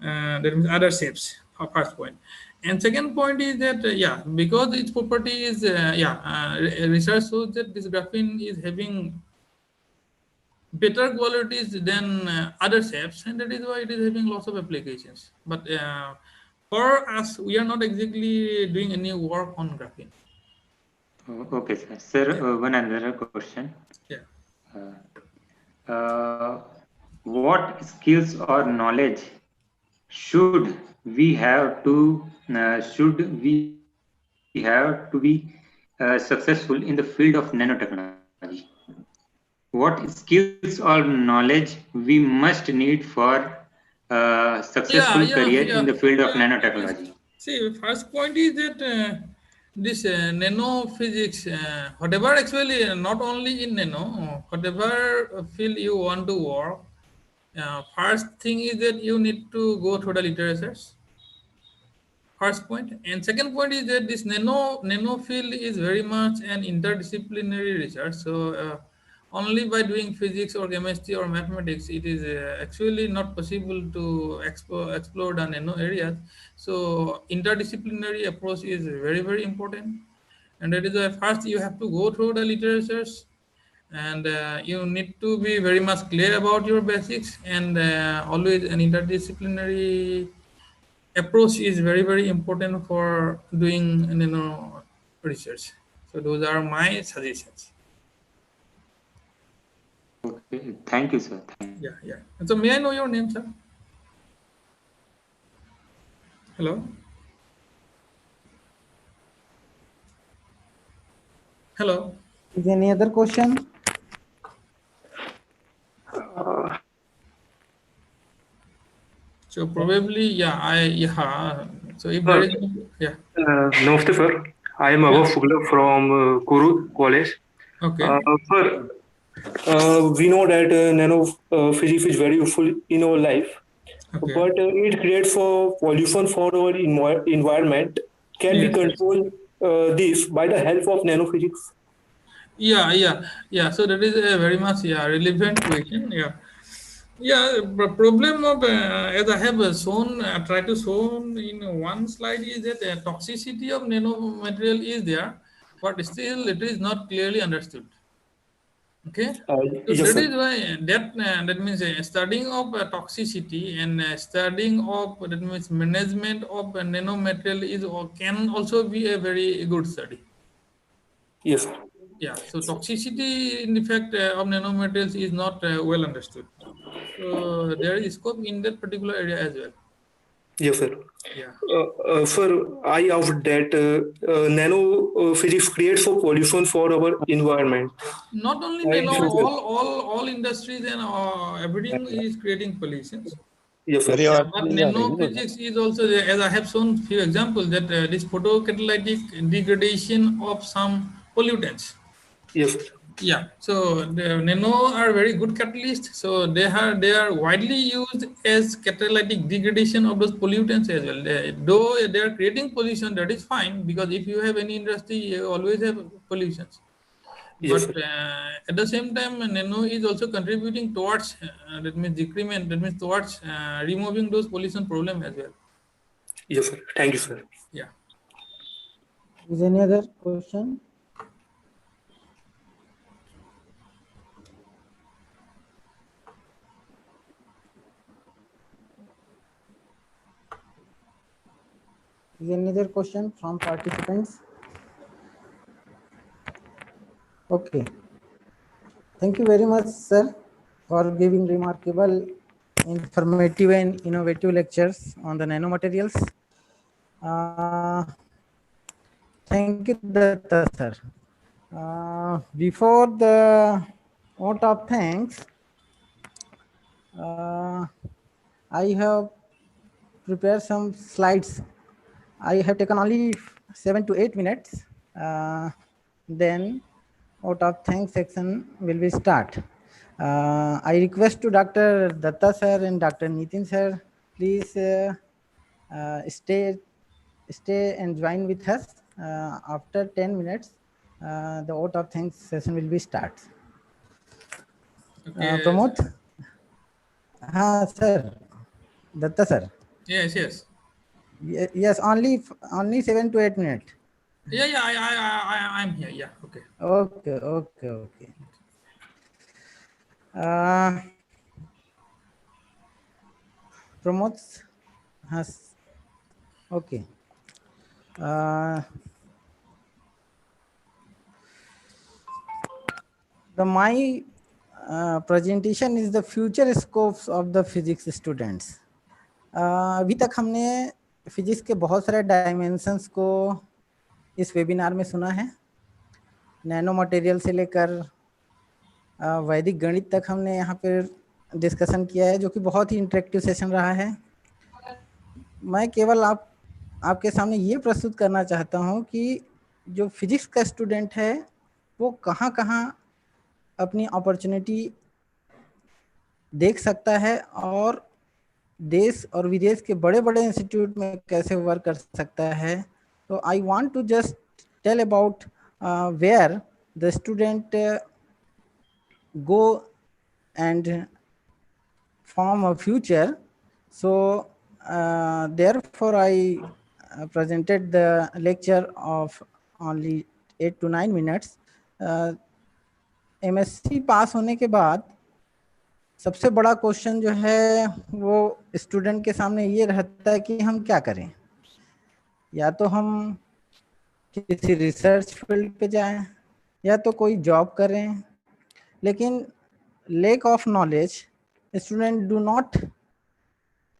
that means other shapes. First point. And second point is that because its property is research shows that this graphene is having better qualities than other shapes, and that is why it is having lots of applications. But for us, we are not exactly doing any work on graphene. Okay, sir. Sir, one another question. Yeah. what skills or knowledge should we have to be successful in the field of nanotechnology? What skills or knowledge we must need for successful Yeah, career yeah, in the yeah, field of yeah. nanotechnology? See, first point is that this nano physics, whatever actually, not only in nano, whatever field you want to work, first thing is that you need to go through the literatures. First point, and second point is that this nano field is very much an interdisciplinary research. So only by doing physics or chemistry or mathematics it is actually not possible to explore the nano areas. So interdisciplinary approach is very important, and that is why first you have to go through the literatures, and you need to be very much clear about your basics, and always an interdisciplinary approach is very important for doing research. So those are my suggestions. Okay, thank you, sir. Thank you. Yeah. And so may I know your name, sir? Hello. Hello. Is any other question? So probably, yeah. So if there Sir, is, yeah. Namaste, sir. I am Yeah. Abha Fugla from Kuru College. Okay. Sir, we know that nano physics is very useful in our life, Okay. but it creates for pollution for our environment. Can we Yes. control this by the help of nanophysics? Yeah. So that is a very much relevant question. Yeah, the problem of as I have shown, try to show in one slide is that toxicity of nanomaterial is there, but still it is not clearly understood. Okay, so Yes, that sir. is why that means studying of toxicity and studying of that means management of nanomaterial is can also be a very good study. Yes, sir. Yeah, so toxicity in fact of nanomaterials is not well understood. So there is scope in that particular area as well. Yes, sir. Yeah. Sir, I asked that nano physics creates for pollution for our environment. Not only Right? nano, Yes, sir. all industries and everything is creating pollutions. Yes, sir. Yeah, but nano physics is also there, as I have shown few examples that this photocatalytic degradation of some pollutants. Yes, sir. Yeah, so the nano are very good catalysts. So they are widely used as catalytic degradation of those pollutants as well. Though they are creating pollution, that is fine, because if you have any industry, you always have pollutions. Yes, But sir. at the same time, nano is also contributing towards that means decrement. That means towards removing those pollution problem as well. Yes, sir. Thank you, sir. Yeah. Is any other question? Is any other question from participants? Okay. Thank you very much, sir, for giving remarkable, informative and innovative lectures on the nanomaterials. Thank you, Datta, sir. Before the vote of thanks, I have prepared some slides. I have taken only 7 to 8 minutes. Then vote of thanks section will be start. I request to Dr. Datta sir and Dr. Nitin sir, please stay and join with us. After 10 minutes, the vote of thanks session will be start. Okay. Pramod? Sir. Datta sir. Yes. Yes, only 7 to 8 minutes. Yeah. I'm here. Yeah. Okay. Okay. Uh, Promotes has okay. Uh, the my presentation is the future scopes of the physics students. अभी तक हमने physics के बहुत सारे dimensions को इस webinar में सुना है। नैनो मटेरियल से लेकर वैदिक गणित तक हमने यहाँ पर डिस्कशन किया है, जो कि बहुत ही इंटरेक्टिव सेशन रहा है। मैं केवल आपके सामने ये प्रस्तुत करना चाहता हूँ कि जो फिजिक्स का स्टूडेंट है वो कहाँ कहाँ अपनी अपॉर्चुनिटी देख सकता है और देश और विदेश के बड़े बड़े इंस्टीट्यूट में कैसे वर्क कर सकता है। तो I want to just tell about where the student go and form a future. So therefore I presented the lecture of only 8 to 9 minutes. MSc पास होने के बाद सबसे बड़ा क्वेश्चन जो है वो स्टूडेंट के सामने ये रहता है कि हम क्या करें। या तो हम किसी रिसर्च फील्ड पे जाएं या तो कोई जॉब करें, लेकिन lack of knowledge, students do not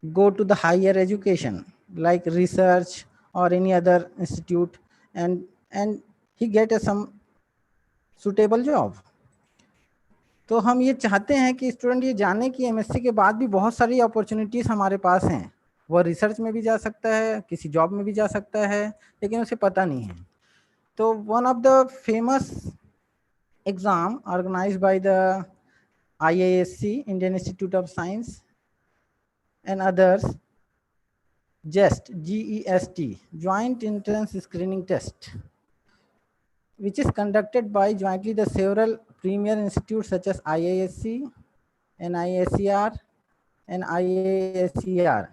go to the higher education like research or any other institute and he get some suitable job. तो हम ये चाहते हैं कि स्टूडेंट ये जाने कि एमएससी के बाद भी बहुत सारी अपॉर्चुनिटीज हमारे पास हैं। वो रिसर्च में भी जा सकता है, किसी जॉब में भी जा सकता है, लेकिन उसे पता नहीं है। तो one of the famous exam organized by the IISC, Indian Institute of Science, and others, GEST, G-E-S-T, Joint Entrance Screening Test, which is conducted by jointly the several premier institutes such as IISC, NISCR, and IASCR.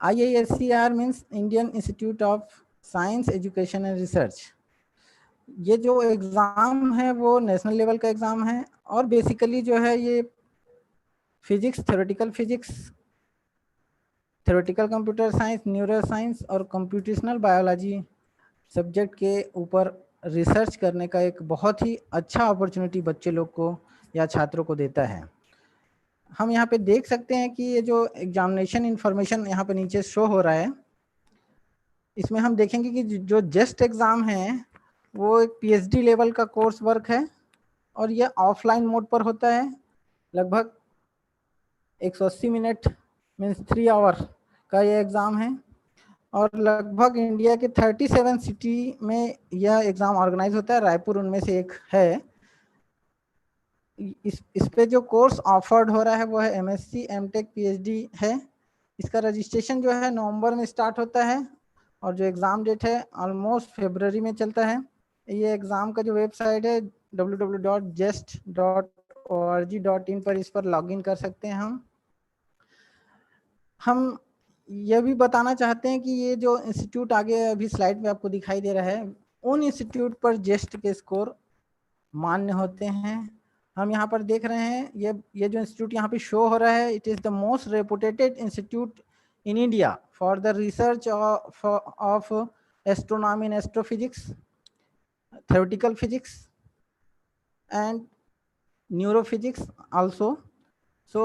IASCR means Indian Institute of Science, Education and Research. ये जो exam है वो national level का exam है और basically जो है ये physics, theoretical physics, theoretical computer science, neuro science और कंप्यूटेशनल बायोलॉजी सब्जेक्ट के ऊपर रिसर्च करने का एक बहुत ही अच्छा अपॉर्चुनिटी बच्चे लोग को या छात्रों को देता है। हम यहाँ पे देख सकते हैं कि ये जो एग्जामिनेशन इंफॉर्मेशन यहाँ पे नीचे शो हो रहा है, इसमें हम देखेंगे कि जो जस्ट एग्ज़ाम है वो एक PhD लेवल का कोर्स वर्क है और ये ऑफलाइन मोड पर होता है। लगभग 180 मिनट मीन्स 3 आवर का ये एग्ज़ाम है और लगभग इंडिया के 37 सिटी में यह एग्ज़ाम ऑर्गेनाइज होता है। रायपुर उनमें से एक है। इस पे जो कोर्स ऑफर्ड हो रहा है वो है MSc, MTech, PhD है। इसका रजिस्ट्रेशन जो है नवंबर में स्टार्ट होता है और जो एग्ज़ाम डेट है ऑलमोस्ट फरवरी में चलता है। ये एग्ज़ाम का जो वेबसाइट है www.jest.org.in पर इस पर लॉगिन कर सकते हैं। हम यह भी बताना चाहते हैं कि ये जो इंस्टीट्यूट आगे अभी स्लाइड पे आपको दिखाई दे रहा है, उन इंस्टीट्यूट पर जेस्ट के स्कोर मान्य होते हैं। हम यहाँ पर देख रहे हैं ये जो इंस्टीट्यूट यहाँ पे शो हो रहा है, it is the most reputed institute in India for the research of astronomy and astrophysics, theoretical physics and neurophysics also. So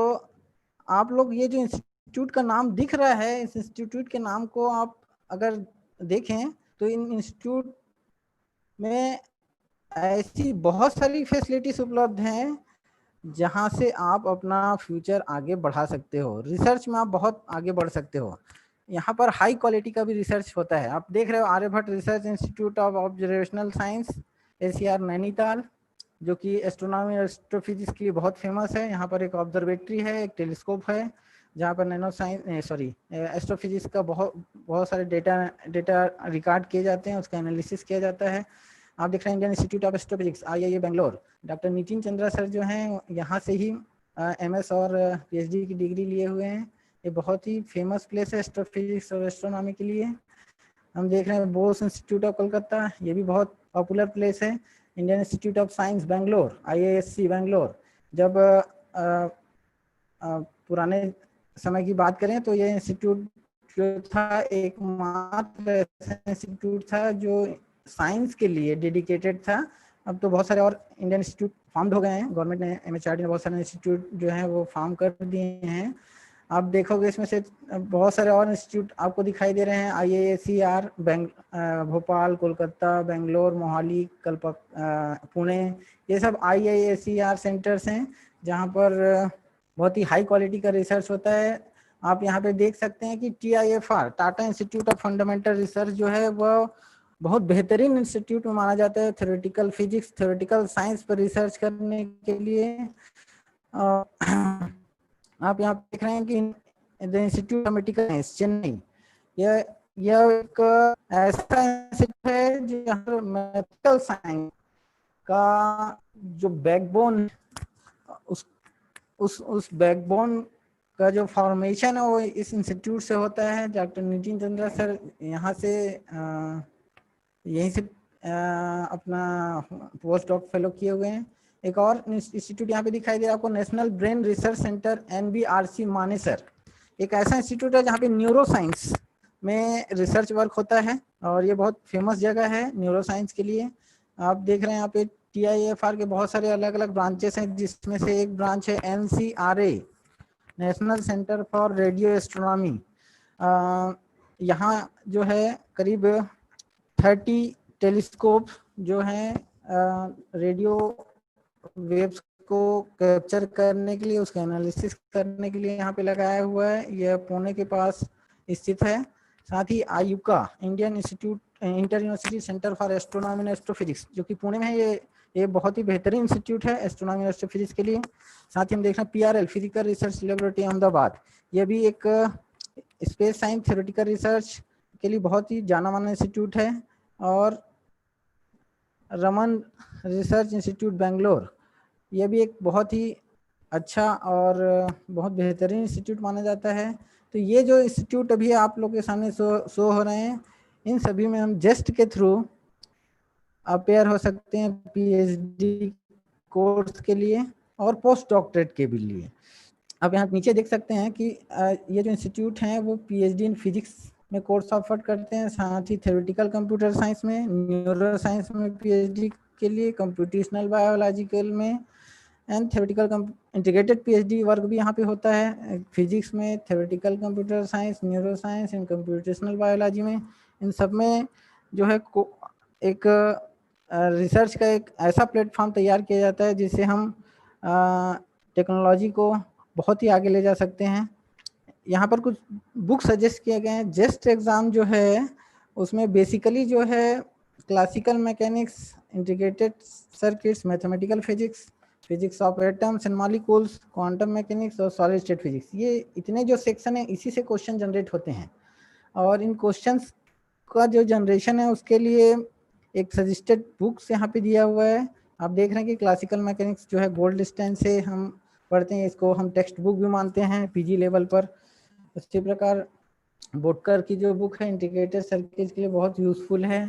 आप लोग ये जो इंस्टीट्यूट का नाम दिख रहा है, इस इंस्टीट्यूट के नाम को आप अगर देखें तो इन इंस्टीट्यूट में ऐसी बहुत सारी फैसिलिटीज उपलब्ध हैं जहां से आप अपना फ्यूचर आगे बढ़ा सकते हो। रिसर्च में आप बहुत आगे बढ़ सकते हो। यहाँ पर हाई क्वालिटी का भी रिसर्च होता है। आप देख रहे हो Aryabhatta research institute of observational science ACR Nainital, जो कि एस्ट्रोनॉमी और एस्ट्रोफिजिक्स के लिए बहुत फेमस है। यहाँ पर एक ऑब्जर्वेटरी है, एक टेलीस्कोप है जहाँ पर नैनो साइंस एस्ट्रोफिजिक्स का बहुत सारे डेटा रिकॉर्ड किए जाते हैं, उसका एनालिसिस किया जाता है। आप देख रहे हैं Indian institute of astrophysics IIA Bangalore, doctor Nitin Chandra sir जो हैं यहाँ से ही MS और PhD की डिग्री लिए हुए हैं। ये बहुत ही फेमस प्लेस है एस्ट्रोफिजिक्स और एस्ट्रोनॉमी के लिए। हम देख रहे हैं बोस इंस्टीट्यूट ऑफ कोलकाता, ये भी बहुत पॉपुलर प्लेस है। Indian institute of science Bangalore, IISc Bangalore. जब पुराने समय की बात करें तो ये इंस्टीट्यूट जो था एकमात्र ऐसा इंस्टीट्यूट था जो साइंस के लिए डेडिकेटेड था अब तो बहुत सारे और इंडियन इंस्टीट्यूट फार्म हो गए हैं, गवर्नमेंट ने MHRD ने बहुत सारे इंस्टीट्यूट जो हैं वो फार्म कर दिए हैं। आप देखोगे इसमें से बहुत सारे और इंस्टीट्यूट आपको दिखाई दे रहे हैं, IISER भोपाल, कोलकाता, बेंगलोर, मोहाली, पुणे, ये सब IISER सेंटर्स हैं जहाँ पर बहुत ही हाई क्वालिटी का रिसर्च होता है। आप यहाँ पे देख सकते हैं कि TIFR Tata institute of fundamental research जो है वह बहुत बेहतरीन इंस्टीट्यूट में माना जाता है थ्योरेटिकल फिजिक्स, थ्योरेटिकल साइंस पर रिसर्च करने के लिए। आप यहाँ देख रहे हैं कि the institute of medical science Chennai, यह एक ऐसा इंस्टीट्यूट है जहाँ मेडिकल साइंस का जो बैकबोन, उस बैकबोन का जो फॉर्मेशन है वो इस इंस्टीट्यूट से होता है। डॉक्टर नितिन चंद्रा सर यहाँ से यहीं से अपना पोस्ट डॉक फेलो किए हुए हैं। एक और इंस्टीट्यूट यहाँ पे दिखाई दे रहा है आपको, national brain research centre NBRC Manesar. एक ऐसा इंस्टीट्यूट है जहाँ पे न्यूरो साइंस में रिसर्च वर्क होता है और ये बहुत फेमस जगह है न्यूरो साइंस के लिए। आप देख रहे हैं यहाँ पे TIFR के बहुत सारे अलग अलग ब्रांचेस हैं, जिसमें से एक ब्रांच है NCRA, national centre for radio astronomy. यहाँ जो है करीब 30 टेलीस्कोप जो हैं रेडियो वेव्स को कैप्चर करने के लिए, उसका एनालिसिस करने के लिए यहाँ पे लगाया हुआ है। यह पुणे के पास स्थित है। साथ ही IUCAA, Indian institute inter university centre for astronomy and astrophysics, जो कि पुणे में है, ये बहुत ही बेहतरीन इंस्टीट्यूट है एस्ट्रोनॉमी और एस्ट्रोफिजिक्स के लिए। साथ ही हम देख रहे हैं PRL, physical research laboratory Ahmedabad, यह भी एक स्पेस साइंस थ्योरेटिकल रिसर्च के लिए बहुत ही जाना माना इंस्टीट्यूट है। और रमन रिसर्च इंस्टीट्यूट बेंगलोर, यह भी एक बहुत ही अच्छा और बहुत बेहतरीन इंस्टीट्यूट माना जाता है। तो ये जो इंस्टीट्यूट अभी आप लोग के सामने शो हो रहे हैं, इन सभी में हम जेस्ट के थ्रू अपेयर हो सकते हैं PhD कोर्स के लिए और पोस्ट डॉक्टरेट के भी लिए। आप यहाँ नीचे देख सकते हैं कि ये जो इंस्टीट्यूट हैं वो PhD इन फिजिक्स में कोर्स ऑफर करते हैं, साथ ही थ्योरेटिकल कंप्यूटर साइंस में, न्यूरो साइंस में PhD के लिए, कंप्यूटेशनल बायोलॉजिकल में and theoretical integrated PhD work भी यहाँ पे होता है, फिजिक्स में, theoretical computer science, neuro science and computational biology में। इन सब में जो है एक रिसर्च का एक ऐसा प्लेटफॉर्म तैयार किया जाता है जिससे हम टेक्नोलॉजी को बहुत ही आगे ले जा सकते हैं। यहाँ पर कुछ बुक सजेस्ट किए गए हैं। जेस्ट एग्ज़ाम जो है उसमें बेसिकली जो है classical mechanics, integrated circuits, mathematical physics, physics of atoms and molecules, quantum mechanics और सॉलिड स्टेट फिजिक्स, ये इतने जो सेक्शन है इसी से क्वेश्चन जनरेट होते हैं। और इन क्वेश्चंस का जो जनरेशन है उसके लिए एक सजेस्टेड बुक्स यहाँ पे दिया हुआ है। आप देख रहे हैं कि क्लासिकल मैकेनिक्स जो है गोल्ड स्टैंड से हम पढ़ते हैं, इसको हम टेक्स्ट बुक भी मानते हैं PG लेवल पर। उसी प्रकार बोटकर की जो बुक है इंटीग्रेटेड सर्किट के लिए बहुत यूज़फुल है।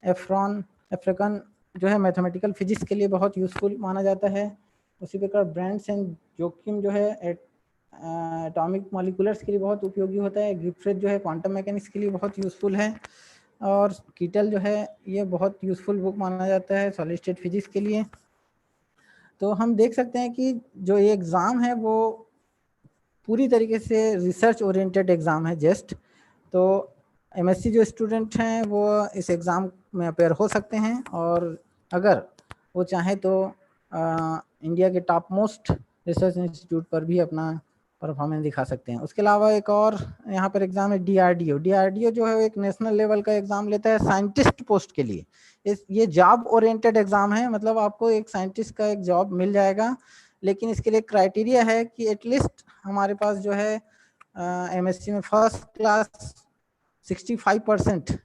अफ्रीकन जो है मैथमेटिकल फिजिक्स के लिए बहुत यूज़फुल माना जाता है। उसी प्रकार ब्रांड्स एंड जोकिम जो है एटॉमिक मॉलिक्यूलर्स के लिए बहुत उपयोगी होता है। गिफ्रेड जो है क्वांटम मैकेनिक्स के लिए बहुत यूज़फुल है। और कीटल जो है ये बहुत यूज़फुल बुक माना जाता है सॉलिड स्टेट फिजिक्स के लिए। तो हम देख सकते हैं कि जो ये एग्ज़ाम है वो पूरी तरीके से रिसर्च ओरिएंटेड एग्ज़ाम है जेस्ट। तो MSc जो स्टूडेंट हैं वो इस एग्ज़ाम में अपेयर हो सकते हैं और अगर वो चाहें तो इंडिया के टॉप मोस्ट रिसर्च इंस्टीट्यूट पर भी अपना परफॉर्मेंस दिखा सकते हैं। उसके अलावा एक और यहाँ पर एग्ज़ाम है DRDO जो है एक नेशनल लेवल का एग्ज़ाम लेता है साइंटिस्ट पोस्ट के लिए। ये जॉब ओरिएंटेड एग्ज़ाम है, मतलब आपको एक साइंटिस्ट का एक जॉब मिल जाएगा, लेकिन इसके लिए क्राइटेरिया है कि एटलीस्ट हमारे पास जो है MSc में फर्स्ट क्लास 65%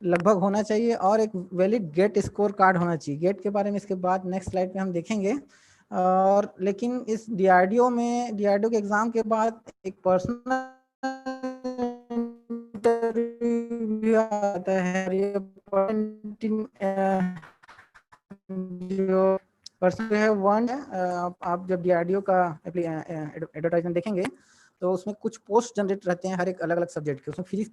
लगभग होना चाहिए और एक वैलिड गेट स्कोर कार्ड होना चाहिए। गेट के बारे में इसके बाद नेक्स्ट स्लाइड पे हम देखेंगे। और लेकिन इस DRDO के एग्ज़ाम के बाद एक पर्सनल इंटरव्यू आता है। ये जो पर्सन है वन, आप जब DRDO का एडवर्टाइजमेंट देखेंगे तो उसमें कुछ पोस्ट जनरेट रहते हैं हर एक अलग अलग सब्जेक्ट के। उसमें फिजिक्स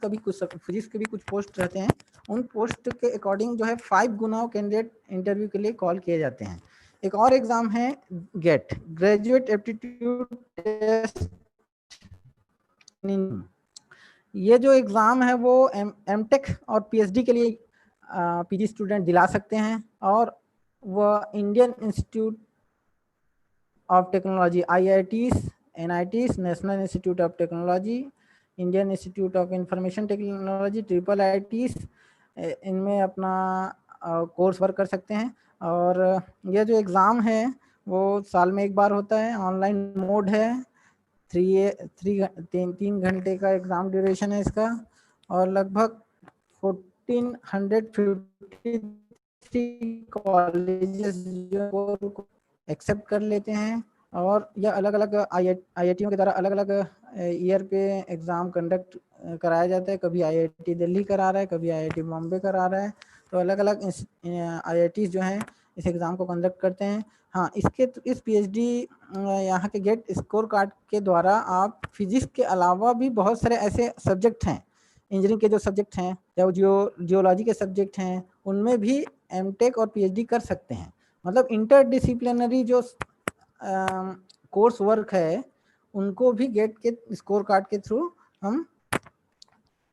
के भी कुछ पोस्ट रहते हैं। उन पोस्ट के अकॉर्डिंग जो है 5 गुना कैंडिडेट इंटरव्यू के लिए कॉल किए जाते हैं। एक और एग्जाम है गेट, ग्रेजुएट एप्टीट्यूड टेस्ट। ये जो एग्ज़ाम है वो एमटेक और पीएचडी के लिए पीजी स्टूडेंट दिला सकते हैं, और वह Indian institute of technology IITs, NITs, national institute of technology, Indian institute of information technology, IIITs, इनमें अपना कोर्स वर्क कर सकते हैं। और यह जो एग्ज़ाम है वो साल में एक बार होता है, ऑनलाइन मोड है, 3 घंटे का एग्ज़ाम ड्यूरेशन है इसका, और लगभग 1453 कॉलेजेस जो एक्सेप्ट कर लेते हैं। और यह अलग अलग IITों के द्वारा अलग अलग ईयर पे एग्ज़ाम कंडक्ट कराया जाता है। कभी IIT दिल्ली करा रहा है, कभी IIT बॉम्बे करा रहा है। तो अलग अलग IITs जो हैं इस एग्ज़ाम को कंडक्ट करते हैं। हाँ, इस PhD यहाँ के गेट स्कोर कार्ड के द्वारा आप फिजिक्स के अलावा भी बहुत सारे ऐसे सब्जेक्ट हैं, इंजीनियरिंग के जो सब्जेक्ट हैं या जियोलॉजी के सब्जेक्ट हैं, उनमें भी एमटेक और PhD कर सकते हैं। मतलब इंटरडिसिप्लिनरी जो कोर्स वर्क है उनको भी गेट के स्कोर कार्ड के थ्रू हम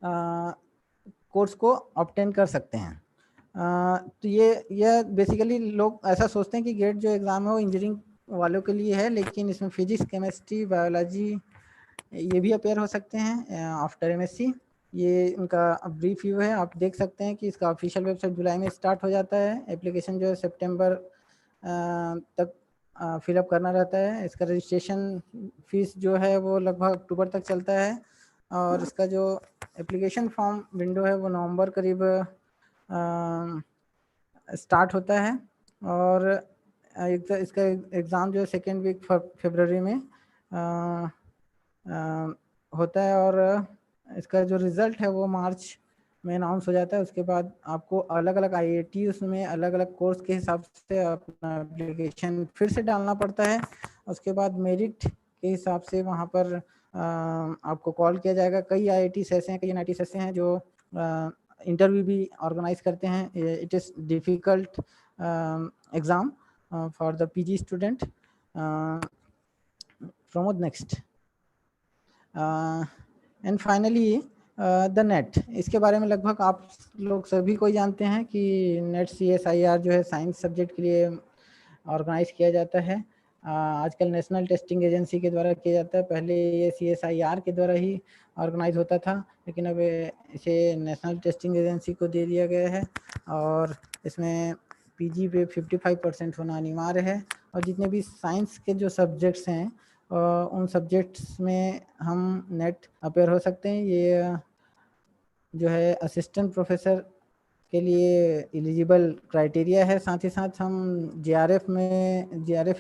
कोर्स को ऑब्टेन कर सकते हैं। तो ये बेसिकली लोग ऐसा सोचते हैं कि गेट जो एग्ज़ाम है वो इंजीनियरिंग वालों के लिए है, लेकिन इसमें फिजिक्स, केमिस्ट्री, बायोलॉजी ये भी अपेयर हो सकते हैं आफ्टर MSc। ये उनका ब्रीफ व्यू है, आप देख सकते हैं कि इसका ऑफिशियल वेबसाइट जुलाई में स्टार्ट हो जाता है। एप्लीकेशन जो है सितंबर तक फिलअप करना रहता है। इसका रजिस्ट्रेशन फीस जो है वो लगभग अक्टूबर तक चलता है, और इसका जो एप्लीकेशन फॉर्म विंडो है वो नवंबर करीब स्टार्ट होता है। और इसका एग्ज़ाम जो है 2nd वीक फरवरी में होता है, और इसका जो रिज़ल्ट है वो मार्च में अनाउंस हो जाता है। उसके बाद आपको अलग अलग IITs में अलग अलग कोर्स के हिसाब से अपना एप्लीकेशन फिर से डालना पड़ता है। उसके बाद मेरिट के हिसाब से वहाँ पर आपको कॉल किया जाएगा। कई IITs ऐसे हैं, कई NITs ऐसे हैं जो इंटरव्यू भी ऑर्गेनाइज करते हैं। It is difficult exam for the PG student. Pramod next. And finally the net, इसके बारे में लगभग आप लोग सभी को जानते हैं कि नेट CSIR जो है साइंस सब्जेक्ट के लिए ऑर्गेनाइज किया जाता है। आजकल नेशनल टेस्टिंग एजेंसी के द्वारा किया जाता है। पहले ये CSIR के द्वारा ही ऑर्गेनाइज होता था, लेकिन अब इसे नेशनल टेस्टिंग एजेंसी को दे दिया गया है। और इसमें PG पे 55% होना अनिवार्य है। और जितने भी साइंस के जो सब्जेक्ट्स हैं उन सब्जेक्ट्स में हम नेट अपेयर हो सकते हैं। ये जो है असिस्टेंट प्रोफेसर के लिए एलिजिबल क्राइटेरिया है। साथ ही साथ हम JRF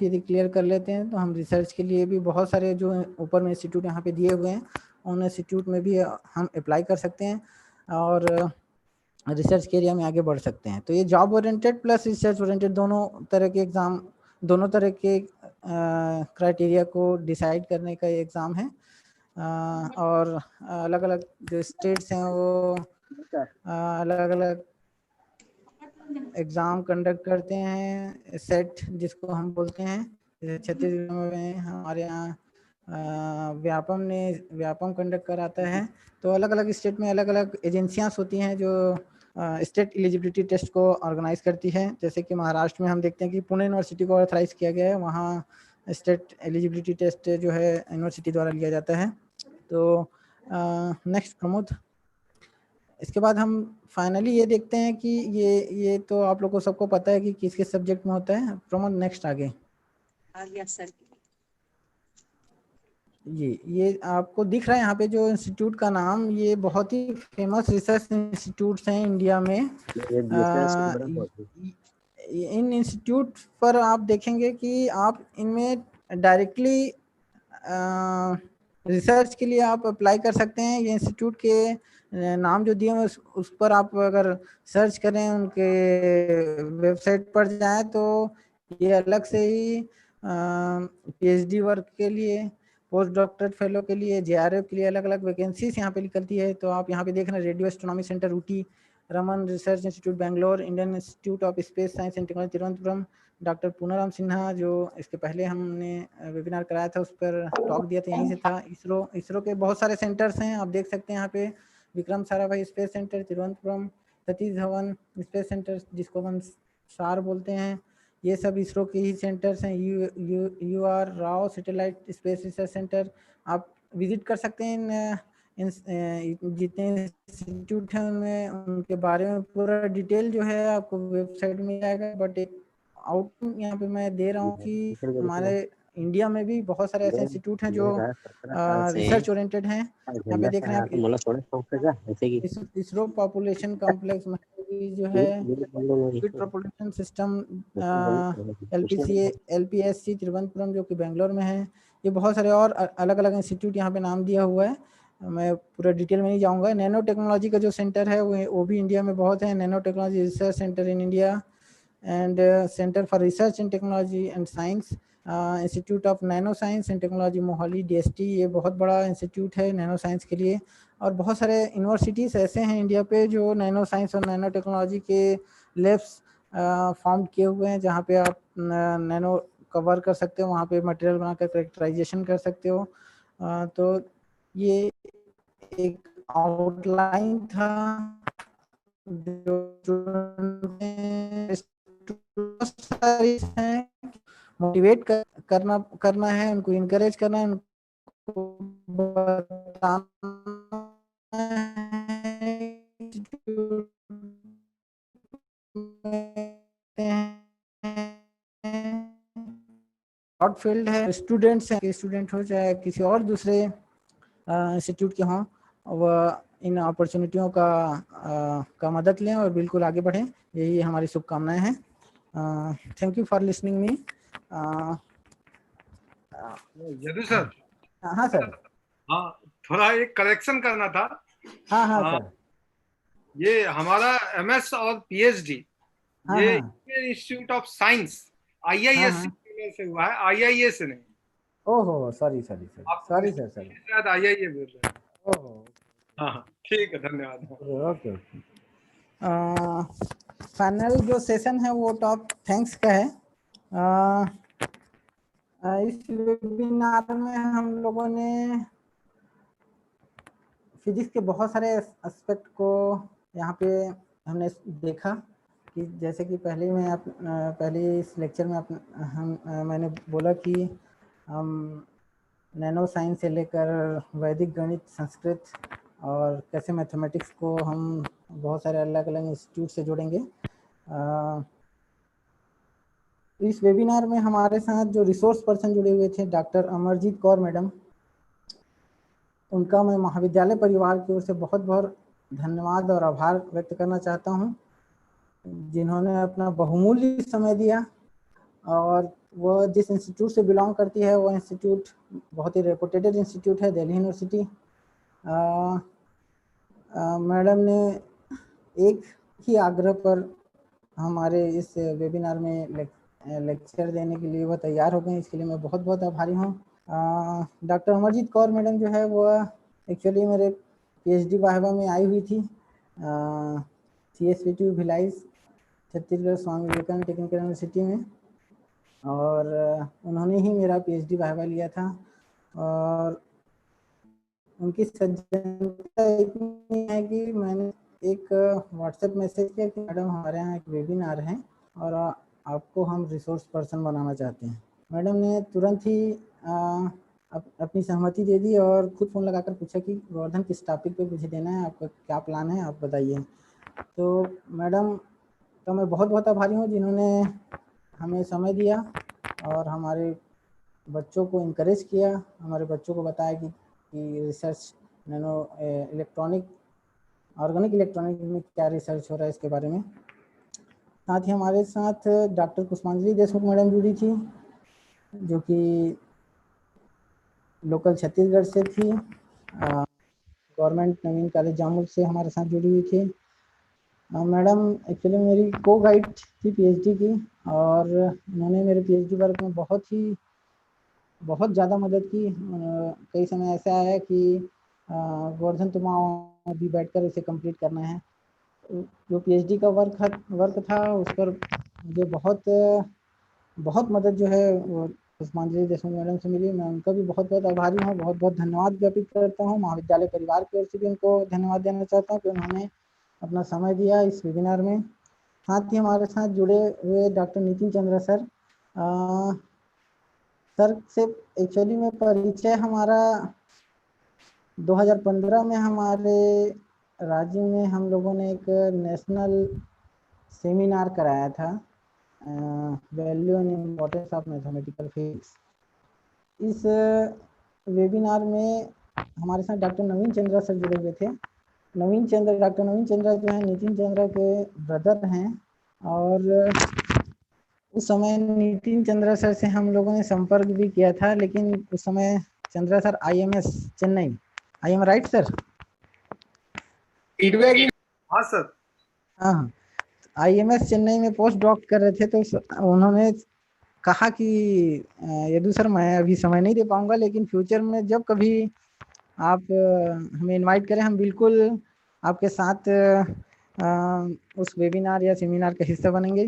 यदि क्लियर कर लेते हैं तो हम रिसर्च के लिए भी बहुत सारे जो ऊपर में इंस्टीट्यूट यहाँ पे दिए हुए हैं उन इंस्टीट्यूट में भी हम अप्लाई कर सकते हैं और रिसर्च के एरिया में आगे बढ़ सकते हैं। तो ये job oriented plus research oriented दोनों तरह के एग्ज़ाम, दोनों तरह के क्राइटेरिया को डिसाइड करने का एग्ज़ाम है। और अलग अलग जो स्टेट्स हैं वो अलग अलग एग्ज़ाम कंडक्ट करते हैं, सेट जिसको हम बोलते हैं। जैसे छत्तीसगढ़ में हमारे यहाँ व्यापम कंडक्ट कराता है। तो अलग अलग स्टेट में अलग अलग एजेंसियाँ होती हैं जो स्टेट एलिजिबिलिटी टेस्ट को ऑर्गेनाइज करती है। जैसे कि महाराष्ट्र में हम देखते हैं कि पुणे यूनिवर्सिटी को ऑथराइज किया गया है, वहाँ स्टेट एलिजिबिलिटी टेस्ट जो है यूनिवर्सिटी द्वारा लिया जाता है। तो नेक्स्ट प्रमोद। इसके बाद हम फाइनली ये देखते हैं कि ये तो आप लोगों को सबको पता है कि किस किस सब्जेक्ट में होता है। प्रमोद नेक्स्ट आगे। सर ये आपको दिख रहा है यहाँ पे जो इंस्टीट्यूट का नाम, ये बहुत ही फेमस रिसर्च इंस्टीट्यूट्स हैं इंडिया में। इन इंस्टीट्यूट पर आप देखेंगे कि आप इनमें डायरेक्टली रिसर्च के लिए आप अप्लाई कर सकते हैं। ये इंस्टीट्यूट के नाम जो दिए हैं उस पर आप अगर सर्च करें, उनके वेबसाइट पर जाएं तो ये अलग से ही PhD वर्क के लिए, पोस्ट डॉक्टरेट फेलो के लिए, JRF के लिए अलग अलग वैकेंसीज यहाँ पे निकलती है। तो आप यहाँ पे देख रहे हैं radio astronomy centre Ooty, Raman research institute Bangalore, Indian institute of space science and technology Thiruvananthapuram, doctor Punaram Sinha जो इसके पहले हमने वेबिनार कराया था उस पर टॉक दिया था, यहीं से था। इसरो के बहुत सारे सेंटर्स हैं, आप देख सकते हैं यहाँ पे Vikram Sarabhai space centre Thiruvananthapuram, Satish Dhawan space centre जिसको हम सार बोलते हैं, ये सब इसरो के ही सेंटर्स हैं। U R Rao satellite space research centre, आप विजिट कर सकते हैं इन जितने इंस्टीट्यूट हैं उनमें, उनके बारे में पूरा डिटेल जो है आपको वेबसाइट में आएगा। बट एक आउट यहाँ पे मैं दे रहा हूँ कि हमारे इंडिया में भी बहुत सारे ऐसे इंस्टीट्यूट हैं जो रिसर्च ओरिएंटेड हैं। यहाँ पे देख रहे हैं आप इसरो पॉपुलेशन कॉम्प्लेक्स में जो है liquid propulsion system LPSC Thiruvananthapuram जो कि बेंगलोर में है। ये बहुत सारे और अलग अलग इंस्टीट्यूट यहाँ पे नाम दिया हुआ है, मैं पूरा डिटेल में नहीं जाऊँगा। नैनो टेक्नोलॉजी का जो सेंटर है वो भी इंडिया में बहुत है, nano technology research centre in India and centre for research in technology and science, institute of nano science and technology Mohali DST, ये बहुत बड़ा इंस्टीट्यूट है नैनो साइंस के लिए। और बहुत सारे यूनिवर्सिटीज़ ऐसे हैं इंडिया पे जो नैनो साइंस और नैनो टेक्नोलॉजी के लैब्स फॉर्म किए हुए हैं, जहाँ पे आप नैनो कवर कर सकते हो, वहाँ पे मटेरियल बनाकर करेक्टराइजेशन कर सकते हो। तो ये एक आउटलाइन था जो मोटिवेट करना है, उनको इनकरेज करना है, उनको बताना ब्रॉड फील्ड है, स्टूडेंट्स हैं, स्टूडेंट हो चाहे किसी और दूसरे इंस्टीट्यूट के हों, वह इन अपॉर्चुनिटियों का मदद लें और बिल्कुल आगे बढ़ें, यही हमारी शुभकामनाएं हैं। Thank you for listening me. Yadu sir. हाँ सर। हाँ, थोड़ा एक करेक्शन करना था। हाँ सर। ये हमारा MS और PhD ये Indian institute of science IISc से हुआ है, IIA से नहीं। ओहो सॉरी सर। शायद IIA बोल रहे हैं। ओहो हाँ ठीक है, धन्यवाद। ओके। फाइनल जो सेशन है वो टॉप थैंक्स का है। इस वेबिनार में हम लोगों ने फिजिक्स के बहुत सारे एस्पेक्ट को यहाँ पे हमने देखा कि जैसे कि पहले इस लेक्चर में मैंने बोला कि हम नैनो साइंस से लेकर वैदिक गणित, संस्कृत और कैसे मैथमेटिक्स को हम बहुत सारे अलग अलग इंस्टीट्यूट से जोड़ेंगे। इस वेबिनार में हमारे साथ जो रिसोर्स पर्सन जुड़े हुए थे, डॉक्टर अमरजीत कौर मैडम, उनका मैं महाविद्यालय परिवार की ओर से बहुत बहुत धन्यवाद और आभार व्यक्त करना चाहता हूं, जिन्होंने अपना बहुमूल्य समय दिया। और वह जिस इंस्टीट्यूट से बिलोंग करती है वो इंस्टीट्यूट बहुत ही रेपुटेटेड इंस्टीट्यूट है, दिल्ली यूनिवर्सिटी। मैडम ने एक ही आग्रह पर हमारे इस वेबिनार में लेक्चर देने के लिए वह तैयार हो गए, इसके लिए मैं बहुत बहुत आभारी हूँ। डॉक्टर अमरजीत कौर मैडम जो है वह एक्चुअली मेरे PhD वाहिवा में आई हुई थी, CSPT Bhilai Chhattisgarh Swami Vivekananda technical university में, और उन्होंने ही मेरा PhD वाहिवा लिया था। और उनकी सज्जनता इतनी है कि मैंने एक व्हाट्सएप मैसेज किया कि मैडम हमारे यहाँ एक वेबिनार है और आपको हम रिसोर्स पर्सन बनाना चाहते हैं। मैडम ने तुरंत ही अपनी सहमति दे दी और खुद फ़ोन लगाकर पूछा कि गोवर्धन किस टॉपिक पे मुझे देना है, आपका क्या प्लान है, आप बताइए। तो मैडम का मैं बहुत बहुत आभारी हूँ जिन्होंने हमें समय दिया और हमारे बच्चों को इनकरेज किया, हमारे बच्चों को बताया कि रिसर्च नैनो ऑर्गेनिक इलेक्ट्रॉनिक में क्या रिसर्च हो रहा है इसके बारे में। साथ ही हमारे साथ डॉक्टर पुष्पांजलि देशमुख मैडम जुड़ी थी, जो कि लोकल छत्तीसगढ़ से थी, गवर्नमेंट नवीन कॉलेज जामुल से हमारे साथ जुड़ी हुई थी। मैडम एक्चुअली मेरी को गाइड थी PhD की, और उन्होंने मेरे PhD वर्क में बहुत ही बहुत ज़्यादा मदद की। कई समय ऐसा आया कि गोवर्धन तुम आओ अभी बैठकर इसे कंप्लीट करना है। जो पीएचडी का वर्क था उस पर मुझे बहुत मदद जो है वो पुष्पांजलि देशमुख मैडम से मिली। मैं उनका भी बहुत बहुत आभारी हूँ, बहुत बहुत धन्यवाद ज्ञापित करता हूँ। महाविद्यालय परिवार की ओर से भी उनको धन्यवाद देना चाहता हूँ कि उन्होंने अपना समय दिया इस वेबिनार में। साथ ही हमारे साथ जुड़े हुए डॉक्टर नितिन चंद्र सर, सर से एक्चुअली में परिचय हमारा 2015 में हमारे राज्य में हम लोगों ने एक नेशनल सेमिनार कराया था, value and importance of mathematical physics. इस वेबिनार में हमारे साथ डॉक्टर नवीन चंद्रा सर जुड़े हुए थे। डॉक्टर नवीन चंद्रा जो है नितिन चंद्रा के ब्रदर हैं, और उस समय नितिन चंद्रा सर से हम लोगों ने संपर्क भी किया था, लेकिन उस समय Chandra sir IMS Chennai, I am right sir? Feedback. हाँ सर। हाँ, IMS चेन्नई में पोस्ट डॉक कर रहे थे, तो उन्होंने कहा कि यदु सर मैं अभी समय नहीं दे पाऊंगा, लेकिन फ्यूचर में जब कभी आप हमें इनवाइट करें हम बिल्कुल आपके साथ उस वेबिनार या सेमिनार का हिस्सा बनेंगे।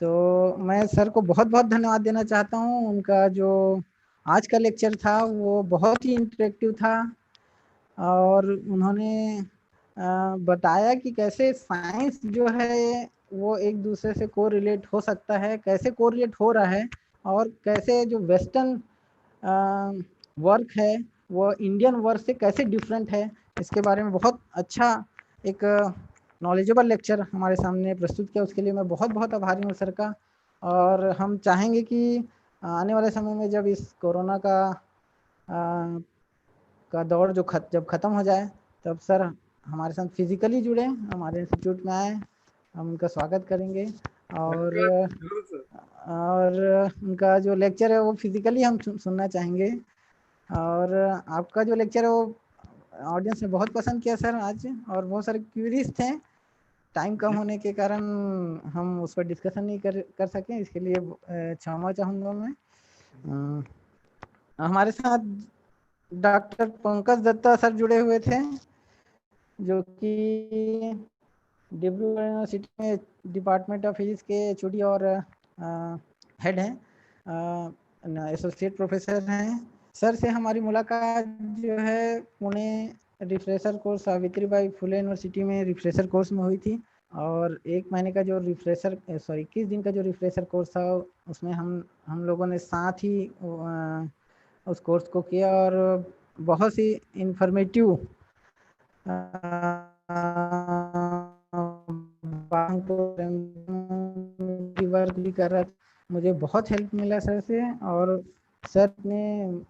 तो मैं सर को बहुत बहुत धन्यवाद देना चाहता हूँ। उनका जो आज का लेक्चर था वो बहुत ही इंटरेक्टिव था, और उन्होंने बताया कि कैसे साइंस जो है वो एक दूसरे से कोरिलेट हो सकता है, कैसे कोरिलेट हो रहा है, और कैसे जो वेस्टर्न वर्क है वो इंडियन वर्क से कैसे डिफरेंट है, इसके बारे में बहुत अच्छा एक नॉलेजेबल लेक्चर हमारे सामने प्रस्तुत किया। उसके लिए मैं बहुत बहुत आभारी हूँ सर का। और हम चाहेंगे कि आने वाले समय में जब इस कोरोना का दौर जब ख़त्म हो जाए, तब सर हमारे साथ फिजिकली जुड़े, हमारे इंस्टीट्यूट में आए, हम उनका स्वागत करेंगे। और उनका जो लेक्चर है वो फिजिकली हम सुनना चाहेंगे। और आपका जो लेक्चर है वो ऑडियंस ने बहुत पसंद किया सर आज, और बहुत सारे क्यूरीज थे। टाइम कम होने के कारण हम उस पर डिस्कशन नहीं कर सके, इसके लिए क्षमा चाहूँगा मैं। हमारे साथ डॉक्टर पंकज दत्ता सर जुड़े हुए थे, जो कि डिब्रूगढ़ यूनिवर्सिटी में डिपार्टमेंट ऑफ फिजिक्स के HOD और हेड हैं, एसोसिएट प्रोफेसर हैं। सर से हमारी मुलाकात जो है Pune refresher course Savitribai Phule university में रिफ्रेशर कोर्स में हुई थी, और 1 महीने का जो 21 दिन का जो रिफ्रेशर कोर्स था उसमें हम लोगों ने साथ ही उस कोर्स को किया, और बहुत सी इंफॉर्मेटिव वर्क भी कर रहा था। मुझे बहुत हेल्प मिला सर से, और सर ने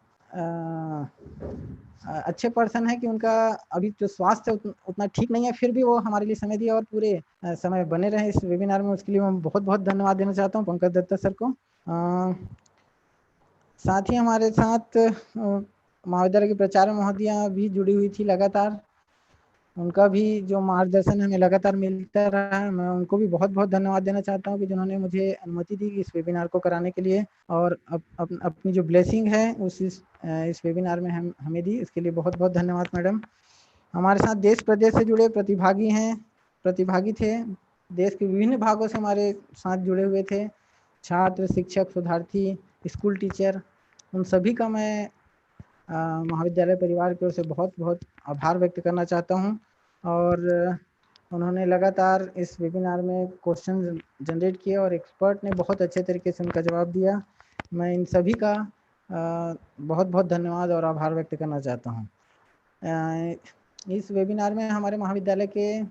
अच्छे पर्सन है कि उनका अभी जो स्वास्थ्य उतना ठीक नहीं है, फिर भी वो हमारे लिए समय दिया और पूरे समय बने रहे इस वेबिनार में। उसके लिए मैं बहुत बहुत धन्यवाद देना चाहता हूँ पंकज दत्ता सर को। साथ ही हमारे साथ महाविद्यालय की प्राचार्य महोदया भी जुड़ी हुई थी लगातार। उनका भी जो मार्गदर्शन हमें लगातार मिलता रहा है, मैं उनको भी बहुत बहुत धन्यवाद देना चाहता हूँ कि जिन्होंने मुझे अनुमति दी इस वेबिनार को कराने के लिए, और अपनी जो ब्लेसिंग है इस वेबिनार में हमें दी, इसके लिए बहुत बहुत धन्यवाद मैडम। हमारे साथ देश प्रदेश से जुड़े प्रतिभागी थे, देश के विभिन्न भागों से हमारे साथ जुड़े हुए थे, छात्र, शिक्षक, शोधार्थी, स्कूल टीचर, उन सभी का मैं महाविद्यालय परिवार की ओर से बहुत बहुत आभार व्यक्त करना चाहता हूं। और उन्होंने लगातार इस वेबिनार में क्वेश्चन जनरेट किए, और एक्सपर्ट ने बहुत अच्छे तरीके से उनका जवाब दिया। मैं इन सभी का बहुत बहुत धन्यवाद और आभार व्यक्त करना चाहता हूं। इस वेबिनार में हमारे महाविद्यालय के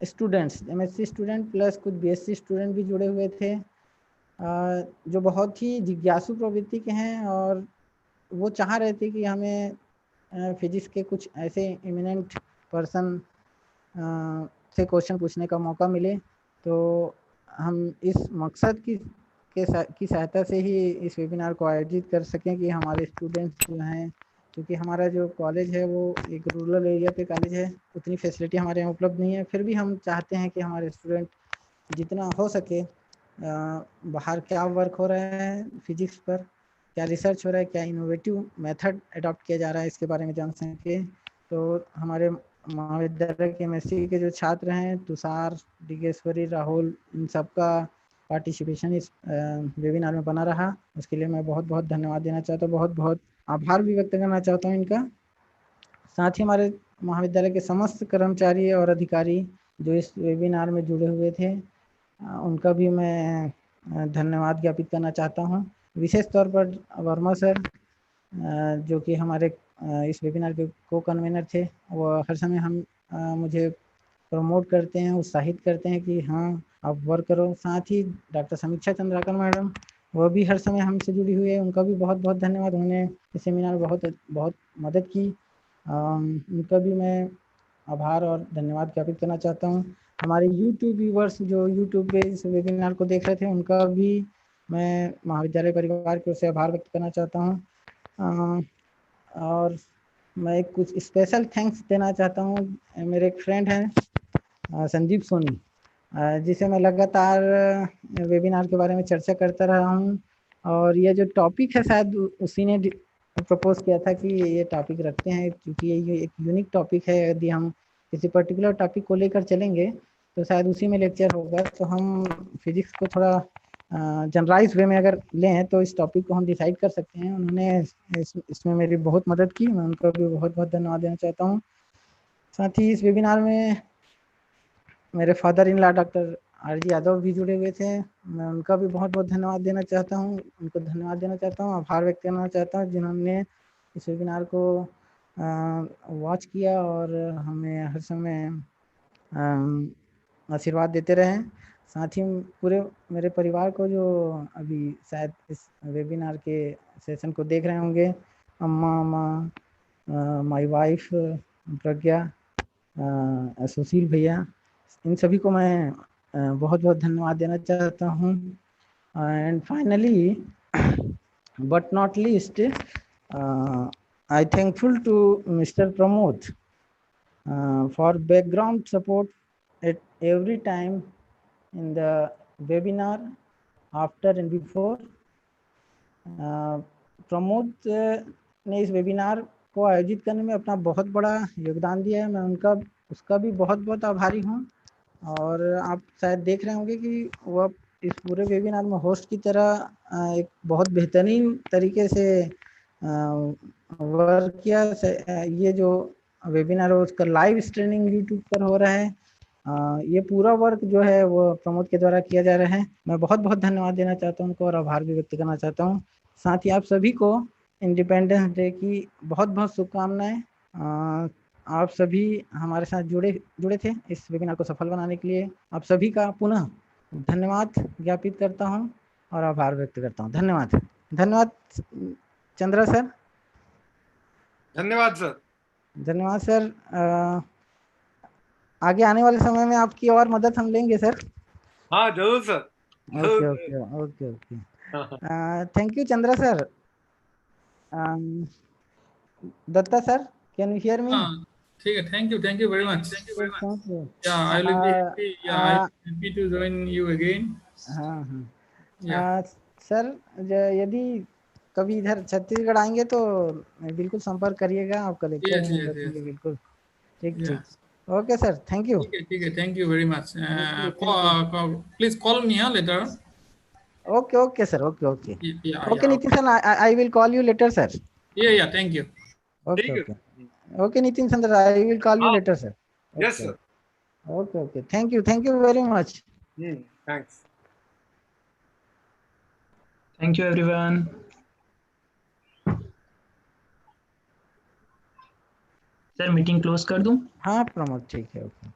स्टूडेंट्स, MSc स्टूडेंट प्लस कुछ BSc स्टूडेंट भी जुड़े हुए थे, जो बहुत ही जिज्ञासु प्रवृत्ति के हैं, और वो चाह रहे थे कि हमें फिजिक्स के कुछ ऐसे इमिनेंट पर्सन से क्वेश्चन पूछने का मौका मिले। तो हम इस मकसद की सहायता से ही इस वेबिनार को आयोजित कर सकें कि हमारे स्टूडेंट्स जो हैं, क्योंकि हमारा जो कॉलेज है वो एक रूरल एरिया पे कॉलेज है, उतनी फैसिलिटी हमारे यहाँ उपलब्ध नहीं है, फिर भी हम चाहते हैं कि हमारे स्टूडेंट जितना हो सके बाहर क्या वर्क हो रहा है फिजिक्स पर, क्या रिसर्च हो रहा है, क्या इनोवेटिव मेथड अडॉप्ट किया जा रहा है, इसके बारे में जान सके। तो हमारे महाविद्यालय के एमएससी के जो छात्र हैं, तुषार, डिगेश्वरी, राहुल, इन सबका पार्टिसिपेशन इस वेबिनार में बना रहा, उसके लिए मैं बहुत बहुत धन्यवाद देना चाहता हूँ, बहुत बहुत आभार भी व्यक्त करना चाहता हूँ इनका। साथ ही हमारे महाविद्यालय के समस्त कर्मचारी और अधिकारी जो इस वेबिनार में जुड़े हुए थे, उनका भी मैं धन्यवाद ज्ञापित करना चाहता हूँ। विशेष तौर पर वर्मा सर, जो कि हमारे इस वेबिनार के को कन्वीनर थे, वो हर समय मुझे प्रमोट करते हैं, उत्साहित करते हैं कि हाँ आप वर्क करो। साथ ही डॉक्टर समीक्षा चंद्राकर मैडम, वो भी हर समय हमसे जुड़ी हुई है, उनका भी बहुत बहुत धन्यवाद। उन्होंने इस सेमिनार में बहुत बहुत मदद की, उनका भी मैं आभार और धन्यवाद ज्ञापित करना चाहता हूँ। हमारे यूट्यूब व्यूवर्स जो यूट्यूब पे इस वेबिनार को देख रहे थे, उनका भी मैं महाविद्यालय परिवार की ओर से आभार व्यक्त करना चाहता हूँ। और मैं कुछ स्पेशल थैंक्स देना चाहता हूँ। मेरे एक फ्रेंड हैं संदीप सोनी, जिसे मैं लगातार वेबिनार के बारे में चर्चा करता रहा हूँ, और ये जो टॉपिक है शायद उसी ने प्रपोज किया था कि ये टॉपिक रखते हैं, क्योंकि ये एक यूनिक टॉपिक है। यदि हम किसी पर्टिकुलर टॉपिक को लेकर चलेंगे तो शायद उसी में लेक्चर होगा। तो हम फिजिक्स को थोड़ा जनरलाइज वे में अगर लें तो इस टॉपिक को हम डिसाइड कर सकते हैं। उन्होंने इसमें मेरी बहुत मदद की, मैं उनको भी बहुत बहुत धन्यवाद देना चाहता हूँ। साथ ही इस वेबिनार में मेरे father in law doctor RG. Yadav भी जुड़े हुए थे, मैं उनका भी बहुत बहुत धन्यवाद देना चाहता हूँ, उनको धन्यवाद देना चाहता हूँ, आभार व्यक्त करना चाहता हूँ, जिन्होंने इस वेबिनार को वॉच किया और हमें हर समय आशीर्वाद देते रहें। साथ ही पूरे मेरे परिवार को, जो अभी शायद इस वेबिनार के सेशन को देख रहे होंगे, अम्मा, माय वाइफ प्रज्ञा, सुशील भैया, इन सभी को मैं बहुत बहुत धन्यवाद देना चाहता हूँ। And finally but not least, I thankful to mister Pramod for background support at every time in the webinar, after and before. Pramod ने इस वेबिनार को आयोजित करने में अपना बहुत बड़ा योगदान दिया है, मैं उसका भी बहुत बहुत आभारी हूँ। और आप शायद देख रहे होंगे कि वह इस पूरे वेबिनार में होस्ट की तरह एक बहुत बेहतरीन तरीके से वर्क किया। ये जो वेबिनार है उसका लाइव स्ट्रीमिंग यूट्यूब पर हो रहा है। ये पूरा वर्क जो है वो प्रमोद के द्वारा किया जा रहा है। मैं बहुत बहुत धन्यवाद देना चाहता हूँ उनको और आभार भी व्यक्त करना चाहता हूँ। साथ ही आप सभी को इंडिपेंडेंस डे की बहुत बहुत शुभकामनाएं। आप सभी हमारे साथ जुड़े थे इस वेबिनार को सफल बनाने के लिए। आप सभी का पुनः धन्यवाद ज्ञापित करता हूँ और आभार व्यक्त करता हूँ। धन्यवाद। धन्यवाद चंद्रा सर। धन्यवाद सर। धन्यवाद सर। आगे आने वाले समय में आपकी और मदद हम लेंगे सर। हाँ जरूर sir. Okay okay okay okay. Thank you Chandra sir. Datta sir, can you hear me? ठीक है, thank you very much. Thank you. Yeah, I will be happy. Yeah, I'm happy to join you again. हाँ हाँ। Yeah. Sir यदि कभी इधर छत्तीसगढ़ आएंगे तो बिल्कुल संपर्क करिएगा, आपका लेक्चर भी हम रखेंगे बिल्कुल। ठीक ठीक। Okay sir, thank you. ठीक है, thank you very much. Please call me later. Okay okay sir, okay okay okay. Yeah. Nitin sir, I will call you later sir. Yeah, thank you. Okay okay okay. Nitin sir, I will call you later sir. Yes sir. Okay okay. Thank you very much. Thanks. Thank you, everyone. Sir meeting close कर दूं? हाँ प्रमोद, ठीक है। Okay.